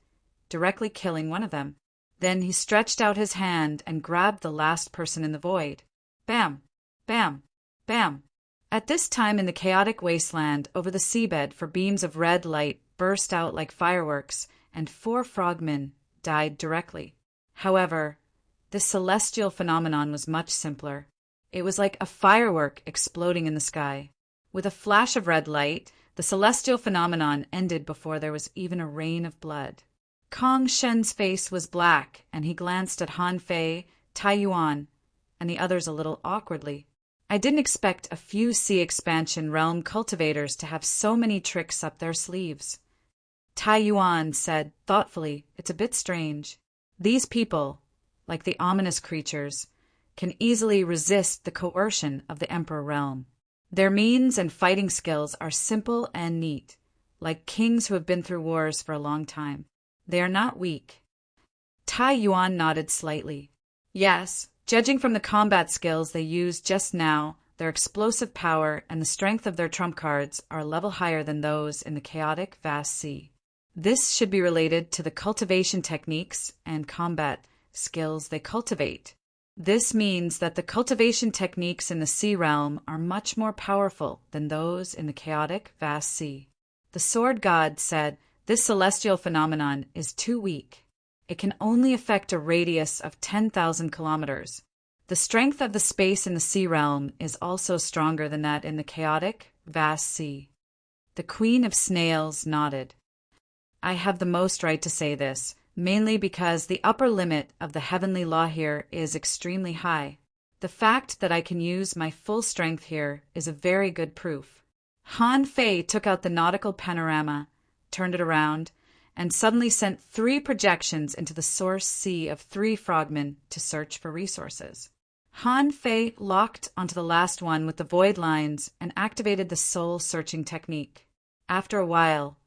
directly killing one of them. Then he stretched out his hand and grabbed the last person in the void. Bam! Bam! Bam! At this time in the chaotic wasteland over the seabed, for beams of red light burst out like fireworks, and 4 frogmen died directly. However, this celestial phenomenon was much simpler. It was like a firework exploding in the sky. With a flash of red light, the celestial phenomenon ended before there was even a rain of blood. Kong Shen's face was black, and he glanced at Han Fei, Tai Yuan, and the others a little awkwardly. I didn't expect a few sea expansion realm cultivators to have so many tricks up their sleeves. Tai Yuan said thoughtfully, "It's a bit strange. These people, like the ominous creatures, can easily resist the coercion of the Emperor realm. Their means and fighting skills are simple and neat, like kings who have been through wars for a long time. They are not weak." Tai Yuan nodded slightly. Yes, judging from the combat skills they used just now, their explosive power and the strength of their trump cards are a level higher than those in the chaotic vast sea. This should be related to the cultivation techniques and combat skills they cultivate. This means that the cultivation techniques in the sea realm are much more powerful than those in the chaotic, vast sea. The sword god said, "This celestial phenomenon is too weak. It can only affect a radius of 10,000 kilometers. The strength of the space in the sea realm is also stronger than that in the chaotic, vast sea." The Queen of Snails nodded. "I have the most right to say this, mainly because the upper limit of the heavenly law here is extremely high. The fact that I can use my full strength here is a very good proof." Han Fei took out the nautical panorama, turned it around, and suddenly sent 3 projections into the source sea of 3 frogmen to search for resources. Han Fei locked onto the last one with the void lines and activated the soul-searching technique. After a while,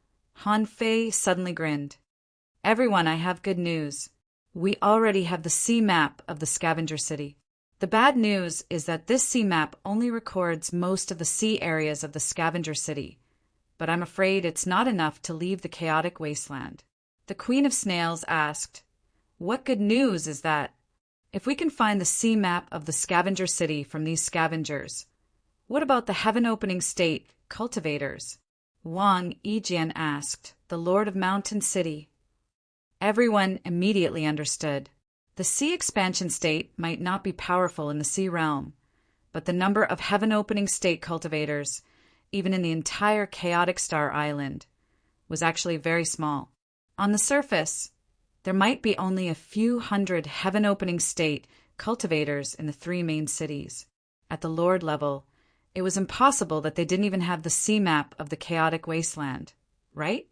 Han Fei suddenly grinned. "Everyone, I have good news. We already have the sea map of the scavenger city. The bad news is that this sea map only records most of the sea areas of the scavenger city, but I'm afraid it's not enough to leave the chaotic wasteland." The Queen of Snails asked, "What good news is that? If we can find the sea map of the scavenger city from these scavengers, what about the heaven-opening state cultivators?" Wang Yijian asked, the Lord of Mountain City. Everyone immediately understood. The sea expansion state might not be powerful in the sea realm, but the number of heaven-opening state cultivators, even in the entire chaotic star island, was actually very small. On the surface, there might be only a few hundred heaven-opening state cultivators in the 3 main cities. At the Lord level, it was impossible that they didn't even have the sea map of the chaotic wasteland, right?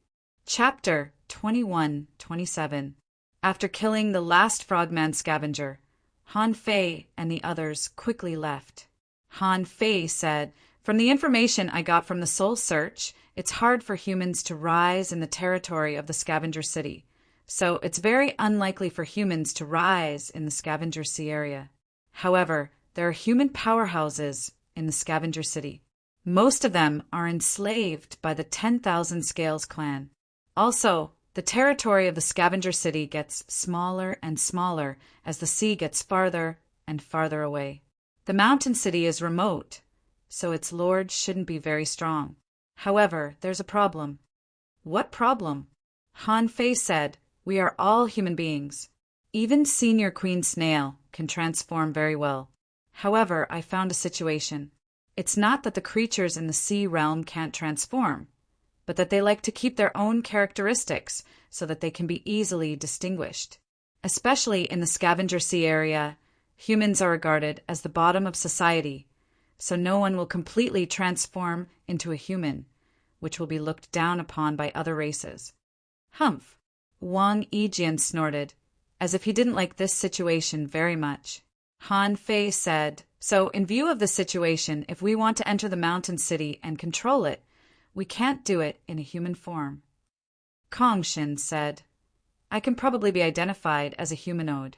Chapter 21-27. After killing the last frogman scavenger, Han Fei and the others quickly left. Han Fei said, "From the information I got from the Soul Search, it's hard for humans to rise in the territory of the scavenger city, so it's very unlikely for humans to rise in the scavenger sea area. However, there are human powerhouses in the scavenger city. Most of them are enslaved by the 10,000 Scales clan. Also, the territory of the scavenger city gets smaller and smaller as the sea gets farther and farther away. The mountain city is remote, so its lord shouldn't be very strong. However, there's a problem." "What problem?" Han Fei said, "We are all human beings. Even Senior Queen Snail can transform very well. However, I found a situation. It's not that the creatures in the sea realm can't transform, but that they like to keep their own characteristics so that they can be easily distinguished. Especially in the scavenger sea area, humans are regarded as the bottom of society, so no one will completely transform into a human, which will be looked down upon by other races." "Humph!" Wang Yijian snorted, as if he didn't like this situation very much. Han Fei said, "So, in view of the situation, if we want to enter the mountain city and control it, we can't do it in a human form." Kong Shin said, "I can probably be identified as a humanoid."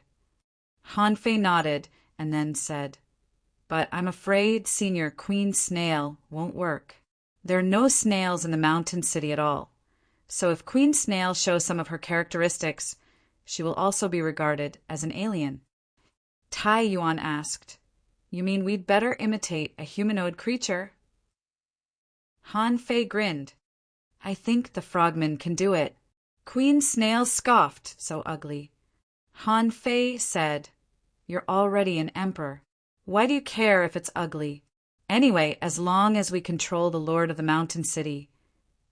Han Fei nodded and then said, "But I'm afraid Senior Queen Snail won't work. There are no snails in the mountain city at all. So if Queen Snail shows some of her characteristics, she will also be regarded as an alien." Tai Yuan asked, "You mean we'd better imitate a humanoid creature?" Han Fei grinned. "I think the frogmen can do it." Queen Snail scoffed, "So ugly." Han Fei said, "You're already an emperor. Why do you care if it's ugly? Anyway, as long as we control the Lord of the Mountain City,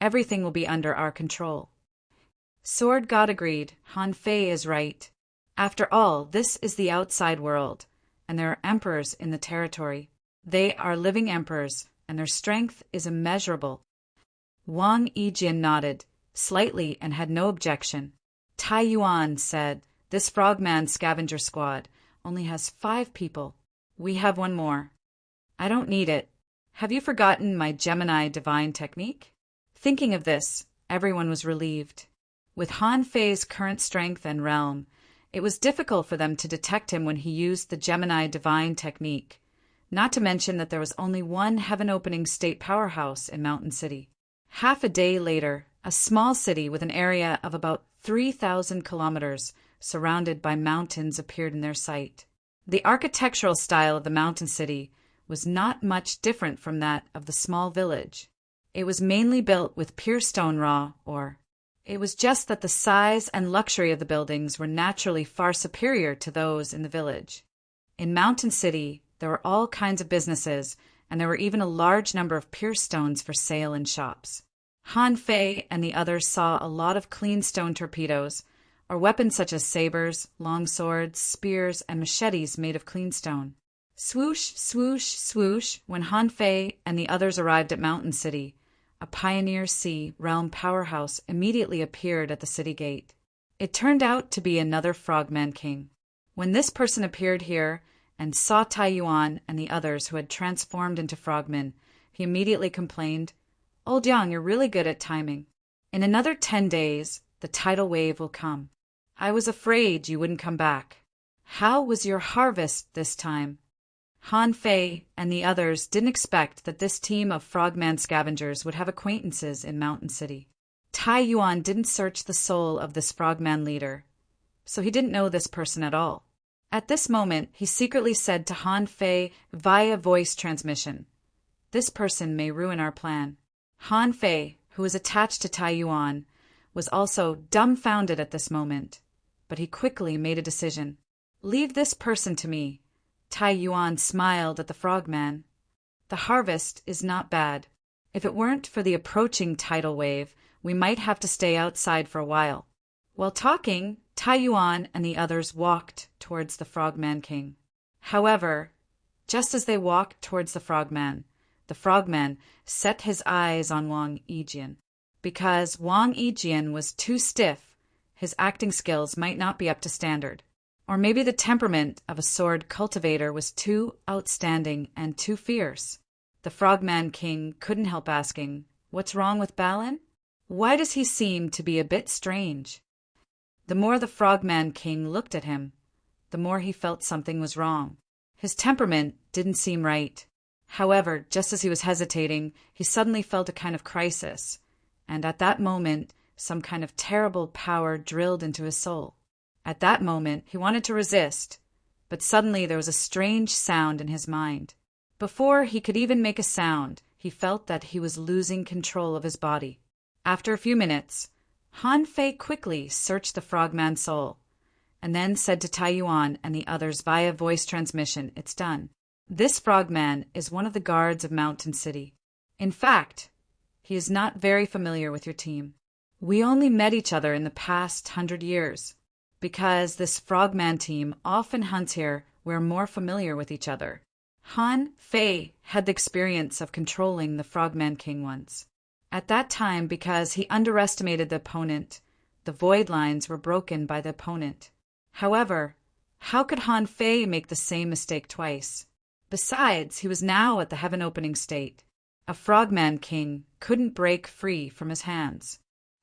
everything will be under our control." Sword God agreed. Han Fei is right. After all, this is the outside world, and there are emperors in the territory. They are living emperors, and their strength is immeasurable. Wang Yijian nodded slightly and had no objection. Tai Yuan said, "This frogman scavenger squad only has 5 people. We have 1 more. I don't need it. Have you forgotten my Gemini divine technique?" Thinking of this, everyone was relieved. With Han Fei's current strength and realm, it was difficult for them to detect him when he used the Gemini divine technique, not to mention that there was only 1 heaven-opening state powerhouse in Mountain City. Half a day later, a small city with an area of about 3,000 kilometers surrounded by mountains appeared in their sight. The architectural style of the mountain city was not much different from that of the small village. It was mainly built with pure stone it was just that the size and luxury of the buildings were naturally far superior to those in the village. In Mountain City, there were all kinds of businesses, and there were even a large number of pure stones for sale in shops. Han Fei and the others saw a lot of clean stone torpedoes, or weapons such as sabers, long swords, spears, and machetes made of clean stone. Swoosh, swoosh, swoosh, when Han Fei and the others arrived at Mountain City, a Pioneer Sea realm powerhouse immediately appeared at the city gate. It turned out to be another Frogman King. When this person appeared here and saw Tai Yuan and the others who had transformed into frogmen, he immediately complained, "Old Yang, you're really good at timing. In another 10 days, the tidal wave will come. I was afraid you wouldn't come back. How was your harvest this time?" Han Fei and the others didn't expect that this team of frogman scavengers would have acquaintances in Mountain City. Tai Yuan didn't search the soul of this frogman leader, so he didn't know this person at all. At this moment, he secretly said to Han Fei via voice transmission, "This person may ruin our plan." Han Fei, who was attached to Tai Yuan, was also dumbfounded at this moment, but he quickly made a decision. "Leave this person to me." Tai Yuan smiled at the frogman. "The harvest is not bad. If it weren't for the approaching tidal wave, we might have to stay outside for a while." While talking, Tai Yuan and the others walked towards the Frogman King. However, just as they walked towards the frogman set his eyes on Wang Yijian. Because Wang Yijian was too stiff, his acting skills might not be up to standard. Or maybe the temperament of a sword cultivator was too outstanding and too fierce. The Frogman King couldn't help asking, "What's wrong with Balin? Why does he seem to be a bit strange?" The more the Frogman King looked at him, the more he felt something was wrong. His temperament didn't seem right. However, just as he was hesitating, he suddenly felt a kind of crisis, and at that moment, some kind of terrible power drilled into his soul. At that moment, he wanted to resist, but suddenly there was a strange sound in his mind. Before he could even make a sound, he felt that he was losing control of his body. After a few minutes, Han Fei quickly searched the frogman's soul, and then said to Tai Yuan and the others via voice transmission, "It's done. This frogman is one of the guards of Mountain City. In fact, he is not very familiar with your team. We only met each other in the past 100 years. Because this frogman team often hunts here, we're more familiar with each other." Han Fei had the experience of controlling the Frogman King once. At that time, because he underestimated the opponent, the void lines were broken by the opponent. However, how could Han Fei make the same mistake twice? Besides, he was now at the heaven-opening state. A Frogman King couldn't break free from his hands.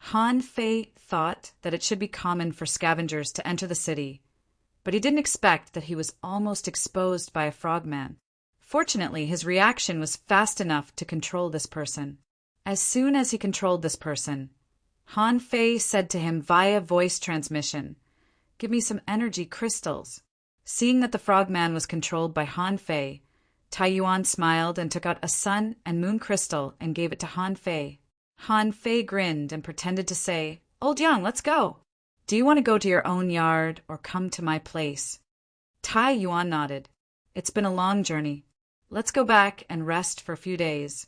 Han Fei thought that it should be common for scavengers to enter the city, but he didn't expect that he was almost exposed by a frogman. Fortunately, his reaction was fast enough to control this person. As soon as he controlled this person, Han Fei said to him via voice transmission, "Give me some energy crystals." Seeing that the frogman was controlled by Han Fei, Tai Yuan smiled and took out a sun and moon crystal and gave it to Han Fei. Han Fei grinned and pretended to say, "Old Yang, let's go. Do you want to go to your own yard or come to my place?" Tai Yuan nodded. "It's been a long journey. Let's go back and rest for a few days."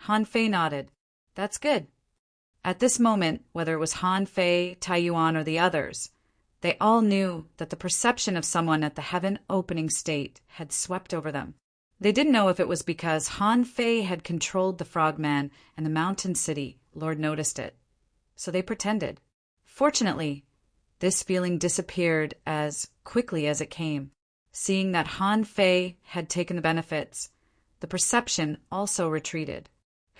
Han Fei nodded. "That's good." At this moment, whether it was Han Fei, Tai Yuan, or the others, they all knew that the perception of someone at the heaven-opening state had swept over them. They didn't know if it was because Han Fei had controlled the frogman and the mountain city, Lord noticed it. So they pretended. Fortunately, this feeling disappeared as quickly as it came. Seeing that Han Fei had taken the benefits, the perception also retreated.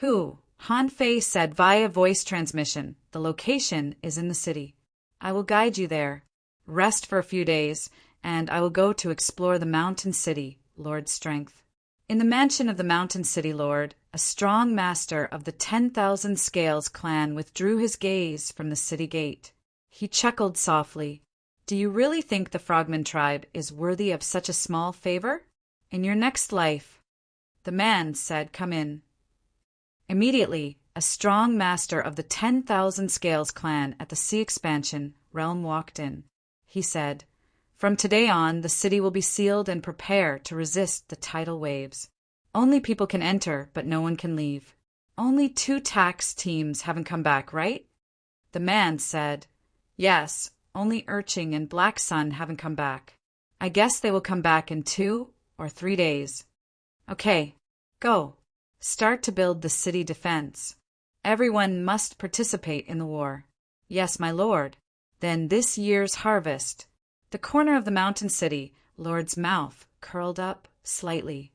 Han Fei said via voice transmission, "The location is in the city. I will guide you there. Rest for a few days, and I will go to explore the mountain city, Lord Strength." In the mansion of the Mountain City Lord, a strong master of the 10,000 Scales clan withdrew his gaze from the city gate. He chuckled softly. Do you really think the Frogman tribe is worthy of such a small favor? In your next life, the man said, "Come in." Immediately, a strong master of the 10,000 Scales clan at the Sea Expansion realm walked in. He said, "From today on, the city will be sealed and prepare to resist the tidal waves. Only people can enter, but no one can leave. Only 2 tax teams haven't come back, right?" The man said, "Yes, only Urching and Black Sun haven't come back. I guess they will come back in 2 or 3 days. Okay, go. Start to build the city defense. Everyone must participate in the war." "Yes, my lord." Then this year's harvest. The corner of the mountain city, Lord's mouth curled up slightly.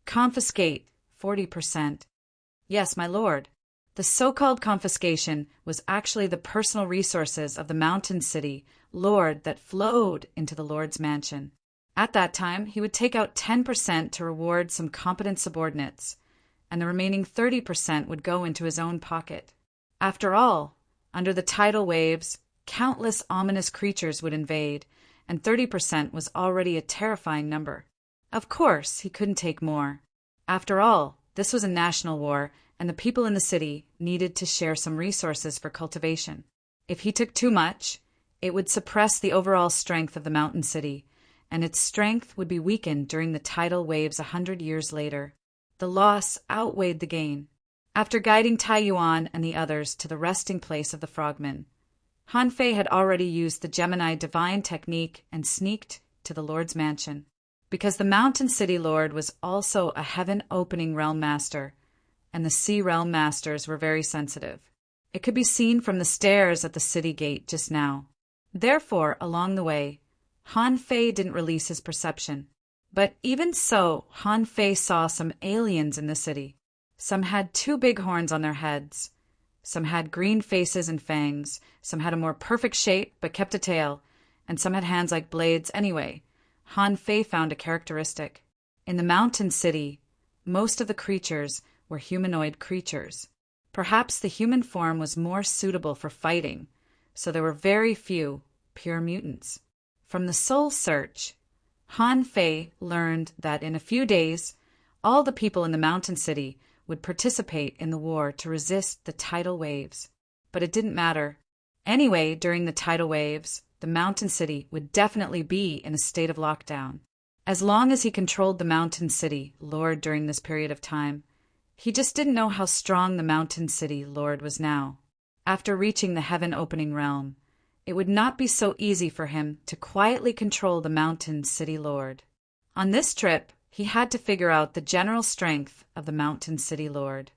"Confiscate 40%. "Yes, my lord." The so-called confiscation was actually the personal resources of the mountain city lord that flowed into the lord's mansion. At that time, he would take out 10% to reward some competent subordinates, and the remaining 30% would go into his own pocket. After all, under the tidal waves, countless ominous creatures would invade, and 30% was already a terrifying number. Of course, he couldn't take more. After all, this was a national war, and the people in the city needed to share some resources for cultivation. If he took too much, it would suppress the overall strength of the mountain city, and its strength would be weakened during the tidal waves 100 years later. The loss outweighed the gain. After guiding Tai Yuan and the others to the resting place of the frogmen, Han Fei had already used the Gemini divine technique and sneaked to the Lord's mansion. Because the Mountain City Lord was also a heaven-opening realm master, and the Sea Realm Masters were very sensitive. It could be seen from the stairs at the city gate just now. Therefore, along the way, Han Fei didn't release his perception. But even so, Han Fei saw some aliens in the city. Some had 2 big horns on their heads. Some had green faces and fangs. Some had a more perfect shape but kept a tail. And some had hands like blades anyway. Han Fei found a characteristic. In the mountain city, most of the creatures were humanoid creatures. Perhaps the human form was more suitable for fighting, so there were very few pure mutants. From the soul search, Han Fei learned that in a few days, all the people in the mountain city would participate in the war to resist the tidal waves. But it didn't matter. Anyway, during the tidal waves, the mountain city would definitely be in a state of lockdown. As long as he controlled the mountain city Lord during this period of time, he just didn't know how strong the mountain city Lord was now. After reaching the heaven-opening realm, it would not be so easy for him to quietly control the mountain city Lord. On this trip, he had to figure out the general strength of the mountain city Lord.